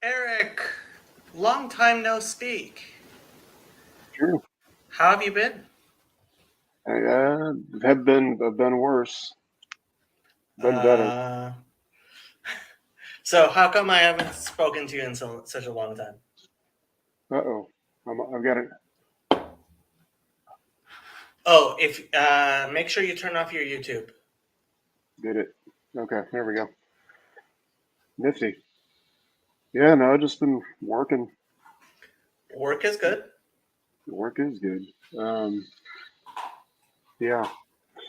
Eric, long time no speak. True. How have you been? I've been worse. Been better. Uh, so how come I haven't spoken to you in such a long time? Uh-oh. I've got it. Oh, if make sure you turn off your YouTube. Did it. Okay, there we go. Nifty. Yeah, no, I've just been working. Work is good. Work is good. Yeah,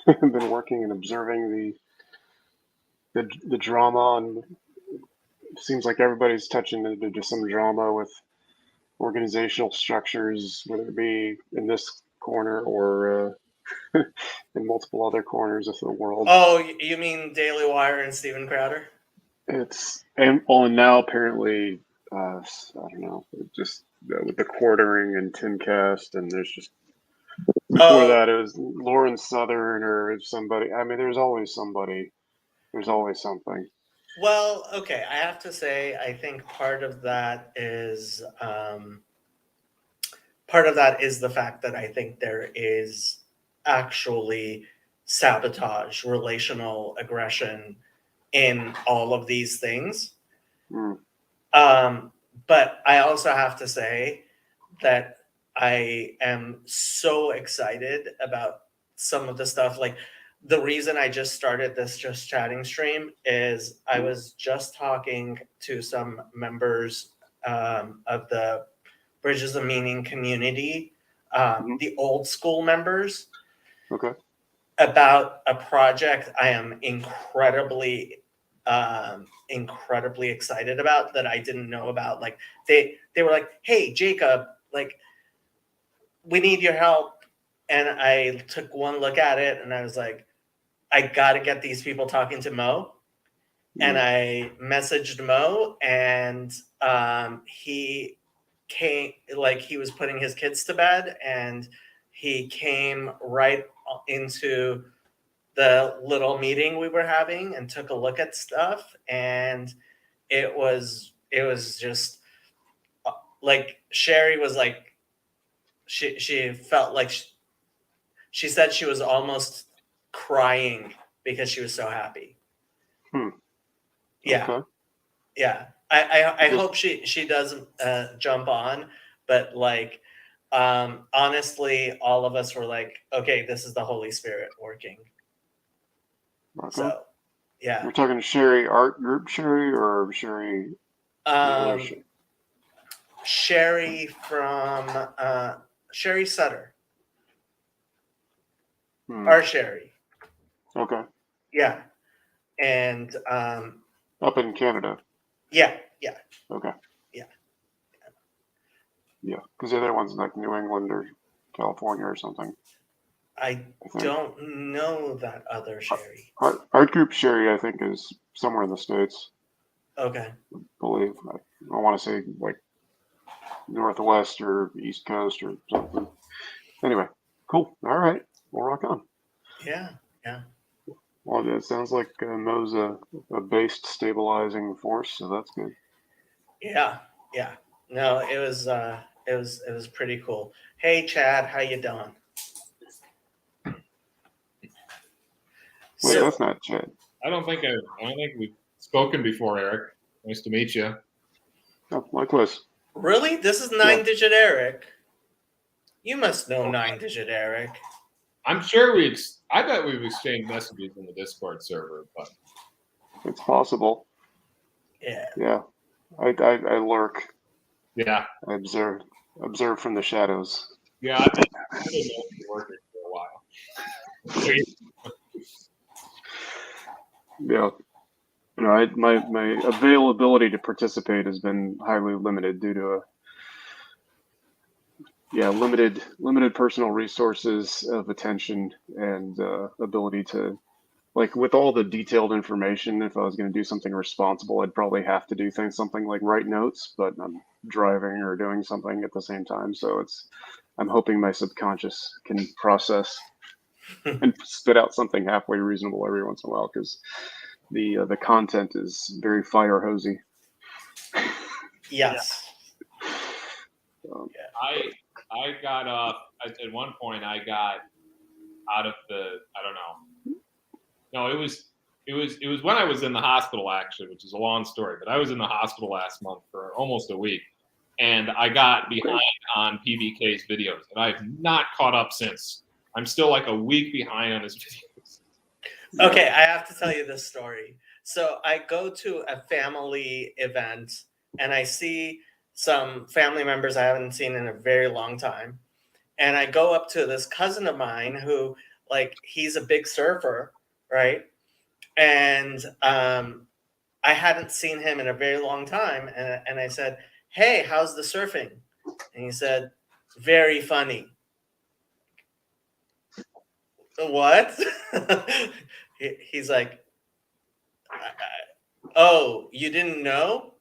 I've been working and observing the drama, and it seems like everybody's touching into some drama with organizational structures, whether it be in this corner or in multiple other corners of the world. Oh, you mean Daily Wire and Steven Crowder? And now apparently, I don't know, just with the quartering and Timcast, and there's just before Oh, that it was Lauren Southern or somebody. I mean, there's always somebody. There's always something. well, okay. I have to say, I think part of that is the fact that I think there is actually sabotage, relational aggression in all of these things. Mm, Um, but I also have to say that I am so excited about some of the stuff. Like the reason I just started this just chatting stream is I mm, was just talking to some members of the Bridges of Meaning community, mm, the old school members, okay. about a project I am incredibly excited about that I didn't know about. Like they were like, "Hey, Jacob, like we need your help," and I took one look at it and I was like, "I got to get these people talking to Mo." And Mm, I messaged Mo, and he came, like he was putting his kids to bed, and he came right into the little meeting we were having and took a look at stuff, and it was just like Sherry was like she felt like she said she was almost crying because she was so happy. hmm, Yeah, okay. yeah. I Just hope she does jump on, but like honestly, all of us were like, okay, this is the Holy Spirit working. okay. So yeah. We're talking to Sherry Art Group Sherry or Sherry regular Um Sherry. Sherry from Sherry Sutter. Hmm. Our Sherry. Okay. Yeah. And Up in Canada. yeah, yeah, Okay. yeah. Yeah, because the other one's like New England or California or something. I I think. don't know that other Sherry. Art Group Sherry, I think, is somewhere in the States, Okay. I believe. I want to say like Northwest or East Coast or something. Anyway, cool. All right. We'll rock on. Yeah, yeah. Well, it sounds like Mo's a based stabilizing force, so that's good. Yeah, yeah. No, it was pretty cool. Hey Chad, how you doing? Wait, So that's not Chad. I don't think we've spoken before, Eric. Nice to meet you. Oh, likewise. really? This is Yeah, 9 digit Eric. You must know 9 digit Eric. I'm sure I bet we've exchanged messages in the Discord server, but it's possible. Yeah. Yeah, I lurk. yeah, I observe from the shadows. yeah, I've been working for a while. So, Yeah. My availability to participate has been highly limited due to limited personal resources of attention and ability to like with all the detailed information. If I was going to do something responsible, I'd probably have to do things something like write notes, but I'm driving or doing something at the same time, so I'm hoping my subconscious can process and spit out something halfway reasonable every once in a while because the content is very fire hosy. Yes. I got at one point I got out of the, I don't know. No, it was when I was in the hospital, actually, which is a long story, but I was in the hospital last month for almost a week, and I got behind on PBK's videos, and I've not caught up since. I'm still like a week behind on his videos. Okay, I have to tell you this story. So I go to a family event and I see some family members I haven't seen in a very long time. And I go up to this cousin of mine who, like, he's a big surfer, right? And I hadn't seen him in a very long time. And I said, "Hey, how's the surfing?" And he said, "Very funny." What? He's like, "Oh, you didn't know?"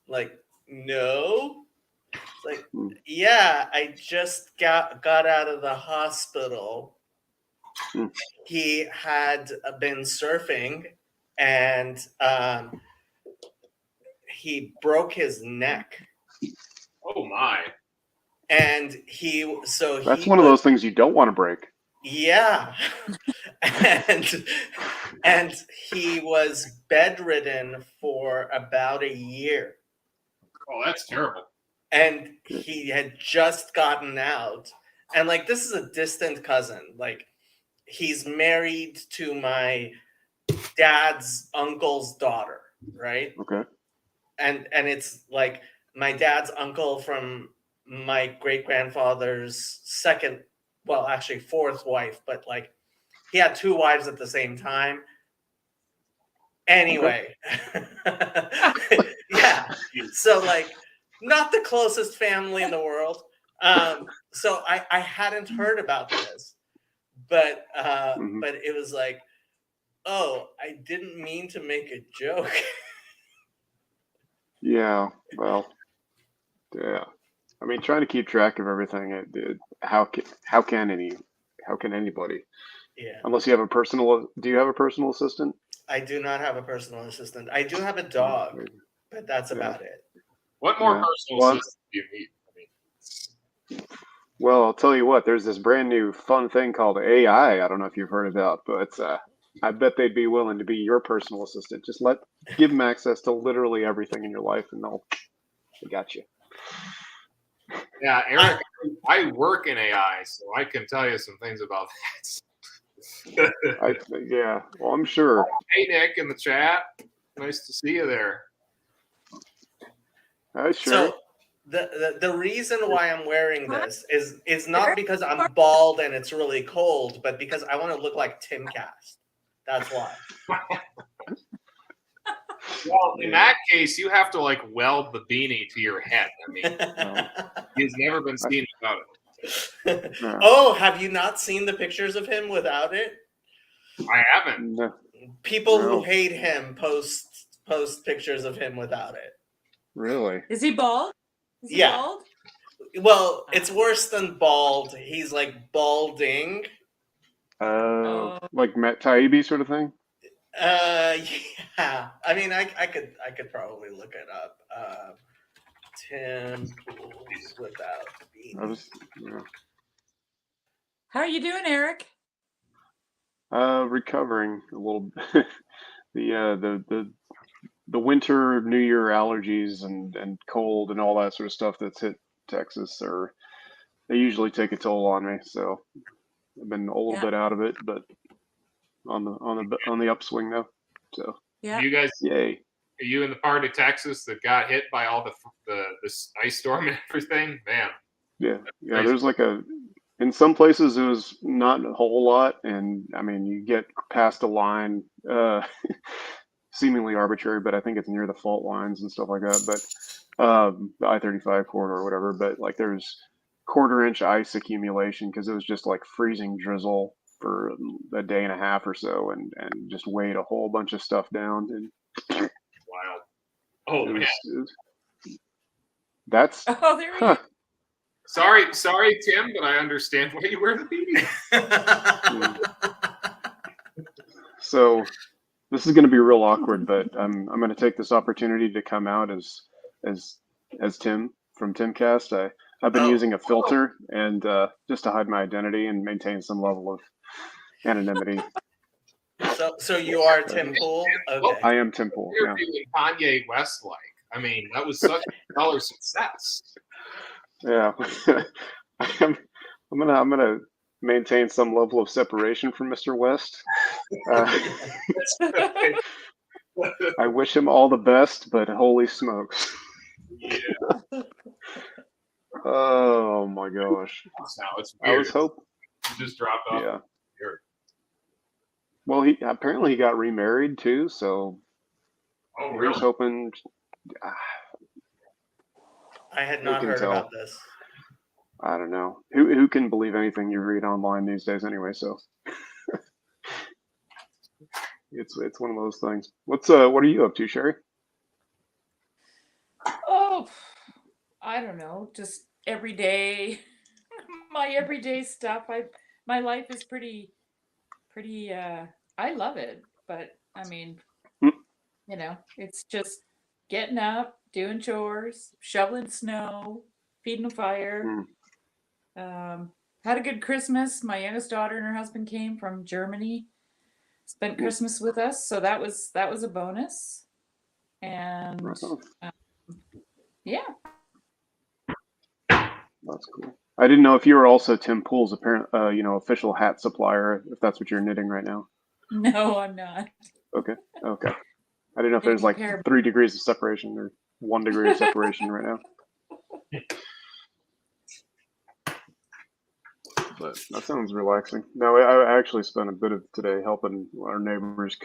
Like, "No." It's like, "Yeah, I just got out of the hospital." He had been surfing and he broke his neck. Oh my. And That's one of those things you don't want to break. Yeah. and he was bedridden for about a year. Oh, that's terrible. And he had just gotten out. And like, this is a distant cousin. Like, he's married to my dad's uncle's daughter, right? Okay. And it's like my dad's uncle from my great-grandfather's second, well, actually fourth wife, but like he had two wives at the same time. Anyway, yeah. So like, not the closest family in the world. So I hadn't heard about this, but but it was like, oh, I didn't mean to make a joke. Yeah, well, yeah. I mean, trying to keep track of everything. How can anybody? Yeah. Unless you have a personal. Do you have a personal assistant? I do not have a personal assistant. I do have a dog, but that's about it. What more personal assistant do you need? I mean, well, I'll tell you what. There's this brand new fun thing called AI. I don't know if you've heard about, but I bet they'd be willing to be your personal assistant. Just give them access to literally everything in your life, and they got you. Yeah, Eric, I work in AI, so I can tell you some things about that. Yeah, well, I'm sure. Hey, Nick, in the chat. Nice to see you there. Sure. So the reason why I'm wearing this is not because I'm bald and it's really cold, but because I want to look like Timcast. That's why. Well, in that case, you have to like weld the beanie to your head. I mean, he's never been seen without it. Oh, have you not seen the pictures of him without it? I haven't. No. People who hate him post pictures of him without it. Really? Is he bald? Is he bald? Well, it's worse than bald. He's like balding. Like Matt Taibbi sort of thing? Yeah. I mean, I could probably look it up. Tim Pools without beanie. How are you doing, Eric? Recovering a little. The winter, New Year allergies and cold and all that sort of stuff that's hit Texas, they usually take a toll on me. So I've been a little bit out of it, but on the upswing though. So yeah, you guys, yay! Are you in the part of Texas that got hit by all the ice storm and everything? Man. Yeah. There's like in some places it was not a whole lot, and I mean you get past a line, seemingly arbitrary, but I think it's near the fault lines and stuff like that. But the I-35 corridor or whatever. But like there's 1/4-inch ice accumulation because it was just like freezing drizzle for a day and a half or so, and just weighed a whole bunch of stuff down. And wild. Oh man. That's there we go. Sorry, Tim, but I understand why you wear the beanie. So this is going to be real awkward, but I'm going to take this opportunity to come out as as Tim from Timcast. I've been using a filter and just to hide my identity and maintain some level of anonymity. So you are Tim Pool? Okay. I am Tim Pool. You're feeling Kanye West like. I mean, that was such a stellar success. Yeah. I'm gonna maintain some level of separation from Mr. West. I wish him all the best, but holy smokes. Yeah. Oh my gosh. Now it's weird. I was hoping. You just dropped off. Yeah. Weird. Well, he apparently got remarried too, so Oh, he really? was hoping. I had not heard about this. I don't know. Who can believe anything you read online these days anyway? So it's one of those things. What are you up to, Sherry? Oh, I don't know. Just everyday, my everyday stuff. My life is pretty. I love it, but I mean, it's just getting up, doing chores, shoveling snow, feeding a fire. Had a good Christmas. My youngest daughter and her husband came from Germany, spent Christmas with us, so that was a bonus. And yeah, that's cool. I didn't know if you were also Tim Pool's apparent, official hat supplier. If that's what you're knitting right now. No, I'm not. Okay. I didn't know if there's like 3 degrees of separation or 1 degree of separation right now. But that sounds relaxing. No, I actually spent a bit of today helping our neighbors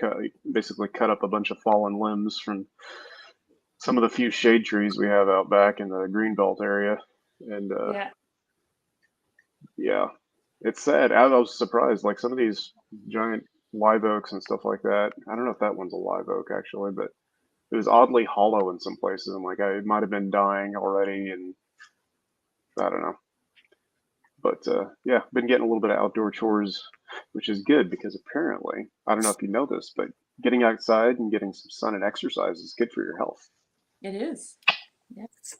basically cut up a bunch of fallen limbs from some of the few shade trees we have out back in the Greenbelt area. And yeah, it's sad. I was surprised. Like some of these giant live oaks and stuff like that. I don't know if that one's a live oak actually, but it was oddly hollow in some places. I'm like, it might have been dying already, and I don't know. But yeah, been getting a little bit of outdoor chores, which is good because apparently, I don't know if you know this, but getting outside and getting some sun and exercise is good for your health. It is. Yes.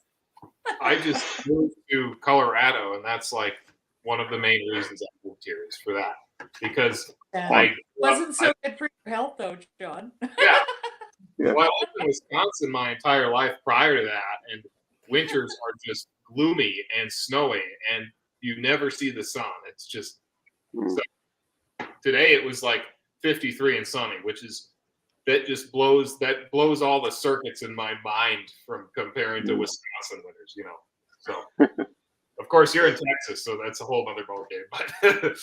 I just moved to Colorado, and that's like one of the main reasons I moved here is for that. Because I wasn't so good for your health, though, John. Yeah. Well, I lived in Wisconsin my entire life prior to that, and winters are just gloomy and snowy, and you never see the sun. It's just so today it was like 53 and sunny, which is that blows all the circuits in my mind from comparing to Wisconsin winters, So of course you're in Texas, so that's a whole other ballgame. But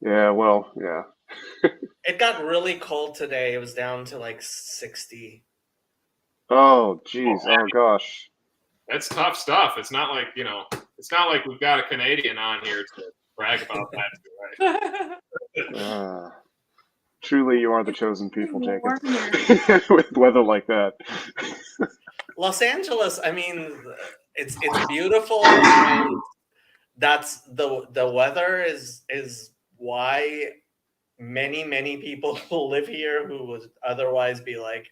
yeah, well, yeah. It got really cold today. It was down to like 60. Oh, geez. Oh, gosh. That's tough stuff. It's not like, it's not like we've got a Canadian on here to brag about that too, right? Truly, you are the chosen people, Jacob. With weather like that. Los Angeles, I mean, it's beautiful, and that's the weather is why many people who live here who would otherwise be like,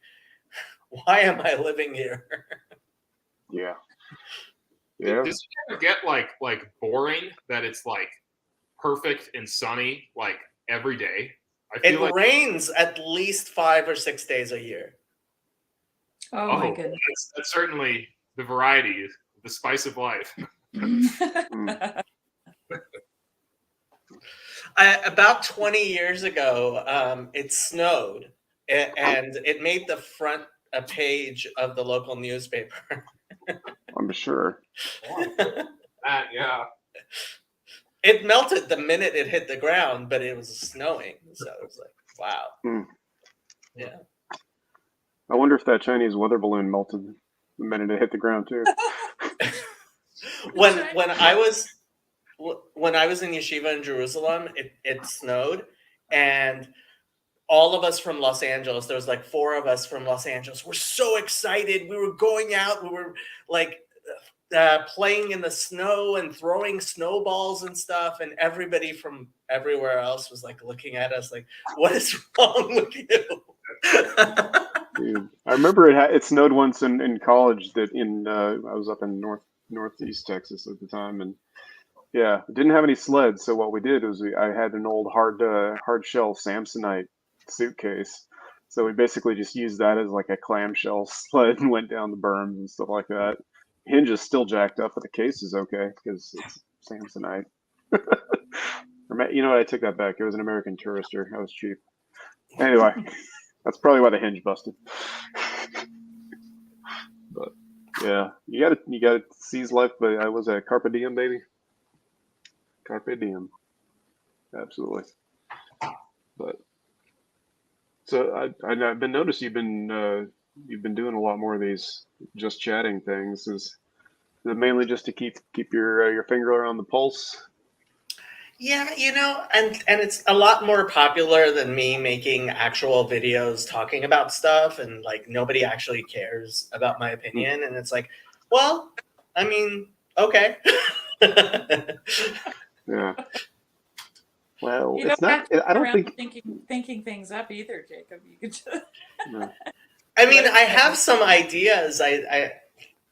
why am I living here? Yeah. Does it ever get like boring that it's like perfect and sunny like every day? It rains at least 5 or 6 days a year. Oh my goodness. That's certainly the variety, the spice of life. About 20 years ago, it snowed, and it made the front page of the local newspaper. I'm sure. Yeah. It melted the minute it hit the ground, but it was snowing, so it was like, wow. Yeah. I wonder if that Chinese weather balloon melted the minute it hit the ground too. when I was in yeshiva in Jerusalem, it snowed, and all of us from Los Angeles, there was like 4 of us from Los Angeles, were so excited. We were going out. We were like playing in the snow and throwing snowballs and stuff. And everybody from everywhere else was like looking at us like, what is wrong with you? Dude, I remember it snowed once in college that I was up in northeast Texas at the time, and yeah, it didn't have any sleds. So what we did was I had an old hard shell Samsonite suitcase. So we basically just used that as like a clamshell sled and went down the berms and stuff like that. Hinge is still jacked up, but the case is okay because it's Samsonite. You know what? I take that back. It was an American Tourister. That was cheap. Anyway, that's probably why the hinge busted. But yeah, you gotta seize life. But I was a carpe diem, baby. Carpe diem. Absolutely. But so I've been noticed you've been doing a lot more of these just chatting things. Is it mainly just to keep your finger on the pulse? Yeah, and it's a lot more popular than me making actual videos talking about stuff, and like nobody actually cares about my opinion, and it's like, well, I mean, okay. Yeah. Well, You it's don't not. have to I go don't around think. thinking things up either, Jacob. You could just No. I mean, I have some ideas. I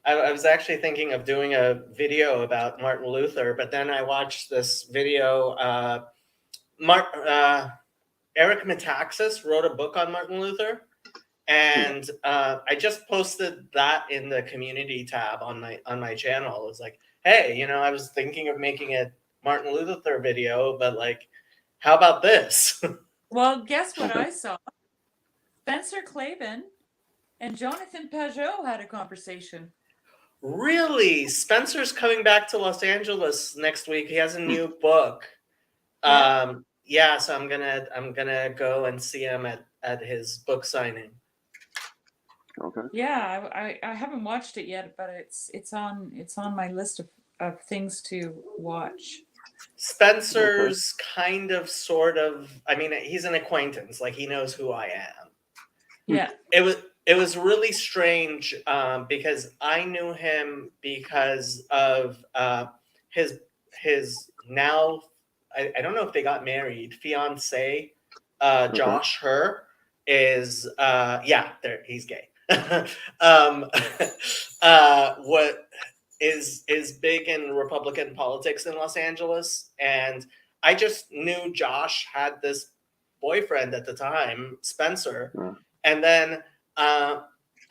was actually thinking of doing a video about Martin Luther, but then I watched this video. Eric Metaxas wrote a book on Martin Luther, and I just posted that in the community tab on my channel. It was like, hey, I was thinking of making a Martin Luther video, but like, how about this? Well, guess what Okay. I saw? Spencer Clavin and Jonathan Pajot had a conversation. Really? Spencer's coming back to Los Angeles next week. He has a new book. Yeah. Yeah, so I'm gonna go and see him at his book signing. Okay. Yeah, I haven't watched it yet, but it's on my list of things to watch. Spencer's kind of sort of, I mean, he's an acquaintance, like he knows who I am. Yeah. It was really strange because I knew him because of his now, I don't know if they got married, fiance, Josh Herr is there, he's gay. What is big in Republican politics in Los Angeles, and I just knew Josh had this boyfriend at the time, Spencer, and then I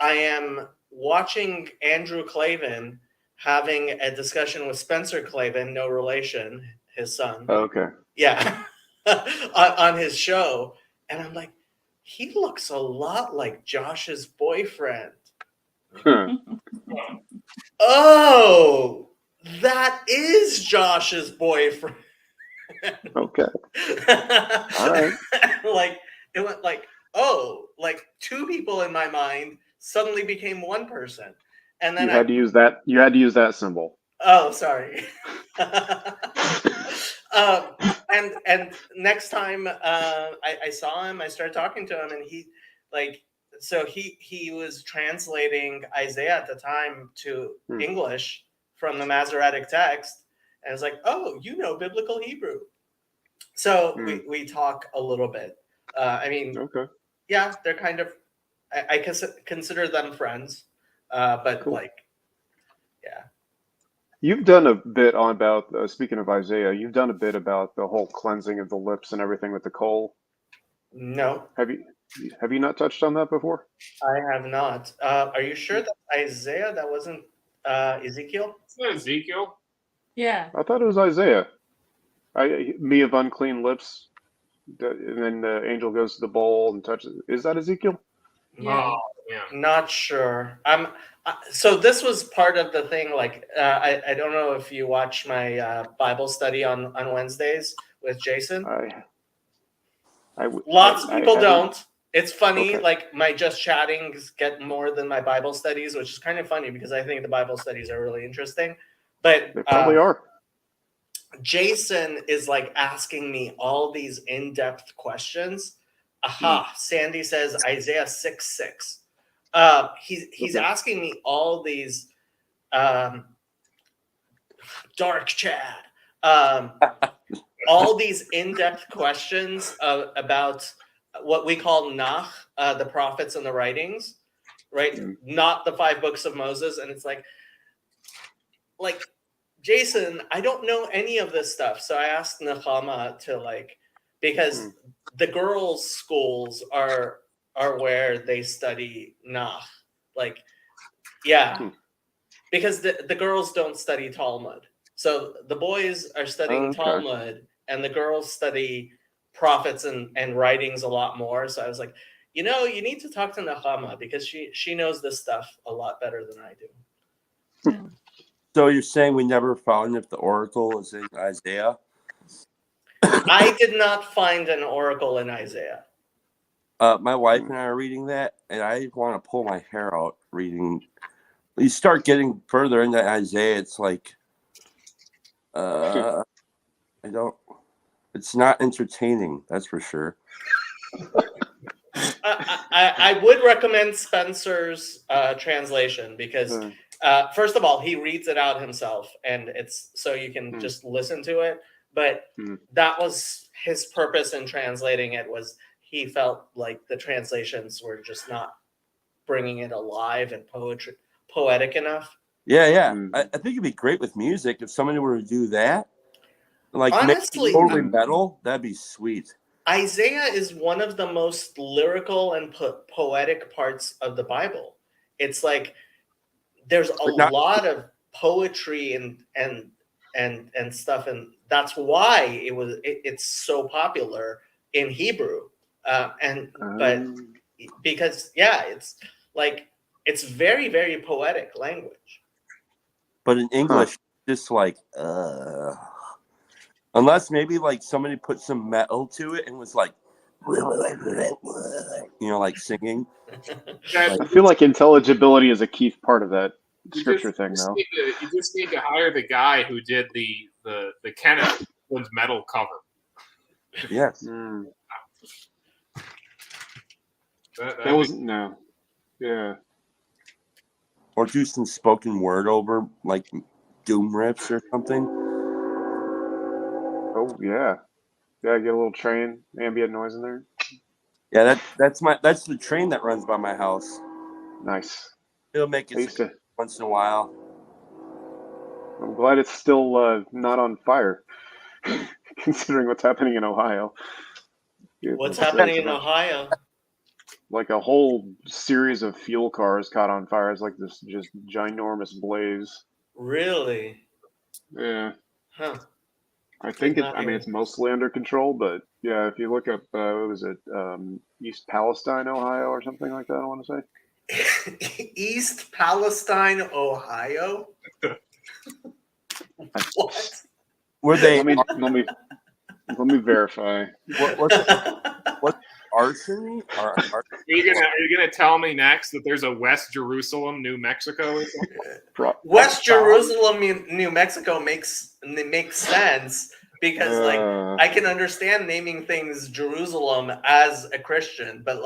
am watching Andrew Clavin having a discussion with Spencer Clavin, no relation, his son. Okay. Yeah, on his show, and I'm like, he looks a lot like Josh's boyfriend. Oh, that is Josh's boyfriend. Okay. All right. Like it went like, oh, like two people in my mind suddenly became one person, and then You had to use that. You had to use that symbol. oh, sorry. And next time I saw him, I started talking to him, and he was translating Isaiah at the time to English from the Masoretic text, and I was like, oh, biblical Hebrew. So we talk a little bit. I mean, Okay. yeah, they're kind of, I consider them friends, but Cool. like, yeah. You've done a bit about, speaking of Isaiah, you've done a bit about the whole cleansing of the lips and everything with the coal. No, Have you not touched on that before? I have not. Are you sure that Isaiah, that wasn't Ezekiel? It's not Ezekiel. Yeah. I thought it was Isaiah. Me of unclean lips, and then the angel goes to the bowl and touches. Is that Ezekiel? Yeah. Oh, yeah. Not sure. So this was part of the thing. Like, I don't know if you watch my Bible study on Wednesdays with Jason. Lots of people don't. It's funny. Okay. Like my just chattings get more than my Bible studies, which is kind of funny because I think the Bible studies are really interesting. But They probably are. Jason is like asking me all these in-depth questions. Sandy says Isaiah 6:6. He's asking me all these dark Chad, all these in-depth questions about what we call Nach, the prophets and the writings, right? Not the 5 books of Moses. And it's like Jason, I don't know any of this stuff. So I asked Nechama to because the girls' schools are where they study Nach. Because the girls don't study Talmud. So the boys are studying Talmud and the girls study prophets and writings a lot more. So I was like, you need to talk to Nechama because she knows this stuff a lot better than I do. So you're saying we never found if the oracle is in Isaiah? I did not find an oracle in Isaiah. My wife and I are reading that, and I want to pull my hair out reading. You start getting further into Isaiah, it's like, it's not entertaining, that's for sure. I would recommend Spencer's translation because, first of all, he reads it out himself, and it's so you can just listen to it. But that was his purpose in translating it, was he felt like the translations were just not bringing it alive and poetic enough. Yeah. I think it'd be great with music if somebody were to do that. Honestly, totally metal, that'd be sweet. Isaiah is one of the most lyrical and poetic parts of the Bible. It's like there's a lot of poetry and stuff, and that's why it's so popular in Hebrew. But because it's very, very poetic language. But in English, just unless maybe somebody put some metal to it and was singing. I feel like intelligibility is a key part of that scripture thing, though. You just need to hire the guy who did the Kenneth metal cover. Yes. That wasn't no. Yeah. Or do some spoken word over doom riffs or something. Oh yeah. Yeah, get a little train, ambient noise in there. Yeah, that's the train that runs by my house. Nice. It'll make it once in a while. I'm glad it's still not on fire, considering what's happening in Ohio. What's happening in Ohio? Like a whole series of fuel cars caught on fire. It's like this just ginormous blaze. Really? Yeah. Huh. I think it's mostly under control, but yeah, if you look up, what was it, East Palestine, Ohio, or something like that, I want to say. East Palestine, Ohio? What? Were they? Let me verify. What arson? Are you gonna tell me next that there's a West Jerusalem, New Mexico? Or something? West Jerusalem, New Mexico makes sense because I can understand naming things Jerusalem as a Christian, but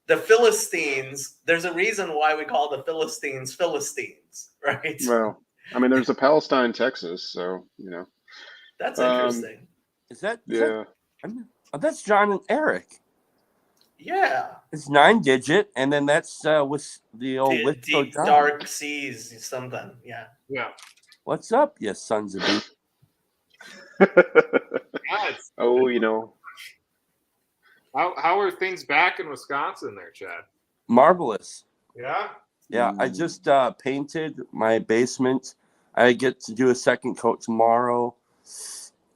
the Philistines, there's a reason why we call the Philistines, right? Well, there's a Palestine, Texas, so That's interesting. Is that? Yeah. That's John and Eric. Yeah. It's 9-digit, and then that's with the old deep dark seas, something. Yeah. Yeah. What's up, you sons of beef? How are things back in Wisconsin there, Chad? Marvelous. Yeah? Yeah, I just painted my basement. I get to do a second coat tomorrow.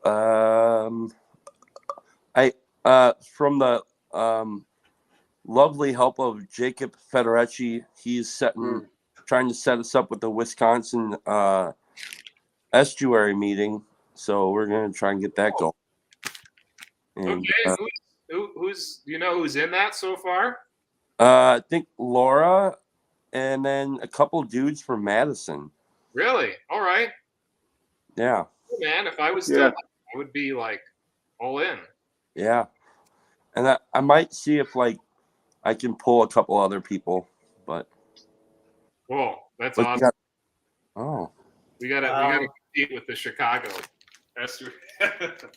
From the lovely help of Jacob Federecci, he's trying to set us up with the Wisconsin estuary meeting. So we're going to try and get that going. And, okay, who's who's in that so far? I think Laura, and then a couple dudes from Madison. Really? All right. Yeah. Man, if I was still, I would be all in. Yeah, and I might see if I can pull a couple other people, but. Cool. That's awesome. We gotta compete with the Chicago.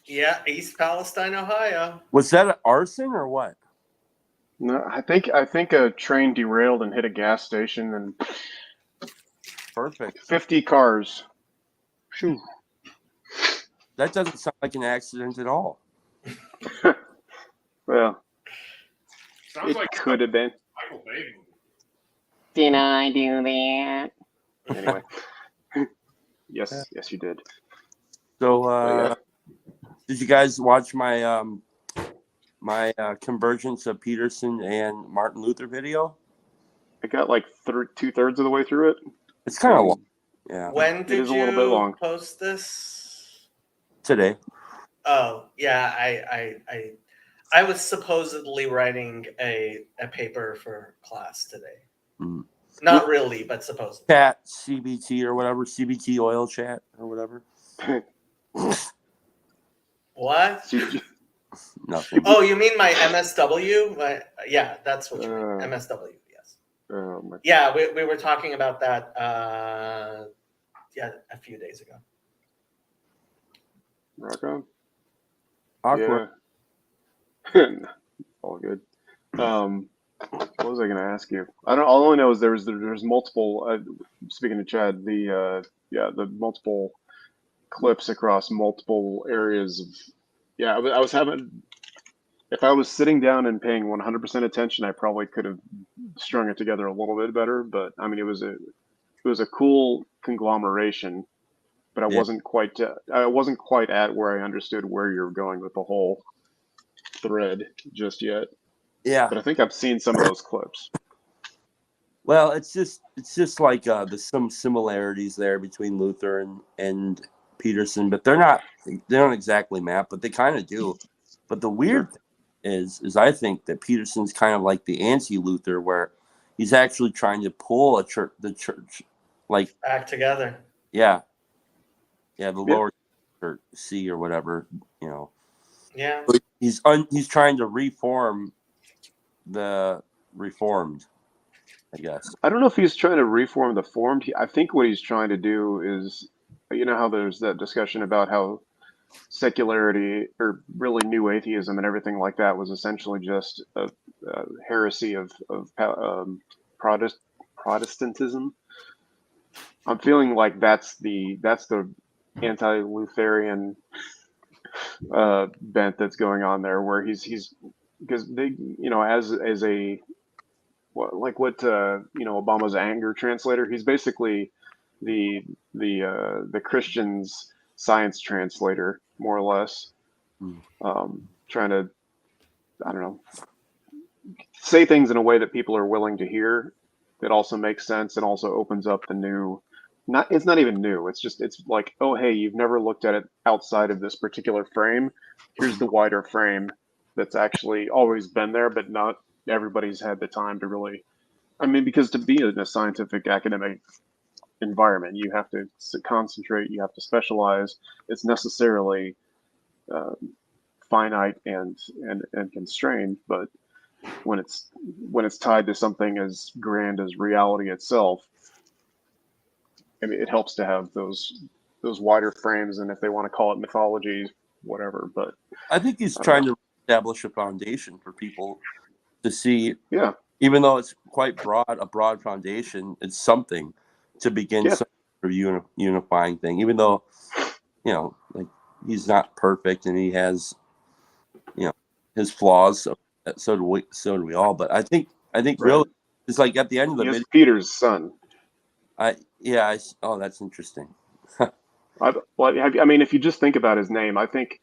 Yeah, East Palestine, Ohio. Was that an arson or what? No, I think a train derailed and hit a gas station and Perfect. 50 cars. Phew. That doesn't sound like an accident at all. Well, Sounds it like could have been. Michael Bay movie. Did I do that? Anyway. Yes, you did. So, Yeah. did you guys watch my my convergence of Peterson and Martin Luther video? I got like 2/3 of the way through it. It's kind of long. Yeah. When It did is a little bit you long. post this? Today. Oh, yeah, I was supposedly writing a paper for class today. Mm. Not really, but supposedly. Chat CBT or whatever, CBT oil chat or whatever. What? Nothing. Oh, you mean my MSW? Yeah, that's what you mean. MSW, yes. Yeah, we were talking about that a few days ago. Rock on. Awkward. Yeah. All good. What was I going to ask you? I don't. All I know is there's multiple. Speaking of Chad, the multiple clips across multiple areas of. Yeah, I was having. If I was sitting down and paying 100% attention, I probably could have strung it together a little bit better. But I mean, it was a cool conglomeration. But I wasn't quite at where I understood where you're going with the whole thread just yet. Yeah. But I think I've seen some of those clips. Well, it's just like there's some similarities there between Luther and Peterson, but they don't exactly map, but they kind of do. But the weird thing is I think that Peterson's kind of like the anti-Luther, where he's actually trying to pull the church like back together. Yeah, the lower or C or whatever, you know. Yeah. He's trying to reform the Reformed, I guess. I don't know if he's trying to reform the Formed. I think what he's trying to do is, you know how there's that discussion about how secularity or really new atheism and everything like that was essentially just a heresy of Protestantism. I'm feeling like that's the anti-Lutheran bent that's going on there, where he's because they, you know, as a what Obama's anger translator, he's basically the Christian's science translator, more or less, trying to, I don't know, say things in a way that people are willing to hear, that also makes sense and also opens up the new. It's not even new. It's like, oh, hey, you've never looked at it outside of this particular frame. Here's the wider frame that's actually always been there, but not everybody's had the time to really. I mean, because to be in a scientific academic environment, you have to concentrate, you have to specialize. It's necessarily finite and constrained, but when it's tied to something as grand as reality itself, I mean, it helps to have those wider frames, and if they want to call it mythology, whatever. But I think he's trying to establish a foundation for people to see. Yeah. Even though it's quite a broad foundation, it's something to begin some sort of unifying thing. Even though, you know, like he's not perfect and he has, you know, his flaws. So do we all. But I think really, it's like at the end of the video, Peter's son. Oh, that's interesting. I mean, if you just think about his name, I think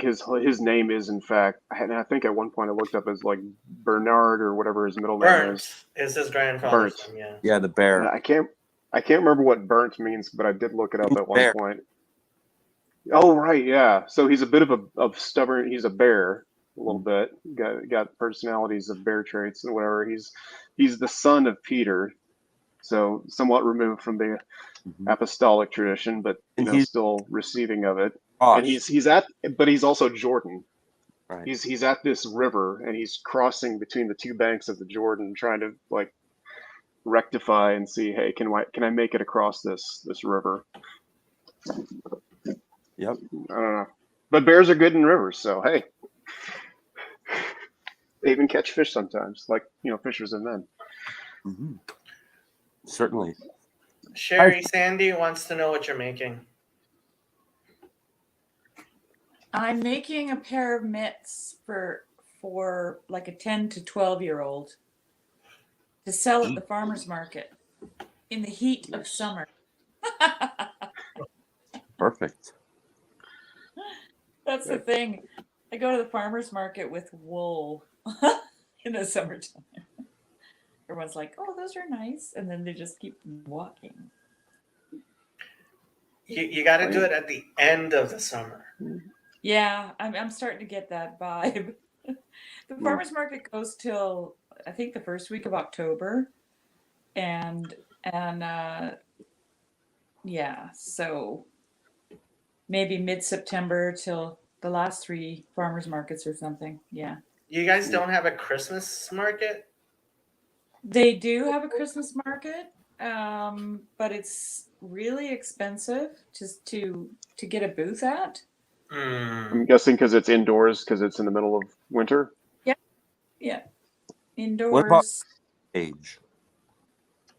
his name is, in fact, and I think at one point I looked up as like Bernard or whatever his middle name is his grandfather's name, yeah, the bear. I can't remember what burnt means, but I did look it up at one point. Oh, right, yeah. So he's a bit of stubborn. He's a bear, a little bit. Got personalities of bear traits and whatever. He's the son of Peter, so somewhat removed from the apostolic tradition, but he's still receiving of it. And but he's also Jordan. Right. He's at this river and he's crossing between the two banks of the Jordan, trying to like rectify and see, hey, can I make it across this river? Yep. I don't know, but bears are good in rivers, so hey. They even catch fish sometimes, like, fishers of men. Mm-hmm. Certainly. Sherry Sandy wants to know what you're making. I'm making a pair of mitts for like a 10 to 12-year-old to sell at the farmer's market in the heat of summer. Perfect. That's the thing. I go to the farmer's market with wool in the summertime. Everyone's like, "Oh, those are nice," and then they just keep walking. You got to do it at the end of the summer. Yeah, I'm starting to get that vibe. The farmer's market goes till I think the first week of October, and yeah, so maybe mid-September till the last 3 farmers markets or something. Yeah. You guys don't have a Christmas market? They do have a Christmas market, but it's really expensive just to get a booth at. I'm guessing because it's indoors, because it's in the middle of winter. Yeah. What about Indoors. page?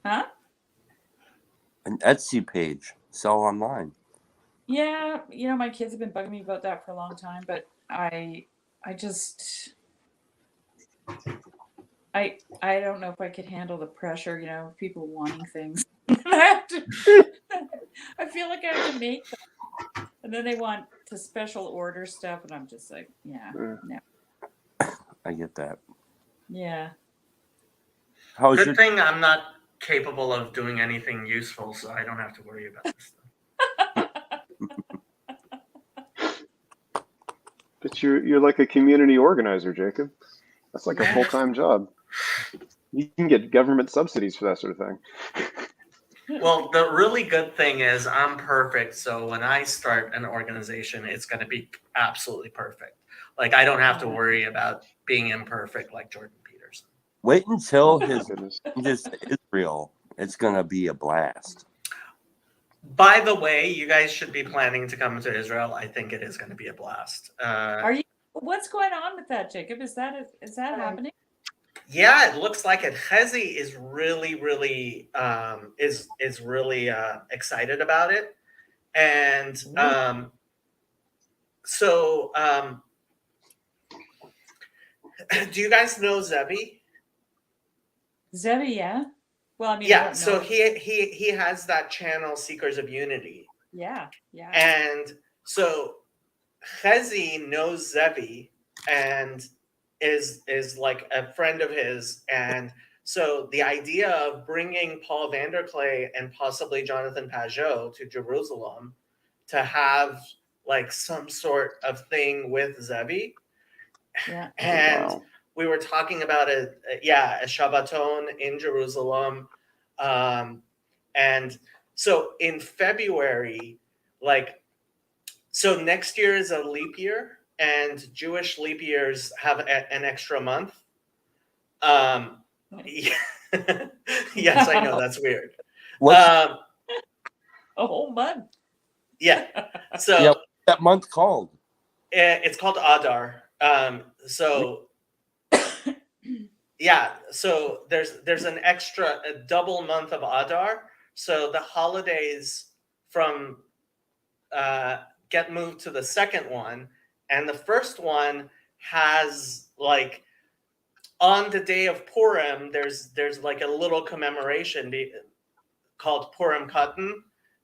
Huh? An Etsy page. Sell online. Yeah, my kids have been bugging me about that for a long time, but I just I don't know if I could handle the pressure, of people wanting things. I feel like I have to make them. And then they want to special order stuff, and I'm just like, no. I get that. Yeah. How's Good your thing I'm not capable of doing anything useful, so I don't have to worry about this stuff. But you're like a community organizer, Jacob. That's like a Right. full-time job. You can get government subsidies for that sort of thing. Well, the really good thing is I'm perfect, so when I start an organization, it's going to be absolutely perfect. Like, I don't have to worry about being imperfect like Jordan Peterson. Wait until Oh, goodness. his Israel. It's gonna be a blast. By the way, you guys should be planning to come to Israel. I think it is going to be a blast. Are you? What's going on with that, Jacob? Is that happening? Yeah, it looks like it. Chezi is really, really is really excited about it, and so do you guys know Zevi? Zevi, yeah. Well, I mean, I Yeah, don't so know. he has that channel, Seekers of Unity, Yeah. and so Chezi knows Zevi and is like a friend of his, and so the idea of bringing Paul Vanderklay and possibly Jonathan Pajot to Jerusalem to have like some sort of thing with Zevi, Yeah. and Wow. we were talking about a Shabbaton in Jerusalem, and so in February, like, so next year is a leap year, and Jewish leap years have an extra month. Yes, I know that's weird. What's A whole month. Yeah, so what's that month called? it's called Adar. So yeah, so there's an extra a double month of Adar. So the holidays from get moved to the second one, and the first one has like on the day of Purim, there's like a little commemoration called Purim Katan,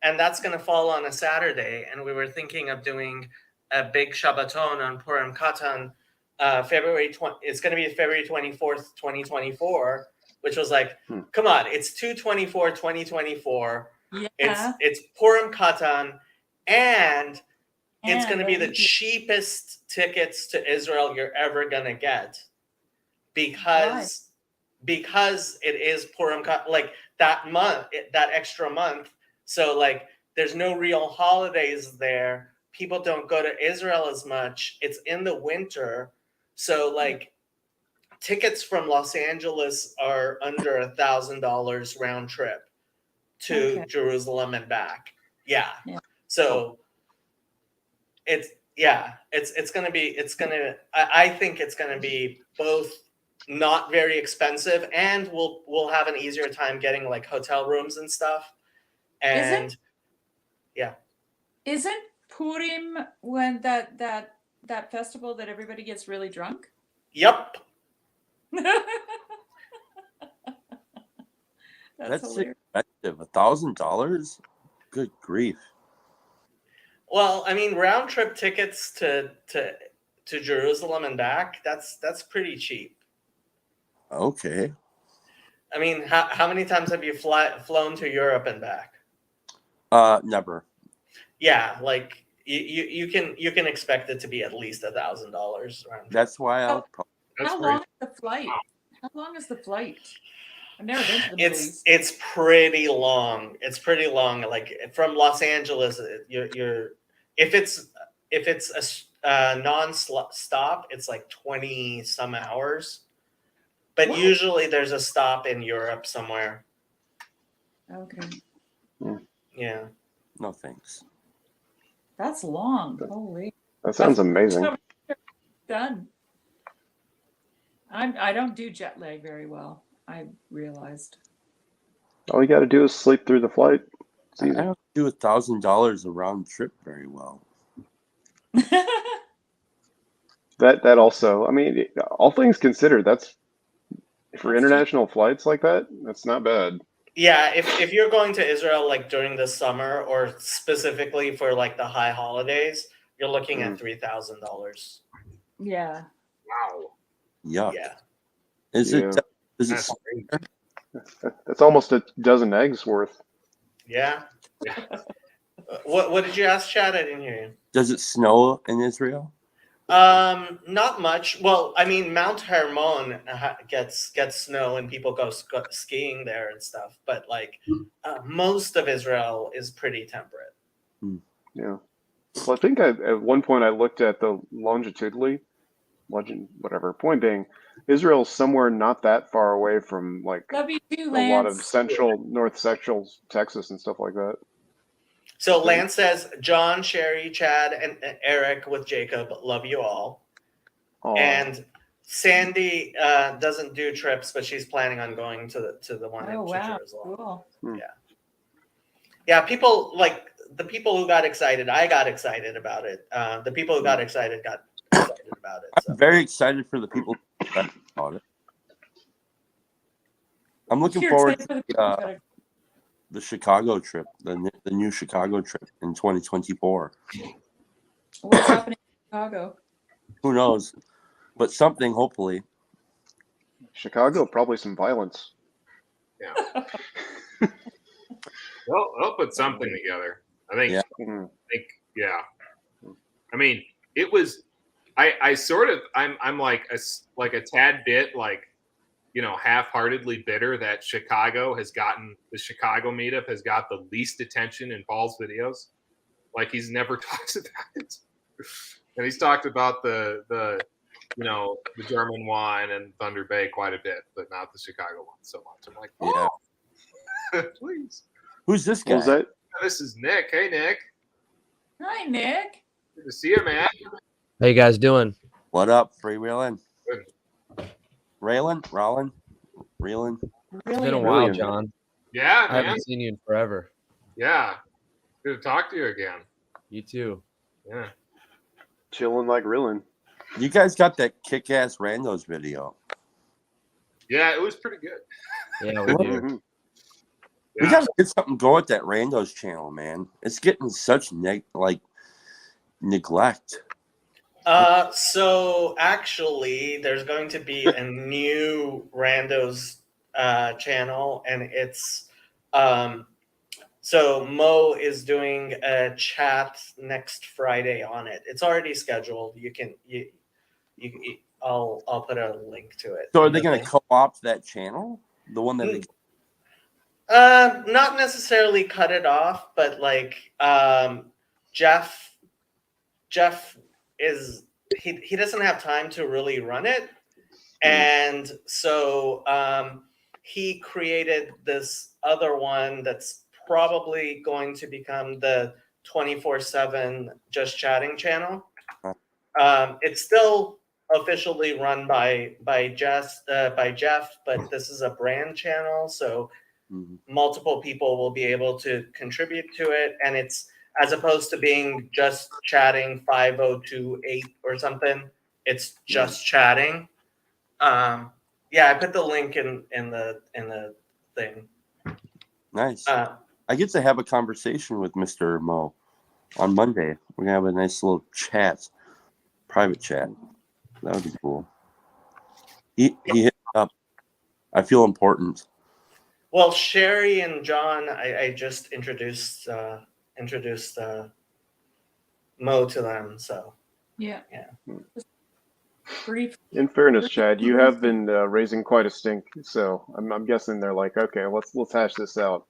and that's going to fall on a Saturday. And we were thinking of doing a big Shabbaton on Purim Katan, February 20. It's going to be February 24th, 2024, which was like, come on, it's 2/24/2024. Yeah. It's Purim Katan, and it's going to be the leap year. cheapest tickets to Israel you're ever going to get, because it is Purim, like that month, that extra month. So like there's no real holidays there. People don't go to Israel as much. It's in the winter. So like tickets from Los Angeles are under $1,000 round trip to Jerusalem and back. Yeah. So it's gonna be I think it's gonna be both not very expensive, and we'll have an easier time getting like hotel rooms and stuff. And Isn't Purim when that festival that everybody gets really drunk? yep. That's hilarious. expensive. $1,000? Good grief. Well, I mean, round trip tickets to Jerusalem and back, that's pretty cheap. Okay. I mean, how many times have you flown to Europe and back? Never. Yeah, like you can expect it to be at least $1,000 round trip. That's why I'll probably. That's How crazy. long is the flight? How long is the flight? I've never been to the Middle East. It's pretty long. It's pretty long. Like from Los Angeles, you're if it's a non-stop, it's like 20 some hours. But What? usually there's a stop in Europe somewhere. Okay. Yeah. No thanks. That's long. Holy. That sounds amazing. Done. I don't do jet lag very well, I realized. All you got to do is sleep through the flight. It's I easy. don't do $1,000 a round trip very well. That also, I mean, all things considered, that's for That's international flights like that, that's not bad. Yeah, if you're going to Israel like during the summer or specifically for like the high holidays, you're looking at $3,000. Yeah. Wow. Yuck. Yeah. Is Yeah. it? Is it? That's crazy. That's almost a dozen eggs worth. Yeah. Yeah. What did you ask, Chad? I didn't hear you. Does it snow in Israel? Not much. Well, I mean, Mount Hermon gets snow and people go skiing there and stuff. But like, most of Israel is pretty temperate. Yeah. Well, I think at one point I looked at the longitudinally, whatever. Point being, Israel's somewhere not that far away from like Love you too, a lot of Lance. north central Texas and stuff like that. So Lance says, John, Sherry, Chad, and Eric with Jacob, love you all. Aw. And Sandy doesn't do trips, but she's planning on going to the one Oh, in wow. Jerusalem. Cool. Yeah, people like the people who got excited. I got excited about it. The people who got excited got excited about it. So. I'm very excited for the people who are excited about it. I'm looking You're forward excited to for the people the Chicago trip, the new Chicago trip in 2024. What's happening in Chicago? Who knows? But something, hopefully. Chicago, probably some violence. Yeah. They'll put something together. I think. Yeah. Mhm. Yeah. I mean, it was. I sort of. I'm like a tad bit like, half-heartedly bitter that the Chicago meetup has got the least attention in Paul's videos. Like he's never talked about it, and he's talked about the German one and Thunder Bay quite a bit, but not the Chicago one so much. I'm like, Yeah. please. Who's this guy? What was that? This is Nick. Hey, Nick. Hi, Nick. Good to see you, man. How you guys doing? What up, freewheeling? Good. Reeling? Really? It's been a while, Brilliant. John. Yeah, I man. haven't seen you in forever. Yeah. Good to talk to you again. You too. Yeah. Chilling like reeling. You guys got that kick-ass randos video. Yeah, it was pretty good. Yeah, we do. Mhm. We Yeah. gotta get something going with that randos channel, man. It's getting such neglect. So actually, there's going to be a new Randos channel, and it's so Mo is doing a chat next Friday on it. It's already scheduled. I'll put a link to it. So are they gonna co-opt that channel? The one that Not necessarily cut it off, but like Jeff is he doesn't have time to really run it, and so he created this other one that's probably going to become the 24/7 just chatting channel. It's still officially run by Jeff, but this is a brand channel, so multiple people will be able to contribute to it, and it's as opposed to being just chatting 5028 or something. It's just chatting. Yeah, I put the link in the thing. Nice. I get to have a conversation with Mr. Mo on Monday. We're gonna have a nice little chat, private chat. That would be cool. He hit me up. I feel important. Well, Sherry and John, I just introduced Mo to them. So Yeah. Yeah. Brief. In fairness, Chad, you have been raising quite a stink, so I'm guessing they're like, okay, let's hash this out.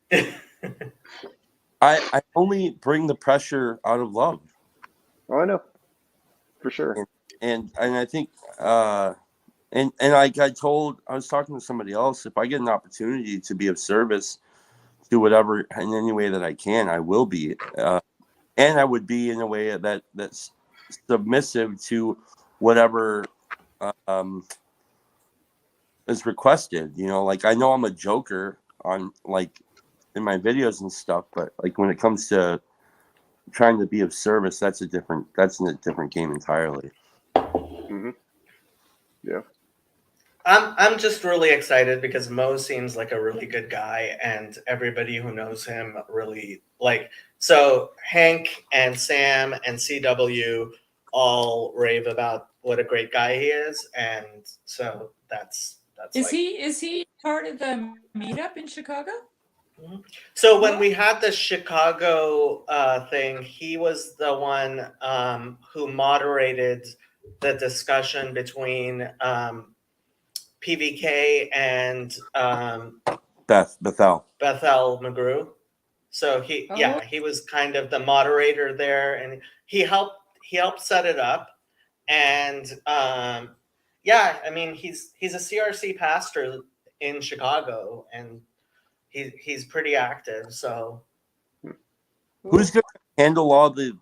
I only bring the pressure out of love. Oh, I know, for sure. And I think and like I was talking to somebody else, if I get an opportunity to be of service to whatever in any way that I can, I will be, and I would be in a way that's submissive to whatever is requested. You know, like I know I'm a joker on like in my videos and stuff, but like when it comes to trying to be of service, that's a different game entirely. Mm-hmm. Yeah. I'm just really excited because Mo seems like a really good guy, and everybody who knows him really like. So Hank and Sam and CW all rave about what a great guy he is, and so that's. Is he part of the meetup in Chicago? So when we had the Chicago thing, he was the one who moderated the discussion between PVK and Bethel McGrew. So he was kind of the moderator there, and he helped set it up. And yeah, I mean he's a CRC pastor in Chicago, and he's pretty active. So who's going to handle all the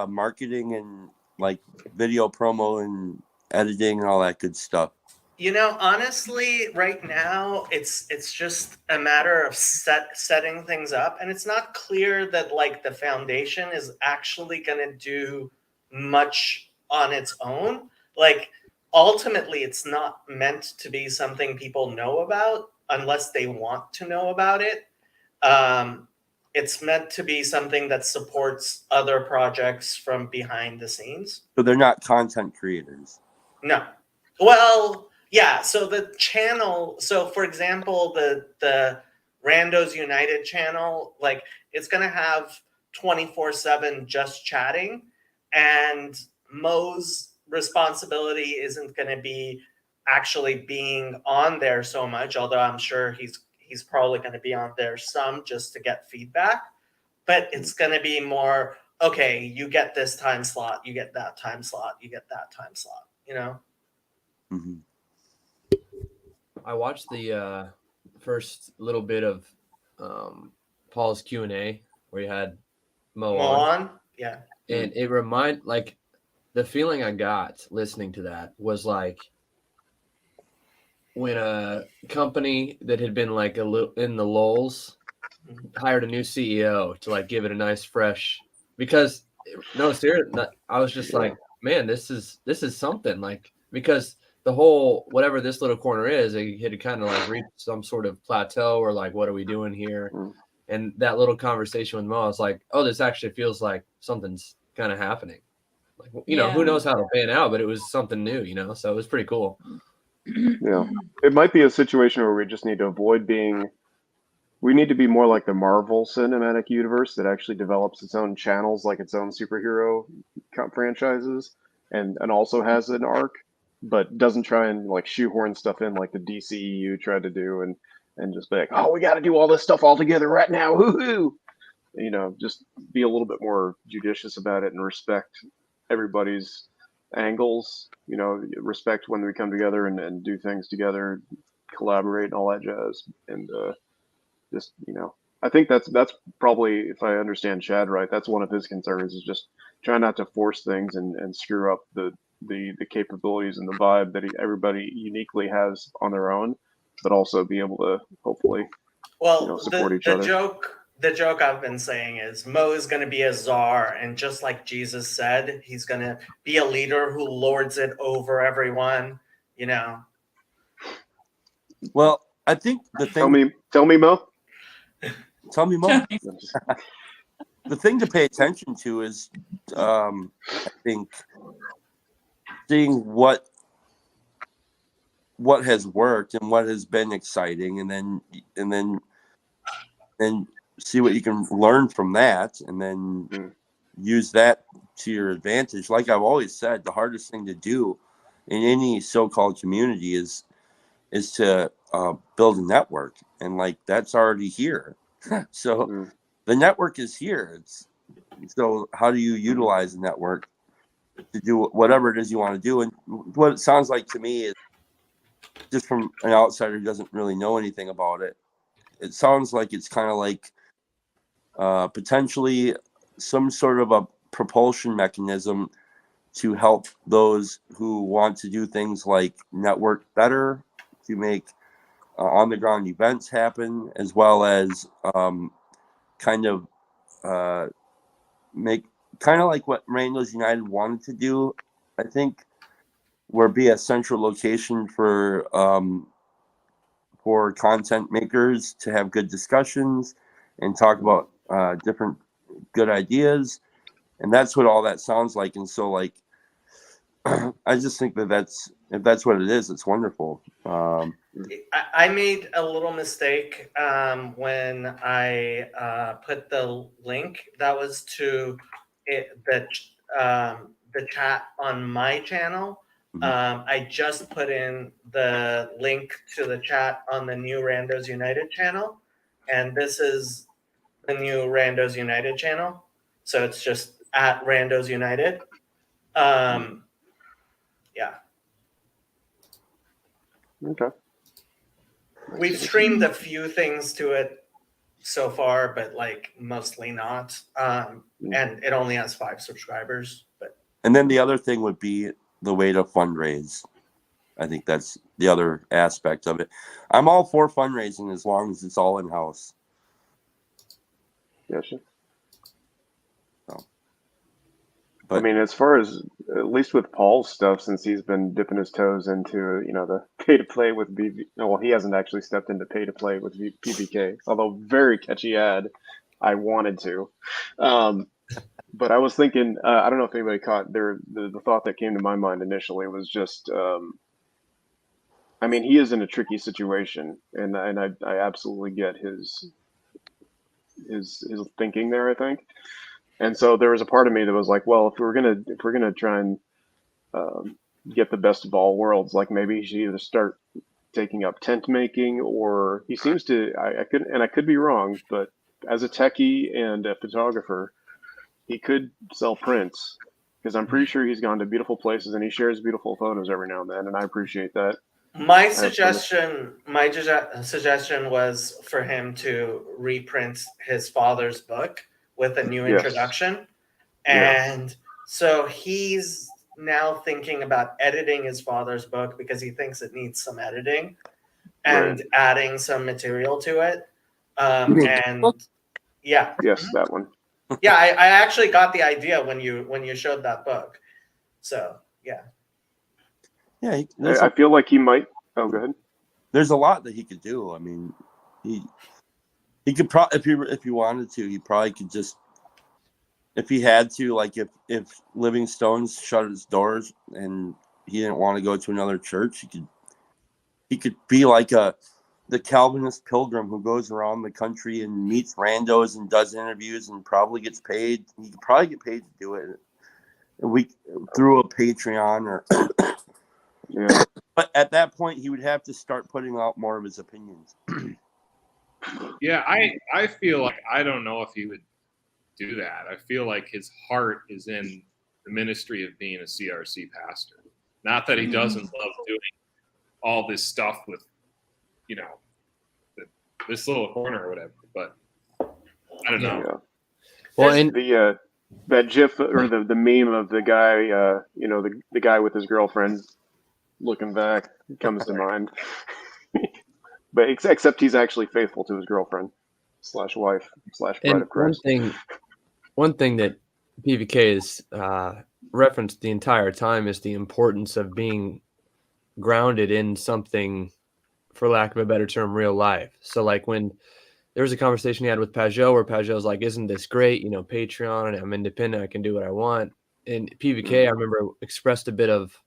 marketing and like video promo and editing and all that good stuff? You know, honestly, right now it's just a matter of setting things up, and it's not clear that like the foundation is actually going to do much on its own. Like ultimately, it's not meant to be something people know about unless they want to know about it. It's meant to be something that supports other projects from behind the scenes. So they're not content creators. No. Well, yeah, so the channel, so for example, the Randos United channel, like it's going to have 24/7 just chatting, and Mo's responsibility isn't going to be actually being on there so much, although I'm sure he's probably going to be on there some just to get feedback, but it's going to be more, okay, you get this time slot, you get that time slot, you get that time slot, you know? Mm-hmm. I watched the first little bit of Paul's Q&A where he had Mo on. Yeah. And it like the feeling I got listening to that was like when a company that had been like a little in the lulls hired a new CEO to like give it a nice fresh, because no, seriously, I was just like, man, this is something, like, because the whole whatever this little corner is, it had kind of like reached some sort of plateau, or like, what are we doing here? And that little conversation with Mo, I was like, oh, this actually feels like something's kind of happening. Like, you know, who knows how it'll pan out, but it was something new, you know, so it was pretty cool. Yeah, it might be a situation where we just need to avoid being. We need to be more like the Marvel Cinematic Universe that actually develops its own channels, like its own superhero franchises, and also has an arc, but doesn't try and like shoehorn stuff in like the DCEU tried to do, and just be like, oh, we got to do all this stuff all together right now, woohoo! You know, just be a little bit more judicious about it and respect everybody's angles. You know, respect when we come together and do things together, collaborate and all that jazz, and just, you know, I think that's probably, if I understand Chad right, that's one of his concerns, is just try not to force things and screw up the the capabilities and the vibe that everybody uniquely has on their own, but also be able to hopefully Well, support each the other. joke I've been saying is Mo is going to be a czar, and just like Jesus said, he's going to be a leader who lords it over everyone. You know. Well, I think the thing. Tell me, Mo. Tell me more. The thing to pay attention to is, I think, seeing what has worked and what has been exciting, and then see what you can learn from that, and then use that to your advantage. Like I've always said, the hardest thing to do in any so-called community is to build a network, and like that's already here. So the network is here. So how do you utilize the network to do whatever it is you want to do? And what it sounds like to me is, just from an outsider who doesn't really know anything about it, it sounds like it's kind of like potentially some sort of a propulsion mechanism to help those who want to do things like network better, to make on-the-ground events happen, as well as kind of make kind of like what Randos United wanted to do, I think, where be a central location for content makers to have good discussions and talk about different good ideas. And that's what all that sounds like. And so, like, I just think if that's what it is, it's wonderful. I made a little mistake when I put the link that was to the chat on my channel. I just put in the link to the chat on the new Randos United channel, and this is the new Randos United channel. So it's just at Randos United. Yeah. Okay. We've streamed a few things to it so far, but like mostly not. And it only has 5 subscribers. And then the other thing would be the way to fundraise. I think that's the other aspect of it. I'm all for fundraising as long as it's all in-house. Yeah, sure. But, I mean, as far as, at least with Paul's stuff, since he's been dipping his toes into, the pay to play with well, he hasn't actually stepped into pay to play with PBK, although very catchy ad. I wanted to. But I was thinking, I don't know if anybody caught the thought that came to my mind initially was just, I mean, he is in a tricky situation, and I absolutely get his thinking there, I think. And so there was a part of me that was like, well, if we're gonna try and get the best of all worlds, like maybe he should either start taking up tent making, or he seems to. I could be wrong, but as a techie and a photographer, he could sell prints, because I'm pretty sure he's gone to beautiful places and he shares beautiful photos every now and then, and I appreciate that. My suggestion was for him to reprint his father's book with a new introduction. And so he's now thinking about editing his father's book because he thinks it needs some editing and adding some material to it. And yeah. Yes, that one. Yeah, I actually got the idea when you showed that book. So yeah. Yeah, I feel like he might. Oh, go ahead. There's a lot that he could do. I mean, he could probably, if he wanted to, he probably could just, if he had to, like if Living Stones shut its doors and he didn't want to go to another church, he could be like the Calvinist pilgrim who goes around the country and meets randos and does interviews and probably gets paid. He could probably get paid to do it. Through a Patreon or yeah. But at that point, he would have to start putting out more of his opinions. Yeah, I feel like, I don't know if he would do that. I feel like his heart is in the ministry of being a CRC pastor. Not that he doesn't love doing all this stuff with, this little corner or whatever, but I don't know. Yeah. Well, and That GIF or the meme of the guy, the guy with his girlfriend looking back comes to mind. But except he's actually faithful to his girlfriend / wife / bride And of Christ. one thing that PVK has referenced the entire time is the importance of being grounded in something, for lack of a better term, real life. So like when there was a conversation he had with Pajot where Pajot's like, isn't this great? Patreon, and I'm independent. I can do what I want. And PVK, I remember, expressed a bit of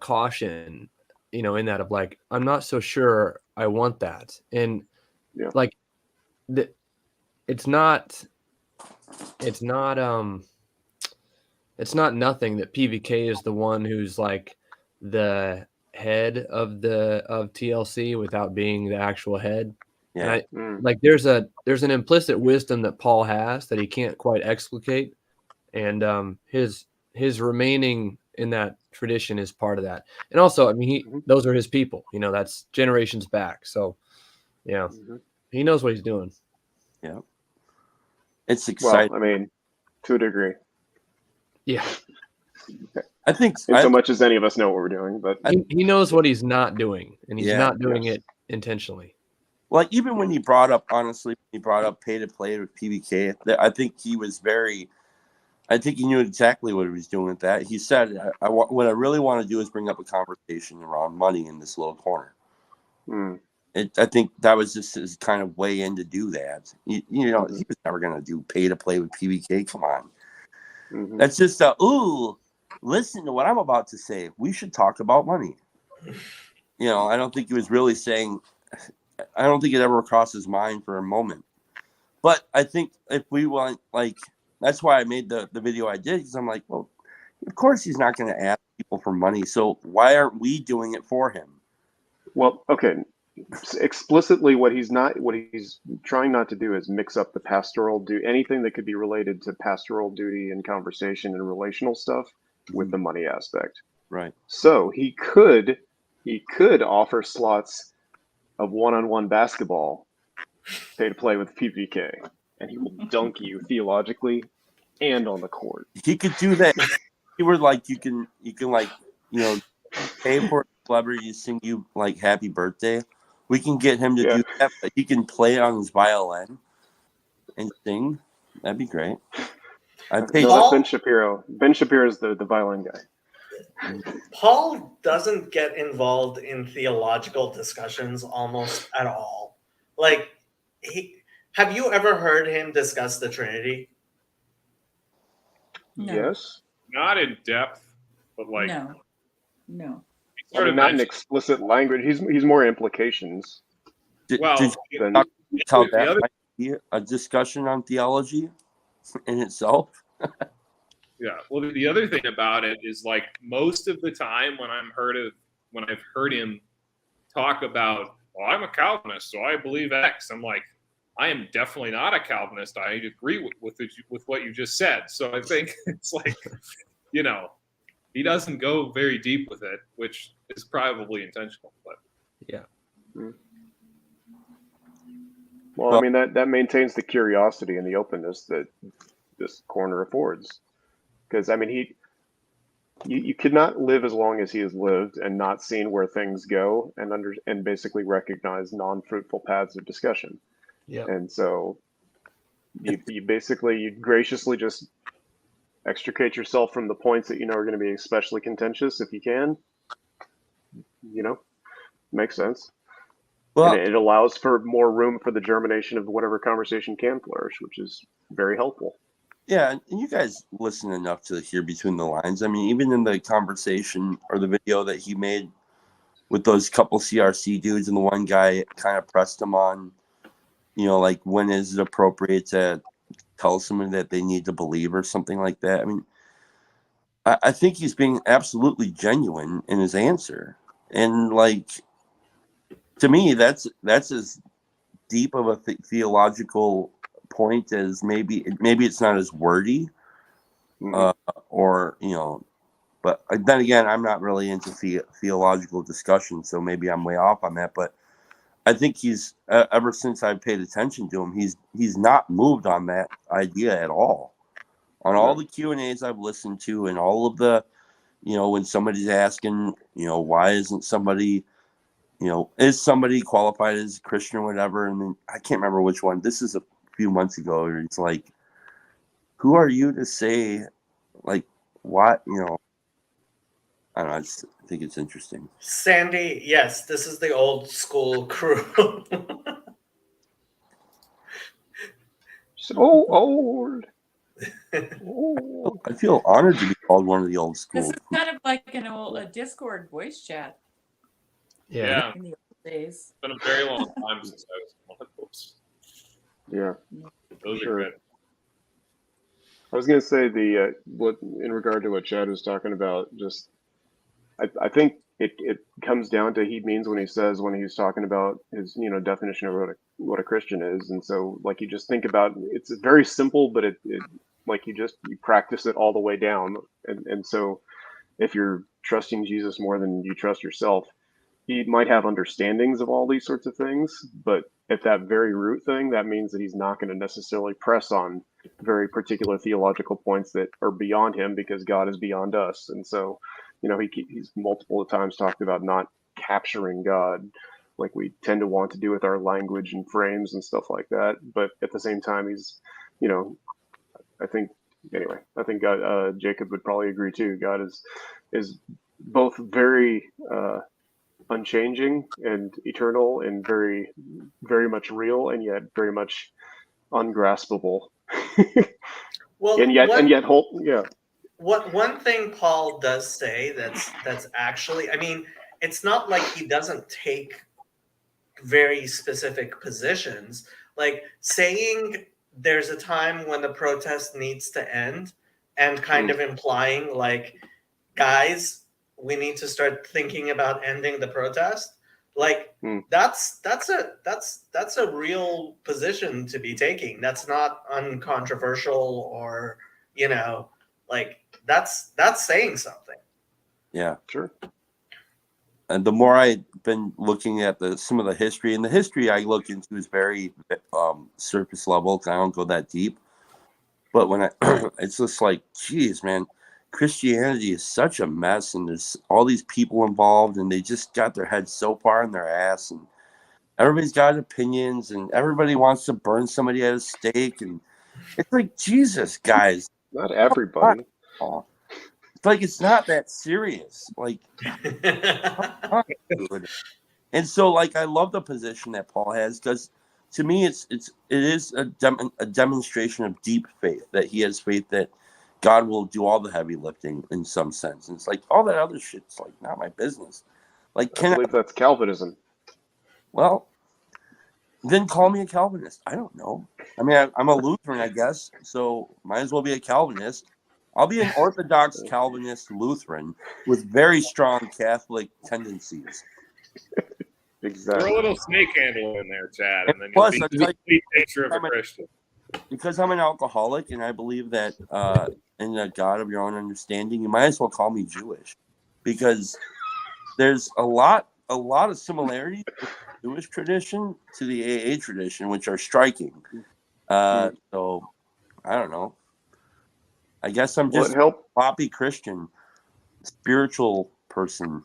caution, in that of like, I'm not so sure I want that. And like, it's not nothing that PVK is the one who's like the head of TLC without being the actual head. Yeah. And like there's an implicit wisdom that Paul has that he can't quite explicate, and his remaining in that tradition is part of that. And also, I mean, those are his people. That's generations back. So, yeah, he knows what he's doing. Yeah, it's exciting. Well, I mean, to a degree. Yeah, I think so much as any of us know what we're doing, but he knows what he's not doing, and he's not doing it intentionally. Like even when he brought up pay to play with PBK, I think he knew exactly what he was doing with that. He said, what I really want to do is bring up a conversation around money in this little corner. I think that was just his kind of way in to do that. He was never going to do pay to play with PBK. Come on. That's just listen to what I'm about to say. We should talk about money. I don't think he was really saying, I don't think it ever crossed his mind for a moment. But I think if we want, like, that's why I made the video I did, because I'm like, well, of course he's not going to ask people for money. So why aren't we doing it for him? Well, okay. Explicitly, what he's trying not to do is mix up the pastoral anything that could be related to pastoral duty and conversation and relational stuff with the money aspect. Right. So he could offer slots of one-on-one basketball, pay to play with PVK, and he will dunk you theologically and on the court. He could do that. He were like, you can pay for a celebrity to sing you like happy birthday. We can get him to do that, but he can play on his violin and sing. That'd be great. That's Ben Shapiro. Ben Shapiro is the violin guy. Paul doesn't get involved in theological discussions almost at all. Like, have you ever heard him discuss the Trinity? No. Yes. Not in depth, but like no. Not in explicit language. He's more implications. Did you talk about that might be a discussion on theology in itself? Yeah. Well, the other thing about it is, like, most of the time when I've heard him talk about, well, I'm a Calvinist, so I believe X, I'm like, I am definitely not a Calvinist. I agree with what you just said. So I think it's like, he doesn't go very deep with it, which is probably intentional. But yeah. Well, I mean, that maintains the curiosity and the openness that this corner affords. Because, I mean, you could not live as long as he has lived and not seen where things go and basically recognize non-fruitful paths of discussion. Yeah. And so you graciously just extricate yourself from the points that are going to be especially contentious if you can. Makes sense. Well, and it allows for more room for the germination of whatever conversation can flourish, which is very helpful. Yeah, and you guys listen enough to hear between the lines. I mean, even in the conversation or the video that he made with those couple CRC dudes, and the one guy kind of pressed him on, like, when is it appropriate to tell someone that they need to believe or something like that. I mean, I think he's being absolutely genuine in his answer. And, like, to me, that's as deep of a theological point as maybe it's not as wordy, or but then again, I'm not really into theological discussion, so maybe I'm way off on that. But I think he's ever since I've paid attention to him, he's not moved on that idea at all. on all the Q&As I've listened to, and all of the, when somebody's asking, why isn't somebody, is somebody qualified as a Christian or whatever? And then I can't remember which one. This is a few months ago. Where it's like, who are you to say, like, what, I don't know. I think it's interesting. Sandy, yes, this is the old school crew. So old. I feel honored to be called one of the old school. This is kind of like a Discord voice chat Yeah. in the old days. It's been a very long time since I was one of those. Yeah. Those Sure. are good. I was going to say what in regard to what Chad was talking about, just I think it comes down to he means when he's talking about his definition of what a Christian is, and so like you just think about it's very simple, but it like you practice it all the way down, and so if you're trusting Jesus more than you trust yourself, he might have understandings of all these sorts of things, but at that very root thing, that means that he's not going to necessarily press on very particular theological points that are beyond him because God is beyond us. And so, he's multiple times talked about not capturing God like we tend to want to do with our language and frames and stuff like that. But at the same time, he's, I think God, Jacob would probably agree too. God is both very unchanging and eternal and very, very much real, and yet very much ungraspable. Well, and yet whole. Yeah. One thing Paul does say that's actually, I mean, it's not like he doesn't take very specific positions. Like saying there's a time when the protest needs to end, and kind of implying like, guys, we need to start thinking about ending the protest. Like that's a real position to be taking. That's not uncontroversial, or like that's saying something. Yeah, sure. And the more I've been looking at some of the history, and the history I look into is very surface level. I don't go that deep. But when it's just like, geez, man, Christianity is such a mess, and there's all these people involved, and they just got their heads so far in their ass, and everybody's got opinions, and everybody wants to burn somebody at a stake, and it's like, Jesus, guys. Not everybody. It's like it's not that serious. Like, and so like I love the position that Paul has, because to me it is a demonstration of deep faith, that he has faith that God will do all the heavy lifting in some sense. And it's like all that other shit's like not my business. Like, I believe that's Calvinism. Well, then call me a Calvinist. I don't know. I mean, I'm a Lutheran, I guess, so might as well be a Calvinist. I'll be an Orthodox Calvinist Lutheran with very strong Catholic tendencies. Exactly. Throw a little snake handle in there, Chad, and then Plus, you'll be the picture of a Christian. Because I'm an alcoholic, and I believe that in the God of your own understanding, you might as well call me Jewish, because there's a lot of similarities with the Jewish tradition to the AA tradition, which are striking. So I don't know. I guess I'm just a floppy Christian, spiritual person,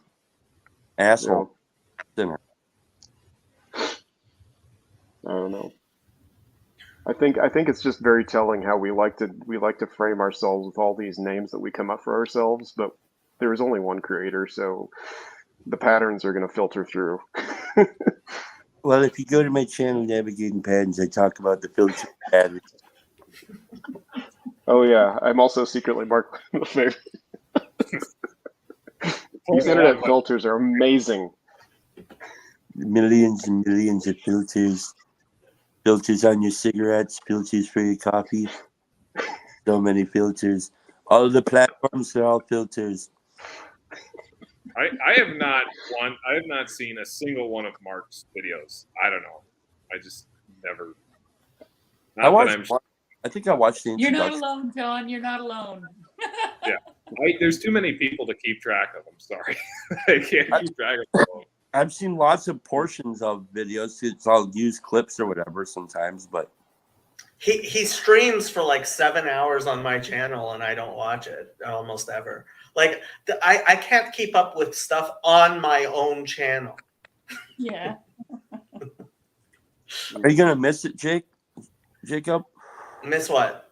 asshole, sinner. I don't know. I think it's just very telling how we like to frame ourselves with all these names that we come up for ourselves, but there is only one creator, so the patterns are going to filter through. Well, if you go to my channel, Navigating Patterns, I talk about the filter patterns. Oh yeah, I'm also secretly Mark Lefebvre. These internet filters are amazing. Millions and millions of filters. Filters on your cigarettes, filters for your coffee. So many filters. All of the platforms are all filters. I have not seen a single one of Mark's videos. I don't know. I just never. I think I watched the introduction. You're not alone, John. You're not alone. Yeah. There's too many people to keep track of. I'm sorry. I can't keep track of them. I've seen lots of portions of videos. It's all used clips or whatever sometimes, but He streams for like 7 hours on my channel, and I don't watch it almost ever. Like I can't keep up with stuff on my own channel. Yeah. Are you gonna miss it, Jacob? Miss what?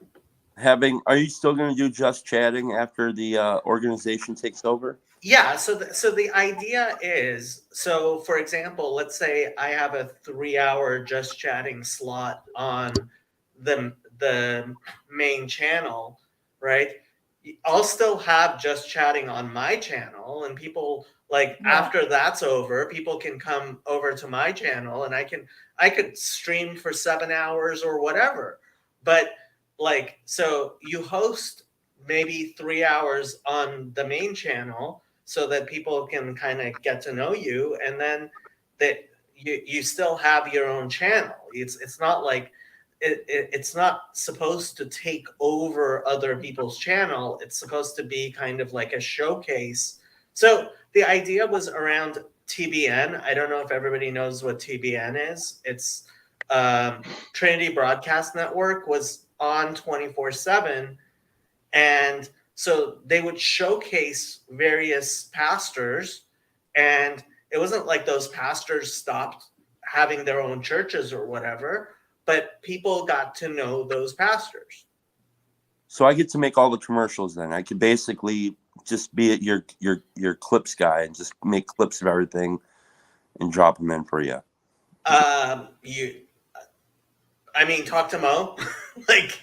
Are you still gonna do just chatting after the organization takes over? Yeah, so the idea is, so for example, let's say I have a 3-hour just chatting slot on the main channel, right? I'll still have just chatting on my channel, and people like Yeah. after that's over, people can come over to my channel, and I could stream for 7 hours or whatever. But like, so you host maybe 3 hours on the main channel so that people can kind of get to know you, and then that you still have your own channel. It's not like it's not supposed to take over other people's channel. It's supposed to be kind of like a showcase. So the idea was around TBN. I don't know if everybody knows what TBN is. It's Trinity Broadcast Network was on 24/7, and so they would showcase various pastors, and it wasn't like those pastors stopped having their own churches or whatever, but people got to know those pastors. So I get to make all the commercials then. I could basically just be at your clips guy and just make clips of everything and drop them in for you. Talk to Mo. Like,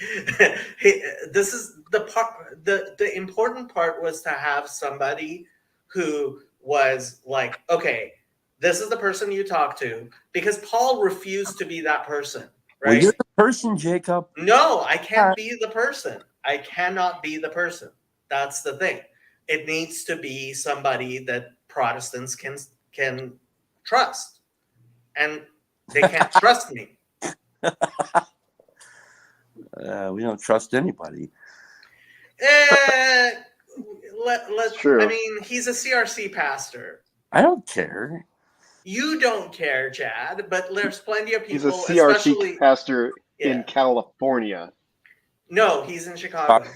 this is the part. The important part was to have somebody who was like, okay, this is the person you talk to, because Paul refused to be that person, right? Well, you're the person, Jacob. No, I can't be the person. I cannot be the person. That's the thing. It needs to be somebody that Protestants can trust, and they can't trust me. We don't trust anybody. True. I mean, he's a CRC pastor. I don't care. You don't care, Chad, but there's plenty of He's a people, CRC especially pastor Yeah. in California. No, he's in Chicago.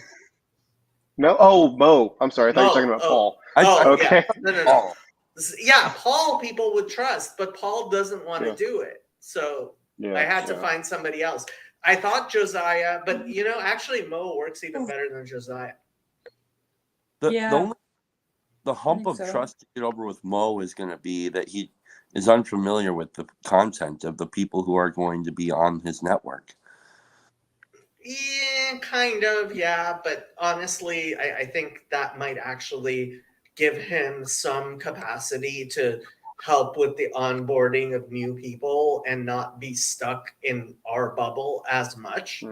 No, oh, Mo. I'm sorry. I thought you were talking about Oh. Paul. Yeah. Okay. No. Yeah, Paul people would trust, but Paul doesn't want to Yeah. do it. So Yeah, I had to find somebody else. I thought Josiah, but actually Mo works even better than Josiah. The hump of so. trust to get over with Mo is going to be that he is unfamiliar with the content of the people who are going to be on his network. Yeah, kind of, yeah. But honestly, I think that might actually give him some capacity to help with the onboarding of new people and not be stuck in our bubble as much.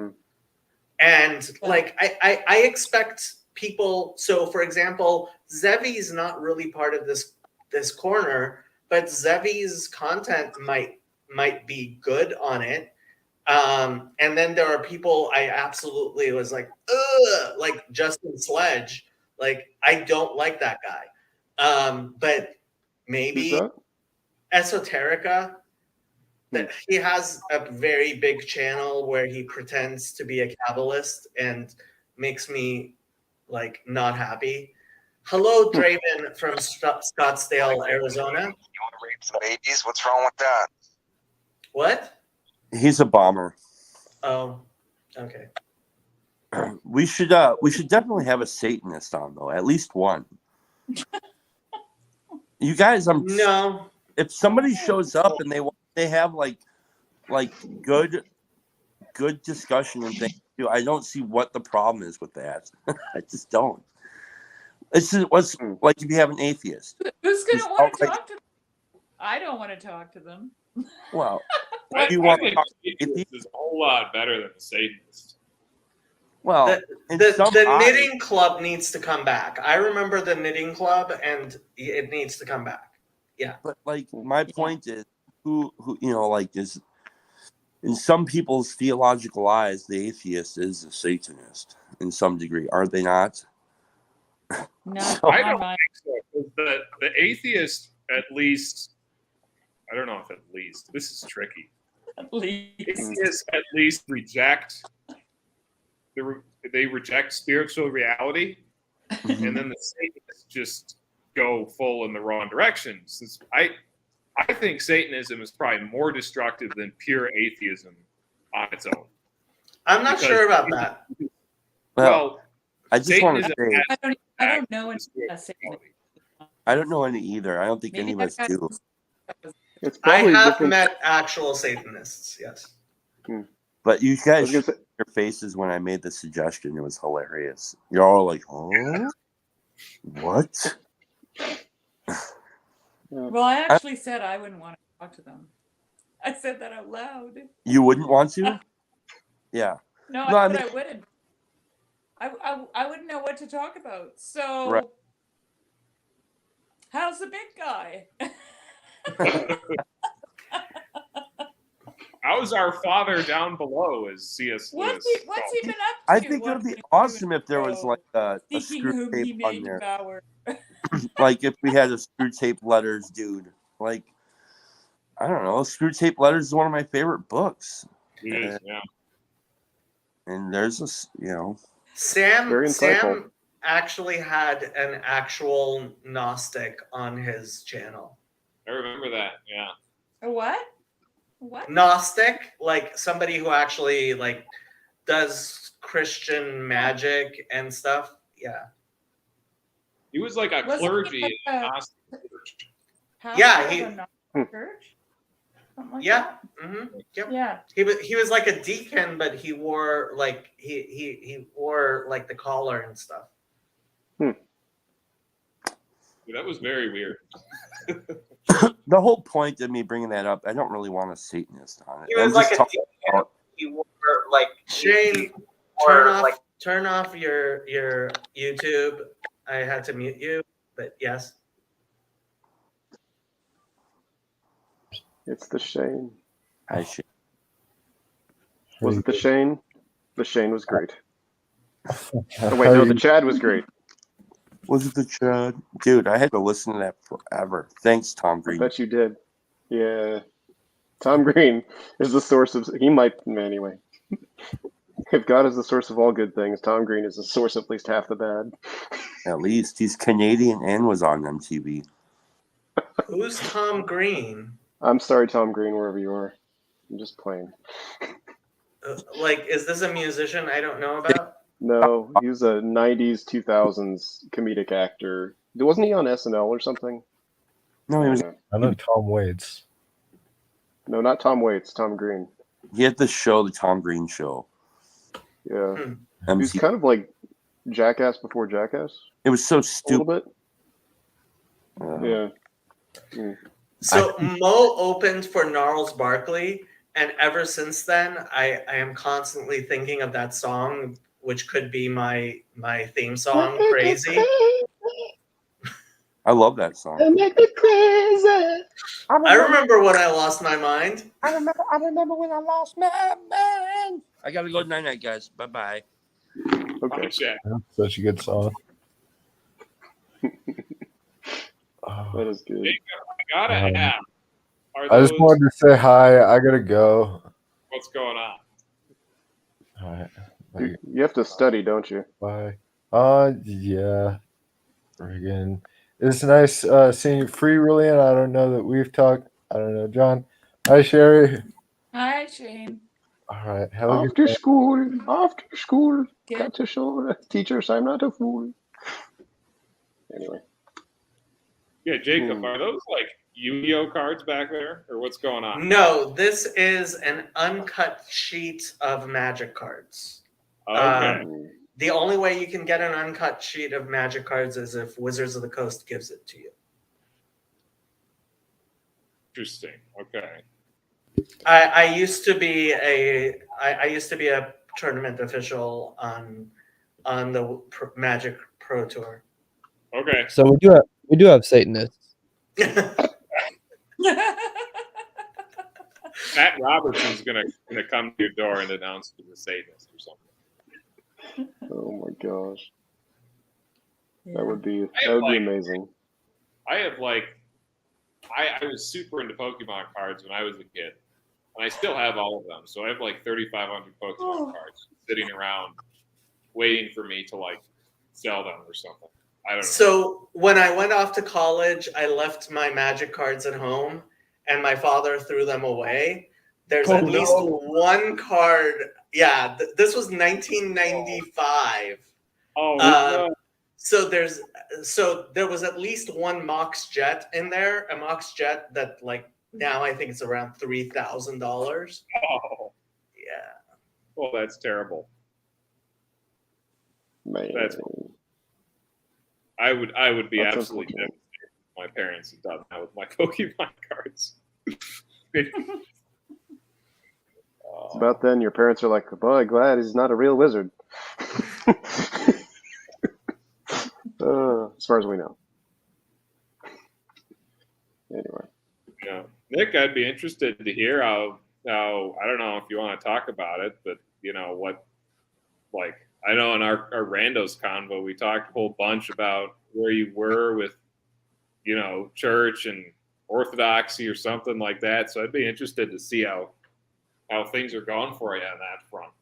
And like, I expect people. So, for example, Zevi's not really part of this corner, but Zevi's content might be good on it. And then there are people I absolutely was like, ugh, like Justin Sledge. Like, I don't like that guy. But maybe Esoterica, that he has a very big channel where he pretends to be a Kabbalist and makes me like not happy. Hello, Draven from Scottsdale, Arizona. You want to rape some babies? What's wrong with that? What? He's a bomber. Oh, okay. We should definitely have a Satanist on, though, at least one. You guys, No. If somebody shows up and they have like good discussion and things, I don't see what the problem is with that. I just don't. It's just what's like if you have an atheist. Who's going to want to talk to them? I don't want to talk to them. Well, I you think want the atheist is a whole lot better than the Satanist. well, the knitting club needs to come back. I remember the knitting club, and it needs to come back. Yeah. But like my point is, who is in some people's theological eyes, the atheist is a Satanist in some degree, are they not? No, I don't think so. 'Cause the atheist, at least, I don't know if at least, this is tricky. At least. Atheists at least reject they reject spiritual reality, and then the Satanists just go full in the wrong direction. Since I think Satanism is probably more destructive than pure atheism on its own. I'm not sure about that. Well, I just want to Satanism say I don't know any Satanist. I don't know any either. I don't think Maybe any of that us guy do. It's I probably have different. met actual Satanists, yes. But you I guys was gonna showed say, your faces when I made the suggestion. It was hilarious. You're all like, "Oh, what?" Well, I actually said I wouldn't want to talk to them. I said that out loud. You wouldn't want to? Yeah. No, No, I I said mean- I wouldn't. I wouldn't know what to talk about. So, Right. how's the big guy? how's our Father down below, as C.S. Lewis What's he been up to? I think it would be awesome if there was like a Seeking screw whom he tape may on there. devour. Like if we had a screw tape letters, dude. Like I don't know, screw tape letters is one of my favorite books. It is, yeah. And there's this, Very insightful. Sam actually had an actual Gnostic on his channel. I remember that, yeah. A what? What? Gnostic, like somebody who actually like does Christian magic and stuff. Yeah. He was like a Was he clergy like in a- a Gnostic church. Pastor Yeah, of he- a Gnostic church? Something like Yeah. that? hmm Yep. Yeah. He was like a deacon, but he wore like he wore like the collar and stuff. Yeah, that was very weird. the whole point of me bringing that up, I don't really want a Satanist on it. He was I'm like just a talking deacon. about- He wore like Shane. Turn off your YouTube. I had to mute you, but yes. It's the Shane. I should. Was it the Shane? The Shane was great. Oh, wait, no, the Chad was great. Was it the Chad? Dude, I had to listen to that forever. Thanks, Tom I Green. bet you did. Yeah. Tom Green is the source of, he might, anyway. If God is the source of all good things, Tom Green is the source of at least half the bad. At least he's Canadian and was on MTV. Who's Tom Green? I'm sorry, Tom Green, wherever you are. I'm just playing. Like, is this a musician I don't know about? No, he was a 90s, 2000s comedic actor. Wasn't he on SNL or something? No, he was. I know Tom Waits. No, not Tom Waits, Tom Green. He had the show, the Tom Green Show. Yeah. Hmm. He's kind of like Jackass before Jackass. It was so A little stupid. bit. Yeah. Mm. So Mo opened for Gnarls Barkley, and ever since then, I am constantly thinking of that song, which could be my theme song, Crazy. I love that song. Make me crazy. I remember when I lost my mind. I remember when I lost my mind. I gotta go night night, guys. Bye bye. Okay. Jack. That's such a good song. That is good. I gotta ask. Are I just those, wanted to say hi. I gotta go. what's going on? All right. You have to study, don't you? Bye. Yeah. Friggin'. It's nice seeing you. Free William. I don't know that we've talked. I don't know, John. Hi, Sherry. Hi, Shane. All right. Have a good After day. school, Good. got to show the teachers I'm not a fool. Anyway, Yeah, Jacob, are those like Yu-Gi-Oh cards back there, or what's going on? No, this is an uncut sheet of Magic cards. Okay. The only way you can get an uncut sheet of Magic cards is if Wizards of the Coast gives it to you. Interesting. Okay. I used to be a tournament official on the Magic Pro Tour. Okay. So we do have Satanists. Matt Robertson's gonna come to your door and announce he's a Satanist or something. oh my gosh, Yeah. that would be like- amazing. I have like, I was super into Pokemon cards when I was a kid, And I still have all of them. So I have like 3,500 Pokemon cards sitting around waiting for me to like sell them or something. I don't know. So when I went off to college, I left my Magic cards at home, and my father threw them away. There's at least one card. Yeah, this was 1995. Oh, So there was at least one Mox Jet in there, a Mox Jet that like now I think it's around $3,000. oh, Yeah. well, that's terrible. Man. I would be That's absolutely unfortunate. devastated if my parents had done that with my Pokemon cards. It's about then your parents are like, boy, glad he's not a real wizard. As far as we know. Anyway. Yeah. Nick, I'd be interested to hear how I don't know if you want to talk about it, but you know what, like I know in our randos convo we talked a whole bunch about where you were with, you know, church and orthodoxy or something like that. So I'd be interested to see how things are going for you on that front.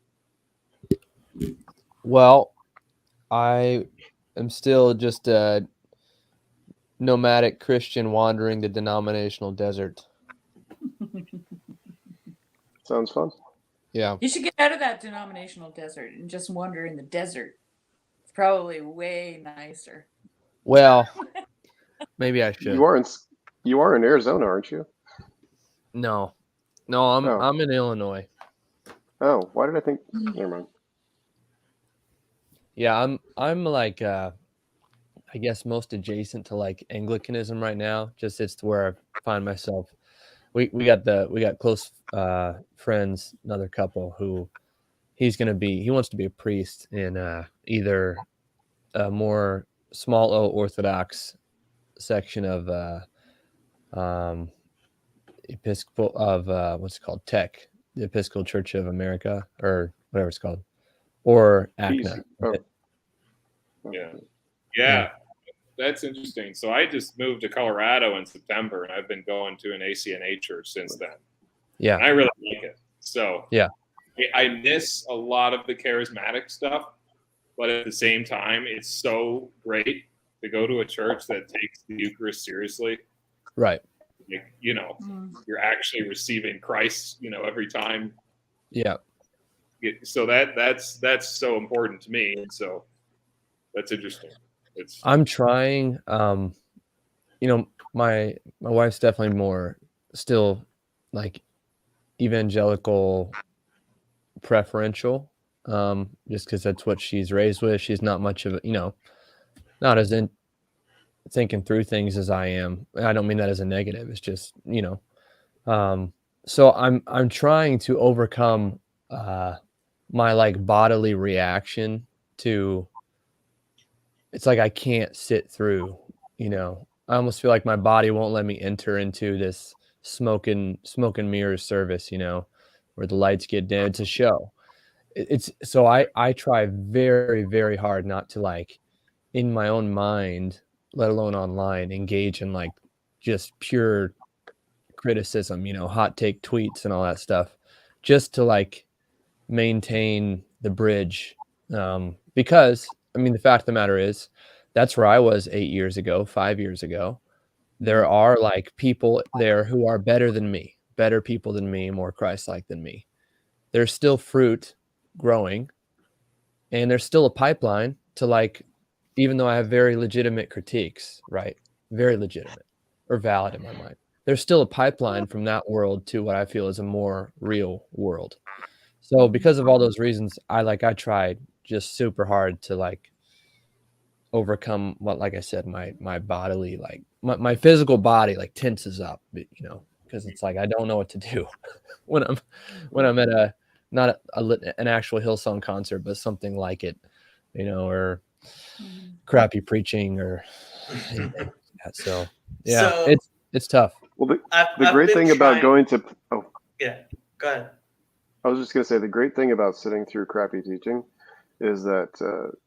Well, I am still just a nomadic Christian wandering the denominational desert. Sounds fun. Yeah. You should get out of that denominational desert and just wander in the desert. It's probably way nicer. Well, maybe I should. You are in Arizona, aren't you? No, I'm in Illinois. Oh, why did I think? Never mind. Yeah, I'm like I guess most adjacent to like Anglicanism right now. Just it's where I find myself. We got close friends, another couple who he wants to be a priest in either a more small O Orthodox section of Episcopal of what's it called, TEC, the Episcopal Church of America, or whatever it's called, or ACNA. Yeah, that's interesting. So I just moved to Colorado in September, and I've been going to an ACNA church since then. Yeah, and I really like it. So yeah, I miss a lot of the charismatic stuff, but at the same time, it's so great to go to a church that takes the Eucharist seriously. right. You know, you're actually receiving Christ, you know, every time. Yeah. So that's so important to me, and so that's interesting. I'm trying. You know, my wife's definitely more still like evangelical preferential, just because that's what she's raised with. She's not much of a, you know, not as in thinking through things as I am. I don't mean that as a negative. It's just, you know, so I'm trying to overcome my like bodily reaction to, it's like I can't sit through, you know, I almost feel like my body won't let me enter into this smoke and mirrors service, you know, where the lights get dim. It's a show. It's so I try very, very hard not to, like, in my own mind, let alone online, engage in like just pure criticism, you know, hot take tweets and all that stuff, just to like maintain the bridge. Because I mean, the fact of the matter is, that's where I was 8 years ago, 5 years ago. There are like people there who are better than me, better people than me, more Christ-like than me. There's still fruit growing, and there's still a pipeline to, like, even though I have very legitimate critiques, right? Very legitimate or valid in my mind. There's still a pipeline from that world to what I feel is a more real world. So because of all those reasons, I tried just super hard to like overcome what, like I said, my bodily, like my physical body like tenses up, you know, because it's like I don't know what to do when I'm at a not an actual Hillsong concert, but something like it, you know, or crappy preaching or so yeah, So, it's tough. Well, I've the great been thing about trying- going to Yeah, go ahead. I was just going to say the great thing about sitting through crappy teaching is that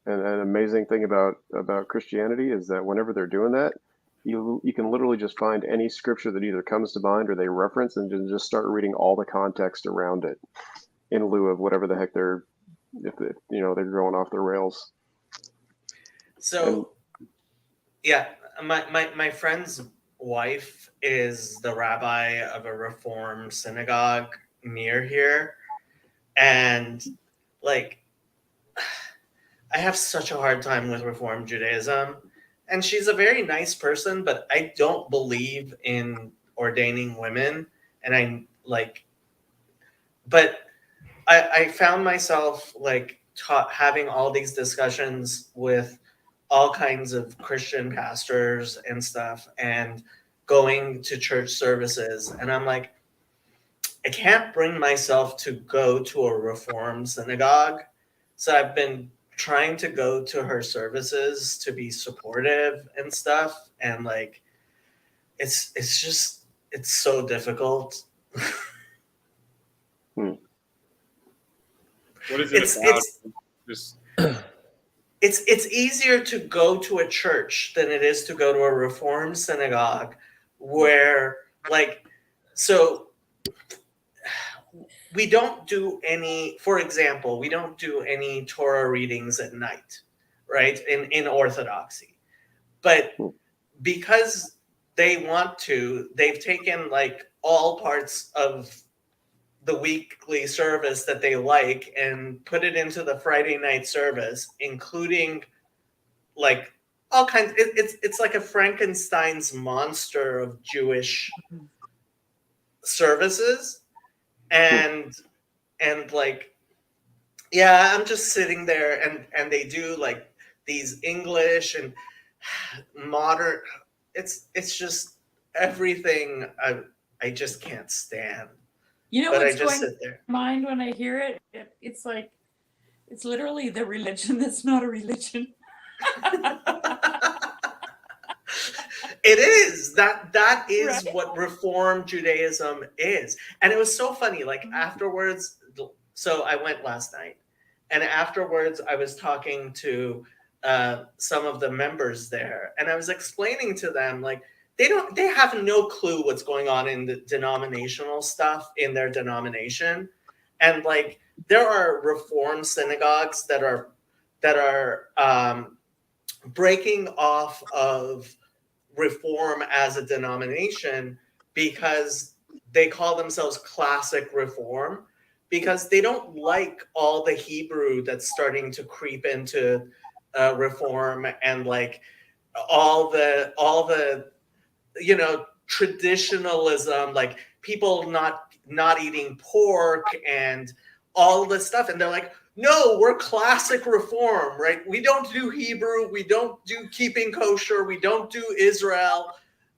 an amazing thing about Christianity is that whenever they're doing that, You can literally just find any scripture that either comes to mind or they reference, and then just start reading all the context around it in lieu of whatever the heck they're going off the rails. So yeah, my friend's wife is the rabbi of a Reform synagogue near here, and like I have such a hard time with Reform Judaism. And she's a very nice person, but I don't believe in ordaining women. And I found myself like having all these discussions with all kinds of Christian pastors and stuff, and going to church services. And I'm like, I can't bring myself to go to a Reform synagogue. So I've been trying to go to her services to be supportive and stuff, and like it's so difficult. What is it about? It's easier to go to a church than it is to go to a Reform synagogue, where like so we don't do any, for example, we don't do any Torah readings at night, right? In Orthodoxy. But because they want to, they've taken like all parts of the weekly service that they like and put it into the Friday night service, including like all kinds. It's like a Frankenstein's monster of Jewish services. And like, yeah, I'm just sitting there and they do like these English and modern. It's just everything I just can't stand. You know but what's I just going sit there. to mind when I hear it? It's like, it's literally the religion that's not a religion. It is that is Right. what Reform Judaism is. And it was so funny, like afterwards, so I went last night, and afterwards I was talking to some of the members there, and I was explaining to them like they have no clue what's going on in the denominational stuff in their denomination. And like there are Reform synagogues that are breaking off of Reform as a denomination because they call themselves classic Reform, because they don't like all the Hebrew that's starting to creep into Reform, and like all the traditionalism, like people not eating pork and all this stuff. And they're like, no, we're classic Reform, right? We don't do Hebrew. We don't do keeping kosher. We don't do Israel.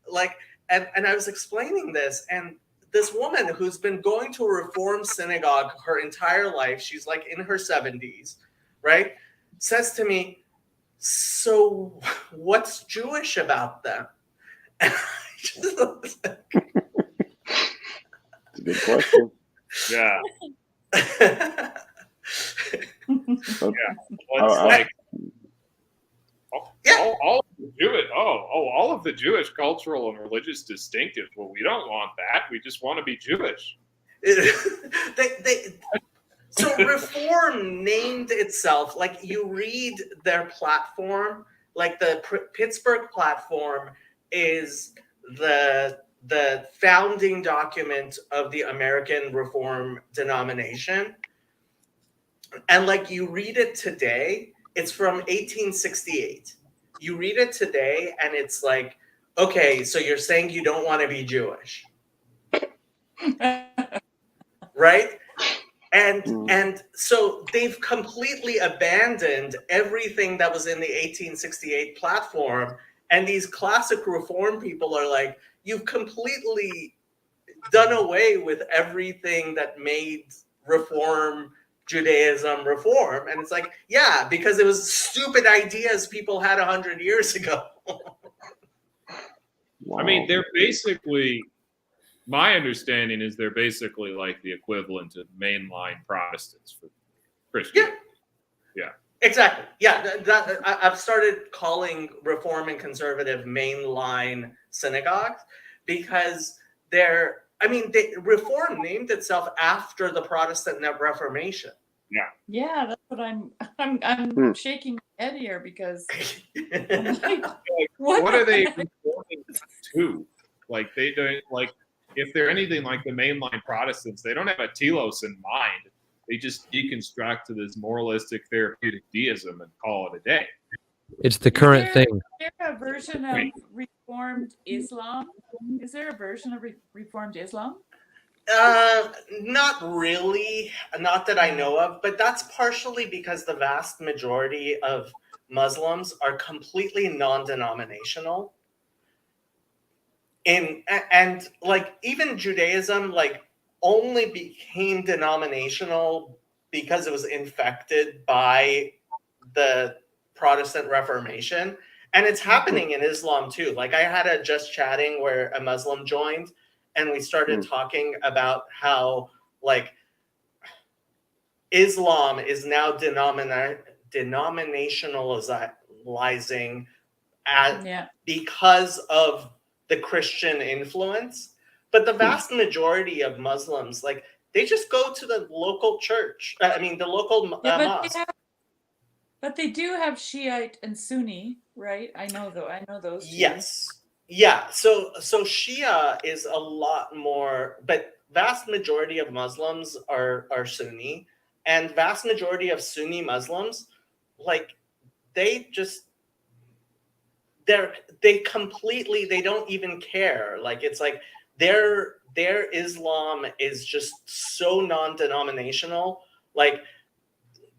Like, and I was explaining this, and this woman who's been going to a Reform synagogue her entire life, she's like in her 70s, right? Says to me, so what's Jewish about them? And I just was like, It's a good question. Yeah. But Well, it's like Yeah. all of the Jewish cultural and religious distinctives. Well, we don't want that. We just want to be Jewish. So Reform named itself, like you read their platform, like the Pittsburgh platform is the founding document of the American Reform denomination. And like you read it today, it's from 1868. You read it today and it's like, okay, so you're saying you don't want to be Jewish, right? And so they've completely abandoned everything that was in the 1868 platform. And these classic Reform people are like, you've completely done away with everything that made Reform Judaism Reform. And it's like, yeah, because it was stupid ideas people had 100 years ago. wow. I mean, they're basically, my understanding is they're basically like the equivalent of mainline Protestants for Christians. Yeah. Exactly. Yeah, I've started calling Reform and Conservative mainline synagogues because Reform named itself after the Protestant Reformation. Yeah, that's what I'm shaking my head here because I'm like, what are they reforming to? Like they don't if they're anything like the mainline Protestants, they don't have a telos in mind. They just deconstruct to this moralistic therapeutic deism and call it a day. It's the current thing. Is there a version of Reformed Islam? Is there a version of Reformed Islam? Not really, not that I know of, but that's partially because the vast majority of Muslims are completely non-denominational. And like even Judaism like only became denominational because it was infected by the Protestant Reformation, and it's happening in Islam too. Like I had a Just Chatting where a Muslim joined, and we started talking about how like Islam is now denominationalizing because of the Christian influence. But the vast majority of Muslims, like they just go to the local church. The local mosque. But they do have Shiite and Sunni, right? I know those two. Yes. Yeah. So Shia is a lot more, but vast majority of Muslims are Sunni, and vast majority of Sunni Muslims, like they don't even care. Like it's like their Islam is just so non-denominational. Like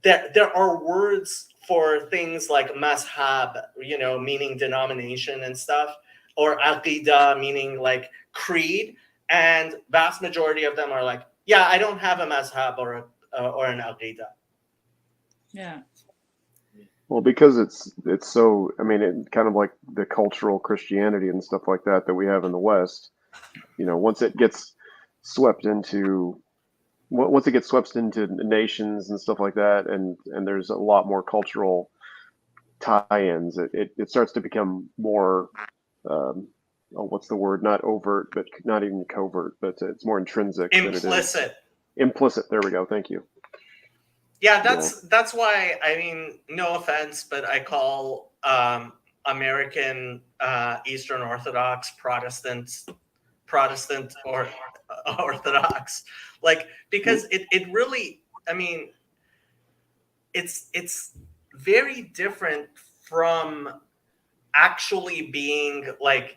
there are words for things like mazhab, meaning denomination and stuff, or aqidah, meaning like creed, and vast majority of them are like, yeah, I don't have a mazhab or an aqidah. Yeah. Well, because it's so, it kind of like the cultural Christianity and stuff like that we have in the West, once it gets swept into nations and stuff like that, and there's a lot more cultural tie-ins, it starts to become more, what's the word? Not overt, but not even covert, but it's more intrinsic. Implicit. Implicit. There we go. Thank you. Yeah, that's why, no offense, but I call American Eastern Orthodox Protestant or Orthodox, like, because it really, it's very different from actually being like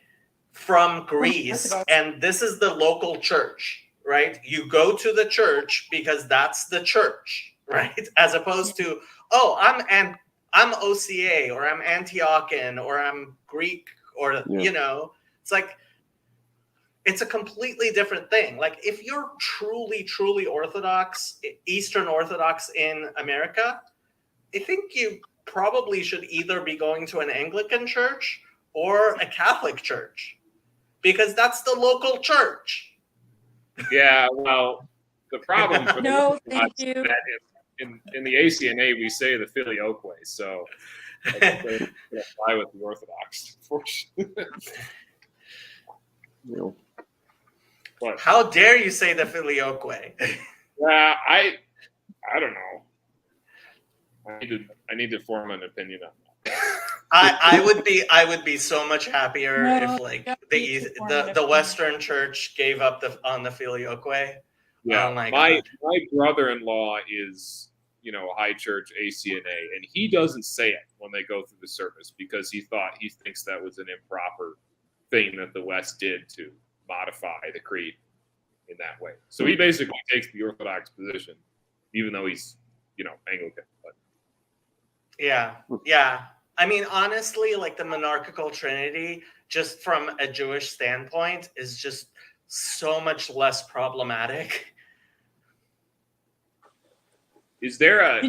from Greece, and this is the local church, right? You go to the church because that's the church, right? As opposed to, I'm OCA, or I'm Antiochian, or I'm Greek, or it's like it's a completely different thing. Like if you're truly Orthodox, Eastern Orthodox in America, I think you probably should either be going to an Anglican church or a Catholic church, because that's the local church. Yeah, well, the problem for thank you. That in the ACNA we say the Filioque, so that's apply with the Orthodox, unfortunately. But, how dare you say the Filioque? I don't know. I need to form an opinion on that. I would be so much happier if like the Western Church gave up on the Filioque. Yeah, oh my brother-in-law is a high church ACNA, and he doesn't say it when they go through the service because he thinks that was an improper thing that the West did to modify the creed in that way. So he basically takes the Orthodox position, even though he's Anglican. But yeah. Honestly, like the monarchical trinity, just from a Jewish standpoint, is just so much less problematic. Is there a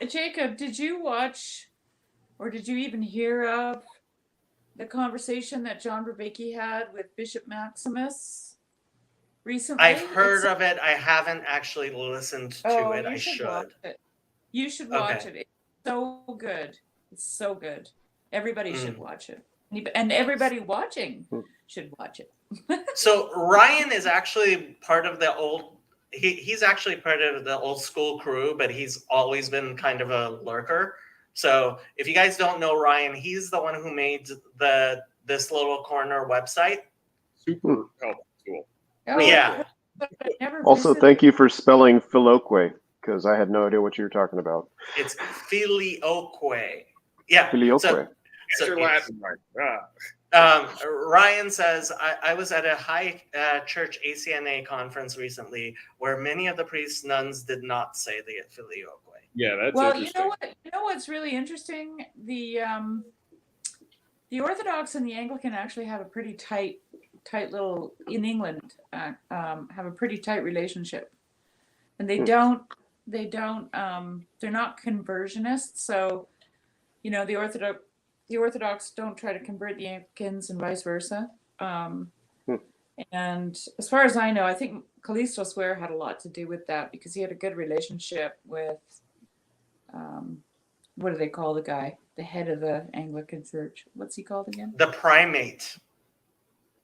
Jacob, did you watch or did you even hear of the conversation that John Vervaeke had with Bishop Maximus recently? I've heard of it. I haven't actually listened to it. I should. You should watch it. so good. It's so good. Everybody should Mm. watch it. And everybody watching should watch it. So Ryan is actually part of the old. He's actually part of the old school crew, but he's always been kind of a lurker. So if you guys don't know Ryan, he's the one who made this little corner website. Super helpful tool. Oh, Yeah. but I never Also, visited- thank you for spelling Filioque, because I had no idea what you were talking about. It's Filioque. Yeah. Filioque. So, Get your Latin right. Ryan says, I was at a high church ACNA conference recently where many of the priests, nuns did not say the Filioque. Yeah, that's well, you interesting. know what? You know what's really interesting? The Orthodox and the Anglican actually have a pretty tight little in England have a pretty tight relationship, and they're not conversionists. So, you know, the Orthodox don't try to convert the Anglicans and vice versa. And as far as I know, I think Callisto Swear had a lot to do with that because he had a good relationship with, what do they call the guy? The head of the Anglican Church. What's he called again? The primate.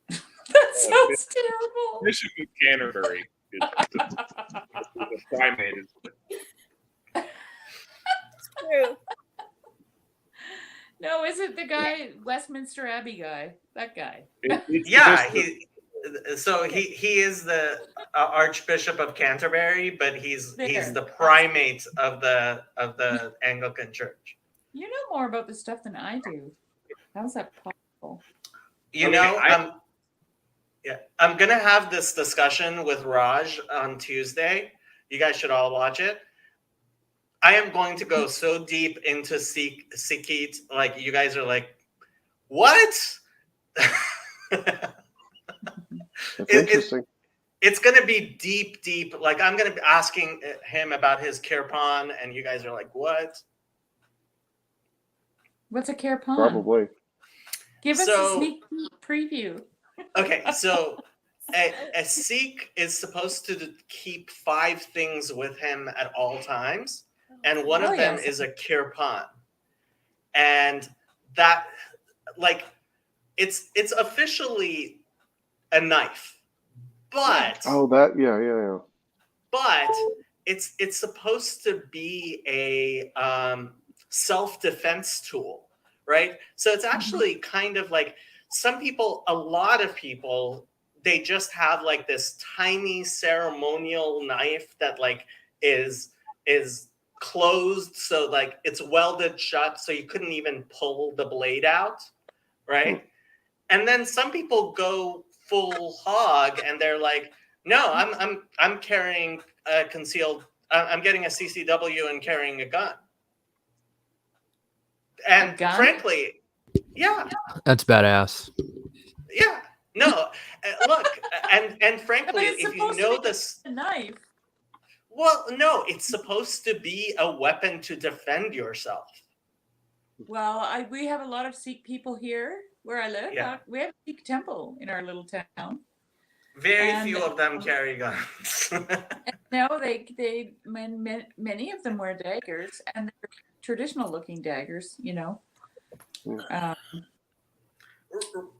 That sounds terrible. Bishop of Canterbury. The primate is. True. No, is it the guy, Westminster Abbey guy? That guy. Yeah, he is the Archbishop of Canterbury, but he's the primate of the Anglican Church. You know more about this stuff than I do. How's that possible? You Okay, know, I'm gonna have this discussion with Raj on Tuesday. You guys should all watch it. I am going to go so deep into Sikh, like you guys are like, what? That's interesting. It's going to be deep. Like I'm going to be asking him about his kirpan, and you guys are like, what? What's a kirpan? Probably. Give us So- a sneak preview. Okay, so a Sikh is supposed to keep 5 things with him at all times, and one Oh, of them yes. is a kirpan, and that, like, it's officially a knife, but Oh, that, yeah. but it's supposed to be a self-defense tool, right? So it's actually kind of like a lot of people, they just have like this tiny ceremonial knife that like is closed, so like it's welded shut, so you couldn't even pull the blade out, right? And then some people go full hog, and they're like, "No, I'm carrying a concealed. I'm getting a CCW and carrying a gun." And A gun? frankly, yeah, That's badass. yeah, no, look, and frankly, But it's if you supposed to know be this, a knife. well, no, it's supposed to be a weapon to defend yourself. Well, we have a lot of Sikh people here where I live. Yeah. We have a Sikh temple in our little town. Very And- few of them carry guns. No, many of them wear daggers, and they're traditional looking daggers, you know.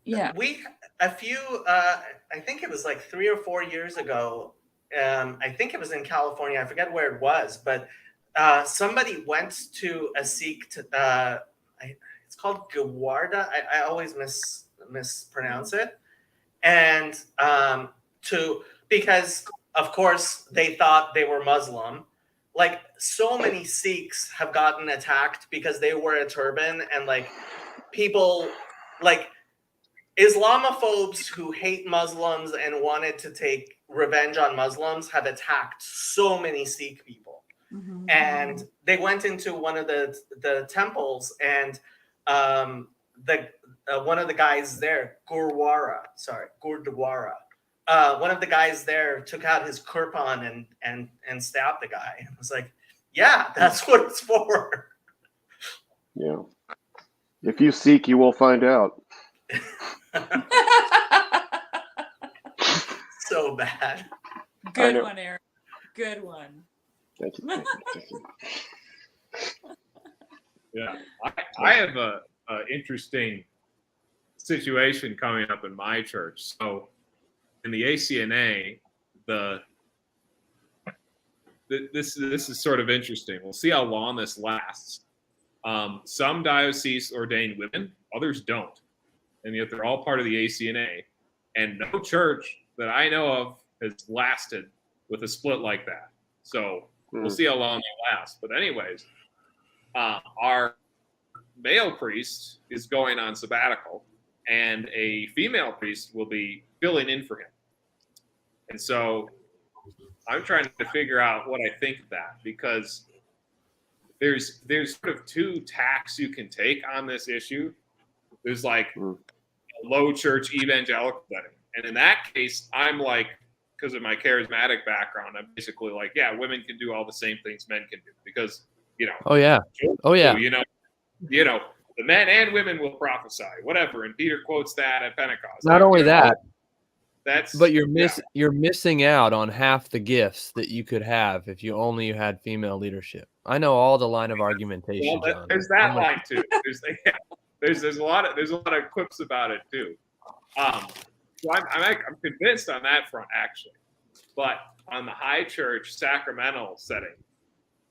Yeah. We a few I think it was like 3 or 4 years ago, I think it was in California, I forget where it was, but somebody went to a Sikh it's called Gawarda. I always mispronounce it, and because of course they thought they were Muslim. Like so many Sikhs have gotten attacked because they wear a turban, and like people like Islamophobes who hate Muslims and wanted to take revenge on Muslims have attacked so many Sikh people. Mhm. And they went into one of the temples, and one of the guys there, Gurdwara, one of the guys there took out his kirpan and stabbed the guy. And was like, yeah, that's what it's for. Yeah. If you seek, you will find out. So bad. Good know. one, Eric. Good one. Thank you. Yeah, I have a interesting situation coming up in my church. So in the ACNA, this is sort of interesting. We'll see how long this lasts. Some dioceses ordain women, others don't, and yet they're all part of the ACNA. And no church that I know of has lasted with a split like that. So we'll see how long they last. But anyways, our male priest is going on sabbatical, and a female priest will be filling in for him. And so I'm trying to figure out what I think of that, because there's sort of two tacks you can take on this issue. There's like a low church evangelical setting. And in that case, I'm like, because of my charismatic background, I'm basically like, yeah, women can do all the same things men can do, because, Oh yeah. you know, the men and women will prophesy, whatever. And Peter quotes that at Pentecost. Not only that, but you're missing out on half the gifts that you could have if you only had female leadership. I know all the line of argumentation. Well, John. there's that line too. There's a lot of quips about it too. So I'm convinced on that front, actually. But on the high church sacramental setting,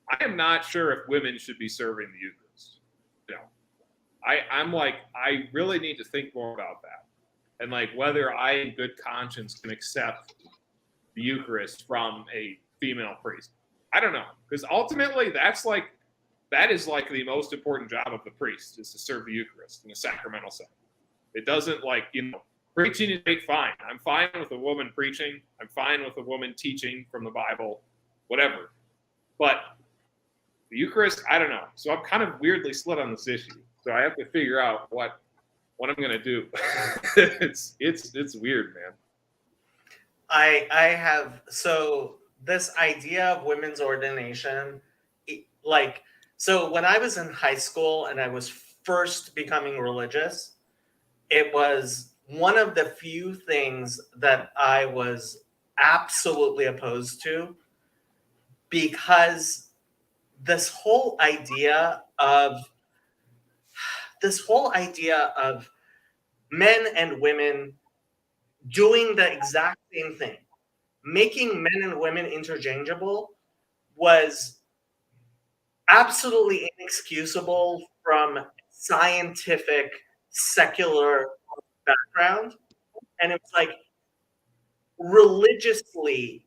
I am not sure if women should be serving the Eucharist. You know, I'm like, I really need to think more about that, and like whether I, in good conscience, can accept the Eucharist from a female priest. I don't know, because ultimately that is like the most important job of the priest, is to serve the Eucharist in a sacramental setting. It doesn't, like, you know, preaching is fine. I'm fine with a woman preaching. I'm fine with a woman teaching from the Bible, whatever. But the Eucharist, I don't know. So I'm kind of weirdly split on this issue. So I have to figure out what I'm gonna do. It's weird, man. I have, so this idea of women's ordination, so when I was in high school and I was first becoming religious, it was one of the few things that I was absolutely opposed to, because this whole idea of men and women doing the exact same thing, making men and women interchangeable, was absolutely inexcusable from scientific, secular background. And it's like, religiously,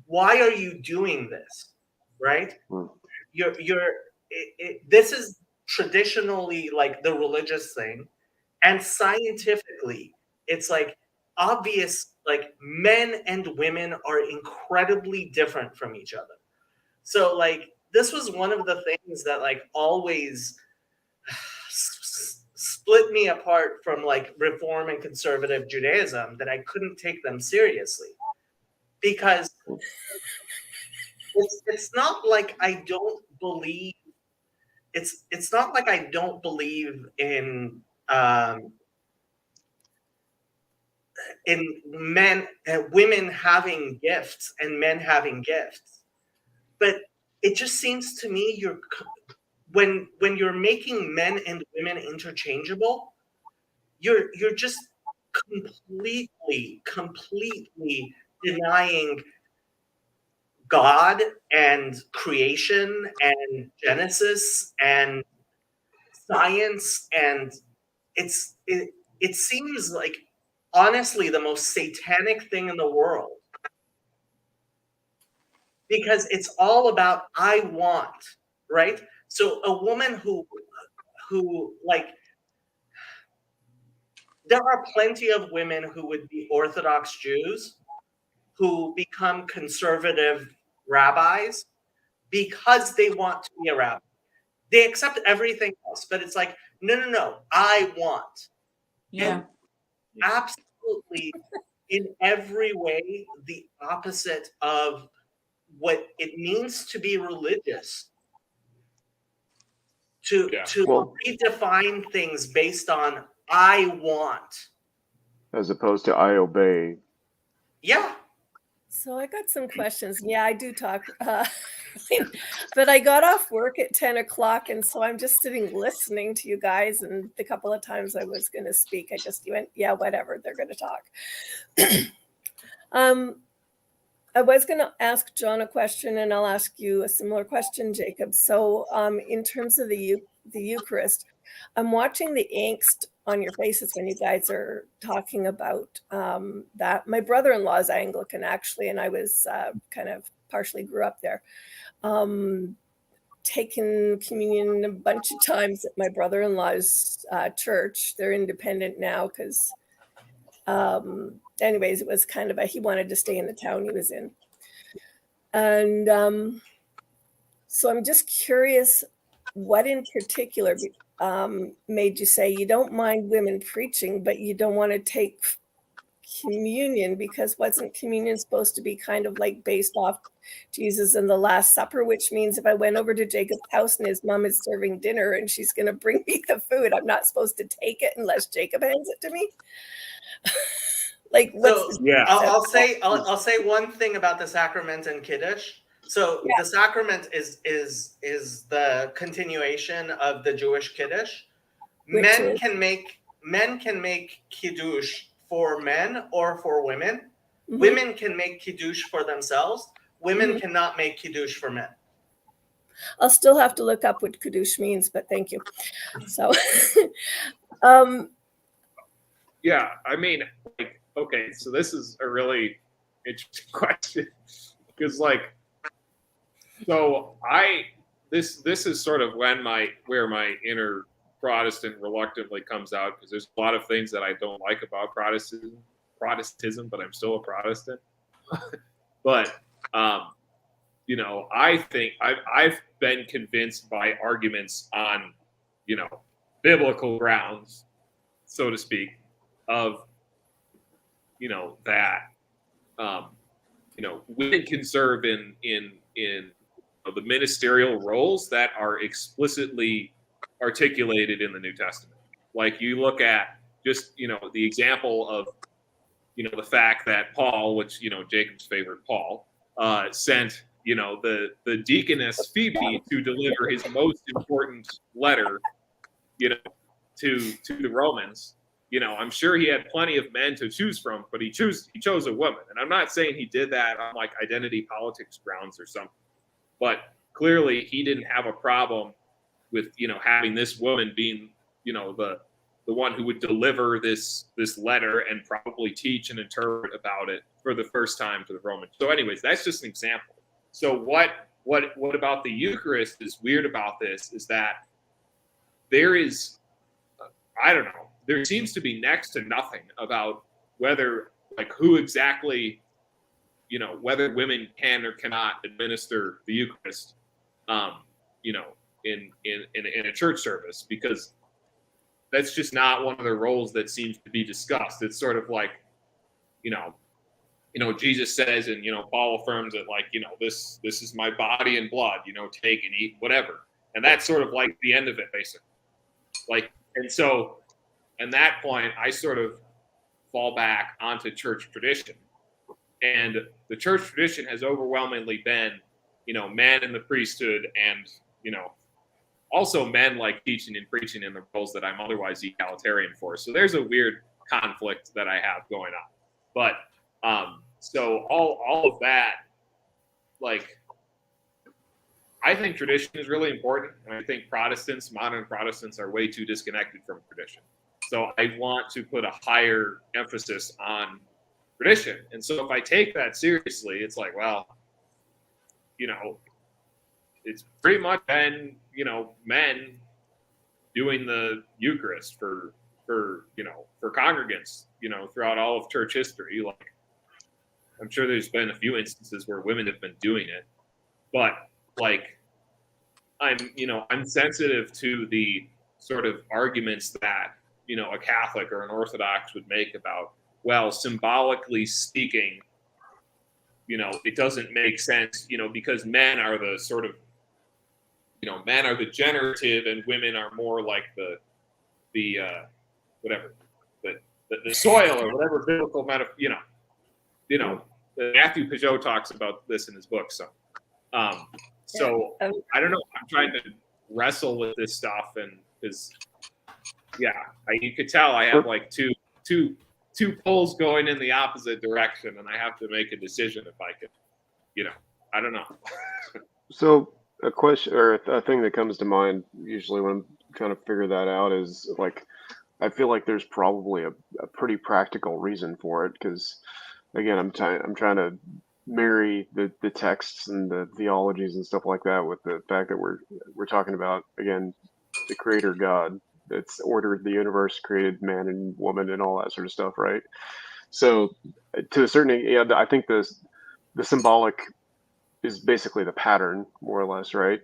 why are you doing this? Right? This is traditionally like the religious thing, and scientifically, it's like obvious, like men and women are incredibly different from each other. So like this was one of the things that like always split me apart from like Reform and conservative Judaism, that I couldn't take them seriously, because it's not like I don't believe, it's not like I don't believe in men and women having gifts and men having gifts, but it just seems to me when you're making men and women interchangeable, you're just completely denying God and creation and Genesis and science, and it seems like honestly the most satanic thing in the world, because it's all about I want, right? So a woman who like, there are plenty of women who would be Orthodox Jews who become conservative rabbis because they want to be a rabbi. They accept everything else, but it's like, no, I want. Yeah. And absolutely, in every way, the opposite of what it means to be religious. To redefine things based on I want, as opposed to I obey. Yeah. So I got some questions. Yeah, I do talk But I got off work at 10 o'clock, and so I'm just sitting listening to you guys. And the couple of times I was going to speak, I just went, yeah, whatever, they're going to talk. I was going to ask John a question, and I'll ask you a similar question, Jacob. So in terms of the Eucharist, I'm watching the angst on your faces when you guys are talking about that. My brother-in-law is Anglican, actually, and I was kind of partially grew up there. Taken communion a bunch of times at my brother-in-law's church. They're independent now because anyways, it was kind of he wanted to stay in the town he was in. And so I'm just curious, what in particular made you say you don't mind women preaching, but you don't want to take communion? Because wasn't communion supposed to be kind of like based off Jesus and the Last Supper, which means if I went over to Jacob's house and his mom is serving dinner and she's going to bring me the food, I'm not supposed to take it unless Jacob hands it to me? Like, what's I'll say one thing about the sacrament and Kiddush. So the sacrament is the continuation of the Jewish Kiddush. Men can make Kiddush for men or for women. Mm-hmm. Women can make Kiddush for themselves. Women cannot make Kiddush for men. I'll still have to look up what Kiddush means, but thank you. So, yeah, I mean, like, okay, so this is a really interesting question because, like, so this is sort of where my inner Protestant reluctantly comes out, because there's a lot of things that I don't like about Protestantism, but I'm still a Protestant. But you know, I think I've been convinced by arguments on, you know, biblical grounds, so to speak, of, you know, that you know, women can serve in the ministerial roles that are explicitly articulated in the New Testament. Like, you look at just, you know, the example of, you know, the fact that Paul, which, you know, Jacob's favorite Paul, sent, you know, the deaconess Phoebe to deliver his most important letter, you know, to the Romans. You know, I'm sure he had plenty of men to choose from, but he chose a woman. And I'm not saying he did that on like identity politics grounds or something, but clearly he didn't have a problem with, you know, having this woman being, you know, the one who would deliver this letter and probably teach and interpret about it for the first time to the Romans. So anyways, that's just an example. So what about the Eucharist is weird about this is that there is, I don't know, there seems to be next to nothing about whether, like, who exactly, you know, whether women can or cannot administer the Eucharist, you know, in a church service, because that's just not one of the roles that seems to be discussed. It's sort of like, you know, Jesus says, and, you know, Paul affirms it, like, you know, this is my body and blood, you know, take and eat, whatever. And that's sort of like the end of it, basically. Like, and so, at that point, I sort of fall back onto church tradition. And the church tradition has overwhelmingly been, you know, men in the priesthood and, you know, also men like teaching and preaching in the roles that I'm otherwise egalitarian for. So there's a weird conflict that I have going on. But so all of that, like, I think tradition is really important. And I think modern Protestants are way too disconnected from tradition. So I want to put a higher emphasis on tradition. And so if I take that seriously, it's like, well, you know, it's pretty much been, you know, men doing the Eucharist for you know, for congregants, you know, throughout all of church history. Like, I'm sure there's been a few instances where women have been doing it, but like, I'm sensitive to the sort of arguments that, you know, a Catholic or an Orthodox would make about, well, symbolically speaking, you know, it doesn't make sense, you know, because men are the sort of, you know, men are the generative and women are more like the whatever, the soil or whatever biblical metaphor, you know, Matthew Peugeot talks about this in his book. So, So Yeah. I don't know. I'm trying to wrestle with this stuff, and because you could tell I have like two poles going in the opposite direction, and I have to make a decision if I could, I don't know. So a question or a thing that comes to mind usually when I'm trying to figure that out is like, I feel like there's probably a pretty practical reason for it, because again, I'm trying to marry the texts and the theologies and stuff like that with the fact that we're talking about, again, the creator God that's ordered the universe, created man and woman and all that sort of stuff, right? So to a certain, I think the symbolic is basically the pattern, more or less, right?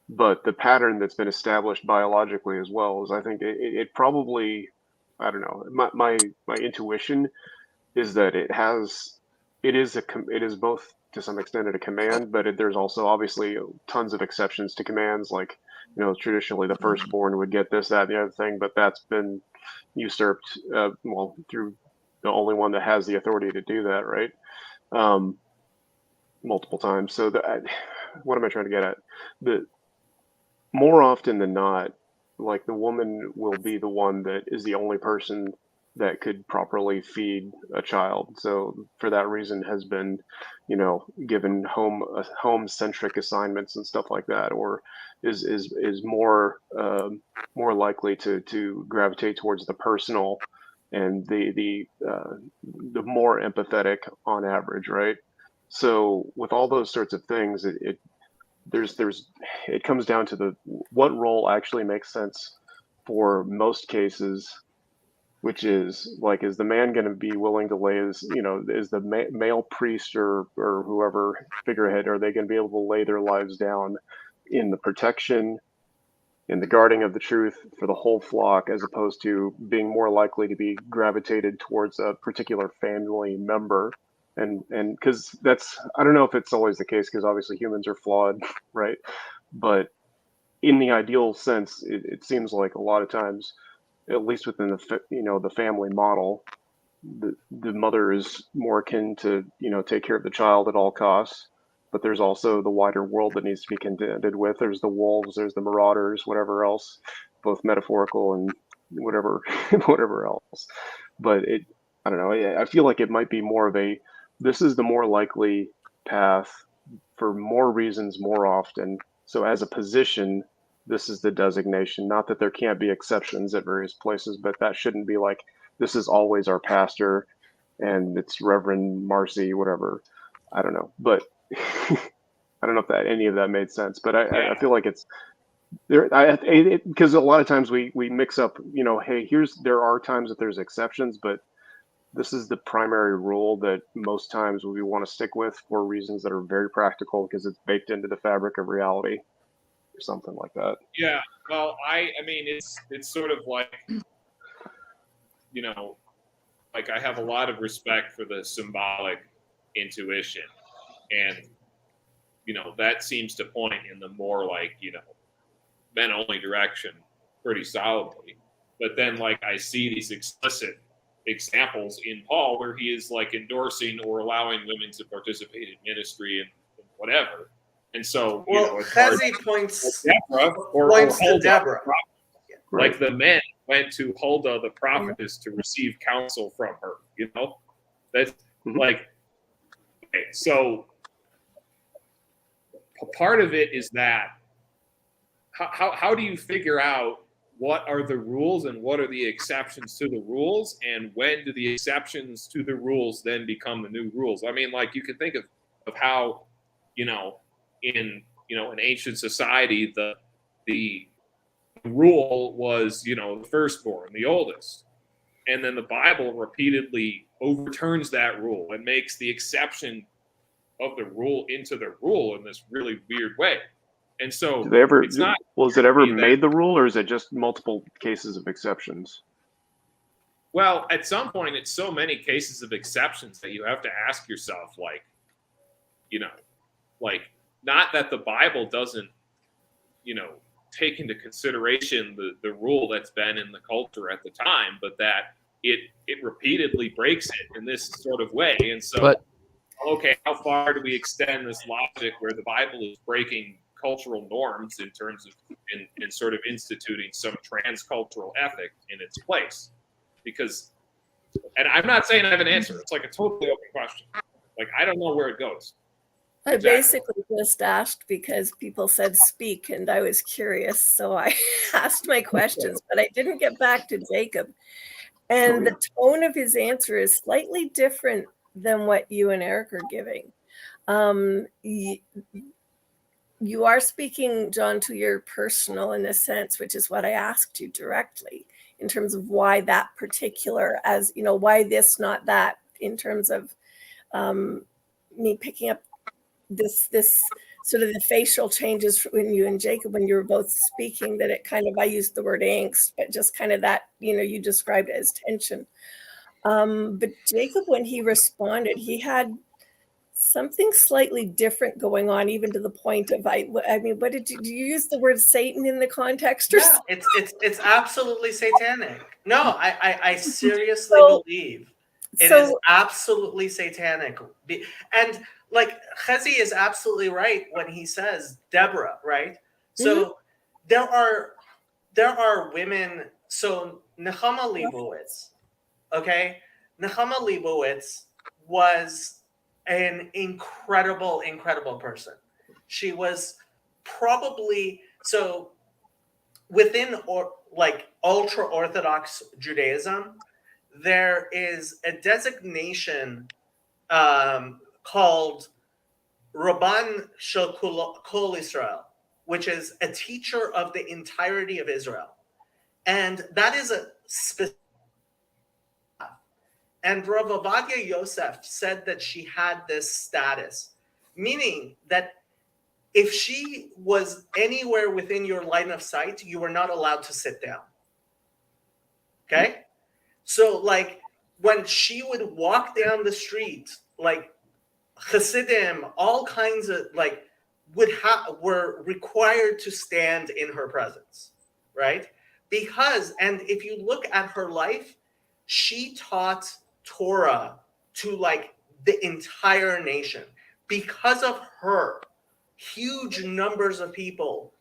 But the pattern that's been established biologically as well is, I think it probably, I don't know, my intuition is that it is both to some extent a command, but there's also obviously tons of exceptions to commands. Like, traditionally the firstborn would get this, that, and the other thing, but that's been usurped, through the only one that has the authority to do that, right? Multiple times. So what am I trying to get at? More often than not, like, the woman will be the one that is the only person that could properly feed a child. So for that reason has been, given home-centric assignments and stuff like that, or is more likely to gravitate towards the personal and the more empathetic on average, right? So with all those sorts of things, it comes down to what role actually makes sense for most cases, which is like, is the man going to be willing to lay his, is the male priest or whoever figurehead, are they going to be able to lay their lives down in the protection, in the guarding of the truth for the whole flock, as opposed to being more likely to be gravitated towards a particular family member? And because I don't know if it's always the case, because obviously humans are flawed, right? But in the ideal sense, it seems like a lot of times, at least within the family model, the mother is more akin to, take care of the child at all costs. But there's also the wider world that needs to be contended with. There's the wolves, there's the marauders, whatever else, both metaphorical and whatever else. But I don't know. I feel like it might be more of this is the more likely path for more reasons more often. So as a position, this is the designation. Not that there can't be exceptions at various places, but that shouldn't be like, this is always our pastor and it's Reverend Marcy, whatever. I don't know. But I don't know if any of that made sense. But I feel like it's there, because a lot of times we mix up, hey, there are times that there's exceptions, but this is the primary rule that most times we want to stick with for reasons that are very practical, because it's baked into the fabric of reality or something like that. Yeah. Well, I mean, it's sort of like, like, I have a lot of respect for the symbolic intuition, and, that seems to point in the more like, men only direction pretty solidly. But then, like, I see these explicit examples in Paul where he is like endorsing or allowing women to participate in ministry and whatever. And so, Chesy points to Deborah. Deborah. Like, the men went to Huldah the prophetess to receive counsel from her. That's like, okay, so part of it is that how do you figure out what are the rules and what are the exceptions to the rules, and when do the exceptions to the rules then become the new rules? I mean, like, you can think of how, in an ancient society, the rule was, the firstborn, the oldest. And then the Bible repeatedly overturns that rule and makes the exception of the rule into the rule in this really weird way. And so it's not. Well, is it ever made the rule, or is it just multiple cases of exceptions? Well, at some point, it's so many cases of exceptions that you have to ask yourself, like, not that the Bible doesn't, take into consideration the rule that's been in the culture at the time, but that it repeatedly breaks it in this sort of way. And so, okay, how far do we extend this logic where the Bible is breaking cultural norms in terms of in sort of instituting some transcultural ethic in its place? Because, and I'm not saying I have an answer. It's like a totally open question. Like, I don't know where it goes. I Exactly. basically just asked because people said speak, and I was curious, so I asked my questions, but I didn't get back to Jacob. And the tone of his answer is slightly different than what you and Eric are giving. You are speaking, John, to your personal, in a sense, which is what I asked you directly, in terms of why that particular, as you know, why this, not that, in terms of me picking up this sort of the facial changes when you and Jacob, when you were both speaking, that it kind of, I used the word angst, but just kind of that, you know, you described it as tension. But Jacob, when he responded, he had something slightly different going on, even to the point of, I mean, what did you use the word Satan in the context? Or Yeah, it's absolutely satanic. No, I seriously believe it is absolutely satanic. And like Chezi is absolutely right when he says Deborah, right? So there are women. So Nechama Leibowitz, okay? Nechama Leibowitz was an incredible person. She was probably, so within like ultra Orthodox Judaism, there is a designation called Rabban Shel Kol Israel, which is a teacher of the entirety of Israel. And that is a specific. And Rav Ovadia Yosef said that she had this status, meaning that if she was anywhere within your line of sight, you were not allowed to sit down. Okay? So, like, when she would walk down the street, like, Hasidim, all kinds of, like, were required to stand in her presence, right? Because, and if you look at her life, she taught Torah to, like, the entire nation. Because of her, huge numbers of people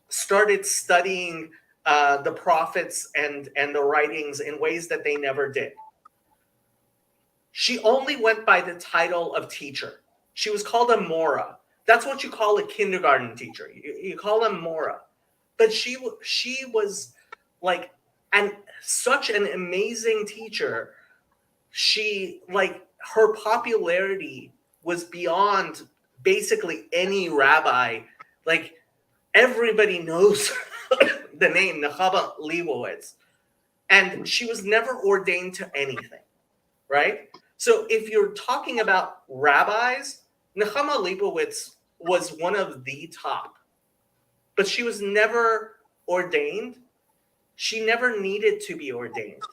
started studying the prophets and the writings in ways that they never did. She only went by the title of teacher. She was called a Mora. That's what you call a kindergarten teacher. You call them Mora. But she was like such an amazing teacher. She, like, her popularity was beyond basically any rabbi. Like, everybody knows the name Nechama Leibowitz. And she was never ordained to anything, right? So if you're talking about rabbis, Nechama Leibowitz was one of the top. But she was never ordained. She never needed to be ordained.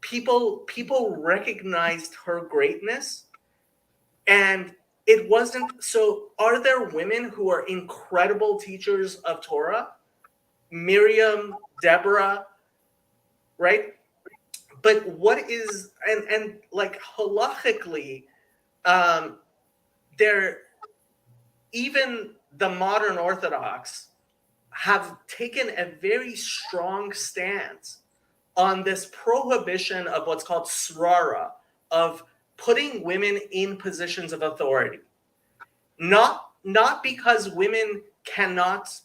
People recognized her greatness, and it wasn't. So are there women who are incredible teachers of Torah? Miriam, Deborah, right? But what is, and like halachically, there, even the modern Orthodox have taken a very strong stance on this prohibition of what's called srara, of putting women in positions of authority. Not because women cannot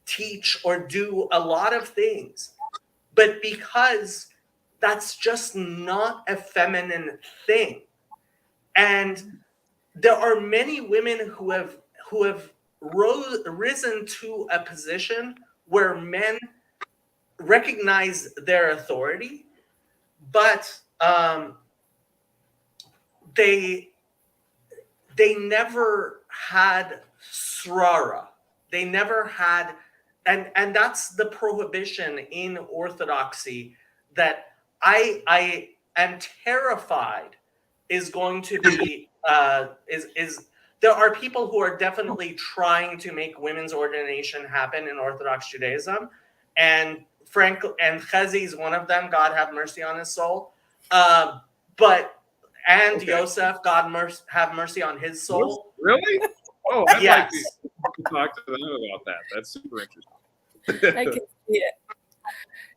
teach or do a lot of things, but because that's just not a feminine thing. And there are many women who have risen to a position where men recognize their authority, but they never had srara. They never had, and that's the prohibition in Orthodoxy that I am terrified is going to be is there are people who are definitely trying to make women's ordination happen in Orthodox Judaism, and Chezi is one of them. God have mercy on his soul. But and Okay. Yosef, God have mercy on his soul. Really? Oh, I'd like Yes. to talk to them about that. That's super interesting. I can see it.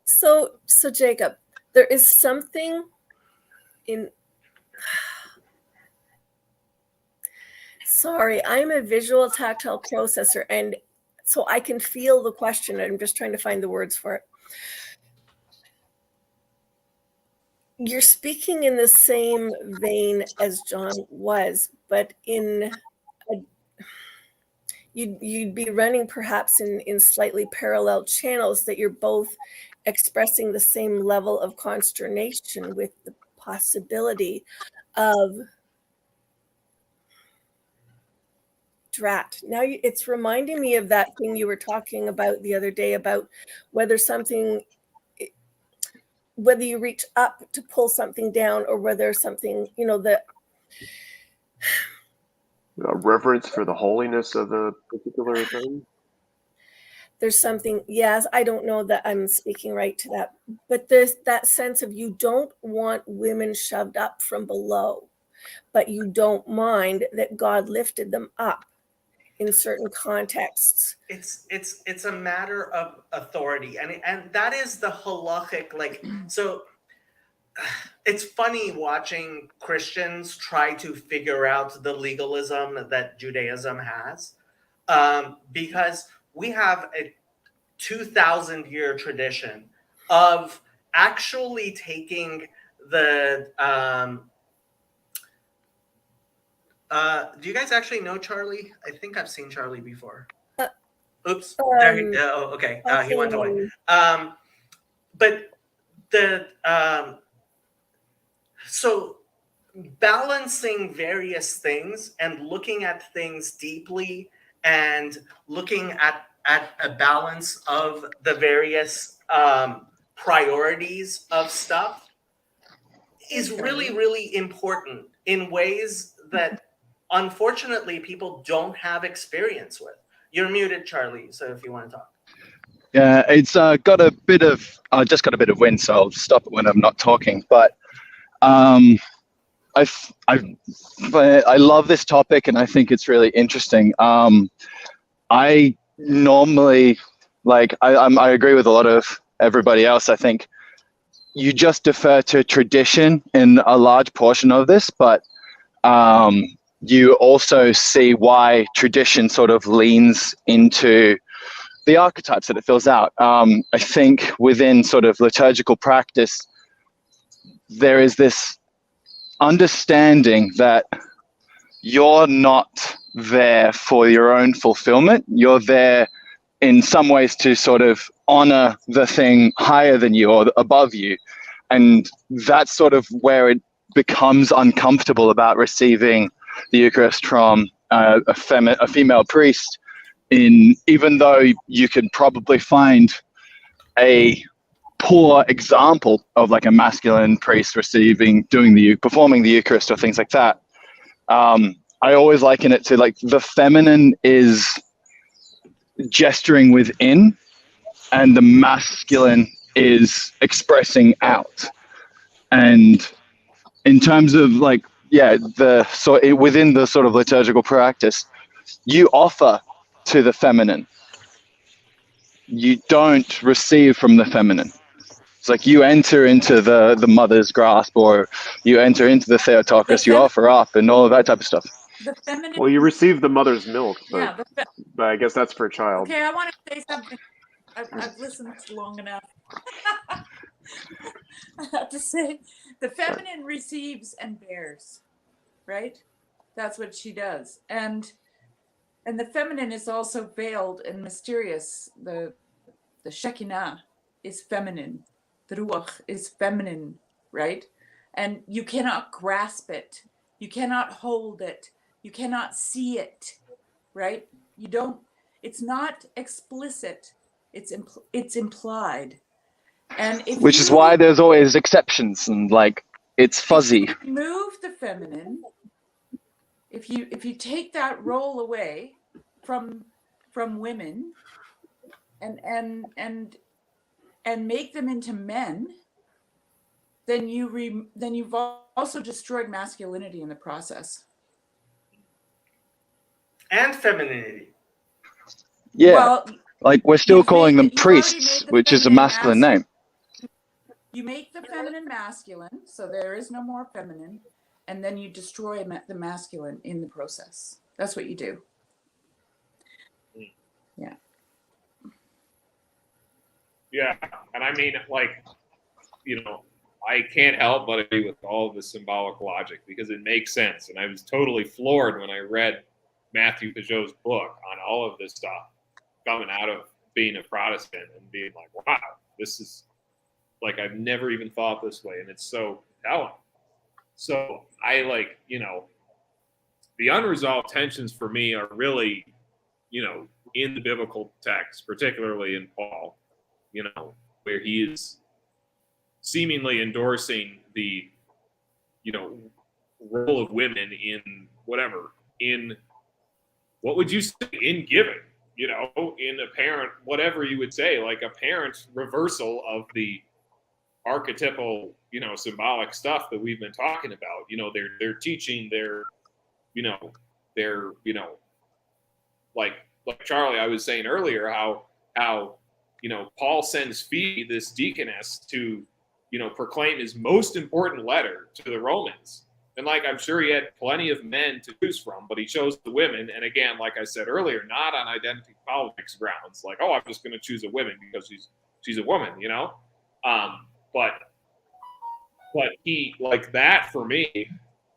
So Jacob, there is something in. Sorry, I'm a visual tactile processor, and so I can feel the question. I'm just trying to find the words for it. You're speaking in the same vein as John was, but you'd be running perhaps in slightly parallel channels, that you're both expressing the same level of consternation with the possibility of drat. Now it's reminding me of that thing you were talking about the other day about whether you reach up to pull something down, or whether something, A reverence for the holiness of a particular thing. there's something, yes, I don't know that I'm speaking right to that, but there's that sense of, you don't want women shoved up from below, but you don't mind that God lifted them up in certain contexts. It's a matter of authority, and that is the halachic, like, so it's funny watching Christians try to figure out the legalism that Judaism has, because we have a 2,000-year tradition of actually taking the do you guys actually know Charlie? I think I've seen Charlie before. Oops. There he, oh, okay. He went away. But the so balancing various things and looking at things deeply, and looking at a balance of the various priorities of stuff is really, really important in ways that unfortunately people don't have experience with. You're muted, Charlie, so if you want to talk. Yeah, it's got a bit of, I just got a bit of wind, so I'll stop it when I'm not talking. But I love this topic, and I think it's really interesting. I normally, I agree with a lot of everybody else. I think you just defer to tradition in a large portion of this, but you also see why tradition sort of leans into the archetypes that it fills out. I think within sort of liturgical practice, there is this understanding that you're not there for your own fulfillment. You're there in some ways to sort of honor the thing higher than you or above you. And that's sort of where it becomes uncomfortable about receiving the Eucharist from a female priest, even though you could probably find a poor example of like a masculine priest performing the Eucharist or things like that. I always liken it to like the feminine is gesturing within, and the masculine is expressing out. And in terms of like, within the sort of liturgical practice, you offer to the feminine. You don't receive from the feminine. It's like you enter into the mother's grasp, or you enter into the Theotokos, you offer up, and all of that type of stuff. The feminine. Well, you receive the mother's milk, but, Yeah, but I guess that's for a child. Okay, I want to say something. I've listened long enough. I have to say, the feminine receives and bears, right? That's what she does, and the feminine is also veiled and mysterious. The Shekinah is feminine. The Ruach is feminine, right? And you cannot grasp it. You cannot hold it. You cannot see it, right? You don't. It's not explicit. It's implied. And Which is why there's always exceptions, and like it's fuzzy. If you remove the feminine, if you take that role away from women and make them into men, then you've also destroyed masculinity in the process. And femininity. Yeah, Well, like we're still you've calling them you've already priests, made the which is a feminine masculine name. You make the feminine masculine, so there is no more feminine, and then you destroy the masculine in the process. That's what you do. Yeah. Yeah, and I mean, like, I can't help but agree with all of the symbolic logic because it makes sense. And I was totally floored when I read Matthew Peugeot's book on all of this stuff coming out of being a Protestant and being like, wow, this is like, I've never even thought this way. And it's so telling. So I the unresolved tensions for me are really, in the biblical text, particularly in Paul, where he is seemingly endorsing the, role of women in what would you say, in giving, in apparent, whatever you would say, like apparent reversal of the archetypal, symbolic stuff that we've been talking about. They're teaching like Charlie, I was saying earlier, how Paul sends Phoebe, this deaconess, to, proclaim his most important letter to the Romans. And I'm sure he had plenty of men to choose from, but he chose the women. And again, like I said earlier, not on identity politics grounds, like, oh, I'm just going to choose a woman because she's a woman, but he, like that for me,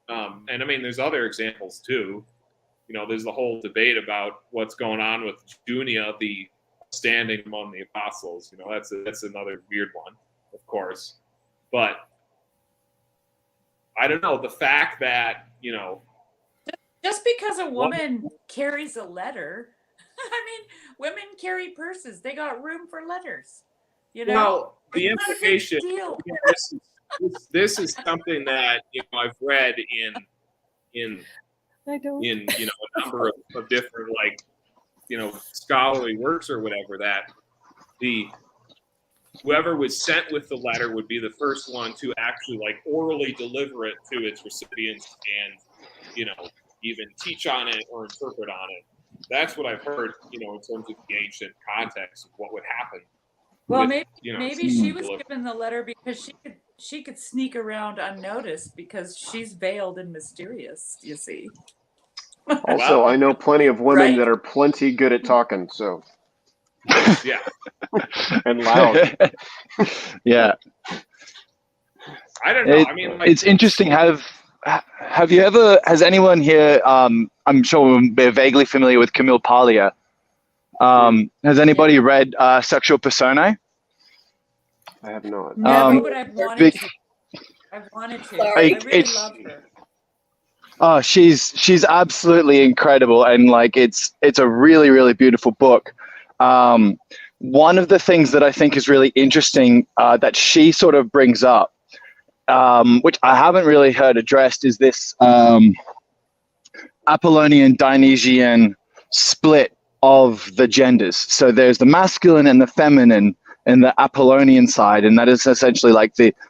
and I mean, there's other examples too. There's the whole debate about what's going on with Junia, the standing among the apostles. That's another weird one, of course. But I don't know, the fact that, just because a woman carries a letter, I mean, women carry purses. They got room for letters. Well, the implication, this is something that I've read in a number of different scholarly works or whatever, that whoever was sent with the letter would be the first one to actually orally deliver it to its recipients and even teach on it or interpret on it. That's what I've heard in terms of the ancient context of what would happen. Well, maybe she was given the letter because she could sneak around unnoticed because she's veiled and mysterious, you see. Also, I know plenty of women that are plenty good at talking, so. Yeah. And loud. Yeah. I don't know. I mean, it's interesting. Has anyone here, I'm sure we're vaguely familiar with Camille Paglia. Has anybody read Sexual Personae? I have not. Never, but I've wanted to. I've wanted to. I really love her. Oh, she's absolutely incredible, and it's a really, really beautiful book. One of the things that I think is really interesting that she sort of brings up, which I haven't really heard addressed, is this Apollonian Dionysian split of the genders. So there's the masculine and the feminine in the Apollonian side, and that is essentially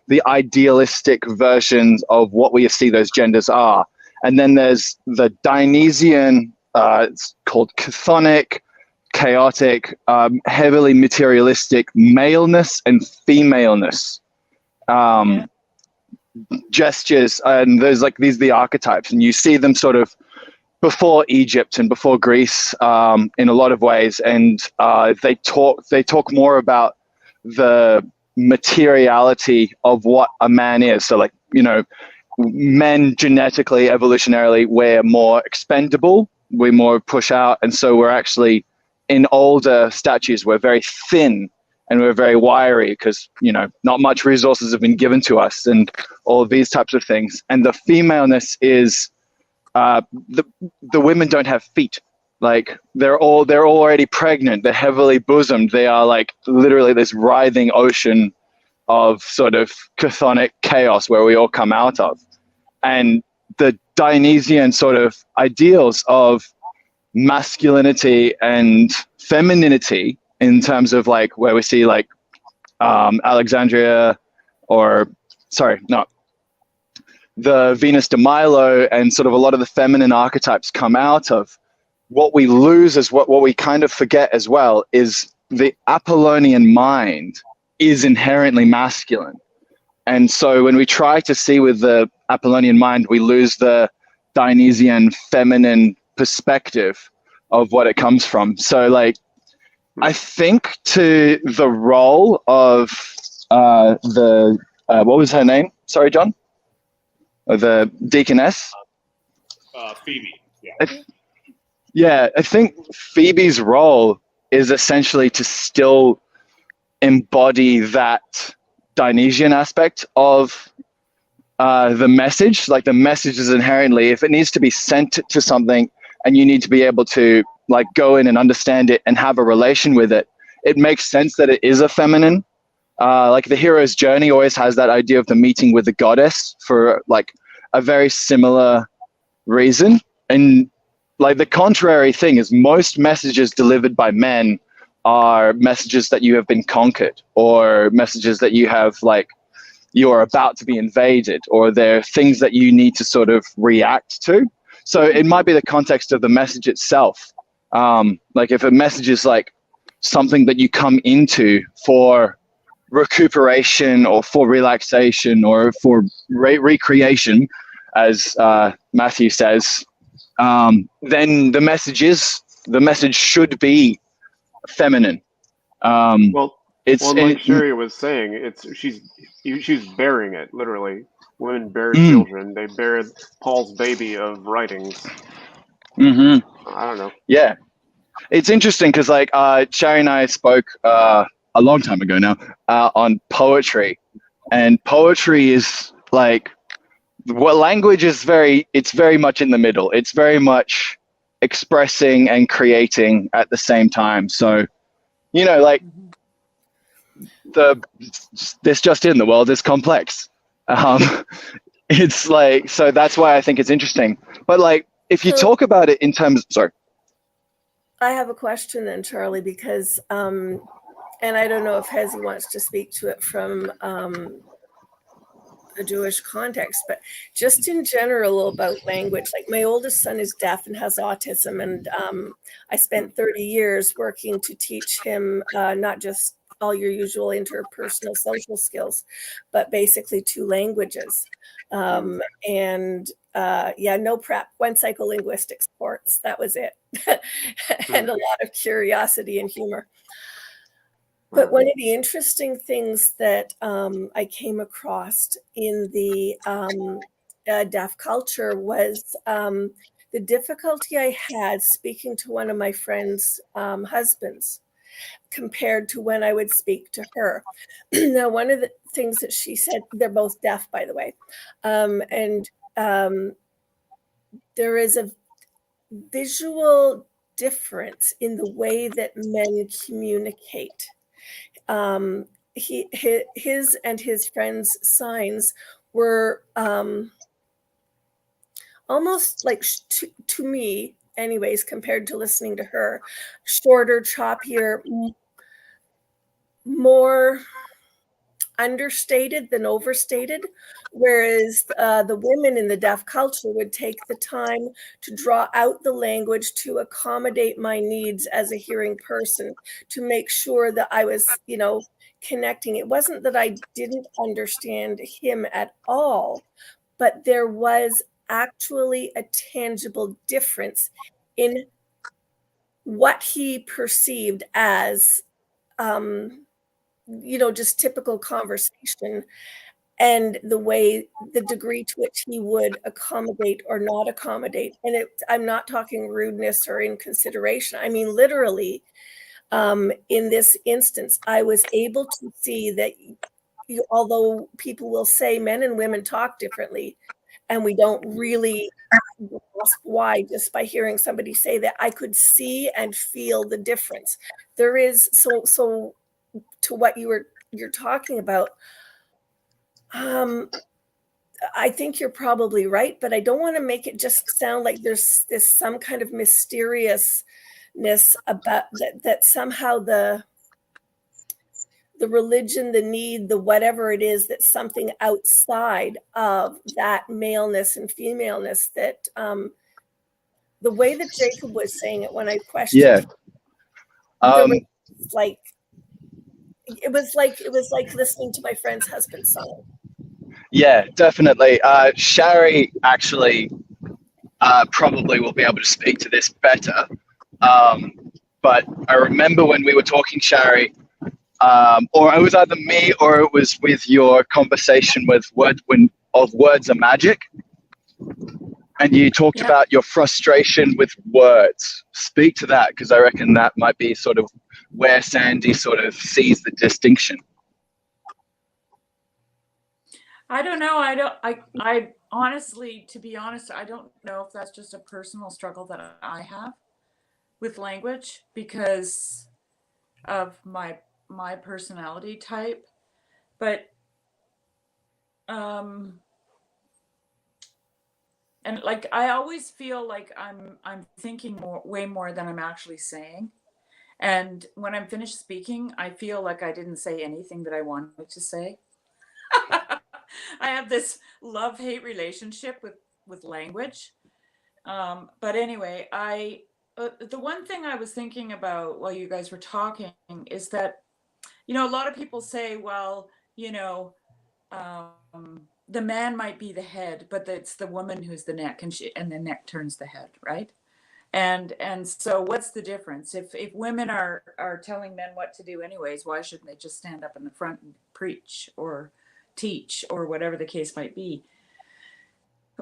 the idealistic versions of what we see those genders are. And then there's the Dionysian, it's called chthonic, chaotic, heavily materialistic maleness and femaleness gestures. And there's these the archetypes, and you see them sort of before Egypt and before Greece in a lot of ways. And they talk more about the materiality of what a man is. So men genetically, evolutionarily, we're more expendable, we more push out, and so we're actually, in older statues, we're very thin and we're very wiry because not much resources have been given to us, and all of these types of things. And the femaleness is the women don't have feet. They're already pregnant, they're heavily bosomed, they are literally this writhing ocean of sort of chthonic chaos where we all come out of. And the Dionysian sort of ideals of masculinity and femininity, in terms of where we see Alexandria or sorry, not the Venus de Milo and sort of a lot of the feminine archetypes come out of. What we lose is what we kind of forget as well is the Apollonian mind is inherently masculine. And so when we try to see with the Apollonian mind, we lose the Dionysian feminine perspective of what it comes from. So like, I think to the role of what was her name? Sorry, John? The deaconess? Phoebe, yeah. I think Phoebe's role is essentially to still embody that Dionysian aspect of the message. Like the message is inherently, if it needs to be sent to something and you need to be able to like go in and understand it and have a relation with it, it makes sense that it is a feminine. Like the hero's journey always has that idea of the meeting with the goddess for like a very similar reason. And like the contrary thing is most messages delivered by men are messages that you have been conquered, or messages that you have like you're about to be invaded, or they're things that you need to sort of react to. So it might be the context of the message itself. Like if a message is like something that you come into for recuperation or for relaxation or for recreation, as Matthew says, then the message should be feminine. Well, it's like Sherry was saying, she's bearing it literally. Women bear children. They bear Paul's baby of writings. Mm-hmm. I don't know. Yeah, it's interesting because like Sherry and I spoke a long time ago now on poetry, and poetry is like what language is it's very much in the middle. It's very much expressing and creating at the same time. So, you know, like this just in, the world is complex. It's like, so that's why I think it's interesting. But like, if you talk about it in terms, sorry. I have a question then, Charlie, because, and I don't know if Hezi wants to speak to it from a Jewish context, but just in general about language. Like my oldest son is deaf and has autism, and I spent 30 years working to teach him not just all your usual interpersonal social skills, but basically 2 languages. And no prep, 1 psycholinguistics course, that was it. And a lot of curiosity and humor. But one of the interesting things that I came across in the deaf culture was the difficulty I had speaking to one of my friend's husbands compared to when I would speak to her. Now, one of the things that she said, they're both deaf, by the way, and there is a visual difference in the way that men communicate. His and his friends' signs were almost like to me, anyways, compared to listening to her, shorter, choppier, more understated than overstated, whereas the women in the deaf culture would take the time to draw out the language to accommodate my needs as a hearing person, to make sure that I was, connecting. It wasn't that I didn't understand him at all, but there was actually a tangible difference in what he perceived as just typical conversation, and the degree to which he would accommodate or not accommodate. And I'm not talking rudeness or inconsideration. I mean, literally, in this instance, I was able to see that although people will say men and women talk differently, and we don't really grasp why just by hearing somebody say that, I could see and feel the difference. There is so to what you're talking about. I think you're probably right, but I don't want to make it just sound like there's some kind of mysteriousness about that somehow the religion, the need, the whatever it is, that's something outside of that maleness and femaleness that the way that Jacob was saying it when I questioned Yeah. the like it was like listening to my friend's husband song. Yeah, definitely. Shari actually probably will be able to speak to this better. But I remember when we were talking, Shari, or it was either me or it was with your conversation with words are magic. And you talked about your frustration with words. Speak to that, because I reckon that might be sort of where Sandy sort of sees the distinction. I don't know. I honestly, to be honest, I don't know if that's just a personal struggle that I have with language because of my personality type. But and like I always feel like I'm thinking way more than I'm actually saying. And when I'm finished speaking, I feel like I didn't say anything that I wanted to say. I have this love-hate relationship with language. But anyway, the one thing I was thinking about while you guys were talking is that, a lot of people say, well, the man might be the head, but it's the woman who's the neck, and the neck turns the head, right? And so what's the difference? If women are telling men what to do anyways, why shouldn't they just stand up in the front and preach or teach or whatever the case might be?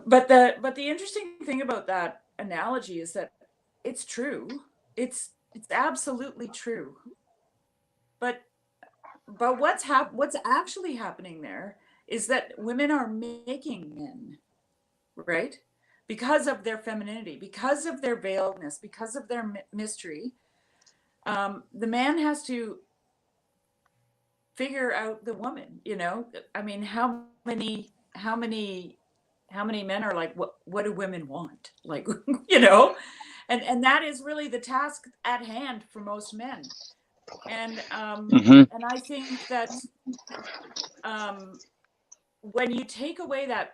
But the interesting thing about that analogy is that it's true. It's absolutely true. But what's actually happening there is that women are making men, right? Because of their femininity, because of their veiledness, because of their mystery. The man has to figure out the woman, I mean, how many men are like, what do women want? Like, and that is really the task at hand for most men. And and I think that when you take away that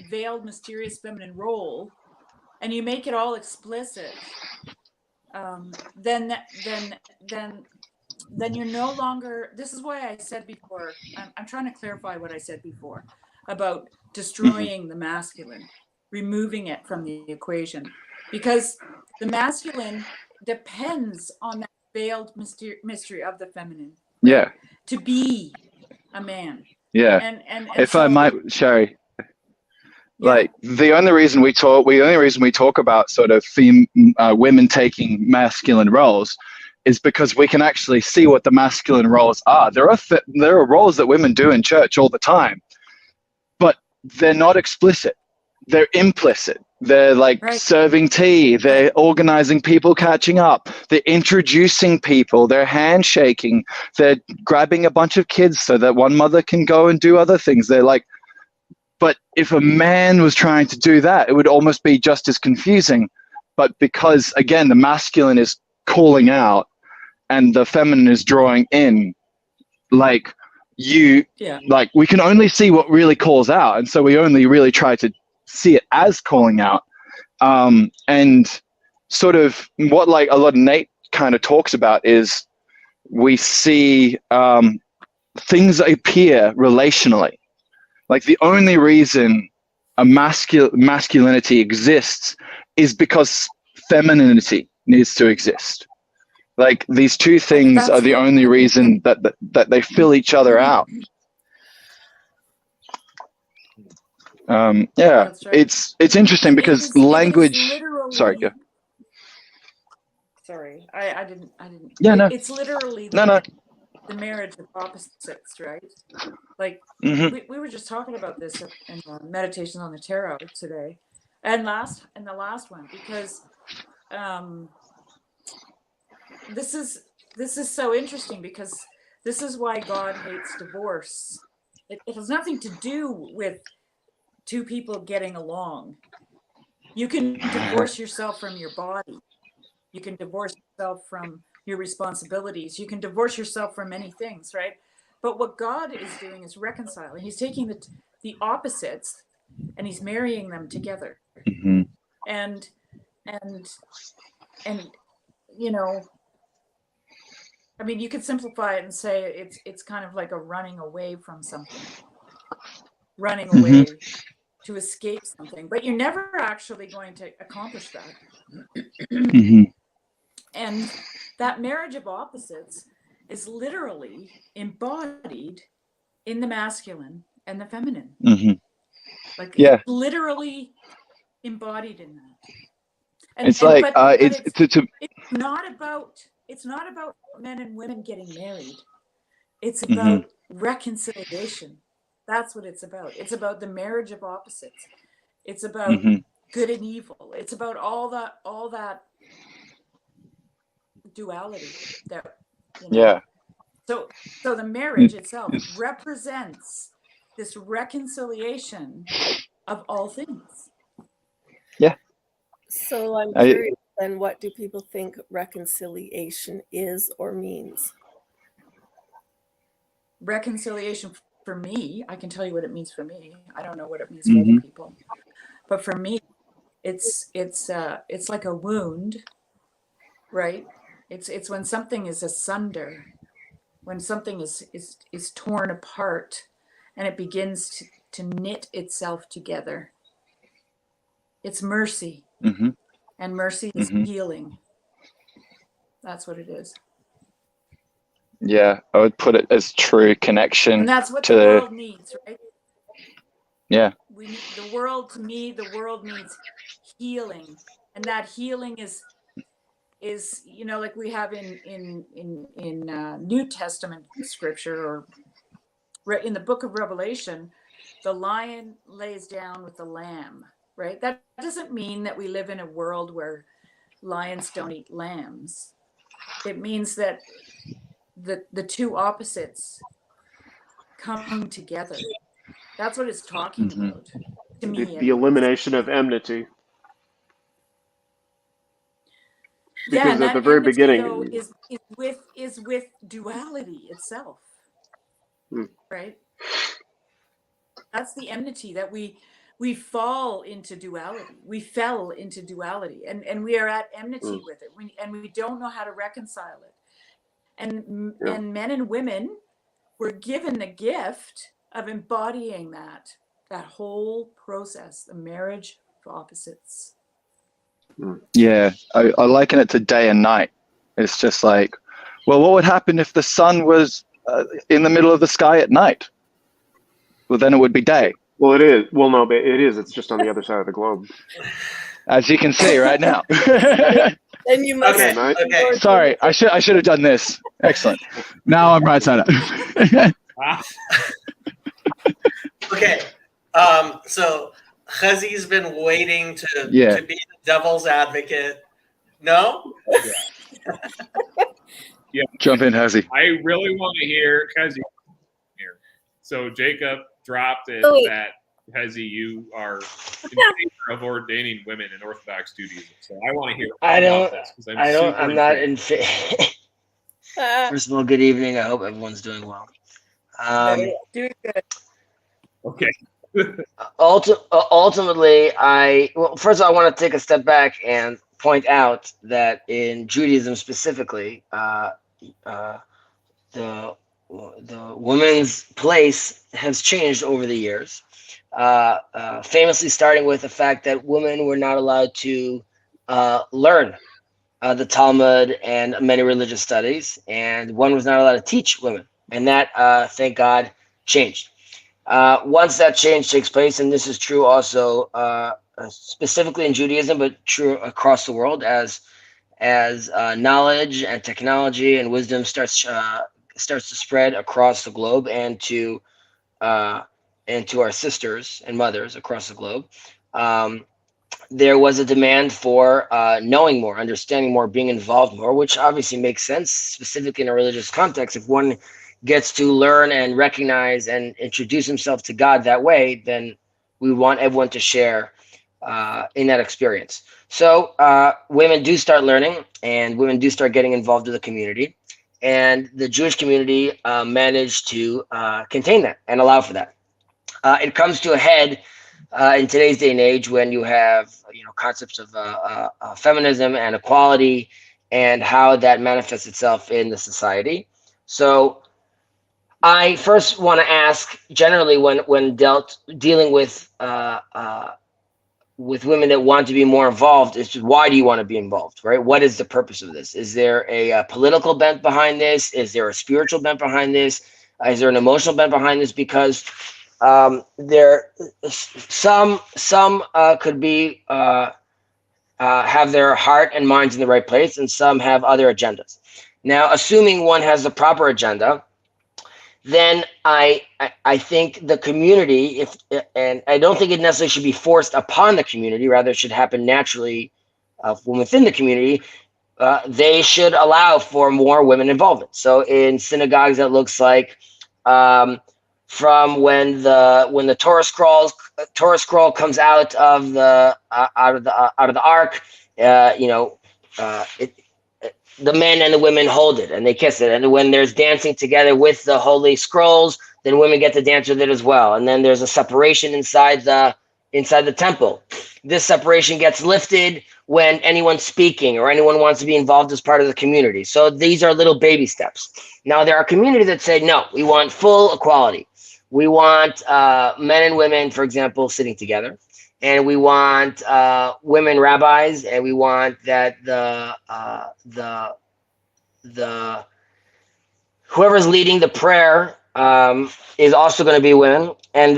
veiled, mysterious feminine role and you make it all explicit, then you're no longer. This is why I said before. I'm trying to clarify what I said before about destroying the masculine, removing it from the equation, because the masculine depends on that veiled mystery of the feminine. Right? Yeah. To be a man. Yeah. And if so I might, Sherry, like the only reason we talk about sort of women taking masculine roles is because we can actually see what the masculine roles are. There are roles that women do in church all the time, but they're not explicit. They're implicit. They're like serving tea. They're organizing people catching up. They're introducing people. They're handshaking. They're grabbing a bunch of kids so that one mother can go and do other things. They're like, but if a man was trying to do that, it would almost be just as confusing. But because, again, the masculine is calling out and the feminine is drawing in, like we can only see what really calls out. And so we only really try to see it as calling out. And sort of what like a lot of Nate kind of talks about is we see things appear relationally. Like the only reason a masculinity exists is because femininity needs to exist. Like these two things are the only reason that they fill each other out. It's interesting because language. Sorry, go. Sorry, I didn't. Yeah, no. It's literally the marriage of opposites, right? Like we were just talking about this in Meditations on the Tarot today, and the last one, because this is so interesting, because this is why God hates divorce. It has nothing to do with two people getting along. You can divorce yourself from your body. You can divorce yourself from your responsibilities. You can divorce yourself from many things, right? But what God is doing is reconciling. He's taking the opposites and he's marrying them together. Mhm. And you know, I mean, you could simplify it and say it's kind of like a running away from something, running away to escape something, but you're never actually going to accomplish that. Mhm. And that marriage of opposites is literally embodied in the masculine and the feminine. Mhm. Like Yeah. it's literally embodied in that. And, It's like but it's to it's not about men and women getting married. It's Mhm. about reconciliation. That's what it's about. It's about the marriage of opposites. It's about Mhm. good and evil. It's about all that duality that, you know. Yeah. So the marriage itself It's- represents this reconciliation of all things. Yeah. So I'm I- curious then, what do people think reconciliation is or means? Reconciliation for me, I can tell you what it means for me. I don't know what it means for Mhm. other people, but for me, it's like a wound, right? It's when something is asunder, when something is torn apart, and it begins to knit itself together. It's mercy, Mhm. and mercy is Mhm. healing. That's what it is, Yeah, I would put it as true connection and that's what to the world needs, right? yeah. We need the world. To me, the world needs healing, and that healing is you know, like we have in New Testament scripture, or in the book of Revelation, the lion lays down with the lamb, right? That doesn't mean that we live in a world where lions don't eat lambs. It means that the two opposites come together. That's what it's talking Mhm. about to me. The anyways. elimination of enmity. Yeah, Because and at that the very enmity, beginning, though, is with duality itself, Hmm. right? That's the enmity that we fall into duality. We fell into duality, and we are at enmity with it. And we don't know how to reconcile it. And Yeah. and men and women were given the gift of embodying that whole process, the marriage of opposites. Yeah, I liken it to day and night. It's just like, well, what would happen if the sun was in the middle of the sky at night? Well, then it would be day, well, it is. Well, no, but it is. It's just on the other side of the globe. as you can see right now. Then you must. Okay. be Okay. more Sorry, I should have done this. Excellent. Now I'm right side up. Okay. So Chazi's been waiting to Yeah. be the devil's advocate. No? Yeah. Jump in, Hazy. I really want to hear Hezi here. So Jacob dropped it Oh, wait. that Hezi, you are in favor of ordaining women in Orthodox Judaism. So I want to hear about this because I'm not in intrigued. First of all, good evening. I hope everyone's doing well. Doing good. Okay. Ultimately, first of all, I want to take a step back and point out that in Judaism specifically, the woman's place has changed over the years. Famously starting with the fact that women were not allowed to learn the Talmud and many religious studies, and one was not allowed to teach women, and that, thank God, changed. Once that change takes place, and this is true also specifically in Judaism, but true across the world, as knowledge and technology and wisdom starts to spread across the globe and to our sisters and mothers across the globe, there was a demand for knowing more, understanding more, being involved more, which obviously makes sense, specifically in a religious context. If one gets to learn and recognize and introduce himself to God that way, then we want everyone to share in that experience. So women do start learning, and women do start getting involved in the community. and the Jewish community managed to contain that and allow for that. It comes to a head in today's day and age when you have concepts of feminism and equality and how that manifests itself in the society. So I first want to ask, generally, when dealing with women that want to be more involved, is why do you want to be involved, right? What is the purpose of this? Is there a political bent behind this? Is there a spiritual bent behind this? Is there an emotional bent behind this? Because there some could be have their heart and minds in the right place, and some have other agendas. Now, assuming one has the proper agenda, then I think the community, and I don't think it necessarily should be forced upon the community, rather it should happen naturally from within the community. They should allow for more women involvement. So in synagogues, that looks like from when the Torah scroll comes out of the ark, the men and the women hold it and they kiss it. And when there's dancing together with the holy scrolls, then women get to dance with it as well. And then there's a separation inside the temple. This separation gets lifted when anyone's speaking or anyone wants to be involved as part of the community. So these are little baby steps. Now, there are communities that say, no, we want full equality. We want men and women, for example, sitting together. And we want women rabbis, and we want that the whoever's leading the prayer is also going to be women, and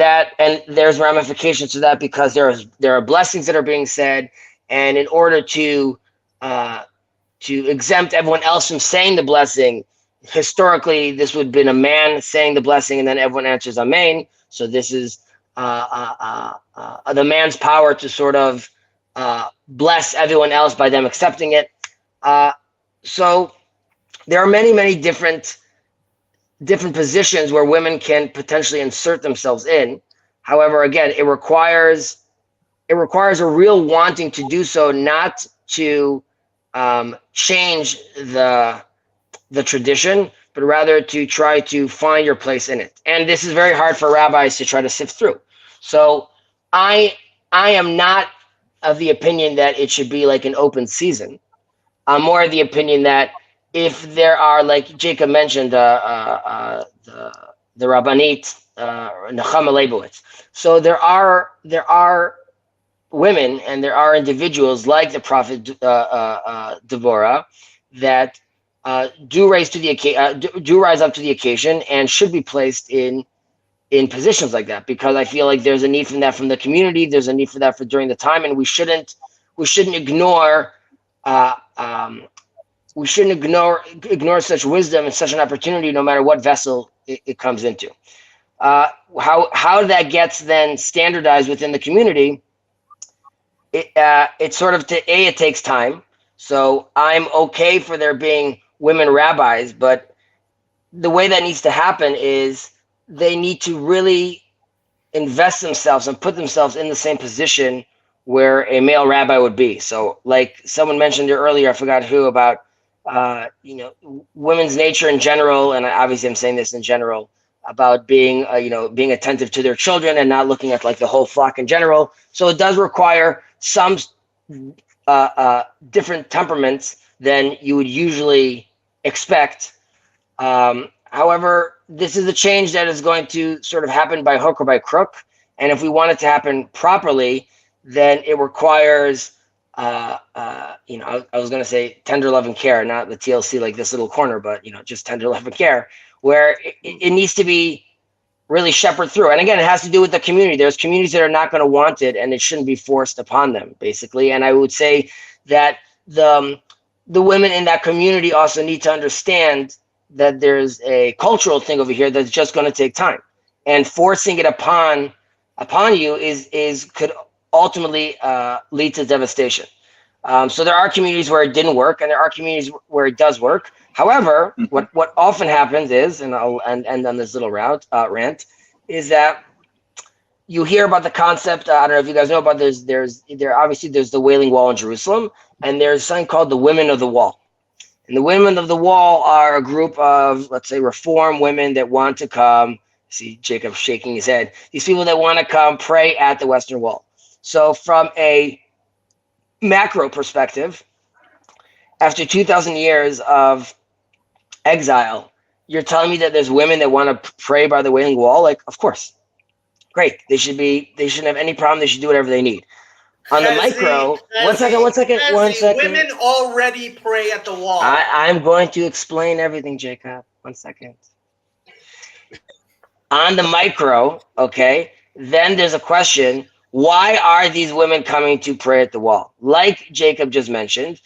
there's ramifications to that because there are blessings that are being said, and in order to exempt everyone else from saying the blessing, historically this would have been a man saying the blessing, and then everyone answers amen. So this is the man's power to sort of bless everyone else by them accepting it. So there are many different positions where women can potentially insert themselves in. However, again, it requires a real wanting to do so, not to change the tradition, but rather to try to find your place in it. And this is very hard for rabbis to try to sift through. So I am not of the opinion that it should be like an open season. I'm more of the opinion that if there are, like Jacob mentioned, the Rabbanit, Nechama Leibowitz. So there are women and there are individuals like the prophet Devorah that do rise up to the occasion and should be placed in positions like that, because I feel like there's a need for that from the community. There's a need for that for during the time, and we shouldn't ignore such wisdom and such an opportunity, no matter what vessel it comes into. How that gets then standardized within the community, it's sort of it takes time. So I'm okay for there being women rabbis, but the way that needs to happen is they need to really invest themselves and put themselves in the same position where a male rabbi would be. So like someone mentioned earlier, I forgot who, about women's nature in general, and obviously I'm saying this in general, about being attentive to their children and not looking at like the whole flock in general. So it does require some different temperaments than you would usually expect. However, this is a change that is going to sort of happen by hook or by crook. And if we want it to happen properly, then it requires, I was going to say tender love and care, not the TLC like this little corner, but, just tender love and care, where it needs to be really shepherded through. And again, it has to do with the community. There's communities that are not going to want it, and it shouldn't be forced upon them, basically. And I would say that the women in that community also need to understand that there's a cultural thing over here that's just going to take time, and forcing it upon you could ultimately lead to devastation. So there are communities where it didn't work, and there are communities where it does work. However, what often happens is, and I'll end on this little rant, is that you hear about the concept. I don't know if you guys know about this. There's the Wailing Wall in Jerusalem, and there's something called the Women of the Wall. And the women of the wall are a group of, let's say, Reform women that want to come. See Jacob shaking his head. These people that want to come pray at the Western Wall. So from a macro perspective, after 2,000 years of exile, you're telling me that there's women that want to pray by the Wailing Wall? Like, of course. Great. They shouldn't have any problem. They should do whatever they need. On the micro, one second. Women already pray at the wall. I'm going to explain everything, Jacob. 1 second. On the micro, okay, then there's a question, why are these women coming to pray at the wall? Like Jacob just mentioned,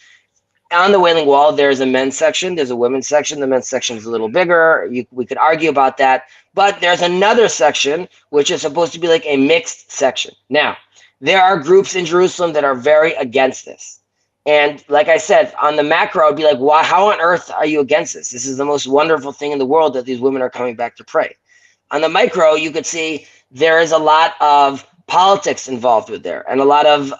on the Wailing Wall, there's a men's section, there's a women's section. The men's section is a little bigger. We could argue about that. But there's another section, which is supposed to be like a mixed section. Now, there are groups in Jerusalem that are very against this. And like I said, on the macro, I'd be like, why? How on earth are you against this? This is the most wonderful thing in the world that these women are coming back to pray. On the micro, you could see there is a lot of politics involved with there, and a lot of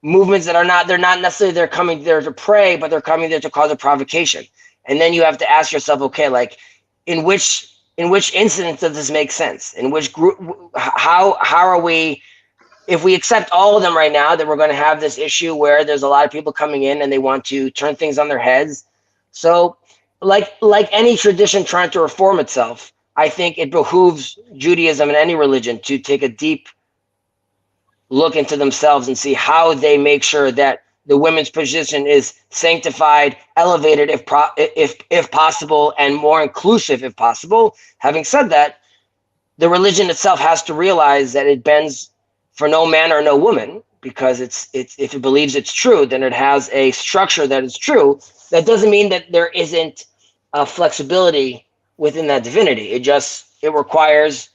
movements that they're not necessarily they're coming there to pray, but they're coming there to cause a provocation. And then you have to ask yourself, okay, like in which incident does this make sense? In which group? How are we? If we accept all of them right now, then we're going to have this issue where there's a lot of people coming in and they want to turn things on their heads. So, like any tradition trying to reform itself, I think it behooves Judaism and any religion to take a deep look into themselves and see how they make sure that the women's position is sanctified, elevated if possible, and more inclusive if possible. Having said that, the religion itself has to realize that it bends for no man or no woman, because it's if it believes it's true, then it has a structure that is true. That doesn't mean that there isn't a flexibility within that divinity. It requires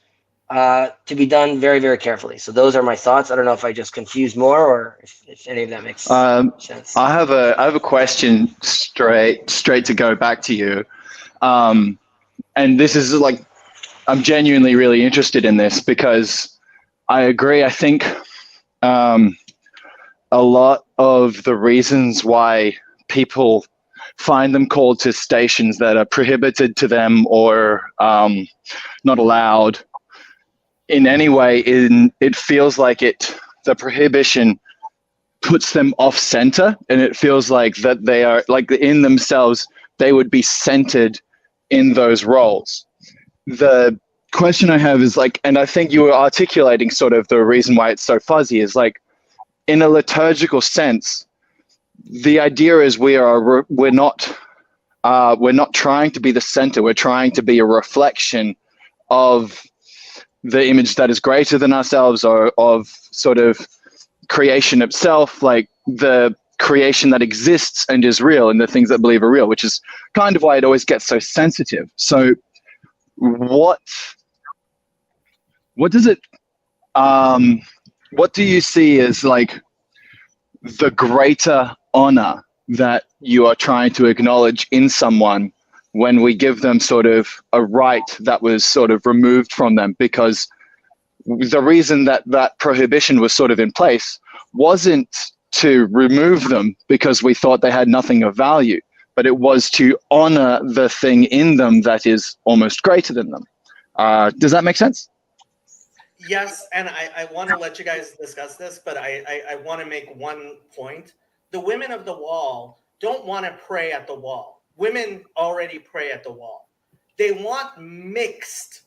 to be done very, very carefully. So those are my thoughts. I don't know if I just confused more or if any of that makes sense. I have a question straight to go back to you. And this is like, I'm genuinely really interested in this because I agree. I think a lot of the reasons why people find them called to stations that are prohibited to them or not allowed in any way, it feels like the prohibition puts them off center, and it feels like that they are like in themselves, they would be centered in those roles. The question I have is like, and I think you were articulating sort of the reason why it's so fuzzy is like, in a liturgical sense, the idea is we're not trying to be the center. We're trying to be a reflection of the image that is greater than ourselves, or of sort of creation itself, like the creation that exists and is real, and the things that believe are real, which is kind of why it always gets so sensitive. So what does it, what do you see as like the greater honor that you are trying to acknowledge in someone when we give them sort of a right that was sort of removed from them? Because the reason that prohibition was sort of in place wasn't to remove them because we thought they had nothing of value, but it was to honor the thing in them that is almost greater than them. Does that make sense? Yes, and I want to let you guys discuss this, but I want to make one point. The women of the wall don't want to pray at the wall. Women already pray at the wall. They want mixed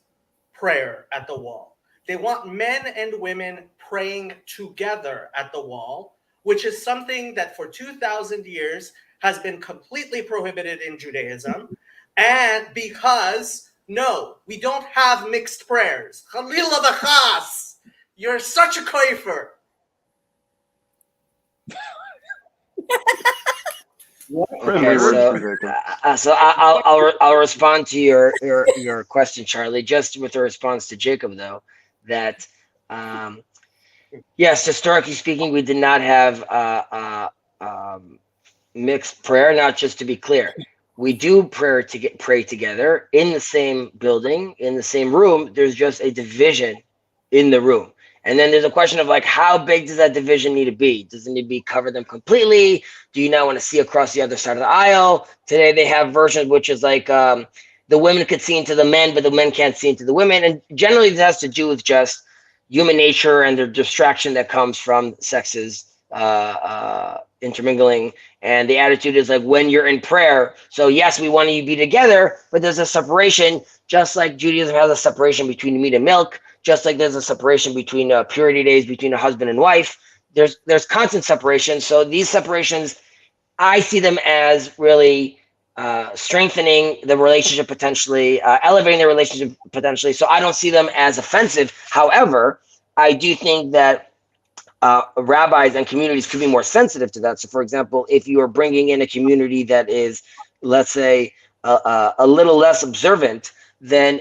prayer at the wall. They want men and women praying together at the wall, which is something that for 2,000 years has been completely prohibited in Judaism. And because, no, we don't have mixed prayers. Chalila v'chas, you're such a koifer. Okay, so I'll respond to your question, Charlie, just with a response to Jacob, though, that yes, historically speaking, we did not have mixed prayer. Not just to be clear, we do pray together in the same building, in the same room. There's just a division in the room, And then there's a question of like, how big does that division need to be? Does it need to be cover them completely? Do you not want to see across the other side of the aisle? Today they have versions which is like the women could see into the men, but the men can't see into the women. And generally this has to do with just human nature and the distraction that comes from sexes intermingling. And the attitude is like when you're in prayer, so yes, we want you to be together, but there's a separation, just like Judaism has a separation between meat and milk, just like there's a separation between purity days between a husband and wife. There's constant separation. So these separations, I see them as really strengthening the relationship potentially, elevating the relationship potentially. So I don't see them as offensive. However, I do think that rabbis and communities could be more sensitive to that. So, for example, if you are bringing in a community that is, let's say, a little less observant, then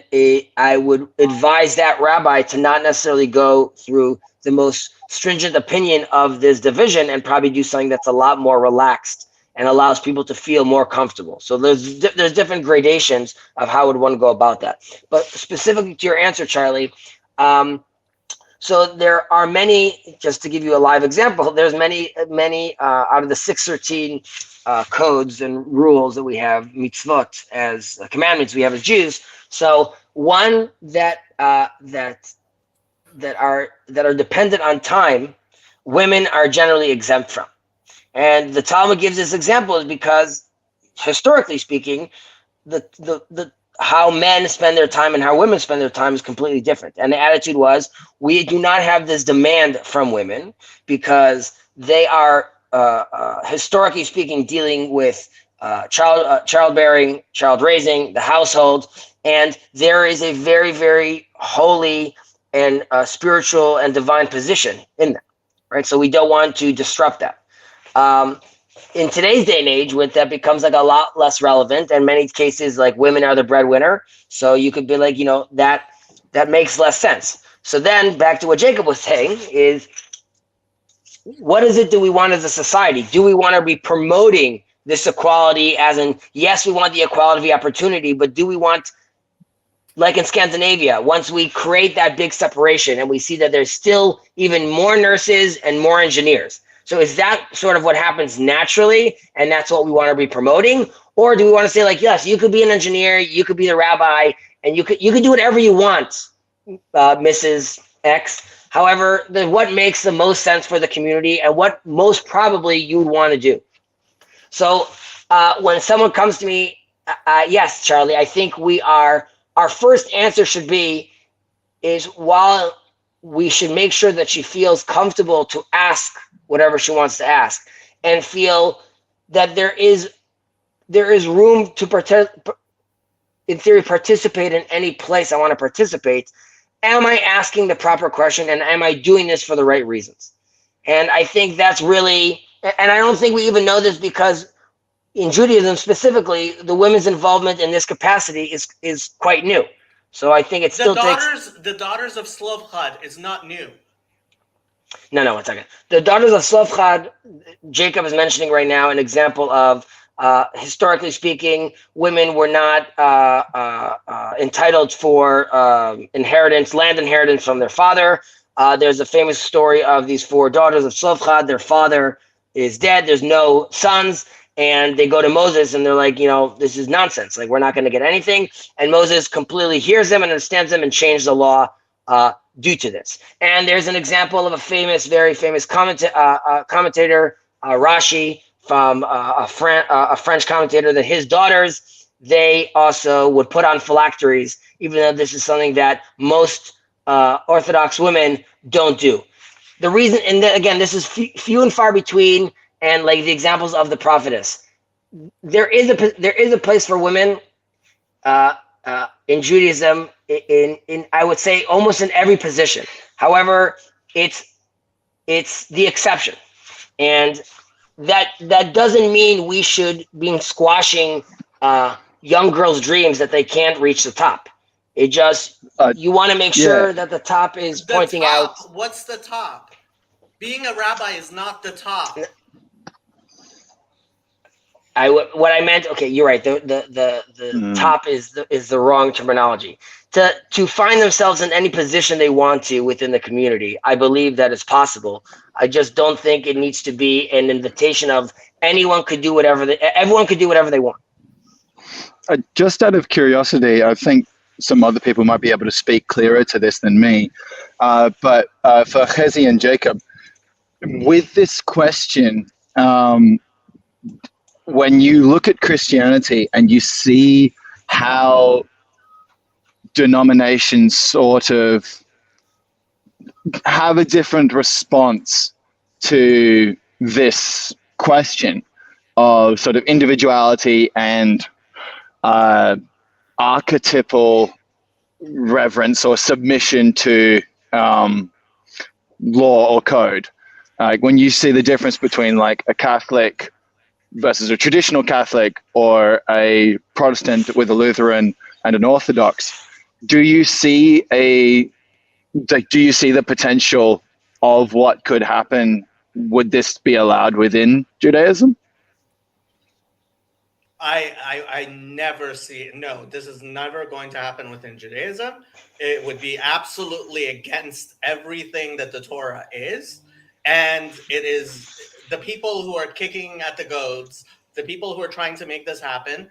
I would advise that rabbi to not necessarily go through the most stringent opinion of this division and probably do something that's a lot more relaxed and allows people to feel more comfortable. So there's different gradations of how would one go about that. But specifically to your answer, Charlie, so there are many, just to give you a live example, there's many out of the 613 codes and rules that we have, mitzvot, as commandments we have as Jews. So one that are dependent on time, women are generally exempt from. And the Talmud gives this example is because historically speaking, the how men spend their time and how women spend their time is completely different. And the attitude was, we do not have this demand from women because they are, historically speaking, dealing with childbearing, child raising, the household. And there is a very, very holy and spiritual and divine position in that, right? So we don't want to disrupt that. In today's day and age, with that becomes like a lot less relevant. And many cases, like women are the breadwinner. So you could be like, that makes less sense. So then back to what Jacob was saying is, what is it do we want as a society? Do we want to be promoting this equality as in, yes, we want the equality of opportunity, but do we want, like in Scandinavia, once we create that big separation and we see that there's still even more nurses and more engineers. So is that sort of what happens naturally, and that's what we want to be promoting? Or do we want to say like, yes, you could be an engineer, you could be the rabbi, and you could do whatever you want, Mrs. X. However, what makes the most sense for the community and what most probably you would want to do. So when someone comes to me, yes, Charlie, I think our first answer should be is while we should make sure that she feels comfortable to ask whatever she wants to ask and feel that there is room to in theory participate in any place I want to participate. Am I asking the proper question and am I doing this for the right reasons? And I think that's really, and I don't think we even know this because in Judaism specifically, the women's involvement in this capacity is quite new. So I think it still takes... The daughters of Slavchad is not new. No, 1 second. The daughters of Slavchad, Jacob is mentioning right now an example of, historically speaking, women were not entitled for land inheritance from their father. There's a famous story of these 4 daughters of Slavchad. Their father is dead. There's no sons. And they go to Moses and they're like, this is nonsense. Like, we're not going to get anything. And Moses completely hears them and understands them and changes the law due to this. And there's an example of a very famous commentator, Rashi, from a French commentator, that his daughters, they also would put on phylacteries, even though this is something that most Orthodox women don't do. The reason, and then, again, this is few and far between, and like the examples of the prophetess. There is a place for women in Judaism, in I would say almost in every position. However, it's the exception, and that doesn't mean we should be squashing young girls' dreams that they can't reach the top. It just you want to make sure that the top is pointing out. What's the top? Being a rabbi is not the top. What I meant. Okay, you're right. The top is the wrong terminology. To find themselves in any position they want to within the community, I believe that is possible. I just don't think it needs to be an invitation of everyone could do whatever they want. Just out of curiosity, I think some other people might be able to speak clearer to this than me. But for Chezi and Jacob, with this question, when you look at Christianity and you see how denominations sort of have a different response to this question of sort of individuality and archetypal reverence or submission to law or code. Like when you see the difference between like a Catholic versus a traditional Catholic or a Protestant with a Lutheran and an Orthodox, do you see the potential of what could happen? Would this be allowed within Judaism? I never see it. No, this is never going to happen within Judaism. It would be absolutely against everything that the Torah is. And it is the people who are kicking at the goads, the people who are trying to make this happen,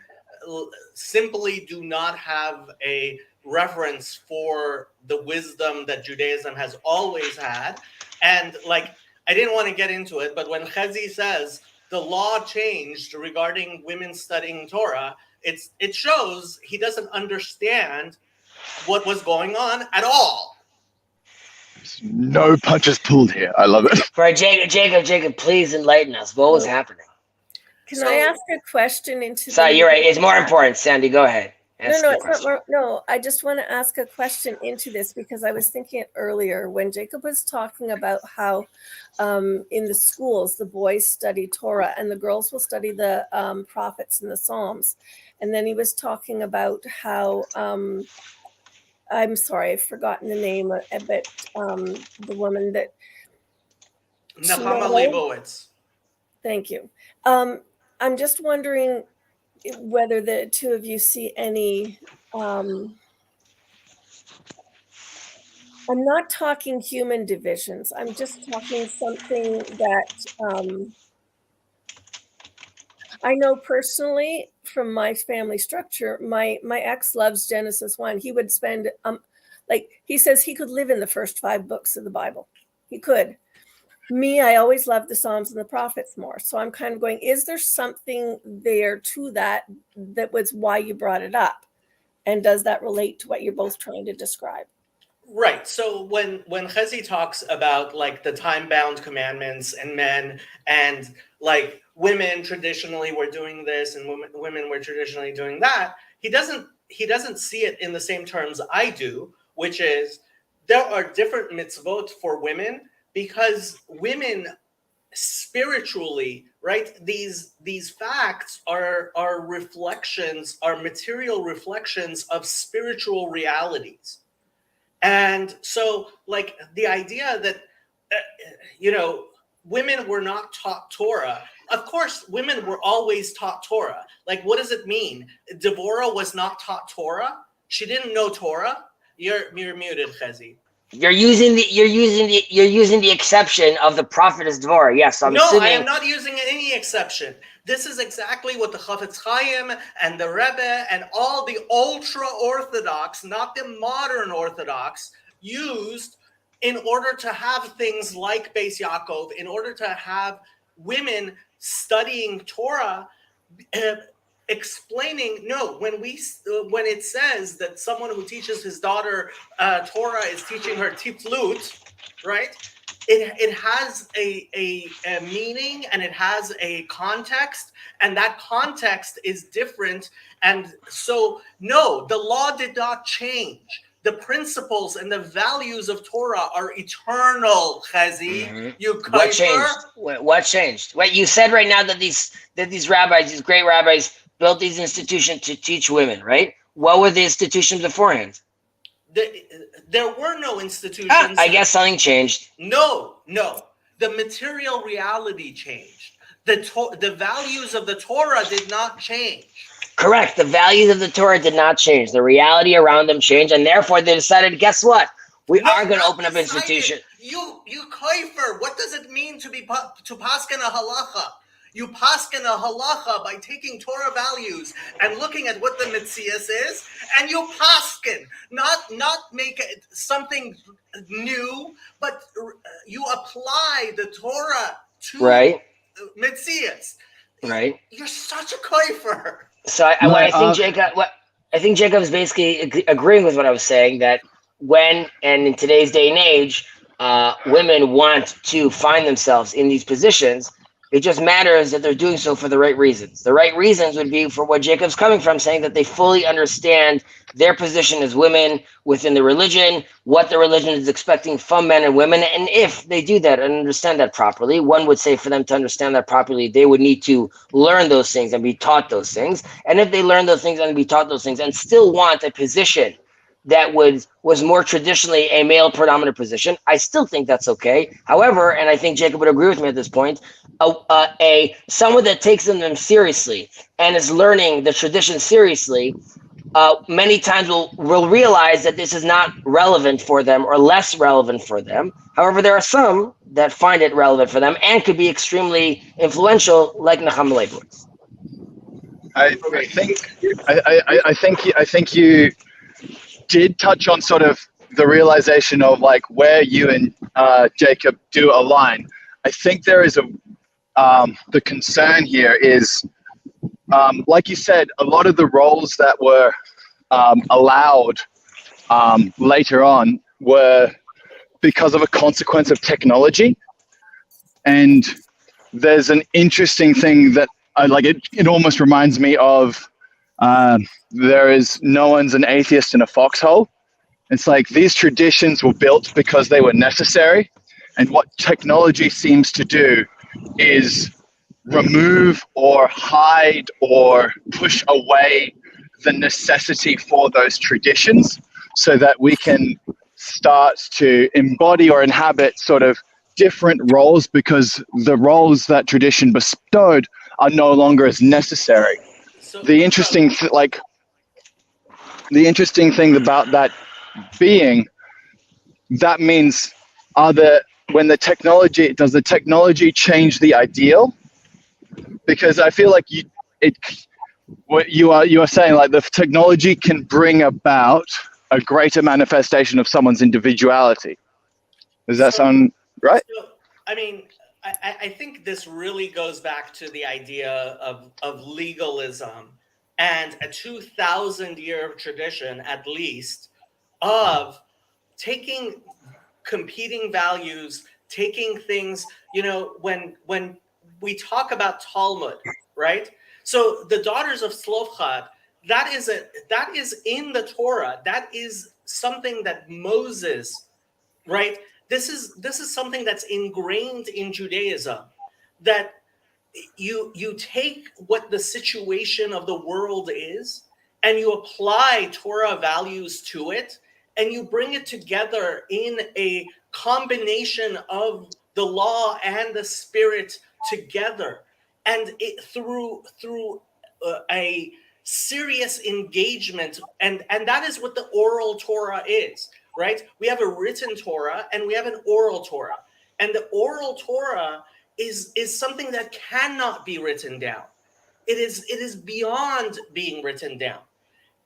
simply do not have a reverence for the wisdom that Judaism has always had. And like, I didn't want to get into it, but when Chezi says the law changed regarding women studying Torah, it shows he doesn't understand what was going on at all. No punches pulled here. I love it. Right, Jacob, please enlighten us. What was happening? Can I ask a question into? Sorry, you're right. It's more important. Sandy, go ahead. No, I just want to ask a question into this because I was thinking it earlier when Jacob was talking about how in the schools the boys study Torah and the girls will study the prophets and the Psalms, and then he was talking about how I'm sorry, I've forgotten the name, but the woman that Nahama Leibowitz. Thank you. I'm just wondering whether the two of you see any I'm not talking human divisions. I'm just talking something that I know personally from my family structure. My ex loves Genesis 1. He would spend like he says he could live in the first 5 books of the Bible. He could. Me, I always loved the Psalms and the prophets more. So I'm kind of going, is there something there to that was why you brought it up? And does that relate to what you're both trying to describe? Right. So when Chezi talks about like the time-bound commandments and men and like women traditionally were doing this and women were traditionally doing that, he doesn't see it in the same terms I do, which is there are different mitzvot for women because women spiritually, right? These facts are reflections, are material reflections of spiritual realities. And so like the idea that, women were not taught Torah. Of course, women were always taught Torah. Like, what does it mean? Devorah was not taught Torah? She didn't know Torah? You're muted, Chezi. You're using the exception of the prophetess Devorah. Yes, I'm assuming. I am not using any exception. This is exactly what the Chafetz Chaim and the Rebbe and all the ultra-Orthodox, not the modern Orthodox, used in order to have things like Beis Yaakov, in order to have women studying Torah, explaining, when it says that someone who teaches his daughter Torah is teaching her tiflut, right? It has a meaning and it has a context, and that context is different. And so, no, the law did not change. The principles and the values of Torah are eternal, Chezi. Mm-hmm. You what changed? What changed? Wait, you said right now that these rabbis, these great rabbis, built these institutions to teach women, right? What were the institutions beforehand? There were no institutions. I guess something changed. No. The material reality changed. the values of the Torah did not change. Correct. The values of the Torah did not change. The reality around them changed, and therefore they decided, guess what? We are going to open up institutions. You koifer. What does it mean to paskin a halacha? You paskin a halacha by taking Torah values and looking at what the Metzias is, and you paskin, not make it something new, but you apply the Torah to Metzias. Right. You're such a koifer. So I think Jacob is basically agreeing with what I was saying, that when, and in today's day and age, women want to find themselves in these positions. It just matters that they're doing so for the right reasons. The right reasons would be for what Jacob's coming from, saying that they fully understand their position as women within the religion, what the religion is expecting from men and women. And if they do that and understand that properly, one would say for them to understand that properly, they would need to learn those things and be taught those things. And if they learn those things and be taught those things and still want a position that was more traditionally a male predominant position, I still think that's okay. However, and I think Jacob would agree with me at this point, someone that takes them seriously and is learning the tradition seriously, many times will realize that this is not relevant for them or less relevant for them. However, there are some that find it relevant for them and could be extremely influential, like Nechama Leibowitz. I think you did touch on sort of the realization of like where you and Jacob do align. I think there is the concern here is, like you said, a lot of the roles that were allowed later on were because of a consequence of technology. And there's an interesting thing that I like. It almost reminds me of there is no one's an atheist in a foxhole. It's like these traditions were built because they were necessary. And what technology seems to do is remove or hide or push away the necessity for those traditions so that we can start to embody or inhabit sort of different roles because the roles that tradition bestowed are no longer as necessary. So, the interesting thing about that being, that means does the technology change the ideal? Because I feel like you are saying like the technology can bring about a greater manifestation of someone's individuality. Does that sound right? So, I mean, I think this really goes back to the idea of legalism and a 2,000-year tradition, at least, of taking competing values, taking things, when we talk about Talmud, right? So the daughters of Tzlofchad, that is in the Torah. That is something that Moses, right? This is something that's ingrained in Judaism, that you take what the situation of the world is and you apply Torah values to it and you bring it together in a combination of the law and the spirit together, and through a serious engagement, and that is what the oral Torah is. Right? We have a written Torah and we have an oral Torah. And the oral Torah is something that cannot be written down. It is beyond being written down.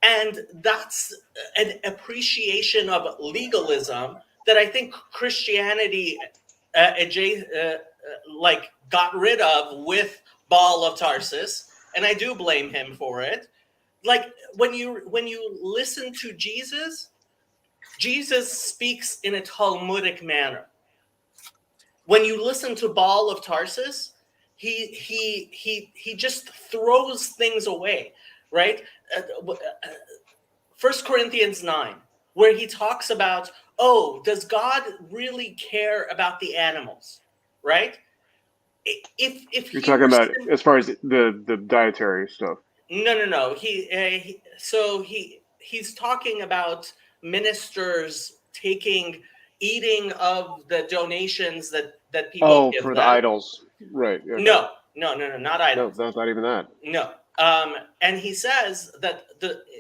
And that's an appreciation of legalism that I think Christianity got rid of with Baal of Tarsus. And I do blame him for it. Like when you listen to Jesus speaks in a Talmudic manner. When you listen to Baal of Tarsus, he just throws things away, right? 1 Corinthians 9, where he talks about, does God really care about the animals, right? If you're talking about as far as the dietary stuff. No. He's talking about ministers eating of the donations that people give for them. the idols, right? Okay. No, not No, idols. that's not even that. No. And he says that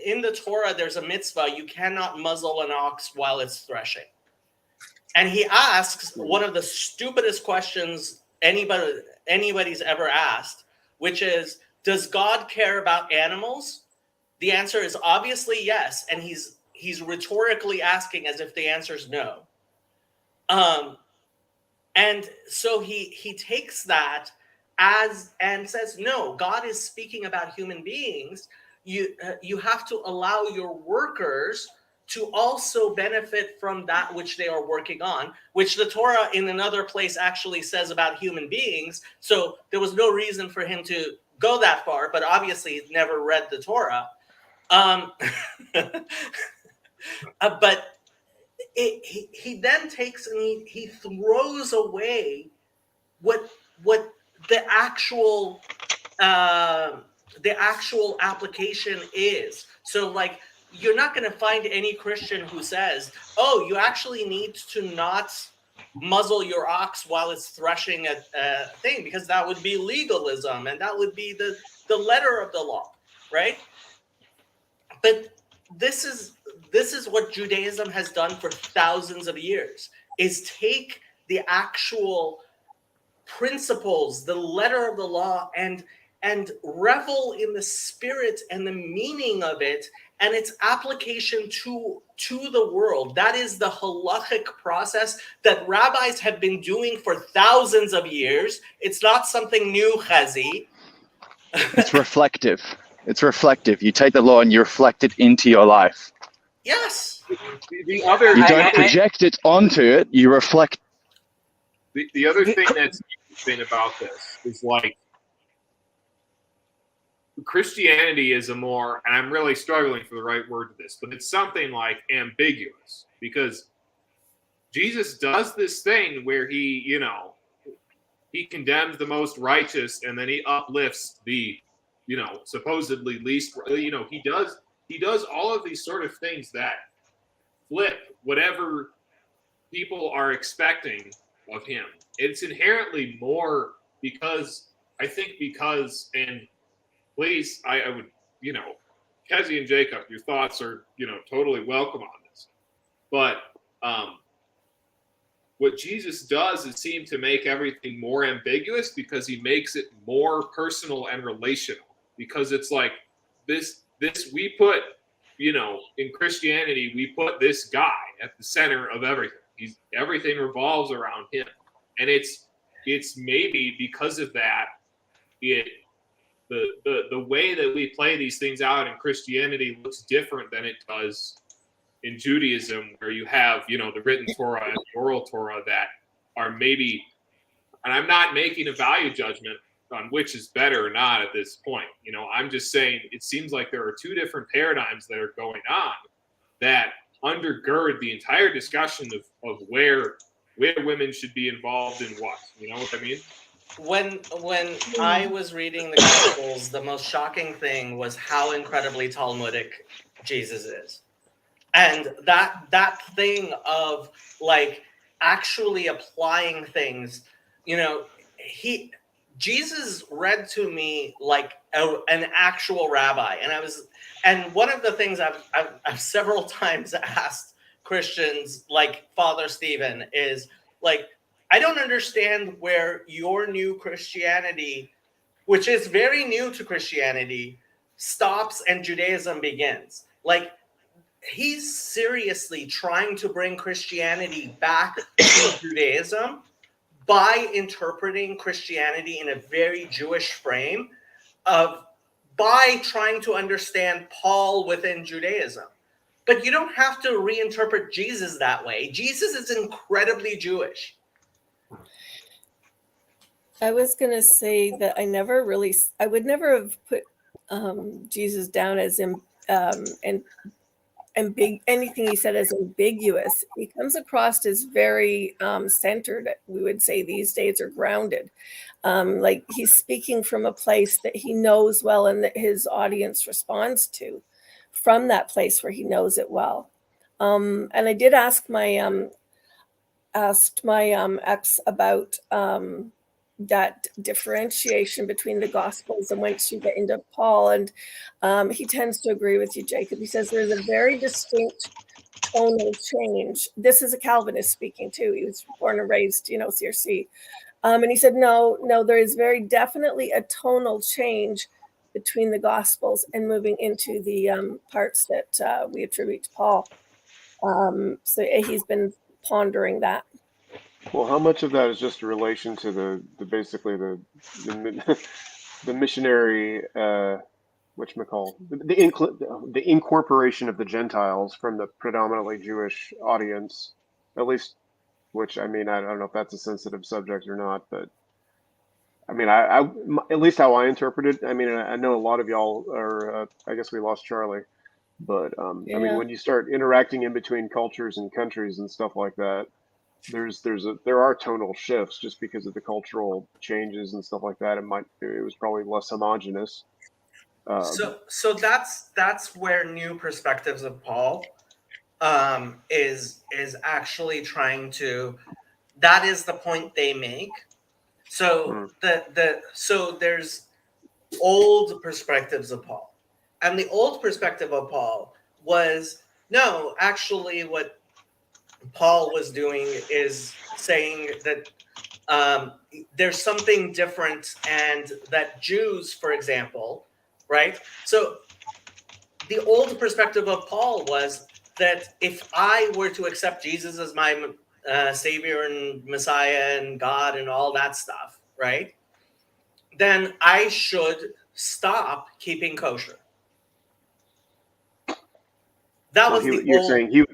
in the Torah, there's a mitzvah, you cannot muzzle an ox while it's threshing. And he asks one of the stupidest questions anybody's ever asked, which is, does God care about animals? The answer is obviously yes. And he's rhetorically asking as if the answer is no. And so he takes that and says, no, God is speaking about human beings. You have to allow your workers to also benefit from that which they are working on, which the Torah in another place actually says about human beings. So there was no reason for him to go that far, but obviously he's never read the Torah. But he then takes and he throws away what the actual application is. So like, you're not going to find any Christian who says, oh, you actually need to not muzzle your ox while it's threshing a thing, because that would be legalism and that would be the letter of the law, right? But this is what Judaism has done for thousands of years, is take the actual principles, the letter of the law, and revel in the spirit and the meaning of it and its application to the world. That is the halachic process that rabbis have been doing for thousands of years. It's not something new, Chazi. It's reflective. It's reflective. You take the law and you reflect it into your life. Yes. The other You don't project it onto it. You reflect. The other thing that's interesting about this is, like, Christianity is a more, and I'm really struggling for the right word to this, but it's something like ambiguous, because Jesus does this thing where he condemns the most righteous and then he uplifts the, supposedly least, he does all of these sort of things that flip whatever people are expecting of him. It's inherently more because, and please, I would, Kezi and Jacob, your thoughts are, totally welcome on this. But what Jesus does is seem to make everything more ambiguous, because he makes it more personal and relational. Because it's like this we put, in Christianity, we put this guy at the center of everything. Everything revolves around him. And it's maybe because of that, the way that we play these things out in Christianity looks different than it does in Judaism, where you have, the written Torah and the oral Torah that are maybe, and I'm not making a value judgment on which is better or not at this point. I'm just saying it seems like there are two different paradigms that are going on that undergird the entire discussion of where women should be involved in what. You know what I mean? When I was reading the Gospels, the most shocking thing was how incredibly Talmudic Jesus is. And that thing of, like, actually applying things, Jesus read to me like an actual rabbi. And one of the things I've several times asked Christians like Father Stephen is, like, I don't understand where your new Christianity, which is very new to Christianity, stops and Judaism begins. Like, he's seriously trying to bring Christianity back to Judaism by interpreting Christianity in a very Jewish frame, by trying to understand Paul within Judaism. But you don't have to reinterpret Jesus that way. Jesus is incredibly Jewish. I was going to say that I would never have put Jesus down as anything he said as ambiguous. He comes across as very centered, we would say these days, or grounded. Like he's speaking from a place that he knows well and that his audience responds to from that place where he knows it well. And I did ask my ex about that differentiation between the Gospels, and once you get into Paul, and he tends to agree with you, Jacob. He says there's a very distinct tonal change. This is a Calvinist speaking too. He was born and raised, CRC. And he said, no, there is very definitely a tonal change between the Gospels and moving into the parts that we attribute to Paul. So he's been pondering that. Well, how much of that is just a relation to the basically the missionary whatchamacallit, the incorporation of the Gentiles from the predominantly Jewish audience, at least, which I mean, I don't know if that's a sensitive subject or not, but I mean, I at least how I interpret it. I mean, I know a lot of y'all are. I guess we lost Charlie, but I mean, when you start interacting in between cultures and countries and stuff like that, there are tonal shifts just because of the cultural changes and stuff like that. It was probably less homogenous. So that's where new perspectives of Paul is actually trying to. That is the point they make. So so there's old perspectives of Paul, and the old perspective of Paul was no, actually, what Paul was doing is saying that there's something different, and that Jews, for example, right? So the old perspective of Paul was that if I were to accept Jesus as my Savior and Messiah and God and all that stuff, right, then I should stop keeping kosher. That was the you're old, saying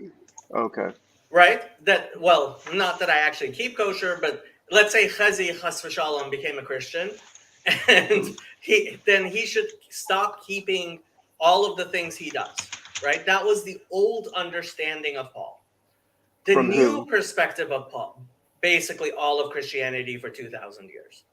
okay. Right? That, well, not that I actually keep kosher, but let's say Chazi Chas v'Shalom became a Christian, and he should stop keeping all of the things he does, right? That was the old understanding of Paul. The From new who? perspective of Paul, basically all of Christianity for 2,000 years.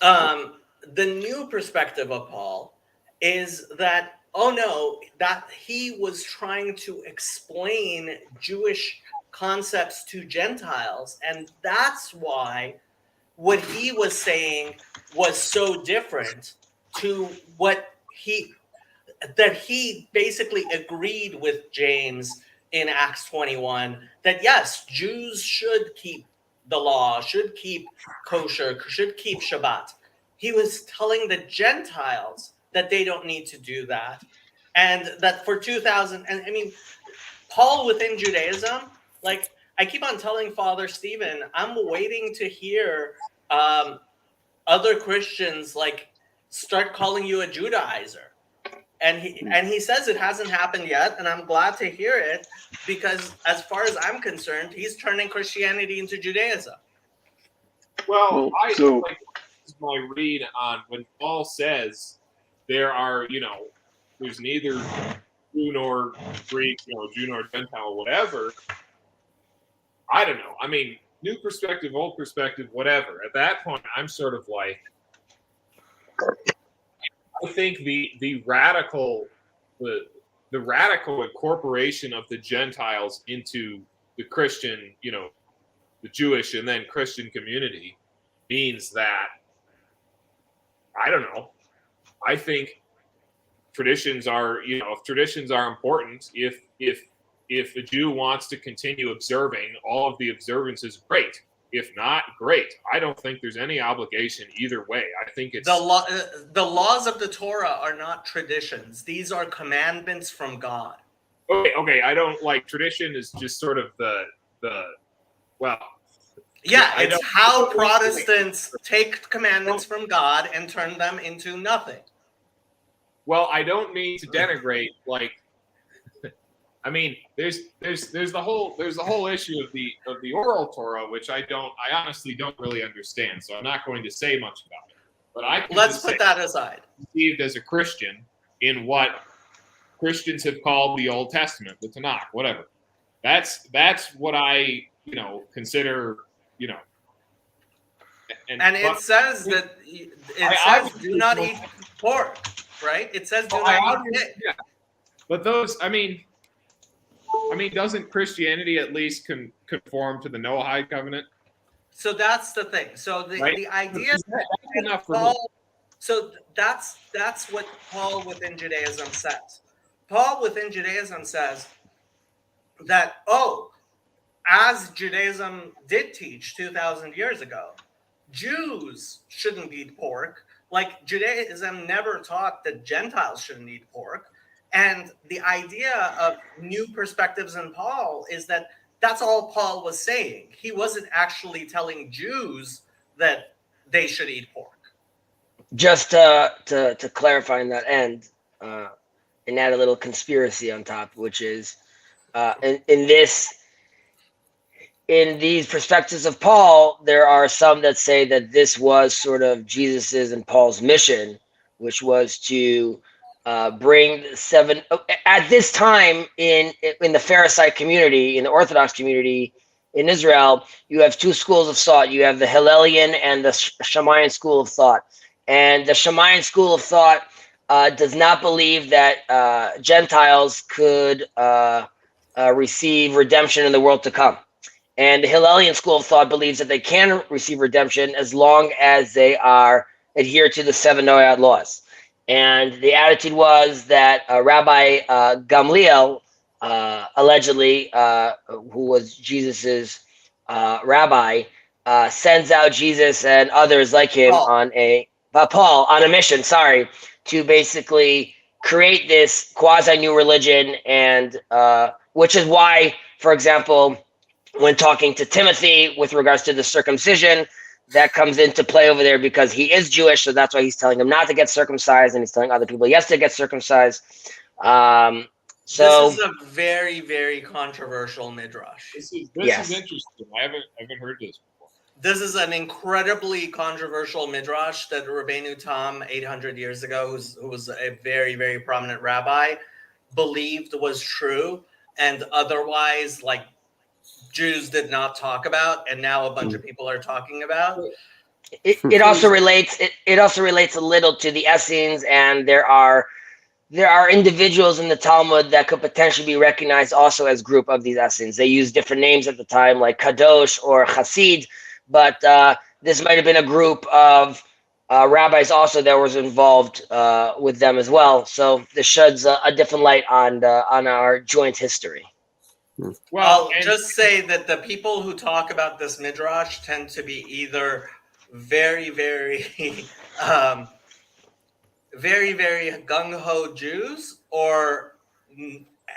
The new perspective of Paul is that, oh no, that he was trying to explain Jewish concepts to Gentiles, and that's why what he was saying was so different to that he basically agreed with James in Acts 21 that yes, Jews should keep the law, should keep kosher, should keep Shabbat. He was telling the Gentiles that they don't need to do that, and that for 2,000, and I mean, Paul within Judaism, like I keep on telling Father Stephen, I'm waiting to hear other Christians like start calling you a Judaizer. And he says it hasn't happened yet, and I'm glad to hear it, because as far as I'm concerned, he's turning Christianity into Judaism. Well, like my read on when Paul says there are, there's neither Jew nor Greek, Jew nor Gentile, whatever. I don't know. I mean, new perspective, old perspective, whatever. At that point, I'm sort of like, I think the radical incorporation of the Gentiles into the Christian, the Jewish and then Christian community means that, I don't know. I think traditions are, if traditions are important, if a Jew wants to continue observing all of the observances, great. If not, great. I don't think there's any obligation either way. I think it's the laws of the Torah are not traditions. These are commandments from God. Okay. I don't like tradition is just sort of the well. Yeah, it's how Protestants take commandments from God and turn them into nothing. Well, I don't mean to denigrate. Like, I mean, there's the whole issue of the oral Torah, which I honestly don't really understand. So I'm not going to say much about it. But let's put that aside. Conceived as a Christian in what Christians have called the Old Testament, the Tanakh, whatever. That's what I consider. And it says that says do not eat pork, right? It says do not eat pig. Yeah. But those, I mean, doesn't Christianity at least conform to the Noahide covenant? So that's the thing. So the idea That's enough for me. Paul, so that's what Paul within Judaism says. Paul within Judaism says that, as Judaism did teach 2,000 years ago, Jews shouldn't eat pork. Like, Judaism never taught that Gentiles shouldn't eat pork. And the idea of new perspectives in Paul is that that's all Paul was saying. He wasn't actually telling Jews that they should eat pork. Just to clarify in that end, and add a little conspiracy on top, which is in these perspectives of Paul, there are some that say that this was sort of Jesus's and Paul's mission, which was to bring the seven. At this time in the Pharisee community, in the Orthodox community in Israel, you have two schools of thought. You have the Hillelian and the Shammaian school of thought. And the Shammaian school of thought does not believe that Gentiles could receive redemption in the world to come. And the Hillelian school of thought believes that they can receive redemption as long as they adhere to the 7 Noahide laws. And the attitude was that Rabbi Gamliel, allegedly, who was Jesus's rabbi, sends out Jesus and others like him Paul on a mission, to basically create this quasi-new religion, and which is why, for example, when talking to Timothy with regards to the circumcision, that comes into play over there because he is Jewish, so that's why he's telling him not to get circumcised, and he's telling other people yes to get circumcised. So this is a very, very controversial midrash. This is interesting. I haven't heard this before. This is an incredibly controversial midrash that Rabbeinu Tam 800 years ago, who was a very, very prominent rabbi, believed was true, and otherwise, like, Jews did not talk about, and now a bunch of people are talking about. It also relates. It also relates a little to the Essenes, and there are individuals in the Talmud that could potentially be recognized also as group of these Essenes. They used different names at the time, like Kadosh or Hasid, but this might have been a group of rabbis also that was involved with them as well. So this sheds a different light on our joint history. Well, I'll just say that the people who talk about this midrash tend to be either very, very, very, very gung-ho Jews or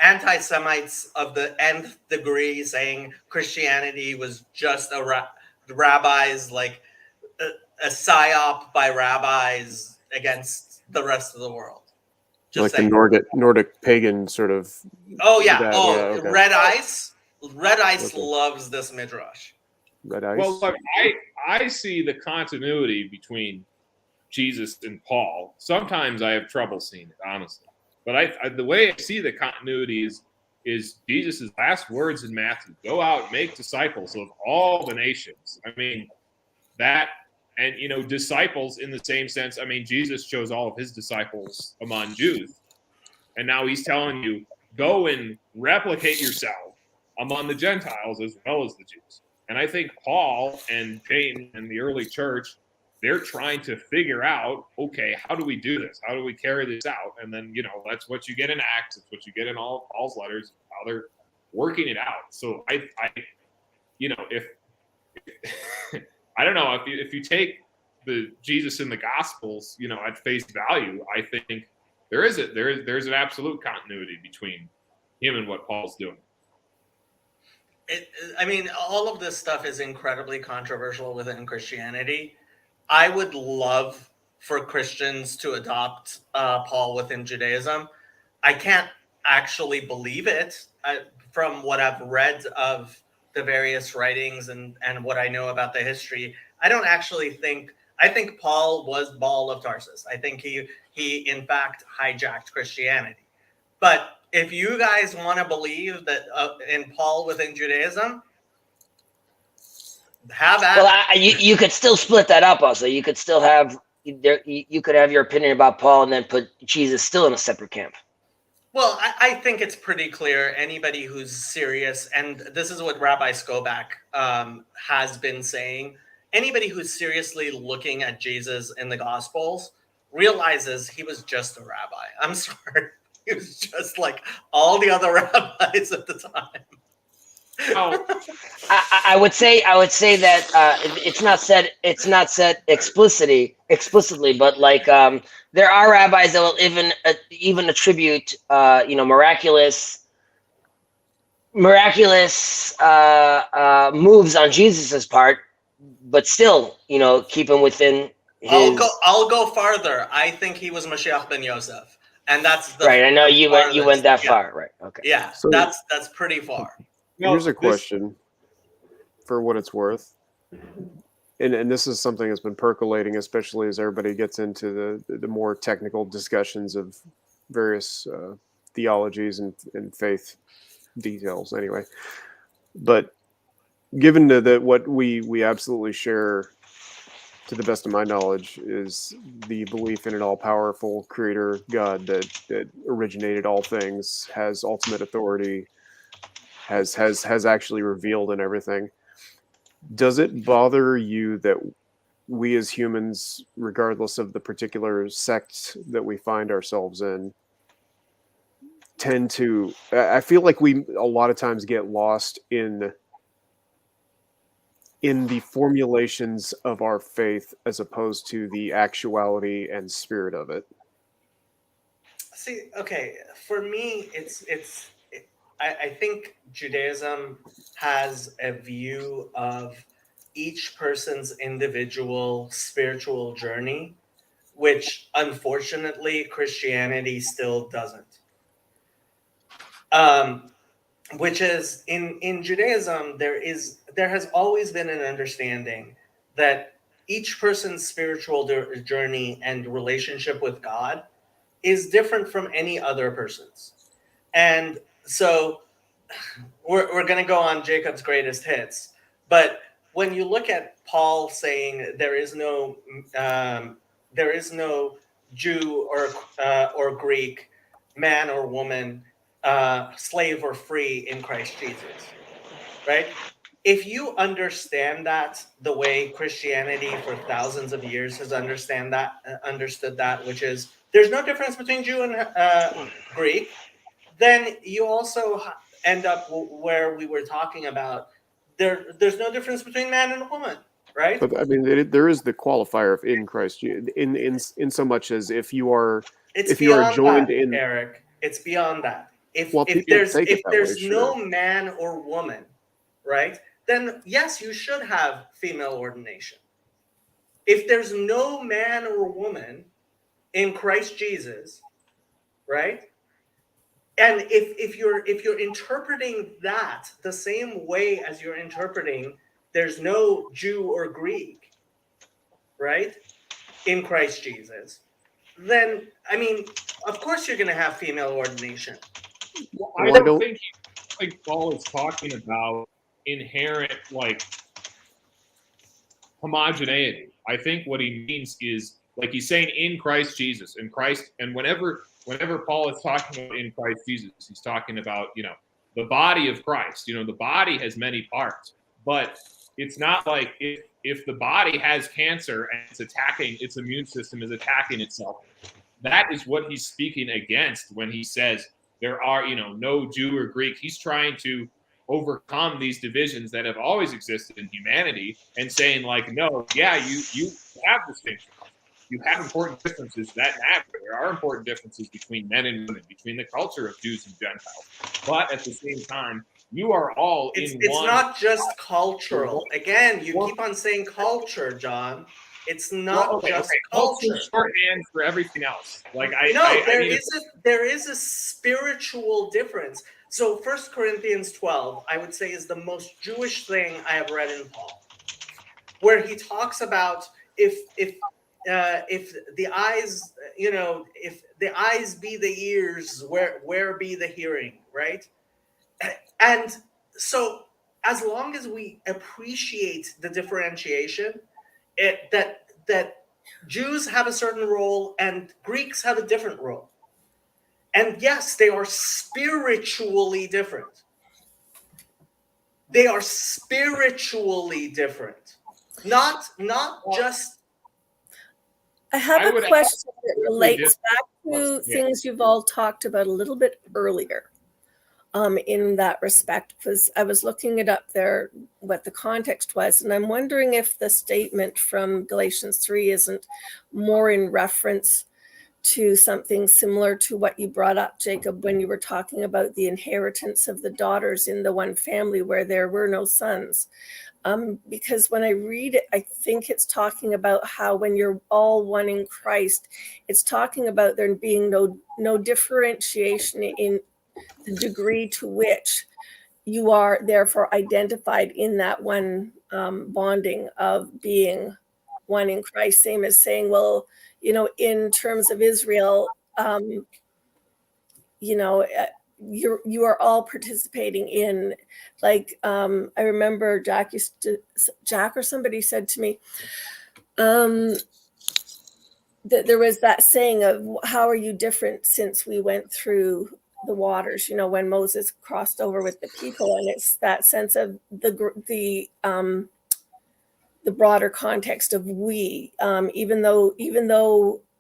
anti-Semites of the nth degree, saying Christianity was just rabbis, like a psyop by rabbis against the rest of the world. Just like the Nordic pagan sort of. Oh yeah. Okay. Red Ice. Red Ice loves this midrash. Red Ice. Well, look, I see the continuity between Jesus and Paul. Sometimes I have trouble seeing it, honestly. But the way I see the continuity is Jesus' last words in Matthew: "Go out and make disciples of all the nations." I mean, that. And, disciples in the same sense. I mean, Jesus chose all of his disciples among Jews. And now he's telling you, go and replicate yourself among the Gentiles as well as the Jews. And I think Paul and James and the early church, they're trying to figure out, okay, how do we do this? How do we carry this out? And then, that's what you get in Acts. It's what you get in all Paul's letters, how they're working it out. So I if I don't know, if you take the Jesus in the Gospels, at face value, I think there's an absolute continuity between him and what Paul's doing. All of this stuff is incredibly controversial within Christianity. I would love for Christians to adopt Paul within Judaism. I can't actually believe it from what I've read of the various writings and what I know about the history. I don't actually think. I think Paul was Paul of Tarsus. I think he in fact hijacked Christianity. But if you guys want to believe that in Paul within Judaism, have at it. Well, you could still split that up. Also, you could still have you could have your opinion about Paul and then put Jesus still in a separate camp. Well, I think it's pretty clear. Anybody who's serious, and this is what Rabbi Skobach has been saying, anybody who's seriously looking at Jesus in the Gospels realizes he was just a rabbi. I'm sorry. He was just like all the other rabbis at the time. Oh, I would say that it's not said explicitly, but like there are rabbis that will even attribute miraculous moves on Jesus's part, but still keep him within his. I'll go farther. I think he was Mashiach ben Yosef, and that's the Right. I know you went that yeah. far. Right. Okay. Yeah, So that's pretty far. here's a question for what it's worth. And this is something that's been percolating, especially as everybody gets into the more technical discussions of various theologies and faith details anyway. But given that what we absolutely share, to the best of my knowledge, is the belief in an all-powerful creator God that originated all things, has ultimate authority, has actually revealed in everything. Does it bother you that we as humans, regardless of the particular sect that we find ourselves in, tend to, I feel like we a lot of times get lost in the formulations of our faith as opposed to the actuality and spirit of it? See, okay, for me, I think Judaism has a view of each person's individual spiritual journey, which unfortunately Christianity still doesn't. Which is in Judaism, there has always been an understanding that each person's spiritual journey and relationship with God is different from any other person's. And so we're going to go on Jacob's greatest hits. But when you look at Paul saying there is no Jew or Greek, man or woman, slave or free in Christ Jesus, right? If you understand that the way Christianity for thousands of years has understood that, which is there's no difference between Jew and Greek, then you also end up where we were talking about. There's no difference between man and woman, right? But I mean, there is the qualifier of in Christ, in so much as if you are joined that, in, Eric. It's beyond that. If take there's way, no sure. man or woman, right? Then yes, you should have female ordination. If there's no man or woman in Christ Jesus, right? And if you're interpreting that the same way as you're interpreting there's no Jew or Greek, right, in Christ Jesus, then I mean, of course you're going to have female ordination. Well, I don't think Paul is talking about inherent like homogeneity. I think what he means is like he's saying in Christ Jesus, in Christ, and whenever Paul is talking about in Christ Jesus, he's talking about the body of Christ. The body has many parts, but it's not like if the body has cancer and it's attacking, its immune system is attacking itself. That is what he's speaking against when he says there are, no Jew or Greek. He's trying to overcome these divisions that have always existed in humanity and saying like, no, yeah, you have distinctions. You have important differences that matter. There are important differences between men and women, between the culture of Jews and Gentiles. But at the same time, you are all in one. It's not just cultural. Again, you keep on saying culture, John. It's not just culture. Shorthand for everything else. Like there is a spiritual difference. So 1 Corinthians 12, I would say, is the most Jewish thing I have read in Paul, where he talks about if the eyes, if the eyes be the ears, where be the hearing, right? And so as long as we appreciate the differentiation, that Jews have a certain role and Greeks have a different role. And yes, they are spiritually different. They are spiritually different. Not just. I have I a would question that absolutely relates dis- back to Yeah. things you've all talked about a little bit earlier. In that respect, because I was looking it up there, what the context was, and I'm wondering if the statement from Galatians 3 isn't more in reference to something similar to what you brought up, Jacob, when you were talking about the inheritance of the daughters in the one family where there were no sons. Because when I read it, I think it's talking about how when you're all one in Christ, it's talking about there being no differentiation in the degree to which you are therefore identified in that one bonding of being one in Christ. Same as saying, well, in terms of Israel, you are all participating in, like, I remember Jack or somebody said to me that there was that saying of, how are you different since we went through the waters, when Moses crossed over with the people. And it's that sense of the broader context of we, even though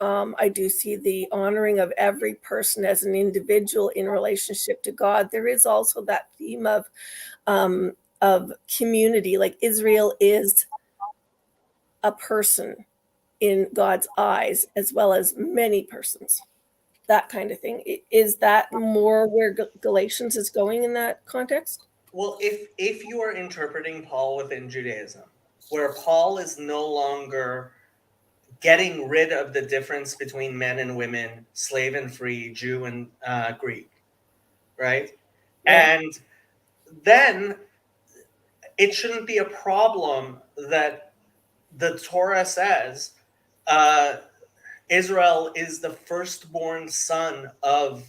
I do see the honoring of every person as an individual in relationship to God, there is also that theme of community. Like Israel is a person in God's eyes, as well as many persons. That kind of thing. Is that more where Galatians is going in that context? Well, if you are interpreting Paul within Judaism, where Paul is no longer getting rid of the difference between men and women, slave and free, Jew and Greek, right? Yeah. And then it shouldn't be a problem that the Torah says Israel is the firstborn son of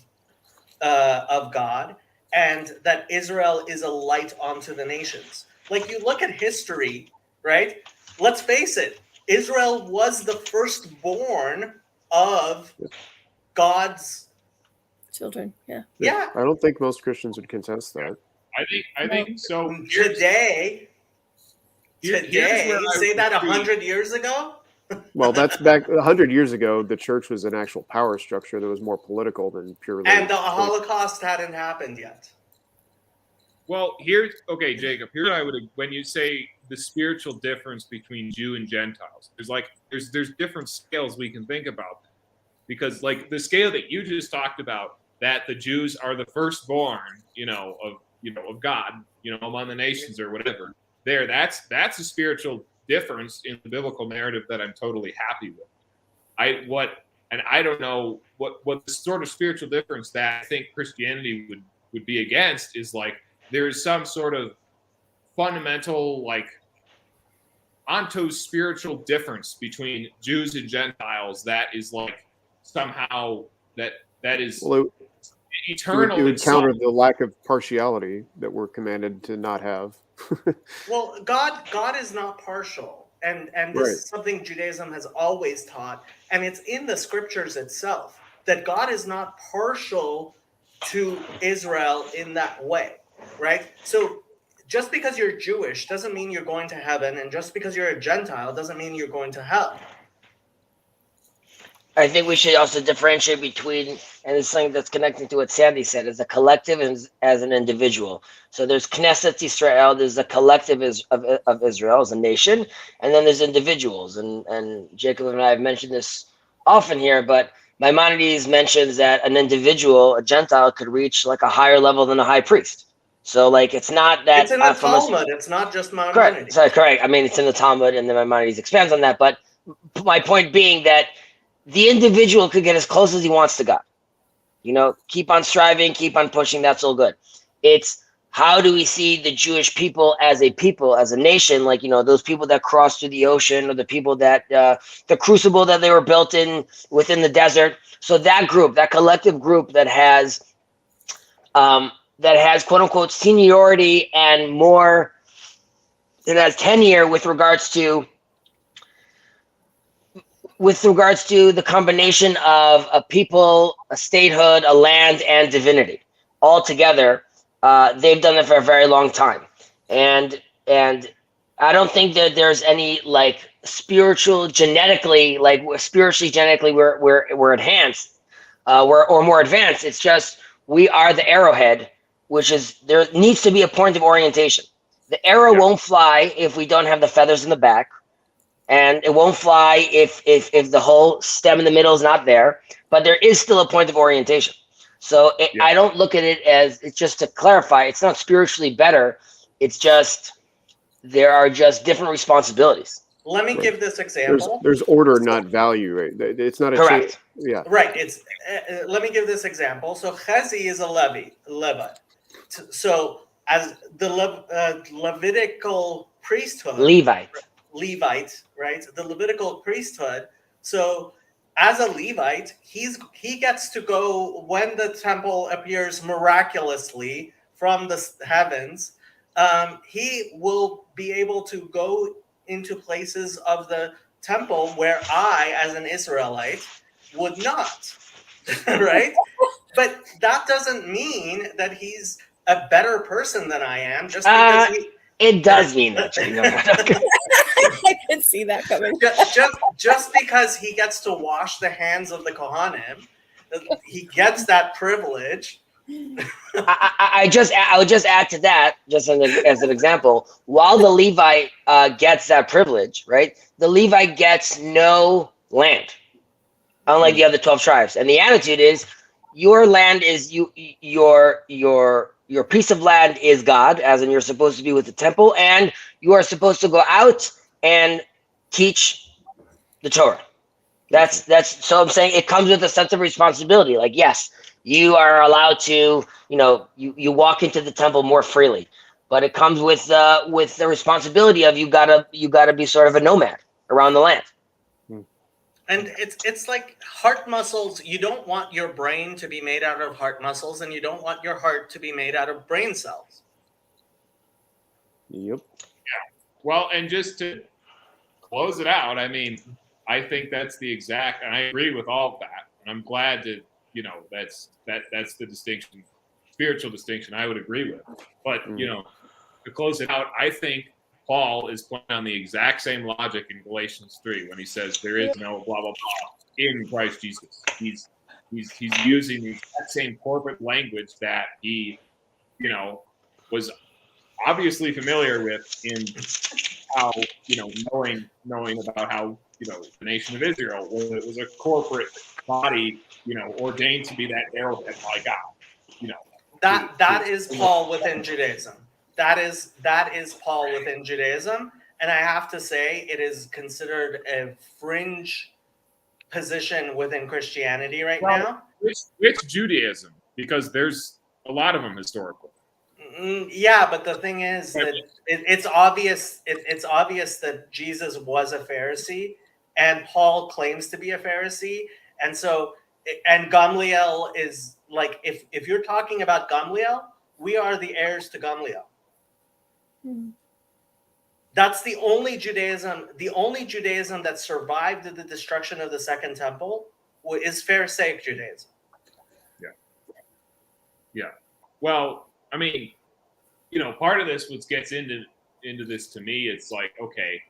God, and that Israel is a light unto the nations. Like, you look at history, right? Let's face it, Israel was the firstborn of God's children. Yeah. Yeah. I don't think most Christians would contest that. I think so. Today, Here's where I say would that agree. 100 years ago. Well, that's back 100 years ago. The church was an actual power structure that was more political than purely. And the Holocaust hadn't happened yet. Well, okay, Jacob. Here's what I would, when you say the spiritual difference between Jew and Gentiles, there's different scales we can think about, because like the scale that you just talked about, that the Jews are the firstborn, of God, among the nations or whatever. That's a spiritual difference in the biblical narrative that I'm totally happy with. I don't know what the sort of spiritual difference that I think Christianity would be against is, like, there is some sort of fundamental, like, onto-spiritual difference between Jews and Gentiles that is, like, somehow that is eternal. It would counter the lack of partiality that we're commanded to not have. Well, God is not partial, and this is something Judaism has always taught, and it's in the scriptures itself, that God is not partial to Israel in that way, right? So just because you're Jewish doesn't mean you're going to heaven, and just because you're a Gentile doesn't mean you're going to hell. I think we should also differentiate between, and it's something that's connecting to what Sandy said, as a collective and as an individual. So there's Knesset Israel, there's the collective of Israel as a nation, and then there's individuals. And Jacob and I have mentioned this often here, but Maimonides mentions that an individual, a Gentile, could reach like a higher level than a high priest. So like it's not that it's in the Talmud, it's not just Maimonides. Correct. I mean, it's in the Talmud, and then Maimonides expands on that. But my point being that the individual could get as close as he wants to God. Keep on striving, keep on pushing. That's all good. It's how do we see the Jewish people, as a nation, like, those people that crossed through the ocean, or the people that, the crucible that they were built in within the desert. So that group, that collective group that has quote unquote seniority and more, that has tenure with regards to with regards to the combination of a people, a statehood, a land, and divinity all together. They've done it for a very long time, and I don't think that there's any like spiritually genetically we're enhanced, or more advanced. It's just we are the arrowhead, which is there needs to be a point of orientation. The arrow won't fly if we don't have the feathers in the back, and it won't fly if the whole stem in the middle is not there. But there is still a point of orientation. So I don't look at it as, it's just to clarify, it's not spiritually better. It's just there are just different responsibilities. Let me give this example. There's order, not value. Right? It's not a Correct. Yeah. Right. It's let me give this example. So Chezi is a Levite. So as the Levitical priesthood, Levite, right? The Levitical priesthood. So as a Levite, he gets to go when the temple appears miraculously from the heavens. He will be able to go into places of the temple where I, as an Israelite, would not, right? But that doesn't mein that he's a better person than I am. Just because it does mean that. I could see that coming. Just because he gets to wash the hands of the Kohanim, he gets that privilege. I would just add to that, just as an example. While the Levite gets that privilege, right? The Levite gets no land, unlike the other 12 tribes. And the attitude is, your land is your piece of land is God, as in you're supposed to be with the temple, and you are supposed to go out and teach the Torah. That's so I'm saying it comes with a sense of responsibility. Like, yes, you are allowed to, you walk into the temple more freely, but it comes with the responsibility of you gotta be sort of a nomad around the land. And it's like heart muscles. You don't want your brain to be made out of heart muscles, and you don't want your heart to be made out of brain cells. Yep. Yeah. Well, and just to close it out, I mean, I think that's the exact, and I agree with all of that. And I'm glad that, that's the distinction, spiritual distinction I would agree with. But, to close it out, I think Paul is playing on the exact same logic in Galatians 3 when he says there is no blah, blah, blah in Christ Jesus. He's using the exact same corporate language that he, was obviously familiar with in how, knowing about how, the nation of Israel was a corporate body, ordained to be that arrowhead by God. That is Paul within Judaism. That is Paul within Judaism, and I have to say it is considered a fringe position within Christianity right now. Which Judaism? Because there's a lot of them historically. Yeah, but the thing is that it's obvious. It's obvious that Jesus was a Pharisee, and Paul claims to be a Pharisee, and Gamliel is like, if you're talking about Gamliel, we are the heirs to Gamliel. That's the only Judaism that survived the destruction of the Second Temple is Pharisaic Judaism. Yeah. Well, I mean, part of this, what gets into this to me, it's like, okay,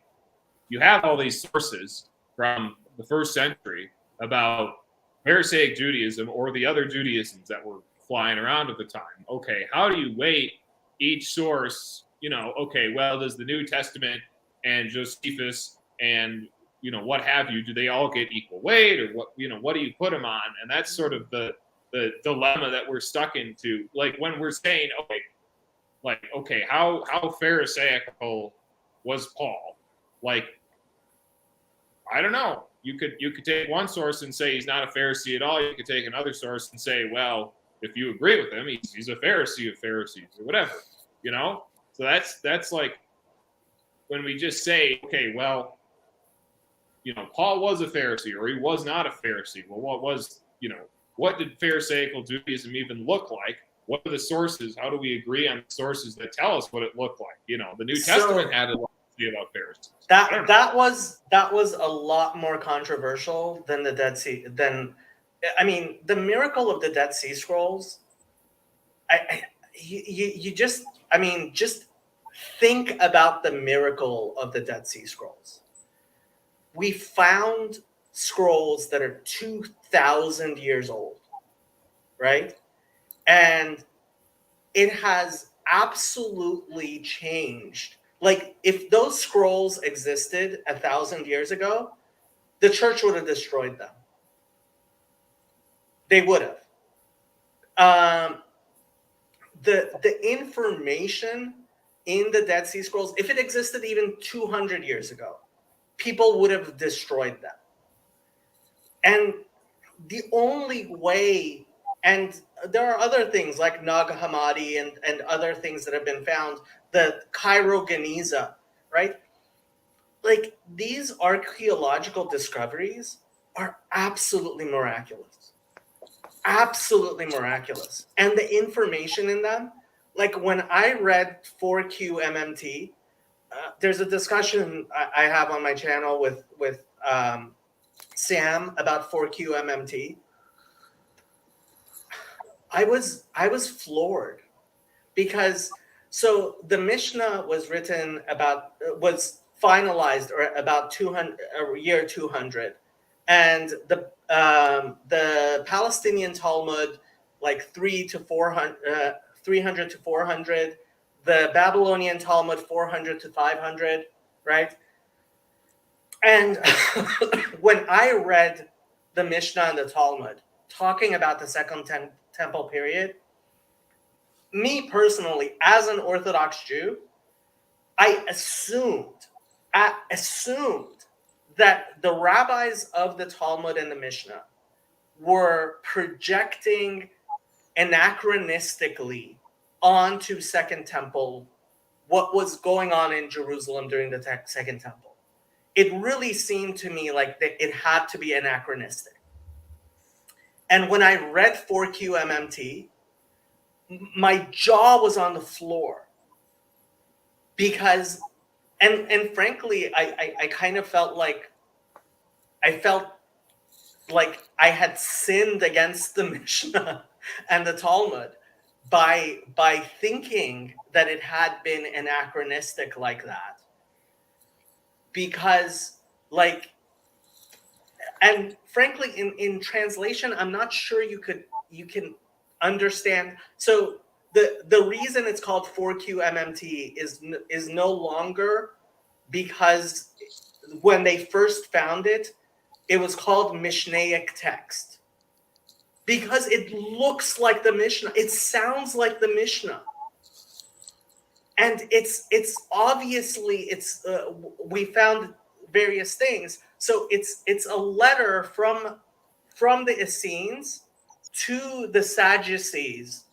you have all these sources from the first century about Pharisaic Judaism or the other Judaisms that were flying around at the time. Okay, how do you weight each source? Okay, well, does the New Testament and Josephus and, what have you, do they all get equal weight, or what do you put them on? And that's sort of the dilemma that we're stuck into. Like when we're saying, okay, how Pharisaical was Paul? Like, I don't know. You could take one source and say he's not a Pharisee at all. You could take another source and say, well, if you agree with him, he's a Pharisee of Pharisees or whatever, So that's like when we just say, okay, well, Paul was a Pharisee or he was not a Pharisee. Well, what did Pharisaical Judaism even look like? What are the sources? How do we agree on the sources that tell us what it looked like? The New Testament had a lot of see about Pharisees. That was a lot more controversial than the Dead Sea. I mean, the miracle of the Dead Sea Scrolls. You just think about the miracle of the Dead Sea Scrolls. We found scrolls that are 2,000 years old, right? And it has absolutely changed. Like, if those scrolls existed 1,000 years ago, the church would have destroyed them. They would have. The information in the Dead Sea Scrolls, if it existed even 200 years ago, people would have destroyed them. And the only way, and there are other things like Nag Hammadi and other things that have been found, the Cairo Geniza, right? Like, these archaeological discoveries are absolutely miraculous. Absolutely miraculous. And the information in them, like when I read 4Q MMT, there's a discussion I have on my channel with Sam about 4Q MMT. I was floored because so the Mishnah was finalized or about 200 year 200, and the Palestinian Talmud like 300 to 400, the Babylonian Talmud 400 to 500, right? And when I read the Mishnah and the Talmud talking about the Second Temple period, me personally, as an Orthodox Jew, I assumed that the rabbis of the Talmud and the Mishnah were projecting anachronistically onto Second Temple what was going on in Jerusalem during the Second Temple. It really seemed to me like it had to be anachronistic. And when I read 4Q MMT, my jaw was on the floor because, and frankly, I kind of felt like I had sinned against the Mishnah and the Talmud by thinking that it had been anachronistic like that. Because, like, and frankly, in translation, I'm not sure you can understand. So the reason it's called 4Q MMT is no longer because when they first found it, it was called Mishnaic text. Because it looks like the Mishnah. It sounds like the Mishnah. And it's obviously, we found various things. So it's a letter from the Essenes to the Sadducees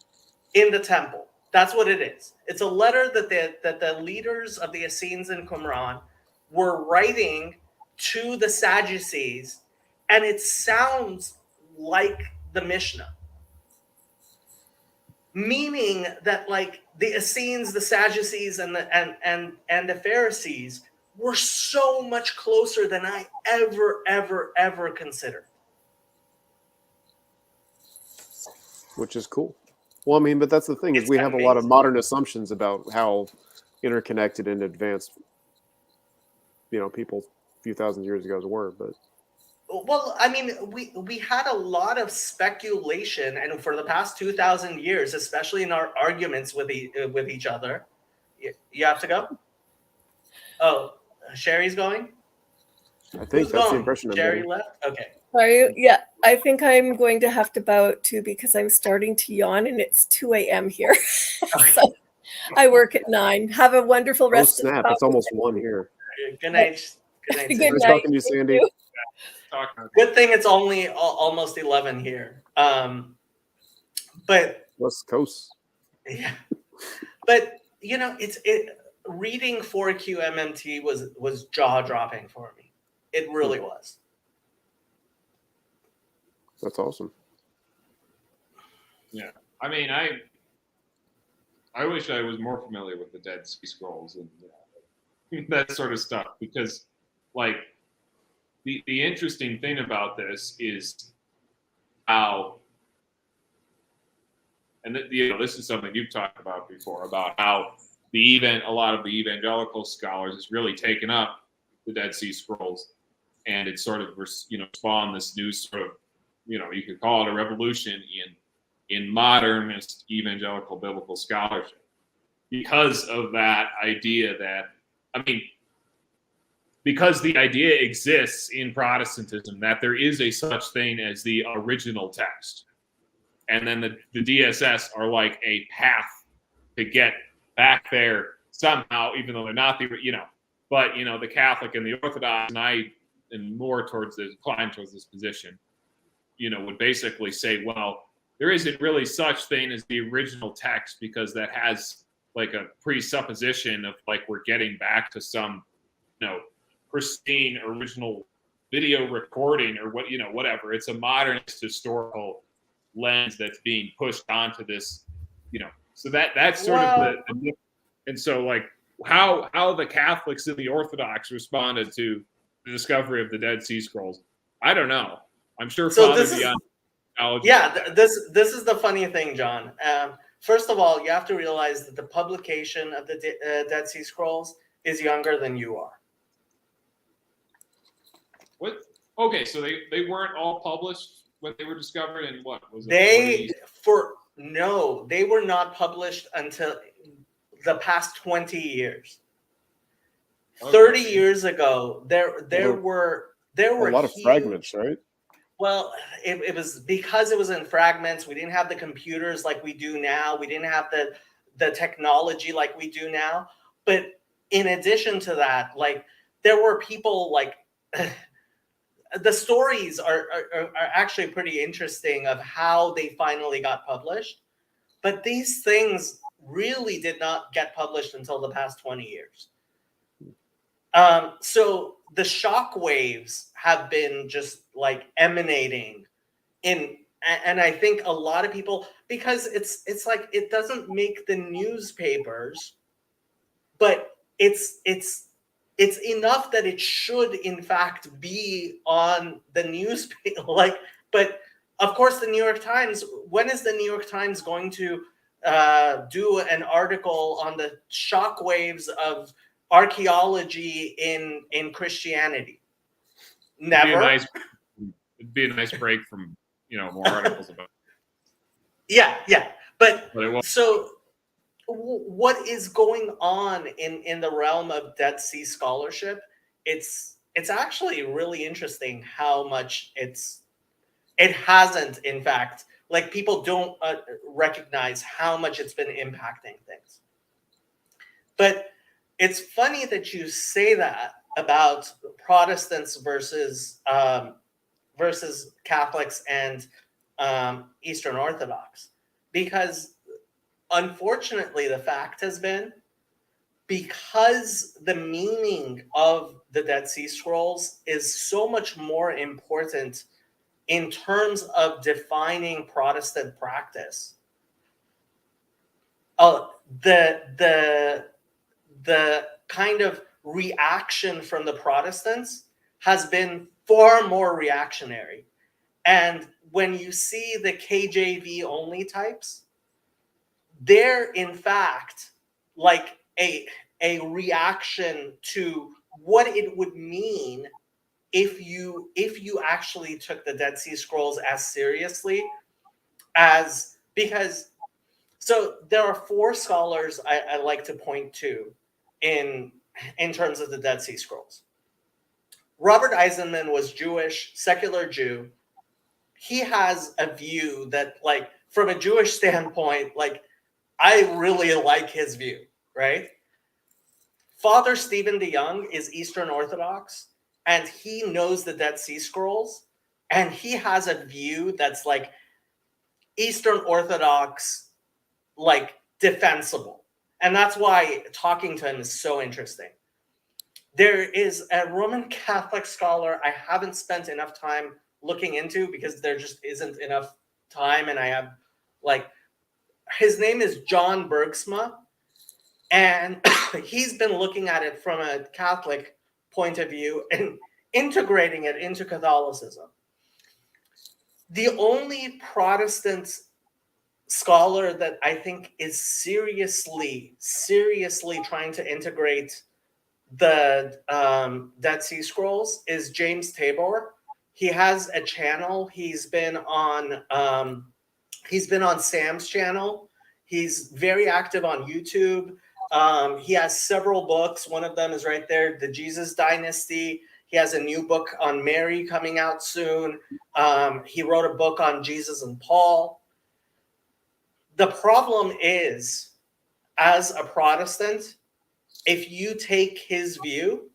in the temple. That's what it is. It's a letter that the leaders of the Essenes and Qumran were writing to the Sadducees, and it sounds like the Mishnah. Meaning that, like, the Essenes, the Sadducees, and the Pharisees were so much closer than I ever considered. Which is cool. Well, I mean, but that's the thing, is we have a lot of modern assumptions about how interconnected and advanced, people a few thousand years ago were. But well, I mean, we had a lot of speculation, and for the past 2,000 years, especially in our arguments with each other. You have to go? Oh, Sherry's going? I think that's the impression I'm Sherry getting. left? Okay. Sorry, yeah, I think I'm going to have to bow out too because I'm starting to yawn and it's 2 a.m. here. So I work at 9. Have a wonderful rest of the snap! It's almost 1 here. Good night. Good night. Good Sandy. Nice night. talking to you, Sandy. Good thing it's only almost 11 here. But West Coast. yeah, but reading 4Q MMT was jaw dropping for me. It really was. That's awesome. Yeah, I mean, I wish I was more familiar with the Dead Sea Scrolls, and that sort of stuff, because like the interesting thing about this is how, and this is something you've talked about before, about how a lot of the evangelical scholars has really taken up the Dead Sea Scrolls, and it sort of spawned this new sort of, you could call it a revolution in modernist evangelical biblical scholarship, because of that idea that, because the idea exists in Protestantism that there is a such thing as the original text. And then the DSS are like a path to get back there somehow, even though they're not but the Catholic and the Orthodox, and I am more inclined towards this position, would basically say, well, there isn't really such thing as the original text, because that has like a presupposition of like we're getting back to some, pristine original video recording or whatever. It's a modernist historical lens that's being pushed onto this, so that's sort of the and so like how the Catholics and the Orthodox responded to the discovery of the Dead Sea Scrolls, I don't know. I'm sure Father Beyond Theology. Yeah, this is the funny thing, John. First of all, you have to realize that the publication of the Dead Sea Scrolls is younger than you are. What? Okay, so they weren't all published when they were discovered in what was it? They were not published until the past 20 years. Okay. 30 years ago, there were a lot of fragments, right? Well, it was because it was in fragments. We didn't have the computers like we do now. We didn't have the technology like we do now. But in addition to that, like there were people like the stories are actually pretty interesting of how they finally got published. But these things really did not get published until the past 20 years. So the shock waves have been just like emanating and I think a lot of people, because it's like it doesn't make the newspapers, but it's enough that it should in fact be on the newspaper. But of course, the New York Times. When is the New York Times going to do an article on the shockwaves of archaeology in Christianity? Never. It'd be a nice break from more articles about it. Yeah. But it won't. So what is going on in the realm of Dead Sea scholarship? It's actually really interesting how much it hasn't, in fact, like people don't recognize how much it's been impacting things. But it's funny that you say that about Protestants versus Catholics and Eastern Orthodox, because unfortunately the fact has been, because the meaning of the Dead Sea Scrolls is so much more important in terms of defining Protestant practice, the kind of reaction from the Protestants has been far more reactionary. And when you see the KJV only types, they're in fact like a reaction to what it would mean if you actually took the Dead Sea Scrolls as seriously as, because so there are four scholars I like to point to in terms of the Dead Sea Scrolls. Robert Eisenman was Jewish, secular Jew. He has a view that, like, from a Jewish standpoint, like, I really like his view, right? Father Stephen DeYoung is Eastern Orthodox, and he knows the Dead Sea Scrolls, and he has a view that's like Eastern Orthodox, like defensible. And that's why talking to him is so interesting. There is a Roman Catholic scholar I haven't spent enough time looking into because there just isn't enough time, and I have, like, his name is John Bergsma. And he's been looking at it from a Catholic point of view and integrating it into Catholicism. The only Protestant scholar that I think is seriously trying to integrate the Dead Sea Scrolls is James Tabor. He has a channel. He's been on Sam's channel. He's very active on YouTube. He has several books. One of them is right there, The Jesus Dynasty. He has a new book on Mary coming out soon. He wrote a book on Jesus and Paul. The problem is, as a Protestant, if you take his view,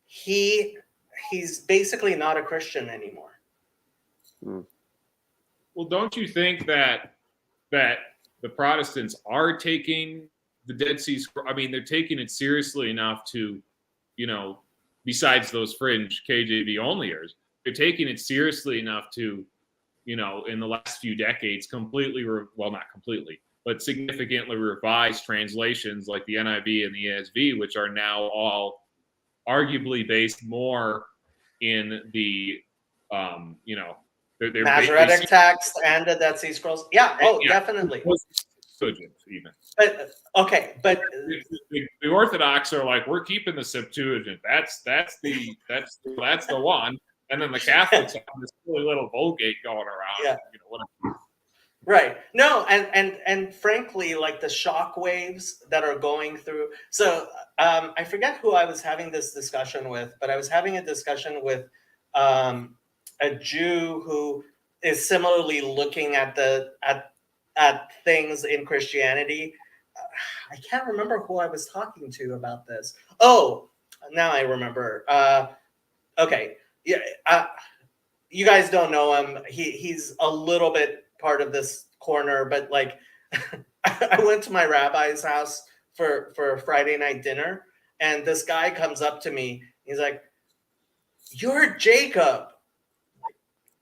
he's basically not a Christian anymore. Well, don't you think that the Protestants are taking the Dead Sea Scrolls? I mean, they're taking it seriously enough to, besides those fringe KJV onlyers, they're taking it seriously enough to, in the last few decades, not completely, but significantly revised translations like the NIV and the ESV, which are now all arguably based more in the, they're Masoretic text and the Dead Sea Scrolls. Yeah. Oh, yeah. Definitely. Even. But okay, but the Orthodox are like, we're keeping the Septuagint. That's the one. And then the Catholics have this silly little Vulgate going around. Yeah. Right. No, and frankly, like the shock waves that are going through. So I forget who I was having this discussion with, but I was having a discussion with a Jew who is similarly looking at things in Christianity. I can't remember who I was talking to about this. Oh, now I remember. Okay. Yeah. You guys don't know him. He's a little bit part of this corner, but like I went to my rabbi's house for Friday night dinner, and this guy comes up to me. He's like, "You're Jacob." Like,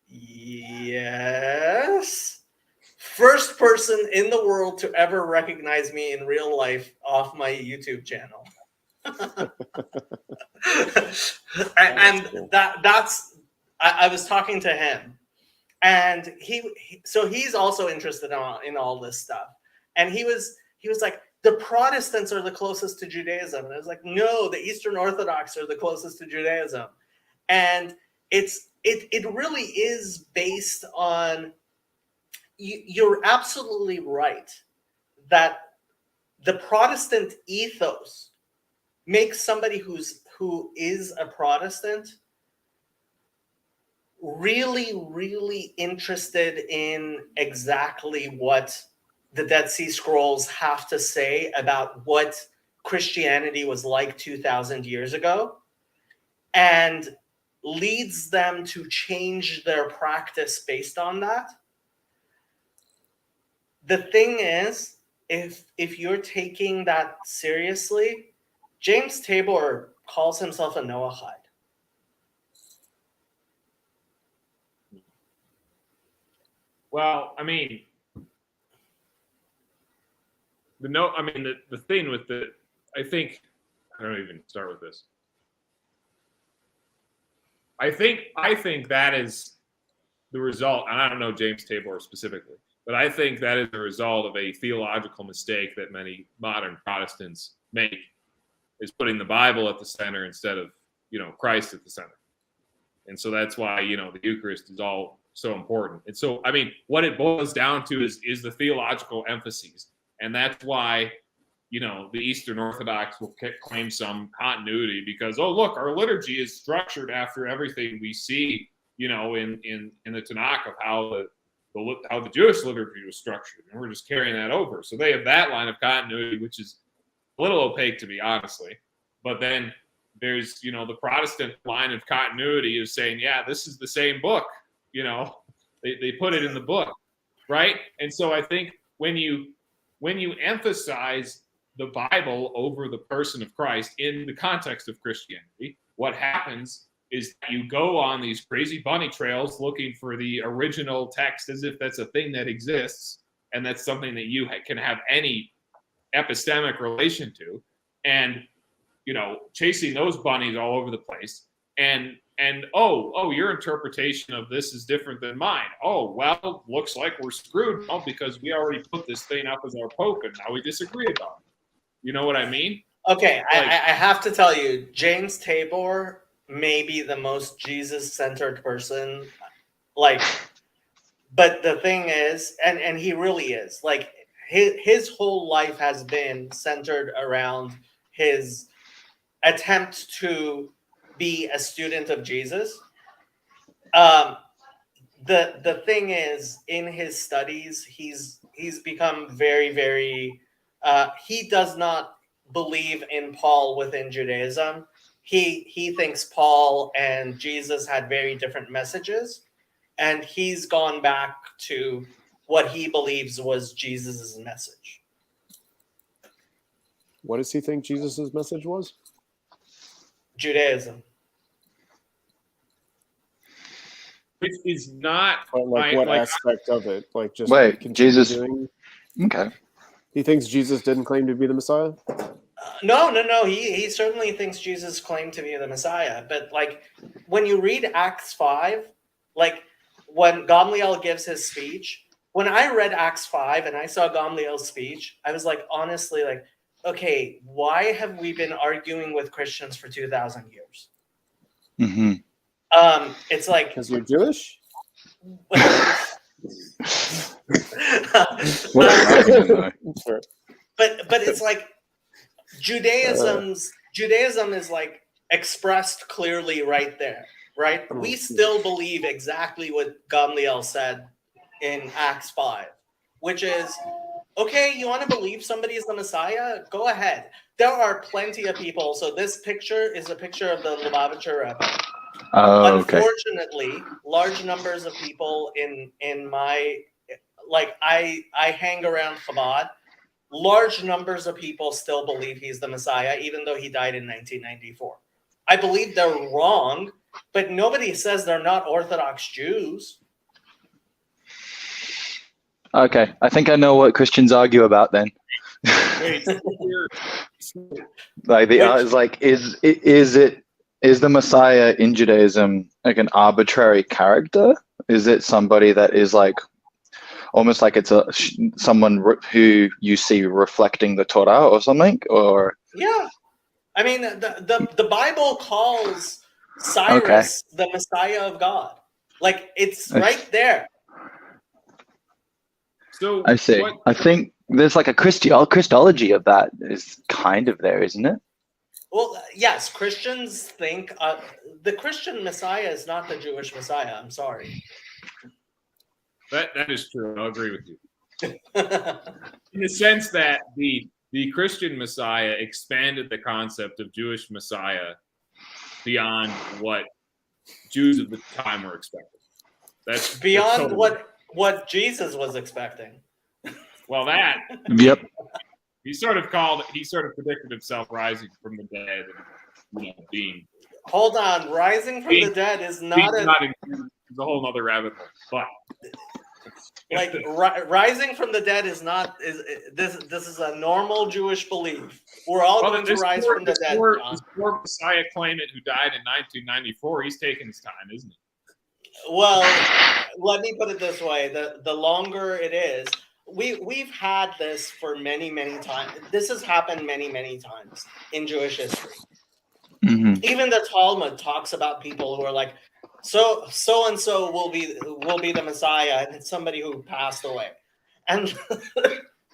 yes. First person in the world to ever recognize me in real life off my YouTube channel. That's I was talking to him, and he's also interested in all this stuff, and he was like, the Protestants are the closest to Judaism, and I was like, no, the Eastern Orthodox are the closest to Judaism, and it really is based on. You're absolutely right that the Protestant ethos makes somebody who is a Protestant really, really interested in exactly what the Dead Sea Scrolls have to say about what Christianity was like 2,000 years ago, and leads them to change their practice based on that. The thing is, if you're taking that seriously, James Tabor calls himself a Noahide. Well, I mean, the thing with I don't even start with this. I think that is the result, and I don't know James Tabor specifically, but I think that is the result of a theological mistake that many modern Protestants make, is putting the Bible at the center instead of, Christ at the center. And so that's why, the Eucharist is all so important. And so, I mean, what it boils down to is the theological emphases. And that's why, the Eastern Orthodox will claim some continuity because, oh, look, our liturgy is structured after everything we see, in the Tanakh of how the Jewish liturgy was structured. And we're just carrying that over. So they have that line of continuity, which is a little opaque to me, honestly. But then there's, the Protestant line of continuity is saying, yeah, this is the same book. They put it in the book, right? And so I think when you emphasize the Bible over the person of Christ in the context of Christianity, what happens is that you go on these crazy bunny trails looking for the original text as if that's a thing that exists, and that's something that you can have any epistemic relation to, and chasing those bunnies all over the place, and oh, your interpretation of this is different than mine. Oh, well, looks like we're screwed now because we already put this thing up as our pope and now we disagree about it. You know what I mean? Okay, I have to tell you, James Tabor may be the most Jesus-centered person, but the thing is, and he really is, like, his whole life has been centered around his attempt to be a student of Jesus. The thing is, in his studies, he's become very, very, he does not believe in Paul within Judaism. He thinks Paul and Jesus had very different messages, and he's gone back to what he believes was Jesus's message. What does he think Jesus's message was? Judaism. Which is not What aspect of it? Like, just wait, Jesus. Okay. He thinks Jesus didn't claim to be the Messiah? No. He certainly thinks Jesus claimed to be the Messiah. But like, when you read Acts 5, like when Gamliel gives his speech, when I read Acts 5 and I saw Gamliel's speech, I was like, honestly, like, okay, why have we been arguing with Christians for 2,000 years? Mm-hmm. It's like, because you're Jewish. But it's like Judaism is like expressed clearly right there, right? We still believe exactly what Gamliel said in Acts 5, which is, okay, you want to believe somebody is the Messiah? Go ahead. There are plenty of people. So this picture is a picture of the Lubavitcher Rebbe. Unfortunately, large numbers of people in my, like, I hang around Chabad. Large numbers of people still believe he's the Messiah, even though he died in 1994. I believe they're wrong, but nobody says they're not Orthodox Jews. Okay, I think I know what Christians argue about then. Wait, is the Messiah in Judaism like an arbitrary character? Is it somebody that is like almost like it's someone who you see reflecting the Torah or something? Or yeah, I mean the Bible calls Cyrus the Messiah of God. Like, it's right there. So I see. I think there's like a Christology of that is kind of there, isn't it? Well, yes, Christians think the Christian Messiah is not the Jewish Messiah. I'm sorry. That is true. I'll agree with you. In the sense that the Christian Messiah expanded the concept of Jewish Messiah beyond what Jews of the time were expecting. That's beyond totally what Jesus was expecting. Well, that. Yep. He sort of predicted himself rising from the dead and being. Hold on, rising from the dead is not it's a whole other rabbit hole. But like rising from the dead is not this is a normal Jewish belief. We're all going to rise from the dead. This poor Messiah claimant who died in 1994, he's taking his time, isn't he? Well, let me put it this way: the longer it is, we've had this for many times. This has happened many times in Jewish history. Mm-hmm. Even the Talmud talks about people who are like, so and so will be the Messiah, and it's somebody who passed away. And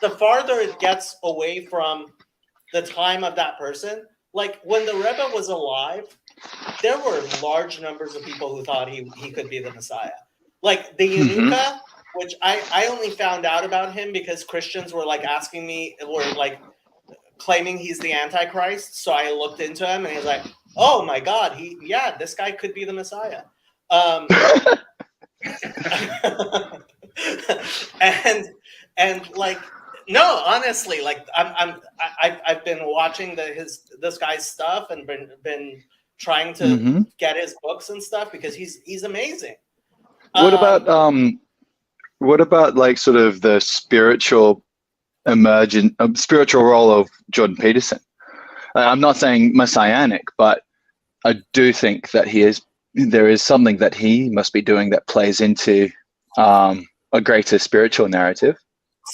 the farther it gets away from the time of that person, like when the Rebbe was alive, there were large numbers of people who thought he could be the Messiah. Like the Yanuka, which I only found out about him because Christians were like asking me, were like claiming he's the Antichrist. So I looked into him and he was like, oh my God, this guy could be the Messiah. And like, no, honestly, like I've been watching this guy's stuff and been trying to get his books and stuff because he's amazing. What about like sort of the spiritual emergent spiritual role of Jordan Peterson. I'm not saying messianic, but I do think that there is something that he must be doing that plays into a greater spiritual narrative.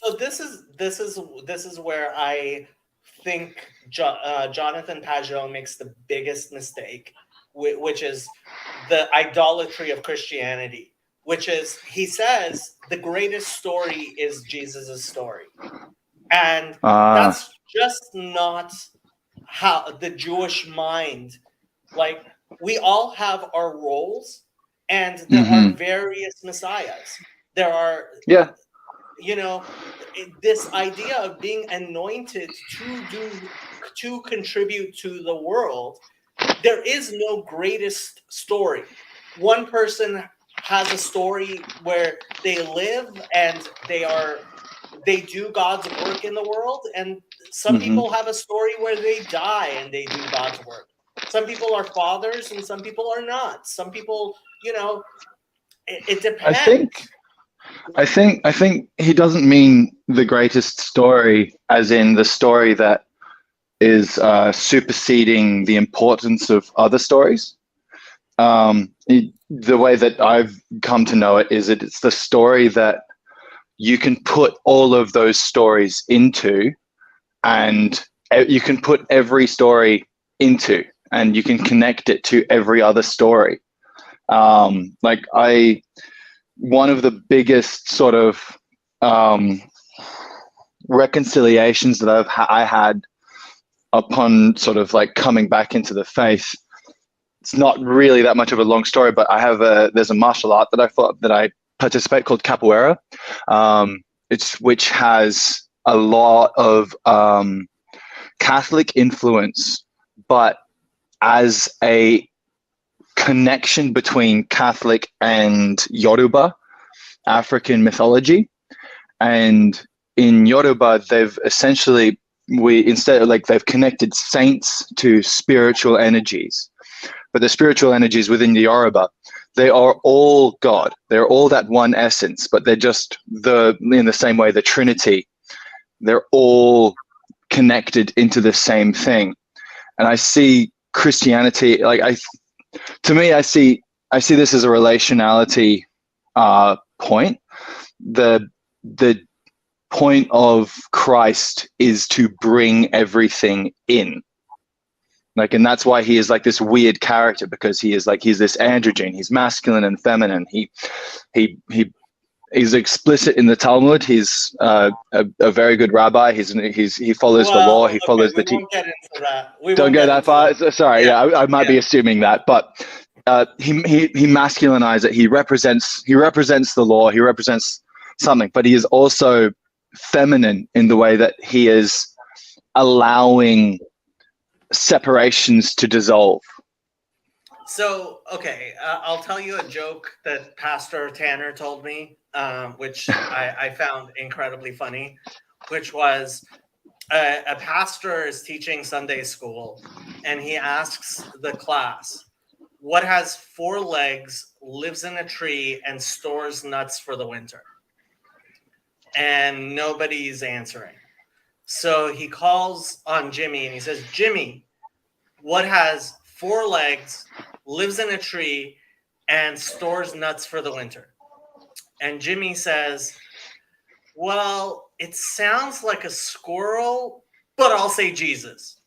So this is where I think Jonathan Pajot makes the biggest mistake, which is the idolatry of Christianity, which is, he says the greatest story is Jesus's story. And that's just not how the Jewish mind, like, we all have our roles, and there are various messiahs. There are, this idea of being anointed to contribute to the world. There is no greatest story. One person has a story where they live and they do God's work in the world, and some people have a story where they die and they do God's work. Some people are fathers and some people are not. Some people, it depends. I think he doesn't mean the greatest story as in the story that is superseding the importance of other stories. The way that I've come to know it is that it's the story that you can put all of those stories into, and you can put every story into, and you can connect it to every other story. One of the biggest sort of reconciliations that I had upon sort of like coming back into the faith, it's not really that much of a long story, but there's a martial art that I participate called capoeira, which has a lot of Catholic influence, but as a connection between Catholic and Yoruba African mythology. And in Yoruba, they've essentially they've connected saints to spiritual energies. But the spiritual energies within the Yoruba, they are all God. They're all that one essence, but they're just in the same way, the Trinity, they're all connected into the same thing. And I see Christianity, I see this as a relationality point. The point of Christ is to bring everything in. And that's why he is like this weird character, because he's this androgyne. He's masculine and feminine. He's explicit in the Talmud. He's a very good rabbi. He follows the law. He follows the won't get into that. Don't go that far. Sorry, I might be assuming that, but he masculinizes it. He represents the law. He represents something, but he is also feminine in the way that he is allowing separations to dissolve. So, okay, I'll tell you a joke that Pastor Tanner told me, which I found incredibly funny, which was a pastor is teaching Sunday school, and he asks the class, what has 4 legs, lives in a tree, and stores nuts for the winter? And nobody's answering. So he calls on Jimmy and he says, Jimmy, what has 4 legs, lives in a tree, and stores nuts for the winter? And Jimmy says, well, it sounds like a squirrel, but I'll say Jesus.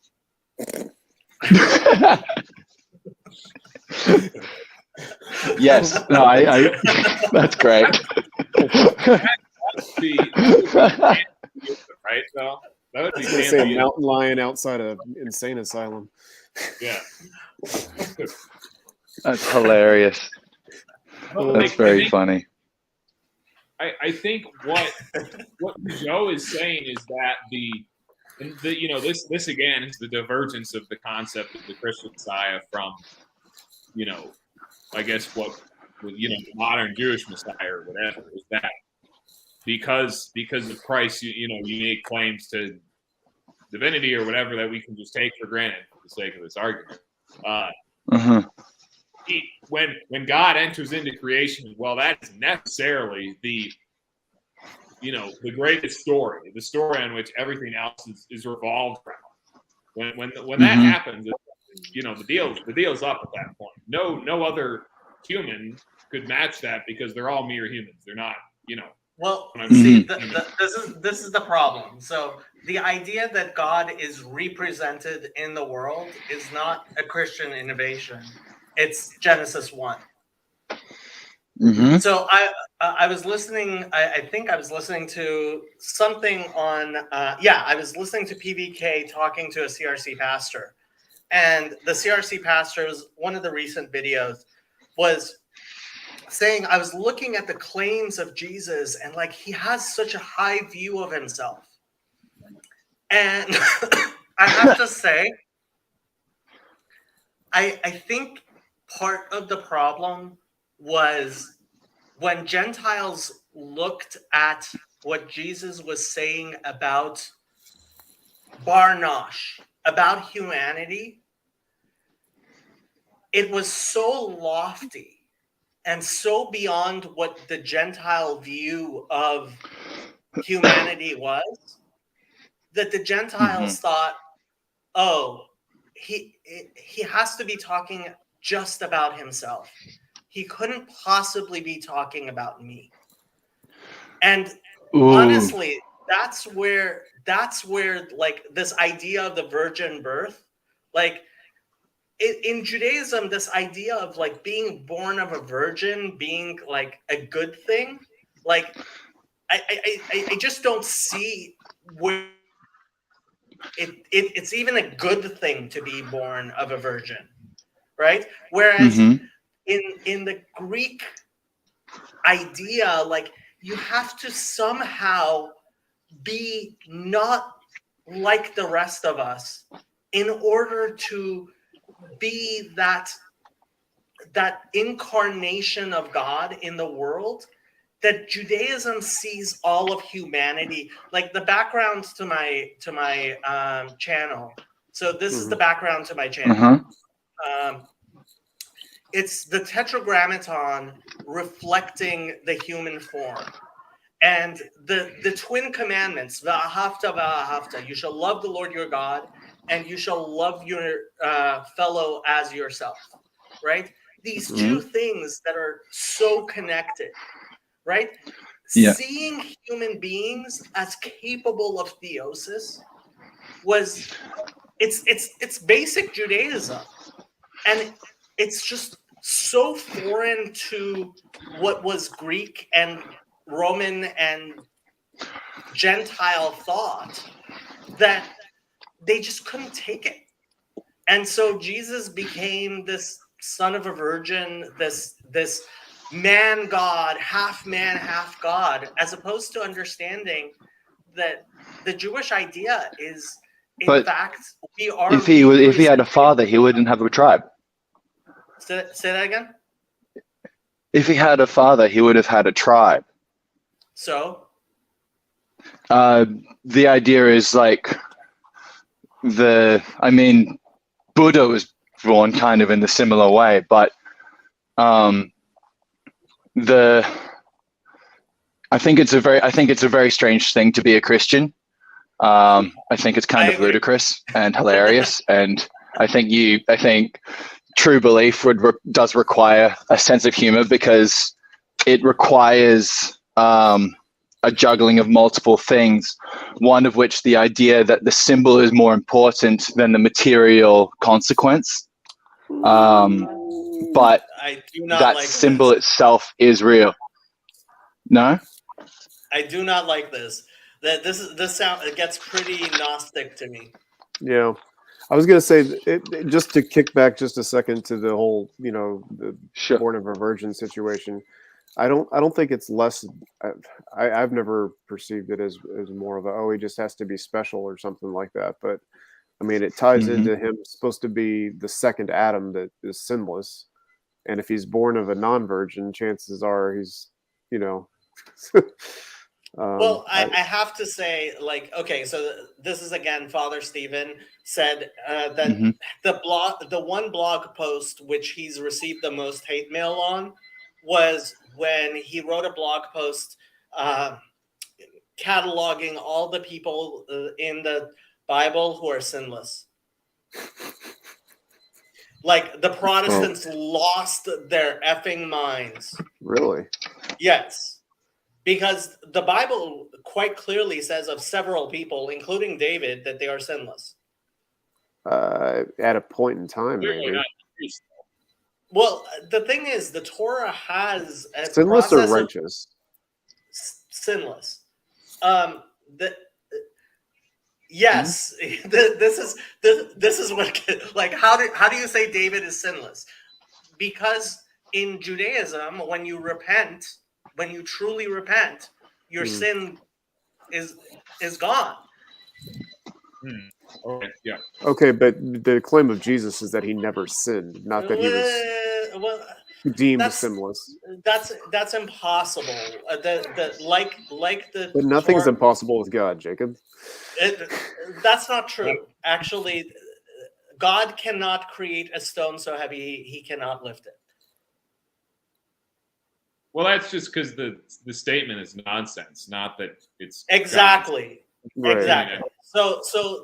Yes. No, I that's great. Right, though? That would be say a mountain lion outside an insane asylum. Yeah. That's hilarious. That's very funny. I think what Joe is saying is that this again is the divergence of the concept of the Christian Messiah from, I guess what the modern Jewish Messiah or whatever, is that because of Christ's unique claims to divinity or whatever that we can just take for granted for the sake of this argument. When God enters into creation, well, that is necessarily the the greatest story, the story on which everything else is revolved around. When that happens, the deal's up at that point. No other human could match that because they're all mere humans. They're not, Well, see, this is the problem. So the idea that God is represented in the world is not a Christian innovation. It's Genesis 1. So I was listening. I think I was listening to something on. I was listening to PBK talking to a CRC pastor, and the CRC pastor was one of the recent videos was saying, I was looking at the claims of Jesus, and like he has such a high view of himself, and I have to say, I think part of the problem was when Gentiles looked at what Jesus was saying about Barnosh, about humanity, it was so lofty and so beyond what the Gentile view of humanity was, that the Gentiles thought, oh, he has to be talking just about himself. He couldn't possibly be talking about me. And honestly, that's where like this idea of the virgin birth, like in Judaism, this idea of like being born of a virgin being like a good thing, like I just don't see where it's even a good thing to be born of a virgin, right? Whereas in the Greek idea, like you have to somehow be not like the rest of us in order to be that incarnation of God in the world that Judaism sees all of humanity. Like the background to my channel. So this is the background to my channel. It's the Tetragrammaton reflecting the human form. And the twin commandments, v'ahavta v'ahavta, you shall love the Lord your God, and you shall love your fellow as yourself, right? These two things that are so connected, right? Yeah. Seeing human beings as capable of theosis was, it's basic Judaism. And it's just so foreign to what was Greek and Roman and Gentile thought that they just couldn't take it. And so Jesus became this son of a virgin, this man God, half man, half God, as opposed to understanding that the Jewish idea is, in fact, we are. If he had a father, he wouldn't have a tribe. Say that again? If he had a father, he would have had a tribe. So? The idea is like Buddha was born kind of in the similar way, but I think it's a very strange thing to be a Christian. I think it's kind of ludicrous and hilarious, and I think true belief does require a sense of humor, because it requires a juggling of multiple things, one of which the idea that the symbol is more important than the material consequence. But that symbol itself is real. No? I do not like this. It gets pretty Gnostic to me. Yeah. I was going to say, just to kick back just a second to the whole, the born of a virgin situation. I don't think it's less. I've never perceived it as more of he just has to be special or something like that. But I mean, it ties into him supposed to be the second Adam that is sinless, and if he's born of a non-virgin, chances are he's, Well, I have to say, like, okay, so this is again, Father Stephen said that the one blog post which he's received the most hate mail on was when he wrote a blog post cataloging all the people in the Bible who are sinless. Like the Protestants lost their effing minds. Really? Yes. Because the Bible quite clearly says of several people, including David, that they are sinless. At a point in time, maybe. Well, the thing is, the Torah has a Sinless or process of righteous? sinless. Yes, this is what, like, how do you say David is sinless? Because in Judaism, when you truly repent, your sin is gone. Okay, yeah. Okay, but the claim of Jesus is that he never sinned, not that he was deemed sinless. That's impossible. The But nothing's Torah, impossible with God, Jacob. that's not true. Actually, God cannot create a stone so heavy he cannot lift it. Well, that's just because the statement is nonsense, not that it's exactly. Right. Exactly. So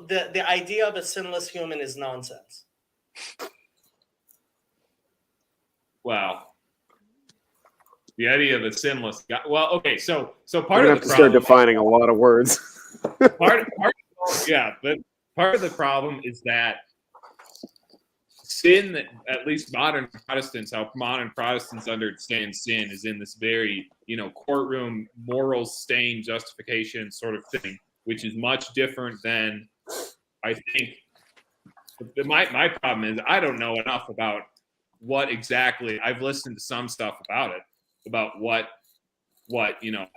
the idea of a sinless human is nonsense. Well, the idea of a sinless God. Well, okay, so part We're of gonna the have to start problem, defining a lot of words. but part of the problem is that sin, that at least modern Protestants, how modern Protestants understand sin, is in this very, courtroom moral stain justification sort of thing, which is much different than, I think, my problem is I don't know enough about what exactly. I've listened to some stuff about it, about what the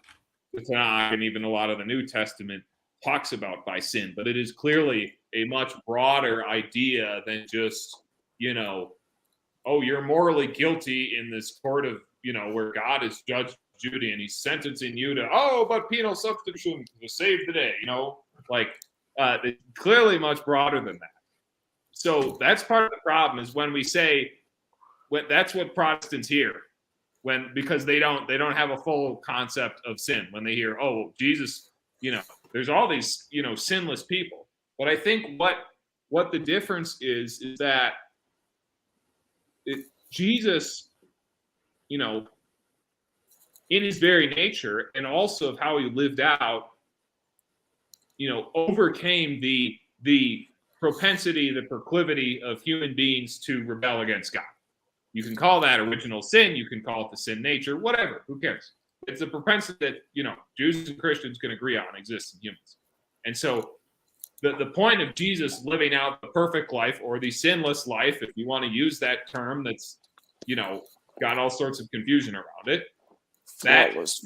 Tanakh and even a lot of the New Testament talks about by sin, but it is clearly a much broader idea than just, oh, you're morally guilty in this court of, where God is Judge Judy and he's sentencing you to, but penal substitution to save the day, it's clearly much broader than that. So that's part of the problem, is when we say, that's what Protestants hear, because they don't have a full concept of sin. When they hear, Jesus, there's all these, sinless people. But I think what the difference is that Jesus, in his very nature, and also of how he lived out, overcame the propensity, the proclivity of human beings to rebel against God. You can call that original sin. You can call it the sin nature, whatever. Who cares? It's a propensity that, Jews and Christians can agree on exists in humans. And so the point of Jesus living out the perfect life, or the sinless life, if you want to use that term that's, got all sorts of confusion around it. That was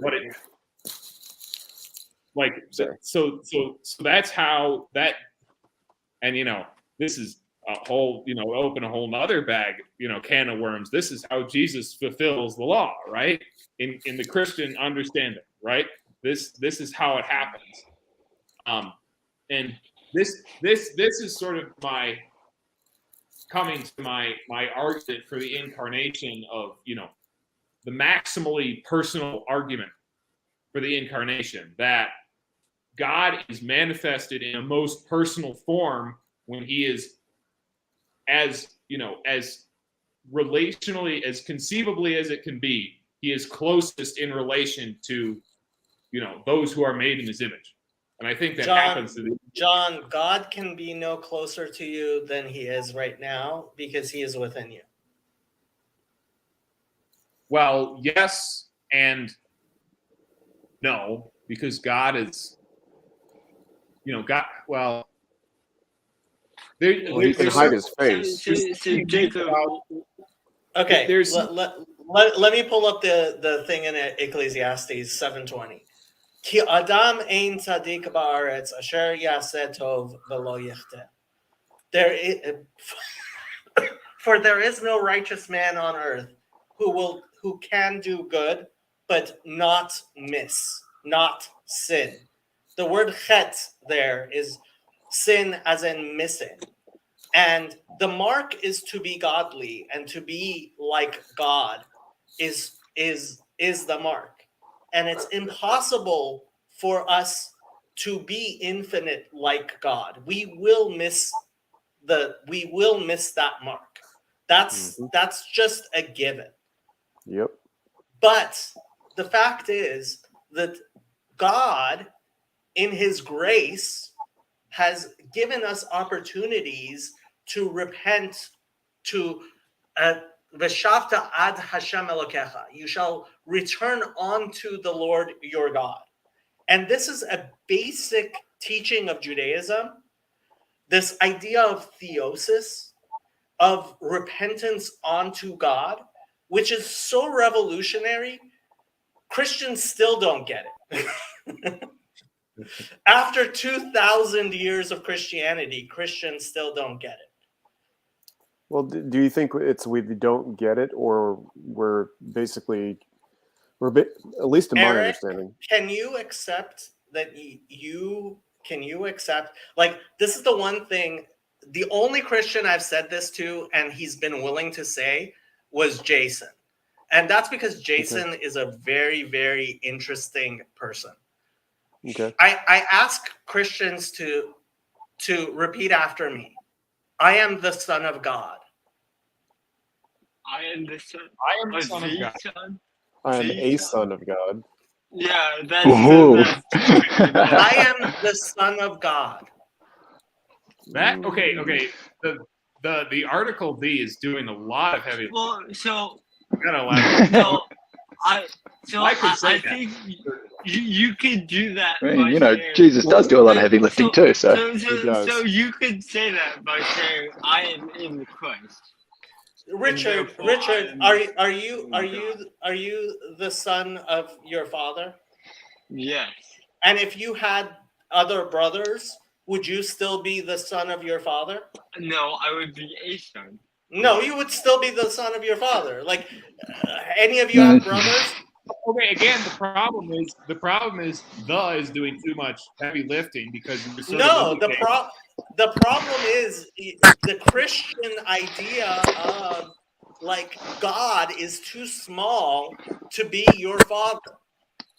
what it, so that's how that, and this is a whole, open a whole nother bag, can of worms. This is how Jesus fulfills the law, right? In the Christian understanding, right? This is how it happens. And this is sort of my coming to my argument for the incarnation of, the maximally personal argument for the incarnation, that God is manifested in a most personal form when he is as relationally, as conceivably as it can be, he is closest in relation to, those who are made in his image. And I think that happens to John, God can be no closer to you than he is right now, because he is within you. Well, yes and no, because God is, God. Well, He can hide his face. So Jacob. Okay, let me pull up the thing in Ecclesiastes 7:20. Ki Adam ein tzadik ba'aretz asher yaseh tov v'lo yichteh. For there is no righteous man on earth who can do good, but not miss, not sin. The word chet there is sin as in missing. And the mark is to be godly, and to be like God is the mark. And it's impossible for us to be infinite like God. We will miss that mark. That's just a given. Yep. But the fact is that God, in his grace, has given us opportunities to repent, to V'shavta ad Hashem Elokecha. You shall return unto the Lord your God. And this is a basic teaching of Judaism, this idea of theosis, of repentance unto God, which is so revolutionary, Christians still don't get it. After 2,000 years of Christianity, Christians still don't get it. Well, do you think it's we don't get it, or we're basically at least in my Eric, understanding? Can you accept that can you accept, like, this is the one thing, the only Christian I've said this to and he's been willing to say was Jason. And that's because Jason is a very, very interesting person. Okay. I ask Christians to repeat after me. I am the Son of God. I am the Son. I am the Son of God. Son. I am a son of God. Yeah, that's Ooh. I am the Son of God. That okay. The article D is doing a lot of heavy. Well, so You gotta elaborate. I could say I that. think you could do that. I mean, by saying- Jesus does do a lot of heavy lifting too. So So you could say that by saying, "I am in Christ." Richard, are you the son of your father? Yes. And if you had other brothers, would you still be the son of your father? No, I would be a son. No, you would still be the son of your father. Like, any of you have brothers? Okay, again, the problem is is doing too much heavy lifting because you're sort No, of the problem is the Christian idea of, like, God is too small to be your father.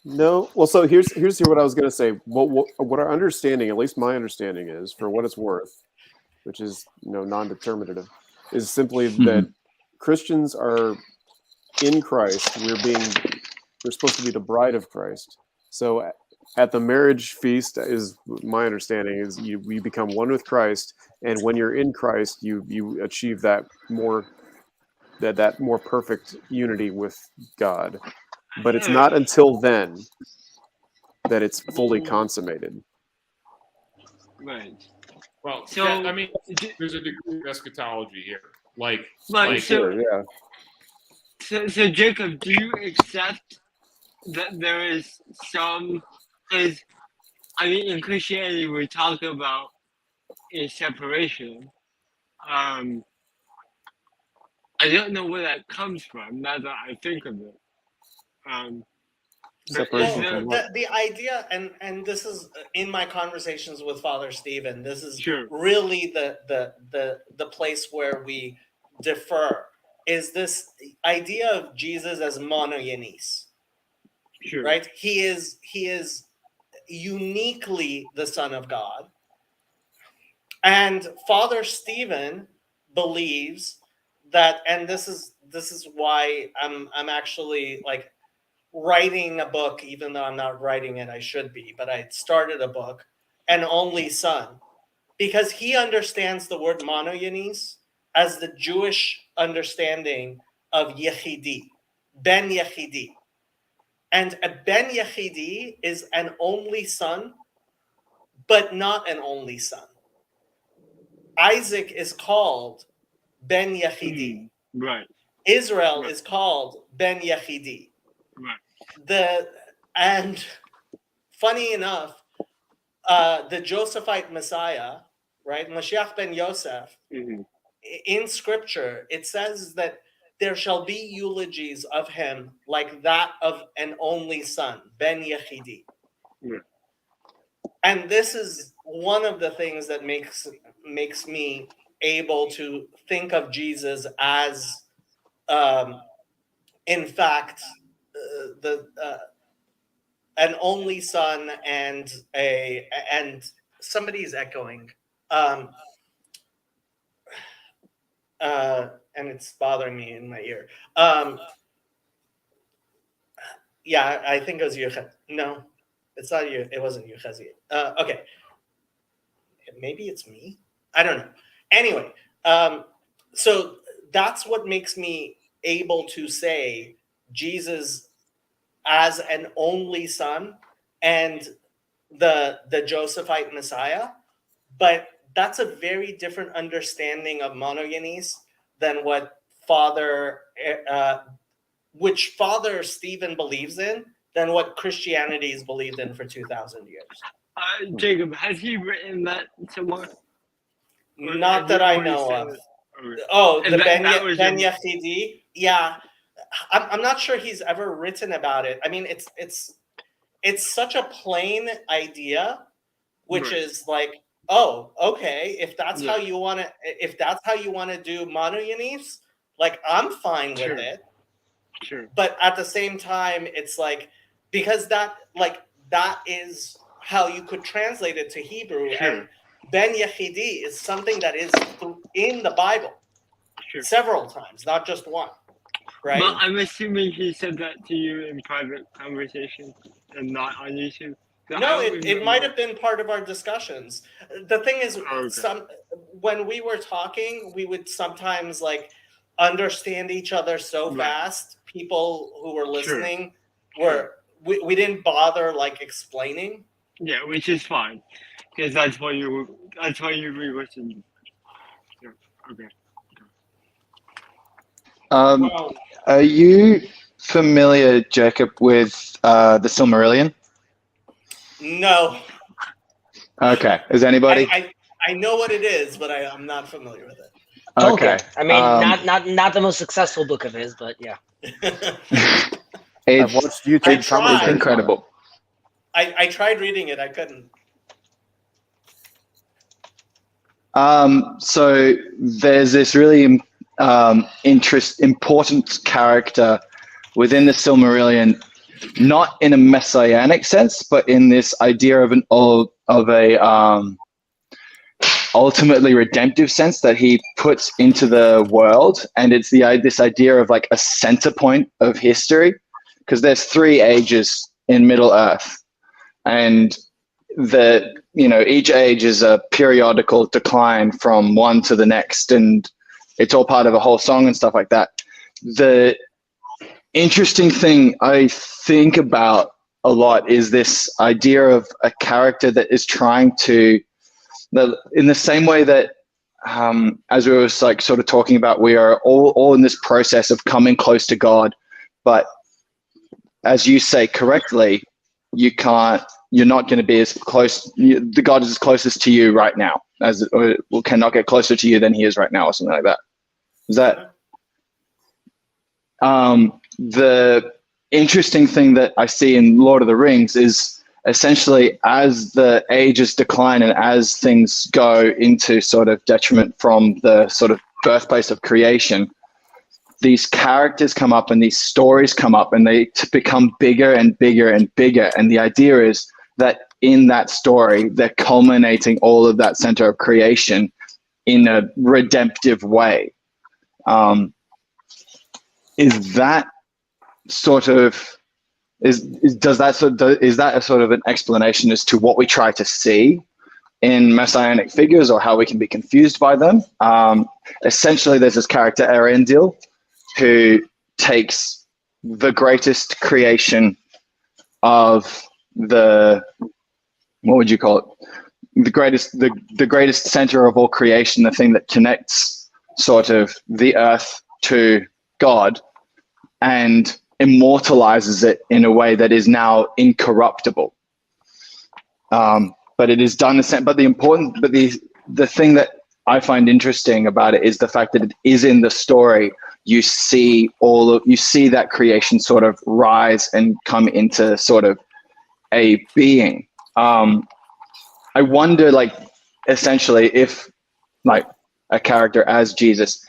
No. Well, so here's what I was going to say. What our understanding, at least my understanding, is, for what it's worth, which is non-determinative, is simply that Christians are in Christ. We're supposed to be the bride of Christ. So at the marriage feast, is my understanding, is we become one with Christ, and when you're in Christ, you achieve that more perfect unity with God. But it's not until then that it's fully consummated. Right. well. So- I mean, there's a degree of eschatology here. Like Sure, yeah. So Jacob, do you accept that there is some? Because I mean, in Christianity, we talk about a separation. I don't know where that comes from. Now that I think of it. But Separation is from there, what? The idea, and this is in my conversations with Father Stephen, this is Sure. really the place where we differ, is this idea of Jesus as monogenes, Sure. right? He is uniquely the Son of God. And Father Stephen believes that, and this is why I'm actually, like, writing a book, even though I'm not writing it, I should be, but I started a book, An Only Son, because he understands the word monogenes as the Jewish understanding of Yechidi, Ben Yechidi. And a Ben Yechidi is an only son, but not an only son. Isaac is called Ben Yechidi. Right. Israel is called Ben Yechidi. Right. And funny enough, the Josephite Messiah, right, Mashiach ben Yosef, in Scripture, it says that there shall be eulogies of him like that of an only son, Ben Yechidi. Yeah. And this is one of the things that makes me able to think of Jesus as, in fact, an only son and somebody's echoing. And it's bothering me in my ear. Yeah, I think it was Yuchaz. No, it's not you. It wasn't Yuchaz. Okay, maybe it's me. I don't know. Anyway, so that's what makes me able to say Jesus as an only son and the Josephite Messiah, but that's a very different understanding of monogenes than what which Father Stephen believes in, than what Christianity has believed in for 2,000 years. Jacob, has he written that somewhere? Not that I know of. Oh, the Ben Yachidi? Yeah. I'm not sure he's ever written about it. I mean, it's such a plain idea, which is like, oh, okay, if that's how you want to do monogenes, like I'm fine with it. Sure. But at the same time, it's like, because that is how you could translate it to Hebrew. Sure. And Ben Yachidi is something that is in the Bible several times, not just one. Right? But I'm assuming he said that to you in private conversation and not on YouTube. No, it might have been part of our discussions. The thing is, when we were talking, we would sometimes like understand each other so fast. People who were listening we didn't bother like explaining. Yeah, which is fine, because that's why you re-listen. Yeah. Okay. Are you familiar, Jacob, with the Silmarillion? No. Okay. Is anybody? I know what it is, but I'm not familiar with it. Okay. I mean, not the most successful book of his, but yeah. I've watched YouTube comments. It's incredible. I tried reading it. I couldn't. So there's this really important character within the Silmarillion, not in a messianic sense, but in this idea of a ultimately redemptive sense that he puts into the world, and it's this idea of like a center point of history, because there's 3 ages in Middle Earth, and each age is a periodical decline from one to the next, and it's all part of a whole song and stuff like that. The interesting thing I think about a lot is this idea of a character that is trying to, in the same way that, as we were like sort of talking about, we are all in this process of coming close to God, but as you say correctly, you're not going to be as close. The God is as closest to you right now or cannot get closer to you than he is right now, or something like that. Is that the interesting thing that I see in Lord of the Rings is essentially as the ages decline and as things go into sort of detriment from the sort of birthplace of creation, these characters come up and these stories come up and they become bigger and bigger and bigger. And the idea is that in that story, they're culminating all of that center of creation in a redemptive way. Is that a sort of an explanation as to what we try to see in messianic figures, or how we can be confused by them? Essentially, there's this character Erendil who takes the greatest creation of what would you call it? The greatest center of all creation, the thing that connects sort of the earth to God, and immortalizes it in a way that is now incorruptible. But it is done the thing that I find interesting about it is the fact that it is in the story. You see that creation sort of rise and come into sort of a being. I wonder, like, essentially, if like a character as Jesus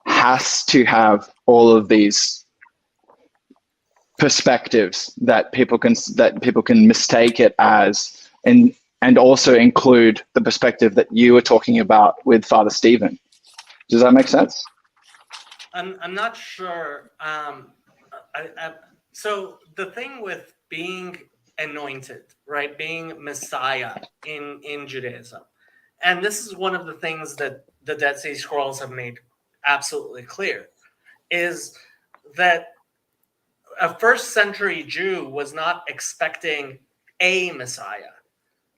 has to have all of these perspectives that people can mistake it as, and also include the perspective that you were talking about with Father Stephen. Does that make sense? I'm not sure. So the thing with being anointed, right, being Messiah in Judaism, and this is one of the things that the Dead Sea Scrolls have made absolutely clear, is that a first century Jew was not expecting a Messiah.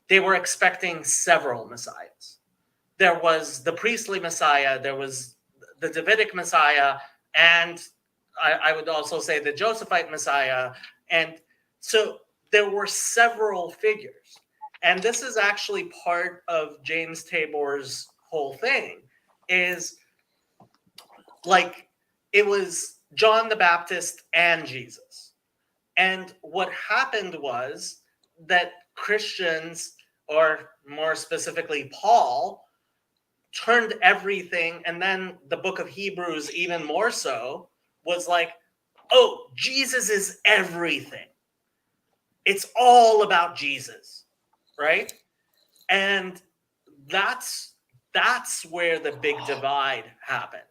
They were expecting several Messiahs. There was the priestly Messiah, there was the Davidic Messiah, and I would also say the Josephite Messiah. And so there were several figures. And this is actually part of James Tabor's whole thing, is like it was John the Baptist and Jesus. And what happened was that Christians, or more specifically Paul, turned everything, and then the book of Hebrews even more so, was like, oh, Jesus is everything. It's all about Jesus, right? And that's where the big divide happened.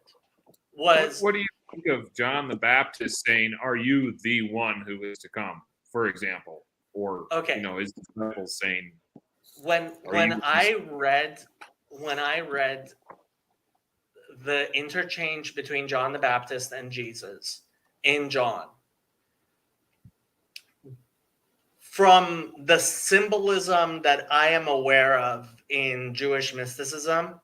What do you think of John the Baptist saying, "Are you the one who is to come?" For example, or his disciples saying, when I read the interchange between John the Baptist and Jesus in John, from the symbolism that I am aware of in Jewish mysticism,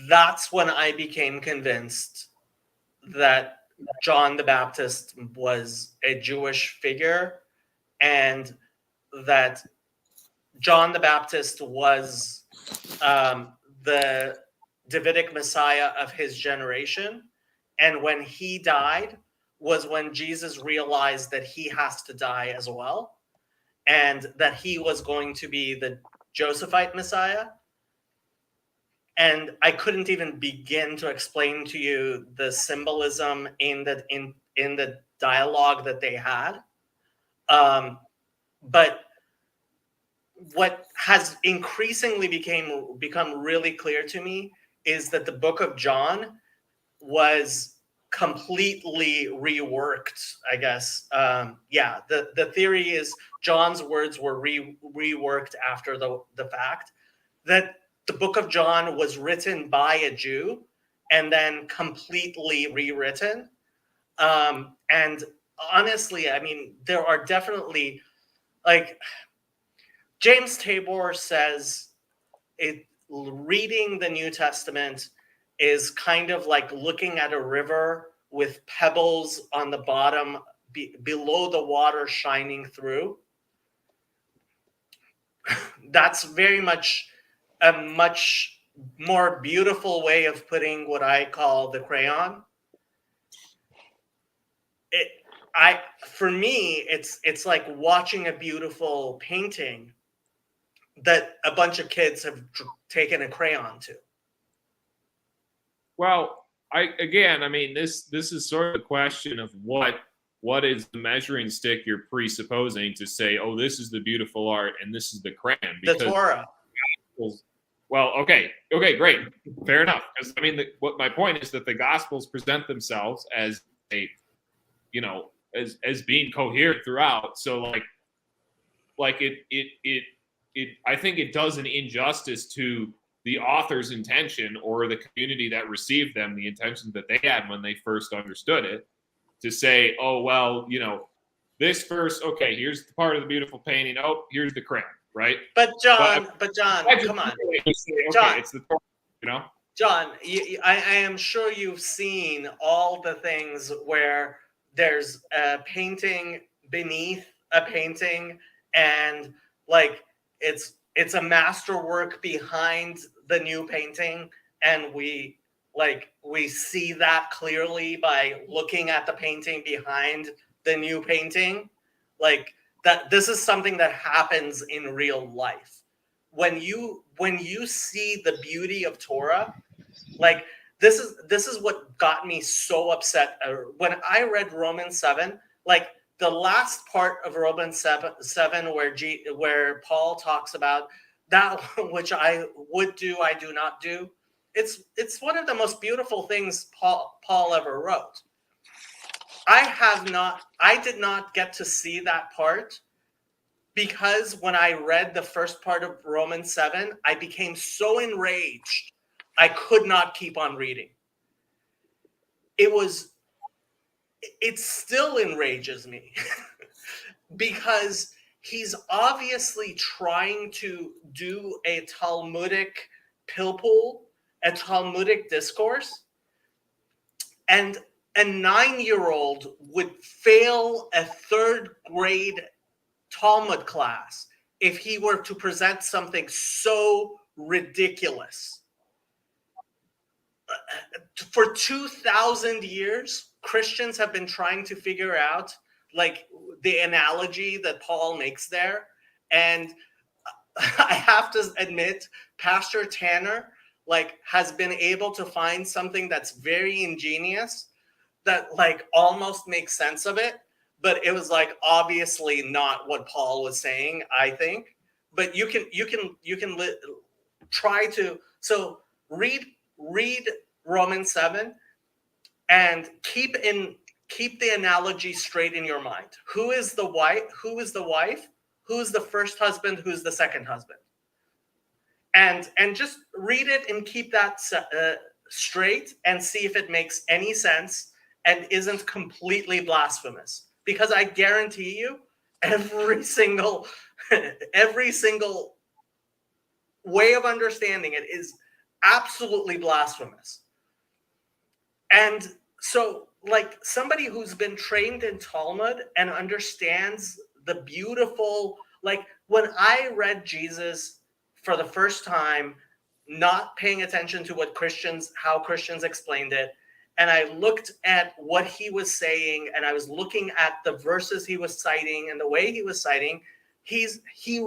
that's when I became convinced that John the Baptist was a Jewish figure, and that John the Baptist was the Davidic Messiah of his generation. And when he died was when Jesus realized that he has to die as well, and that he was going to be the Josephite Messiah. And I couldn't even begin to explain to you the symbolism in the dialogue that they had. But what has increasingly become really clear to me is that the book of John was completely reworked, I guess. The theory is John's words were reworked after the fact, that the book of John was written by a Jew and then completely rewritten. And honestly, I mean, there are definitely, like, James Tabor says reading the New Testament is kind of like looking at a river with pebbles on the bottom below the water shining through. That's very much a much more beautiful way of putting what I call the crayon. For me, it's like watching a beautiful painting that a bunch of kids have taken a crayon to. Well, I mean, this is sort of the question of what is the measuring stick you're presupposing to say, oh, this is the beautiful art and this is the crayon. The Torah. Well, okay, great, fair enough. Because I mean, what my point is that the Gospels present themselves as as being coherent throughout. So like it I think it does an injustice to the author's intention, or the community that received them, the intention that they had when they first understood it, to say, oh, well, this verse, okay, here's the part of the beautiful painting. Oh, here's the crayon, right? But John, come on. John, it's the, John, I am sure you've seen all the things where there's a painting beneath a painting, and like it's a masterwork behind the new painting, and we see that clearly by looking at the painting behind the new painting. Like that, this is something that happens in real life. When you see the beauty of Torah, like this is what got me so upset. When I read Romans 7, like the last part of Romans 7 where Paul talks about that which I would do, I do not do. It's one of the most beautiful things Paul ever wrote. I did not get to see that part because when I read the first part of Romans 7, I became so enraged I could not keep on reading. It still enrages me because he's obviously trying to do a Talmudic pilpul, a Talmudic discourse, and a 9-year-old would fail a 3rd grade Talmud class if he were to present something so ridiculous. For 2,000 years, Christians have been trying to figure out like the analogy that Paul makes there. And I have to admit, Pastor Tanner like has been able to find something that's very ingenious that like almost makes sense of it. But it was like obviously not what Paul was saying, I think. But you can try to read Romans 7 and keep the analogy straight in your mind. Who is the wife? Who is the first husband? Who's the second husband? And just read it and keep that straight and see if it makes any sense and isn't completely blasphemous. Because I guarantee you, every single way of understanding it is absolutely blasphemous. And so, like somebody who's been trained in Talmud and understands the beautiful, like when I read Jesus for the first time, not paying attention to how Christians explained it, and I looked at what he was saying, and I was looking at the verses he was citing and the way he was citing, he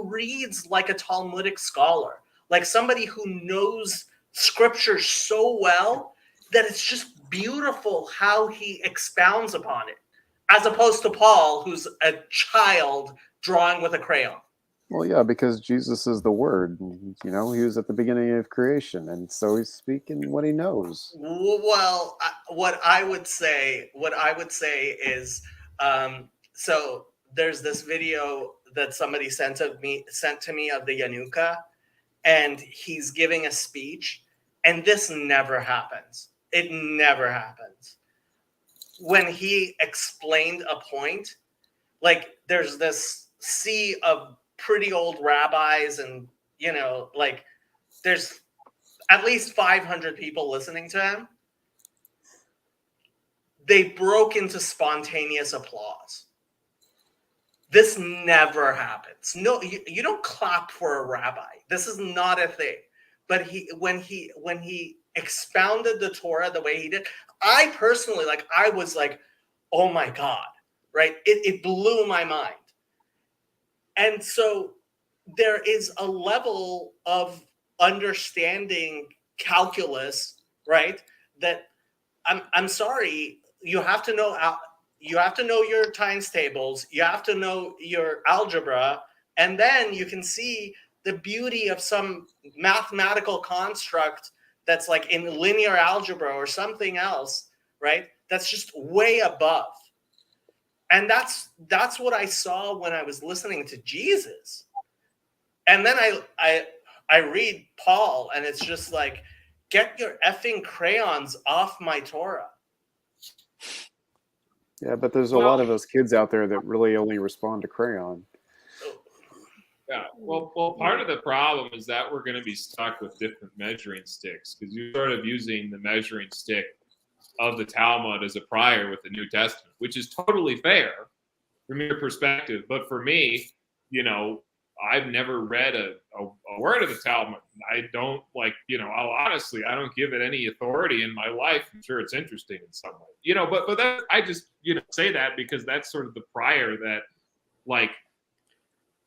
reads like a Talmudic scholar, like somebody who knows scripture so well that it's just beautiful how he expounds upon it, as opposed to Paul, who's a child drawing with a crayon. Well, yeah, because Jesus is the Word. You know, he was at the beginning of creation, and so he's speaking what he knows. Well, what I would say is, so there's this video that somebody sent to me of the Yanuka, and he's giving a speech, and this never happens. It never happens. When he explained a point, like there's this sea of pretty old rabbis, and you know, like there's at least 500 people listening to him. They broke into spontaneous applause. This never happens. No, you don't clap for a rabbi. This is not a thing. But when he expounded the Torah the way he did, I personally, like, I was like, oh my God, right? It blew my mind. And so there is a level of understanding calculus, right? That I'm sorry, you have to know your times tables, you have to know your algebra, and then you can see the beauty of some mathematical construct that's like in linear algebra or something else, right? That's just way above. And that's what I saw when I was listening to Jesus. And then I read Paul, and it's just like, get your effing crayons off my Torah. Yeah, but there's a lot of those kids out there that really only respond to crayon. Yeah, well, part of the problem is that we're going to be stuck with different measuring sticks, because you're sort of using the measuring stick of the Talmud as a prior with the New Testament, which is totally fair from your perspective. But for me, you know, I've never read a word of the Talmud. I don't honestly, I don't give it any authority in my life. I'm sure it's interesting in some way, you know, but that, I just, say that because that's sort of the prior that, like,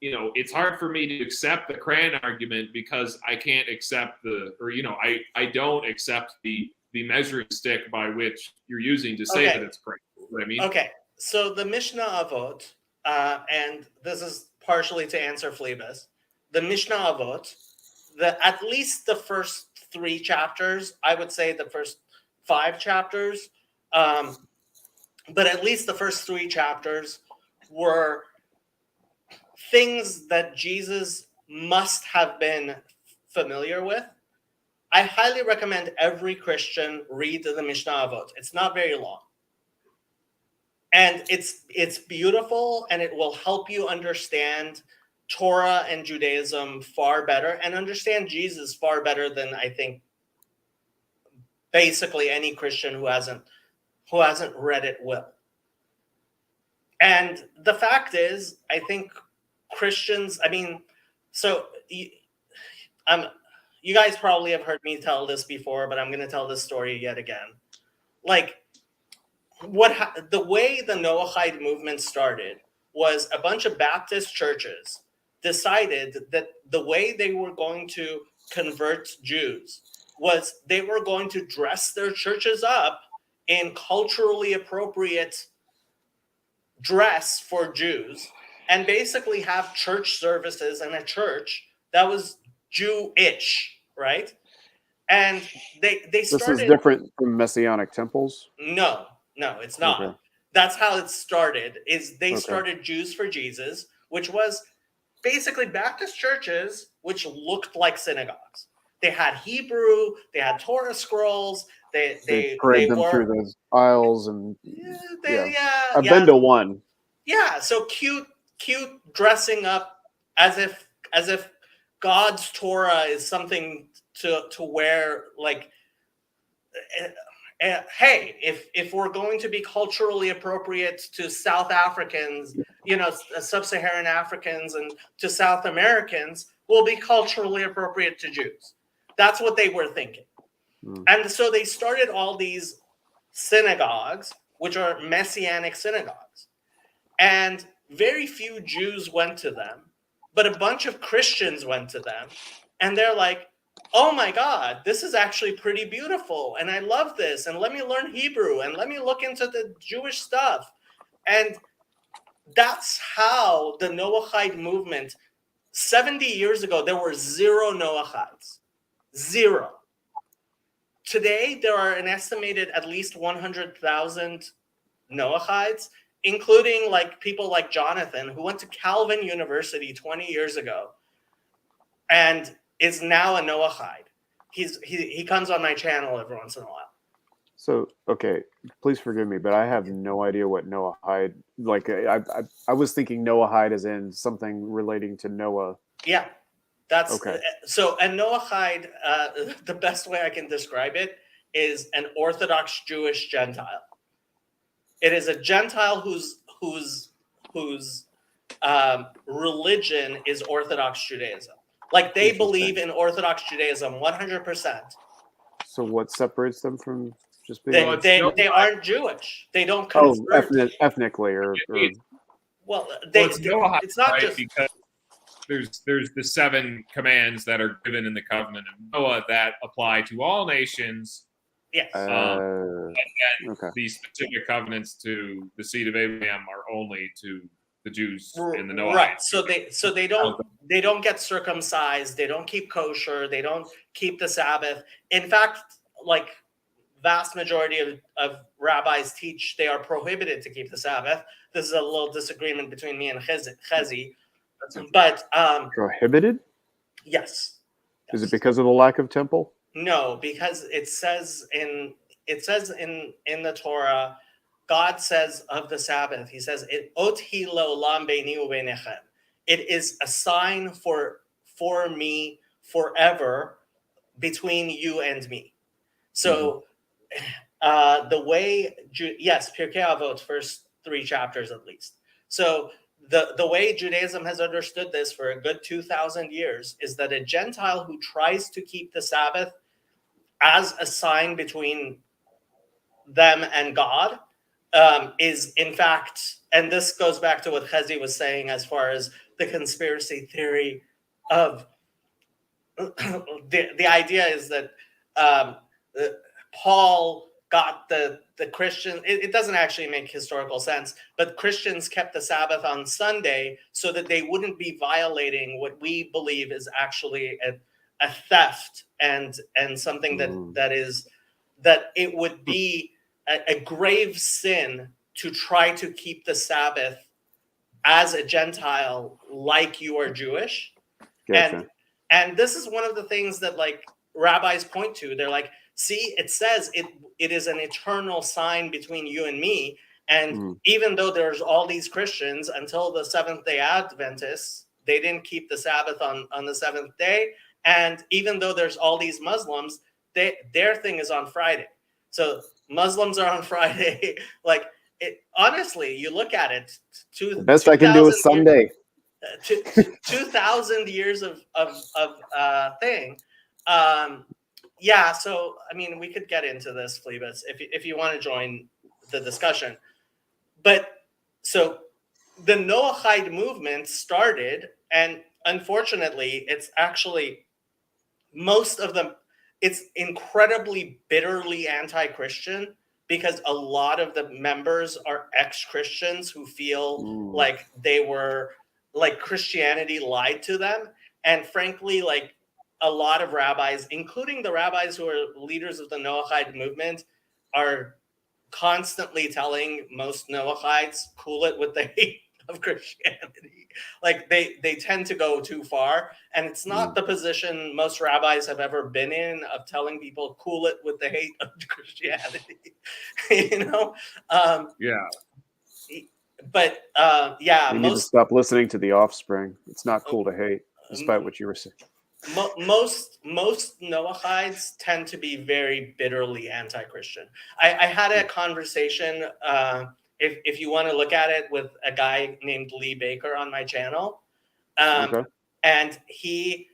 it's hard for me to accept the crayon argument because I can't accept I don't accept the the measuring stick by which you're using to say Okay. that it's great. You know what I mean? Okay, so the Mishnah Avot, and this is partially to answer Phlebas, the Mishnah Avot, at least the first 3 chapters, I would say the first 5 chapters, but at least the first 3 chapters were things that Jesus must have been familiar with. I highly recommend every Christian read the Mishnah Avot. It's not very long. And it's beautiful, and it will help you understand Torah and Judaism far better, and understand Jesus far better than I think basically any Christian who hasn't read it will. And the fact is, I think Christians, I mean, so you guys probably have heard me tell this before, but I'm going to tell this story yet again. Like, the way the Noahide movement started was a bunch of Baptist churches decided that the way they were going to convert Jews was they were going to dress their churches up in culturally appropriate dress for Jews, and basically have church services in a church that was Jewish, right? And they started. This is different from Messianic temples. No, it's not. Okay. That's how it started. Is they Okay. started Jews for Jesus, which was basically Baptist churches which looked like synagogues. They had Hebrew, they had Torah scrolls, they parade them were through those aisles, and I've yeah. been to one. Yeah, so cute dressing up as if God's Torah is something to wear. Like, hey, if we're going to be culturally appropriate to South Africans, sub-Saharan Africans, and to South Americans, we'll be culturally appropriate to Jews. That's what they were thinking. And so they started all these synagogues, which are Messianic synagogues. And very few Jews went to them, but a bunch of Christians went to them. And they're like, oh my God, this is actually pretty beautiful. And I love this. And let me learn Hebrew. And let me look into the Jewish stuff. And that's how the Noahide movement, 70 years ago, there were 0 Noahides. 0. Today, there are an estimated at least 100,000 Noahides, including like people like Jonathan, who went to Calvin University 20 years ago and is now a Noahide. He comes on my channel every once in a while. So, okay, please forgive me, but I have no idea what Noahide, like, I was thinking Noahide as in something relating to Noah. Yeah, that's okay. So a Noahide, the best way I can describe it is an Orthodox Jewish Gentile. It is a Gentile whose religion is Orthodox Judaism. Like, they believe in Orthodox Judaism 100%. So what separates them from just being? They aren't Jewish. They don't convert. Ethnically or well, it's not right? just because there's the 7 commands that are given in the covenant of Noah that apply to all nations. Yes. And these specific covenants to the seed of Abraham are only to the Jews in the Noah. Right. So they don't get circumcised. They don't keep kosher. They don't keep the Sabbath. In fact, like, vast majority of rabbis teach they are prohibited to keep the Sabbath. This is a little disagreement between me and Chezi. But prohibited? Yes. Is it because of the lack of temple? No, because it says in the Torah, God says of the Sabbath, he says, it is a sign for me forever between you and me. So the way, yes, Pirkei Avot, first 3 chapters at least. So the way Judaism has understood this for a good 2,000 years is that a Gentile who tries to keep the Sabbath as a sign between them and God is, in fact, and this goes back to what Chezi was saying as far as the conspiracy theory of the idea is that Paul got the Christian, it doesn't actually make historical sense, but Christians kept the Sabbath on Sunday so that they wouldn't be violating what we believe is actually a theft and something that it would be a grave sin to try to keep the Sabbath as a Gentile like you are Jewish. Gotcha. And this is one of the things that like rabbis point to. They're like, see, it says it is an eternal sign between you and me. And even though there's all these Christians, until the Seventh-day Adventists, they didn't keep the Sabbath on the seventh day. And even though there's all these Muslims, their thing is on Friday. So Muslims are on Friday. Like, honestly, you look at it. The best I can do is Sunday. 2,000 years of thing. Yeah, so I mean, we could get into this, Phlebas, if you want to join the discussion. But so the Noahide movement started, and unfortunately, it's actually most of them. It's incredibly bitterly anti-Christian because a lot of the members are ex-Christians who feel like they were like Christianity lied to them, and frankly, like a lot of rabbis, including the rabbis who are leaders of the Noahide movement, are constantly telling most Noahides, cool it with the hate of Christianity. Like they tend to go too far, and it's not the position most rabbis have ever been in of telling people cool it with the hate of Christianity. You know? But yeah, you need to stop listening to The Offspring. It's not cool to hate, despite what you were saying. Most Noahides tend to be very bitterly anti-Christian. I had a conversation, if you want to look at it, with a guy named Lee Baker on my channel, and he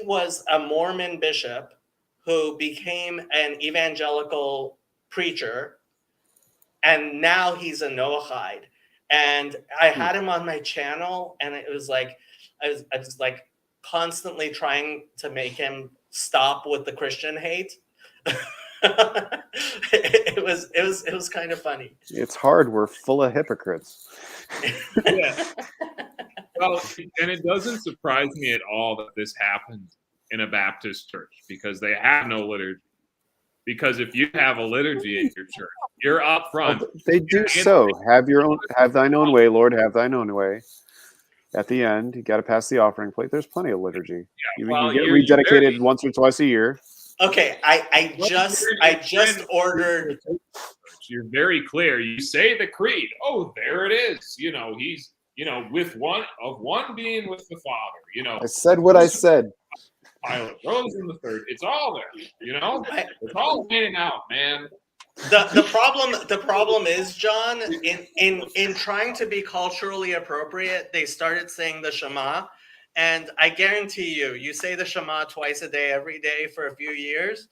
was a Mormon bishop who became an evangelical preacher, and now he's a Noahide. And I had him on my channel, and it was like I was like constantly trying to make him stop with the Christian hate. it was kind of funny. It's hard. We're full of hypocrites. Yeah. Well, and it doesn't surprise me at all that this happened in a Baptist church because they have no liturgy. Because if you have a liturgy at your church, you're up front. They do so. Have thine own way, Lord, have thine own way. At the end, you got to pass the offering plate. There's plenty of liturgy. You get rededicated once or twice a year. Okay, I just ordered. You're very clear. You say the creed. Oh, there it is. You know, he's with one being with the Father. You know, I said what I said. Pilate rose in the third. It's all there. You know, it's all laying out, man. The problem is, John, in trying to be culturally appropriate, they started saying the Shema, and I guarantee you say the Shema twice a day, every day for a few years,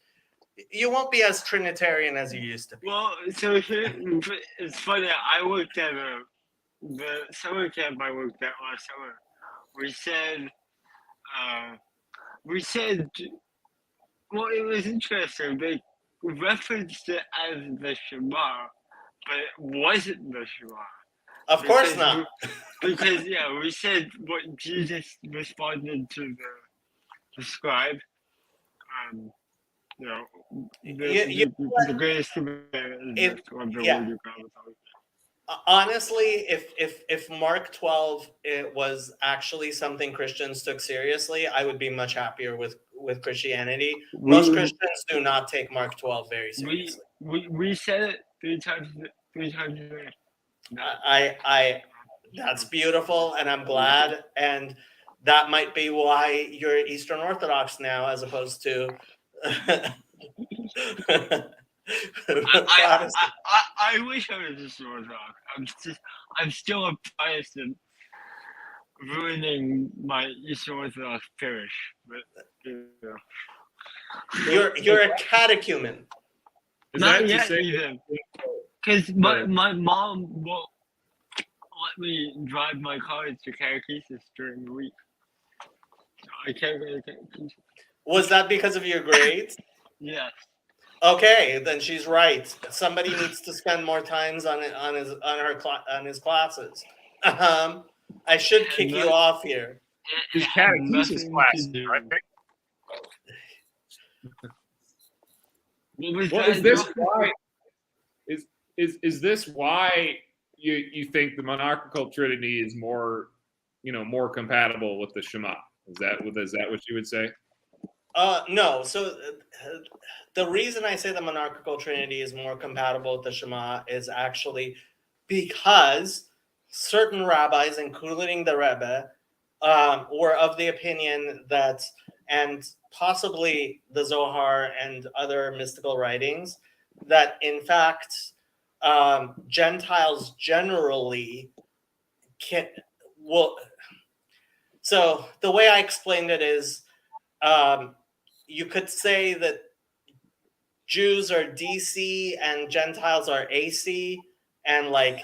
you won't be as Trinitarian as you used to be. Well, so here, it's funny. I worked at the summer camp I worked at last summer. We said, well, it was interesting. They referenced it as the Shema, but it wasn't the Shema. Of course not. Because we said what Jesus responded to the scribe. The greatest commandment is to love the Lord your God with all. Honestly, if Mark 12 it was actually something Christians took seriously, I would be much happier with Christianity. Most Christians do not take Mark 12 very seriously. We said it three times a day. That's beautiful, and I'm glad, and that might be why you're Eastern Orthodox now, as opposed to. I wish I was Eastern Orthodox. I'm still a Protestant, ruining my Eastern Orthodox parish. But you're a catechumen. Not yet, even. Because my mom won't let me drive my car to catechesis during the week. So I can't go to catechesis. Was that because of your grades? Yes. Okay, then she's right. Somebody needs to spend more time on his classes. I should kick you off here. It had nothing to do. right? What was Well, that, is this Joe? why? Is this why you think the monarchical trinity is more, more compatible with the Shema? Is that what you would say? No. So the reason I say the monarchical trinity is more compatible with the Shema is actually because certain rabbis, including the Rebbe, were of the opinion that, and possibly the Zohar and other mystical writings, that in fact Gentiles generally will. So the way I explained it is, you could say that Jews are DC and Gentiles are AC, and like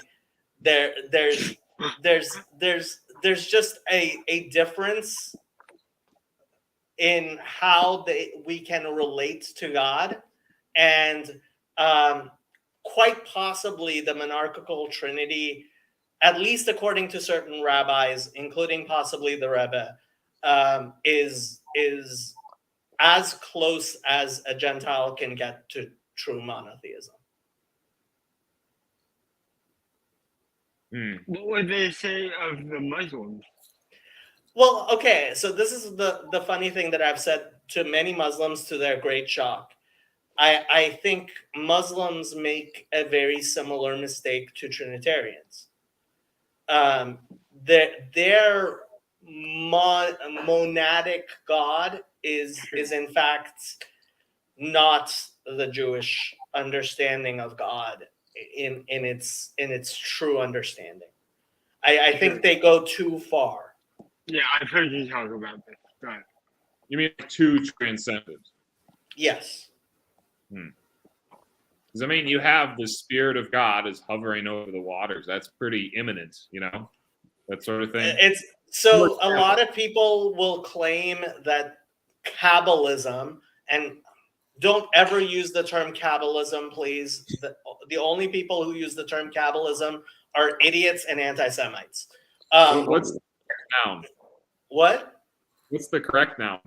there's just a difference in how we can relate to God, and quite possibly the monarchical trinity, at least according to certain rabbis, including possibly the Rebbe, is as close as a Gentile can get to true monotheism. What would they say of the Muslims? Well, okay, so this is the funny thing that I've said to many Muslims to their great shock. I think Muslims make a very similar mistake to Trinitarians. Their monadic God is in fact not the Jewish understanding of God in its true understanding. I think they go too far. Yeah, I've heard you talk about this. Go ahead. You mean too transcendent? Yes. Because I mean, you have the Spirit of God is hovering over the waters. That's pretty imminent, that sort of thing. It's so a lot of people will claim that Kabbalism, and don't ever use the term Kabbalism, please. The only people who use the term Kabbalism are idiots and anti-Semites. What's the correct noun? What? What's the correct noun?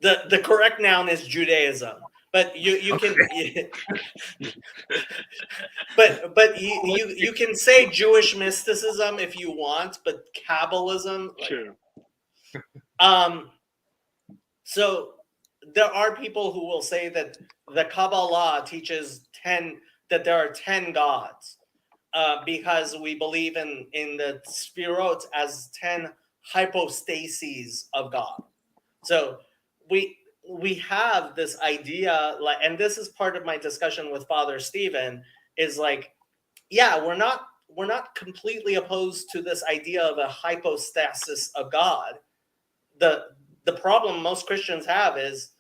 The correct noun is Judaism, but you can but you can say Jewish mysticism if you want, but Kabbalism, True. So there are people who will say that the Kabbalah teaches that there are 10 gods, because we believe in the Sfirot as 10 hypostases of God. So we have this idea, like, and this is part of my discussion with Father Stephen, is like, yeah, we're not completely opposed to this idea of a hypostasis of God. The problem most Christians have is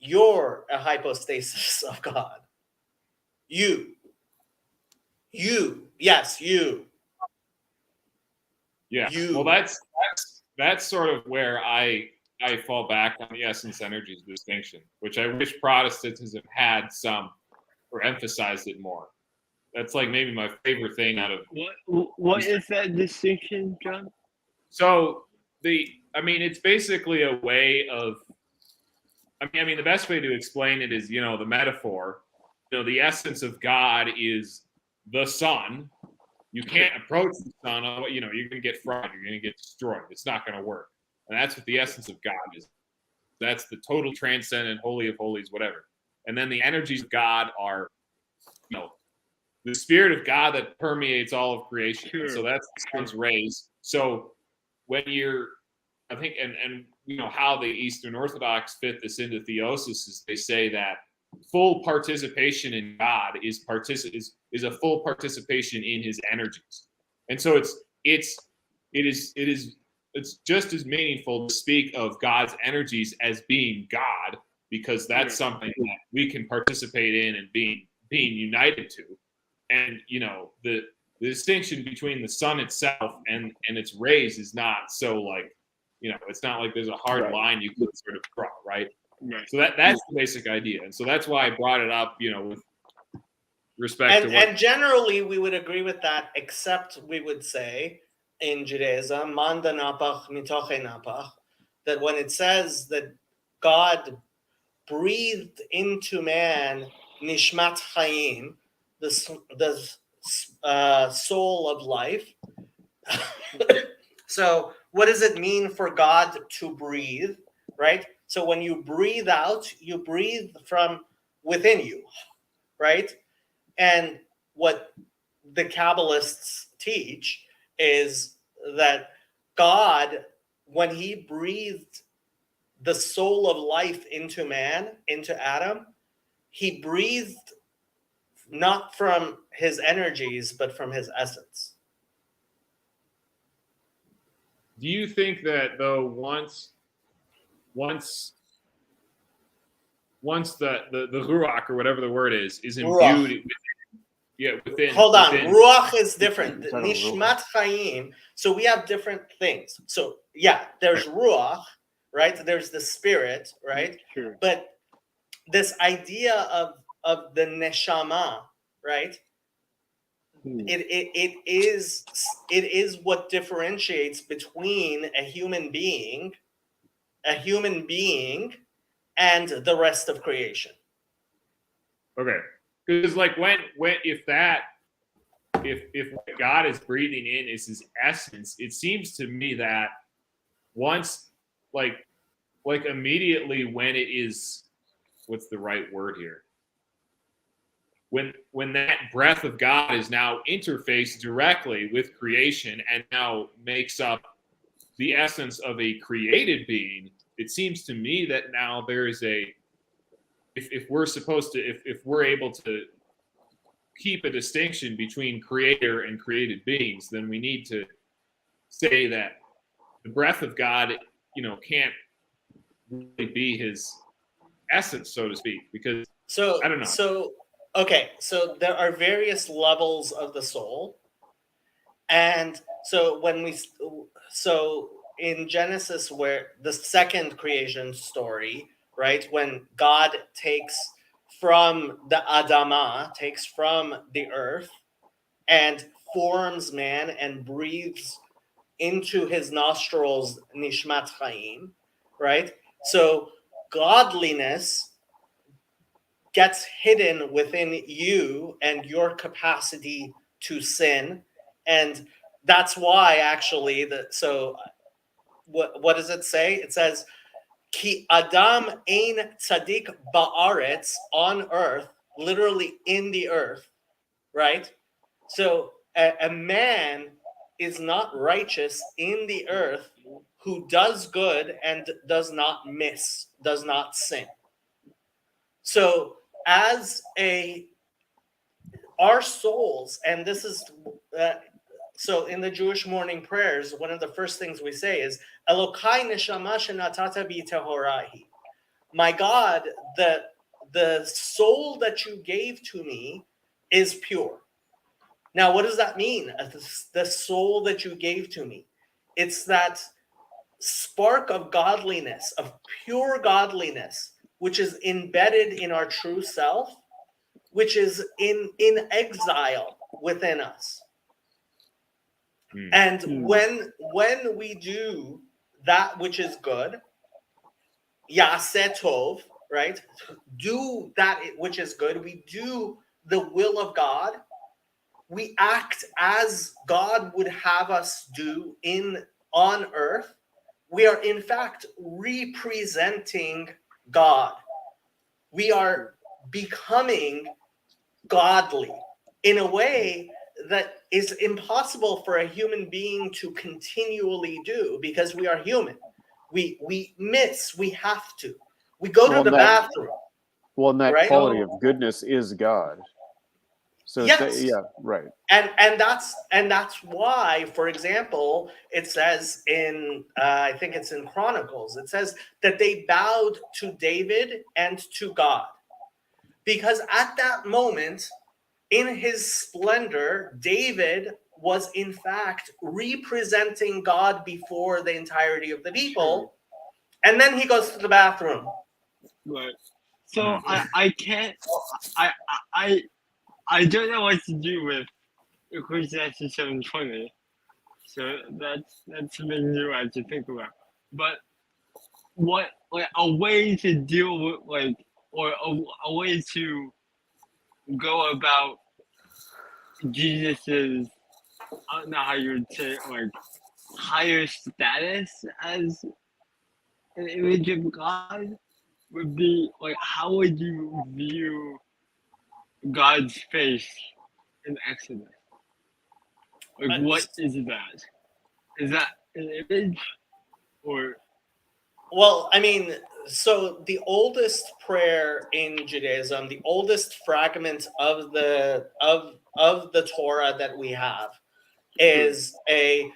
you're a hypostasis of God. You. Yes, you. Yeah. You. Well, that's sort of where I fall back on the essence energies distinction, which I wish Protestantism had some or emphasized it more. That's like maybe my favorite thing out of what is that distinction, John? So it's basically a way of, I mean, the best way to explain it is, the metaphor, the essence of God is the sun. You can't approach the sun, you're going to get fried, you're going to get destroyed. It's not going to work. And that's what the essence of God is. That's the total transcendent, holy of holies, whatever. And then the energies of God are, the Spirit of God that permeates all of creation. Sure. So that's the sun's rays. So when I think, and how the Eastern Orthodox fit this into theosis is they say that full participation in God is a full participation in His energies, and so it's just as meaningful to speak of God's energies as being God, because that's something that we can participate in and being united to, and the distinction between the sun itself and its rays is not so like. It's not like there's a hard line you can sort of draw, right? So that's the basic idea, and so that's why I brought it up. With respect to what. And generally, we would agree with that, except we would say in Judaism, man danapach mitoche napach, that when it says that God breathed into man nishmat chayim, the soul of life. So what does it mean for God to breathe, right? So when you breathe out, you breathe from within you, right? And what the Kabbalists teach is that God, when he breathed the soul of life into man, into Adam, he breathed not from his energies, but from his essence. Do you think that though once the ruach or whatever the word is imbued within Hold on, within, ruach is different. Nishmat chayim. So we have different things. So yeah, there's ruach, right? There's the spirit, right? Sure. But this idea of the neshama, right? It is what differentiates between a human being and the rest of creation. Okay, because like when if what God is breathing in is his essence, it seems to me that once like immediately when it is, what's the right word here? When that breath of God is now interfaced directly with creation and now makes up the essence of a created being, it seems to me that now there is if we're able to keep a distinction between creator and created beings, then we need to say that the breath of God, can't really be his essence, so to speak, because I don't know. So there are various levels of the soul, and so in Genesis, where the second creation story, right, when God takes from the Adamah, takes from the earth, and forms man and breathes into his nostrils nishmat chayim, right? So godliness gets hidden within you and your capacity to sin, and that's why actually what does it say? It says ki adam ein tzaddik ba'aretz, on earth, literally in the earth, right? So a man is not righteous in the earth who does good and does not sin. So our souls, and this is so in the Jewish morning prayers, one of the first things we say is Elokai neshama shenatata bi tehorahi. My God, the soul that you gave to me is pure. Now, what does that mean? The soul that you gave to me. It's that spark of godliness, of pure godliness, which is embedded in our true self, which is in exile within us. And when we do that which is good, yaseh tov, right? Do that which is good. We do the will of God. We act as God would have us do on earth. We are in fact representing God. We are becoming godly in a way that is impossible for a human being to continually do, because we are human. We miss, we have to. We go to the bathroom. Well, and that right? quality of goodness is God. So Yes. yeah, right. And that's why, for example, it says in I think it's in Chronicles, it says that they bowed to David and to God, because at that moment, in his splendor, David was in fact representing God before the entirety of the people, and then he goes to the bathroom, Right. So I can't. I don't know what to do with Ecclesiastes 7:20. So that's something new I have to think about. But what like a way to deal with or a way to go about Jesus's, I don't know how you would say it, like higher status as an image of God would be like, how would you view God's face in Exodus? Like, what is that? Is that an image or? Well, I mean, so the oldest prayer in Judaism, the oldest fragment of the Torah that we have is a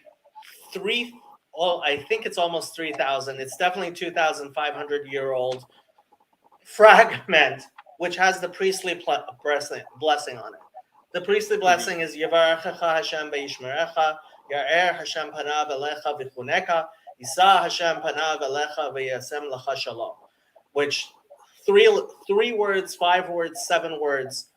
I think it's almost 3,000. It's definitely 2,500-year-old fragment, which has the priestly blessing on it. The priestly blessing is Yavarechecha Hashem ve'yishmerecha, Ya'er Hashem panav elecha v'chuneka, Yisa Hashem panav elecha ve'yasem lecha shalom. Which three words, 5 words, 7 words.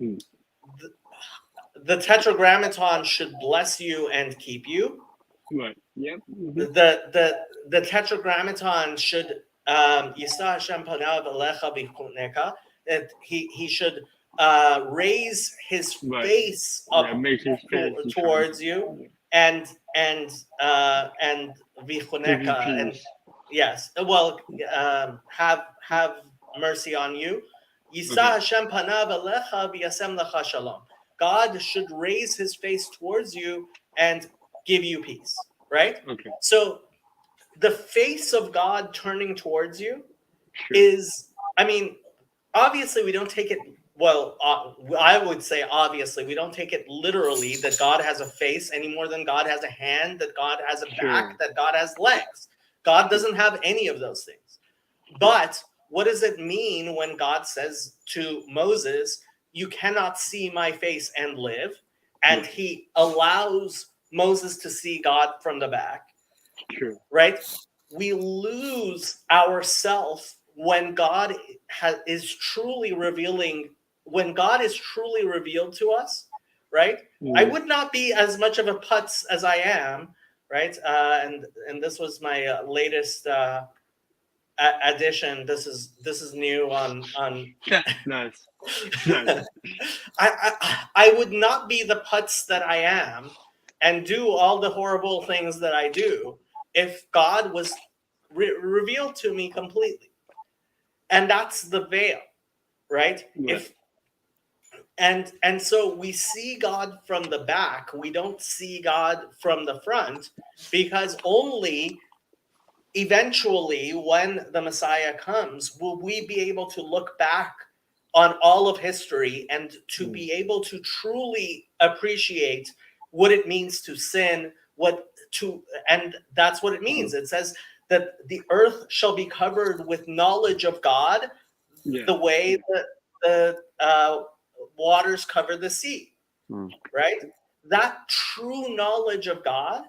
The Tetragrammaton should bless you and keep you. Right. Yep. The Tetragrammaton should Yisa Hashem panav elecha v'chuneka, that he should raise his face up towards you and vichuneka, and yes, well, have mercy on you. Yisa Hashem panav elecha v'yasem lecha shalom. God should raise his face towards you and give you peace, right? Okay. So the face of God turning towards you is, I mean, obviously we don't take it, well, I would say obviously we don't take it literally that God has a face any more than God has a hand, that God has a back, that God has legs. God doesn't have any of those things. But what does it mean when God says to Moses, you cannot see my face and live? And he allows Moses to see God from the back. Right? We lose ourself when God is truly revealing, when God is truly revealed to us, right? I would not be as much of a putz as I am, right? And this was my latest addition. This is new on Nice. I would not be the putz that I am and do all the horrible things that I do if God was revealed to me completely. And that's the veil, right? And so we see God from the back. We don't see God from the front, because only eventually, when the Messiah comes, will we be able to look back on all of history and to be able to truly appreciate what it means to sin, and that's what it means. It says that the earth shall be covered with knowledge of God, the way that the waters cover the sea, right? That true knowledge of God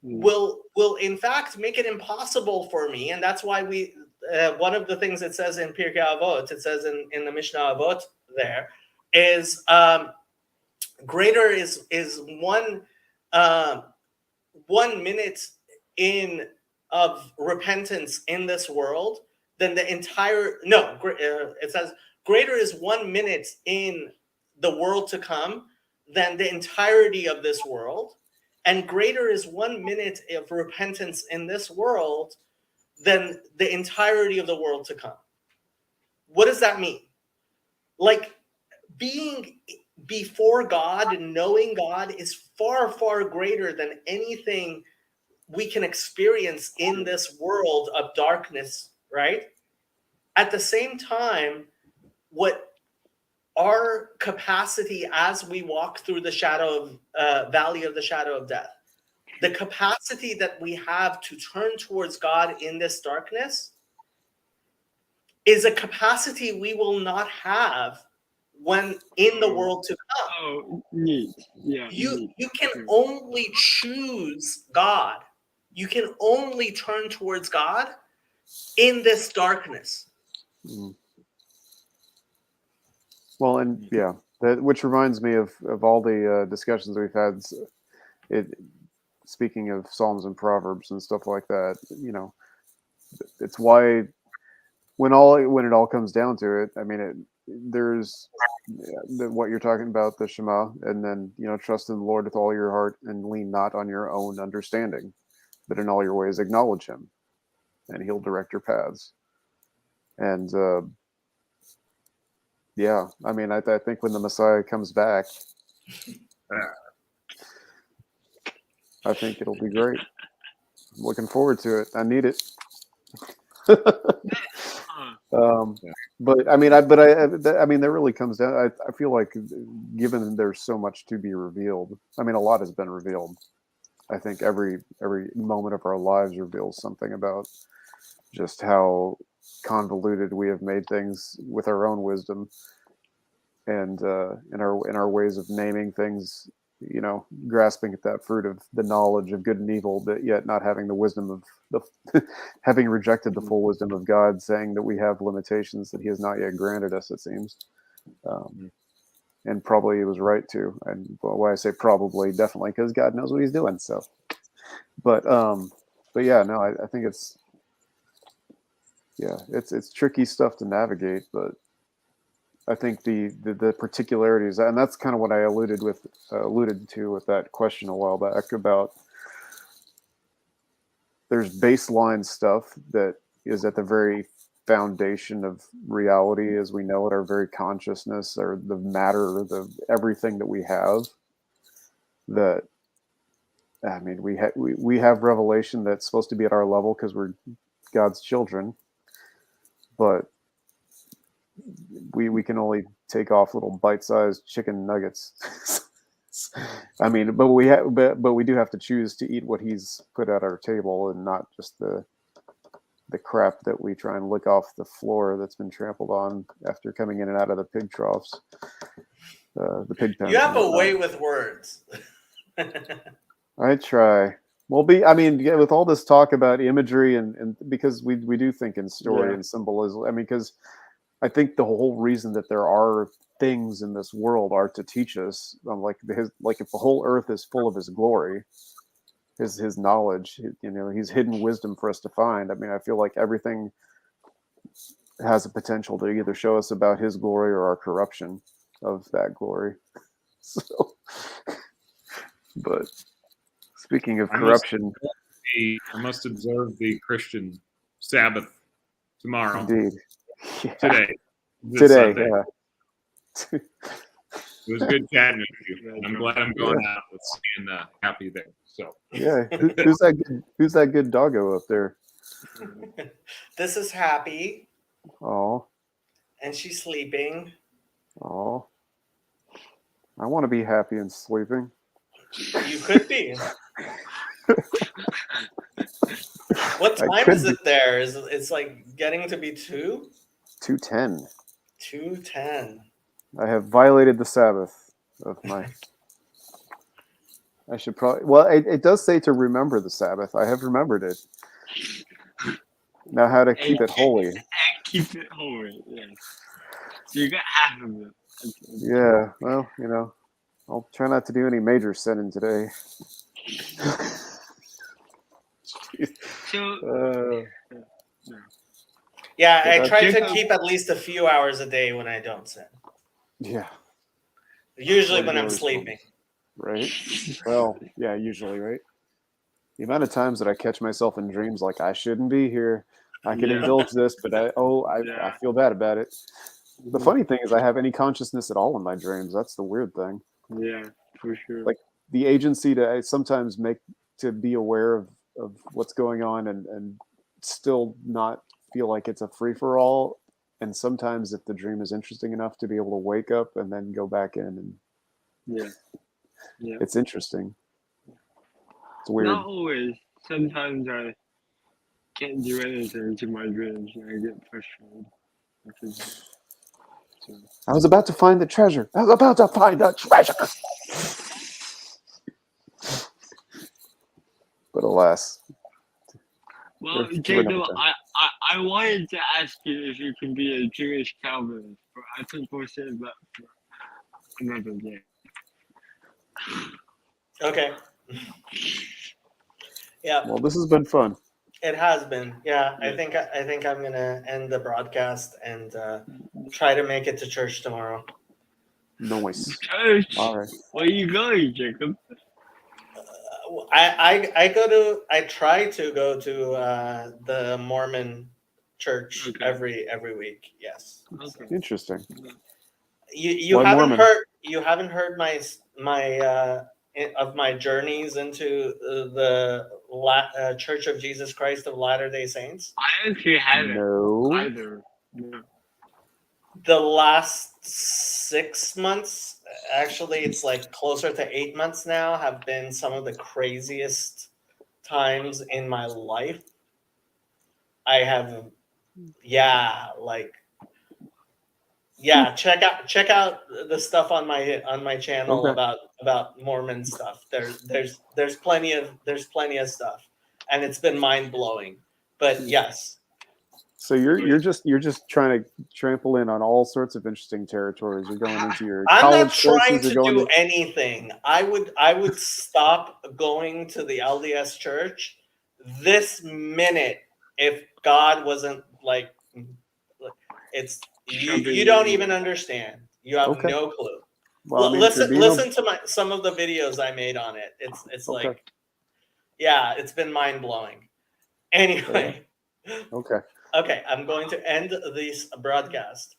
will in fact make it impossible for me, and that's why we one of the things it says in Pirkei Avot, it says in the Mishnah Avot there, is greater is 1 minute of repentance in this world than the entire, it says greater is 1 minute in the world to come than the entirety of this world, and greater is 1 minute of repentance in this world than the entirety of the world to come. What does that mean? Like, being before God and knowing God is far, far greater than anything we can experience in this world of darkness, right? At the same time, what our capacity as we walk through the shadow of valley of the shadow of death, the capacity that we have to turn towards God in this darkness is a capacity we will not have when in the world to come. Oh, neat. Yeah. You can only choose God. You can only turn towards God in this darkness. Mm. Well, and yeah, which reminds me of all the discussions we've had. Speaking of Psalms and Proverbs and stuff like that, it's why when it all comes down to it, I mean, there's what you're talking about, the Shema, and then trust in the Lord with all your heart and lean not on your own understanding, but in all your ways acknowledge Him, and He'll direct your paths. And yeah, I mean, I think when the Messiah comes back, I think it'll be great. I'm looking forward to it. I need it. But I mean, I mean, that really comes down. I feel like, given there's so much to be revealed. I mean, a lot has been revealed. I think every moment of our lives reveals something about just how convoluted we have made things with our own wisdom, and in our ways of naming things. Grasping at that fruit of the knowledge of good and evil, but yet not having the wisdom of having rejected the full wisdom of God, saying that we have limitations that He has not yet granted us, it seems. And probably He was right to. And why I say probably, definitely, because God knows what He's doing. So, but yeah, no, I think it's tricky stuff to navigate, but I think the particularities, and that's kind of what I alluded to with that question a while back about there's baseline stuff that is at the very foundation of reality as we know it, our very consciousness, or the matter, the everything that we have. That, I mean, we have revelation that's supposed to be at our level because we're God's children, but we can only take off little bite-sized chicken nuggets. I mean, but we do have to choose to eat what He's put at our table, and not just the crap that we try and lick off the floor that's been trampled on after coming in and out of the pig troughs, the pig pens. You have a way with words. I try. Well, I mean, with all this talk about imagery and because we do think in story and symbolism. I mean, because I think the whole reason that there are things in this world are to teach us, like if the whole earth is full of His glory, his knowledge, He's hidden wisdom for us to find. I mean, I feel like everything has a potential to either show us about His glory or our corruption of that glory. So, but speaking of corruption, I must observe the Christian Sabbath tomorrow. Indeed. Yeah. Today, yeah. It was good chatting with you. I'm glad I'm going out with seeing Happy there. So yeah, who's that good doggo up there? This is Happy. Oh. And she's sleeping. Oh. I want to be happy and sleeping. You could be. What time is it there? It's like getting to be 2:10. 2:10. I have violated the Sabbath of my. I should probably. Well, it does say to remember the Sabbath. I have remembered it. Now, how to keep it holy? And keep it holy. Yes. So you got half of it. Okay. Yeah. Well, I'll try not to do any major sinning today. Yeah, I try to keep at least a few hours a day when I don't sin. Yeah. Usually when I'm sleeping. Right. Well, yeah, usually, right? The amount of times that I catch myself in dreams like I shouldn't be here. I could indulge this, but I feel bad about it. The funny thing is I have any consciousness at all in my dreams. That's the weird thing. Yeah, for sure. Like the agency to sometimes to be aware of what's going on and still not feel like it's a free-for-all. And sometimes if the dream is interesting enough to be able to wake up and then go back in and it's interesting. It's weird. Not always. Sometimes I can't do anything to my dreams and I get frustrated. I was about to find the treasure. I was about to find the treasure. But alas. Well, Jacob, I I wanted to ask you if you can be a Jewish Calvinist, but I think we'll save that for another day. Okay. Yeah, Well, this has been fun. it has been. Yeah, I think I'm gonna end the broadcast and try to make it to church tomorrow. Nice. Church? All right. Where are you going, Jacob? I try to go to the Mormon church Okay. every week. Yes. Okay. Interesting. You Why haven't Mormon? heard of my journeys into the Church of Jesus Christ of Latter-day Saints. I actually haven't No. either. No. The last 6 months, actually, it's like closer to 8 months now, have been some of the craziest times in my life. I have, check out the stuff on my channel Okay. about Mormon stuff. There's plenty of stuff, and it's been mind blowing. But yes. So you're just trying to trample in on all sorts of interesting territories. You're going into your I'm not college trying courses. to You're going do anything. I would stop going to the LDS church this minute if God wasn't like it's you don't even understand. You have Okay. no clue. Well, I mean, if you're being Listen to some of the videos I made on it. It's Okay. like, yeah, it's been mind blowing. Anyway. Okay. Okay, I'm going to end this broadcast.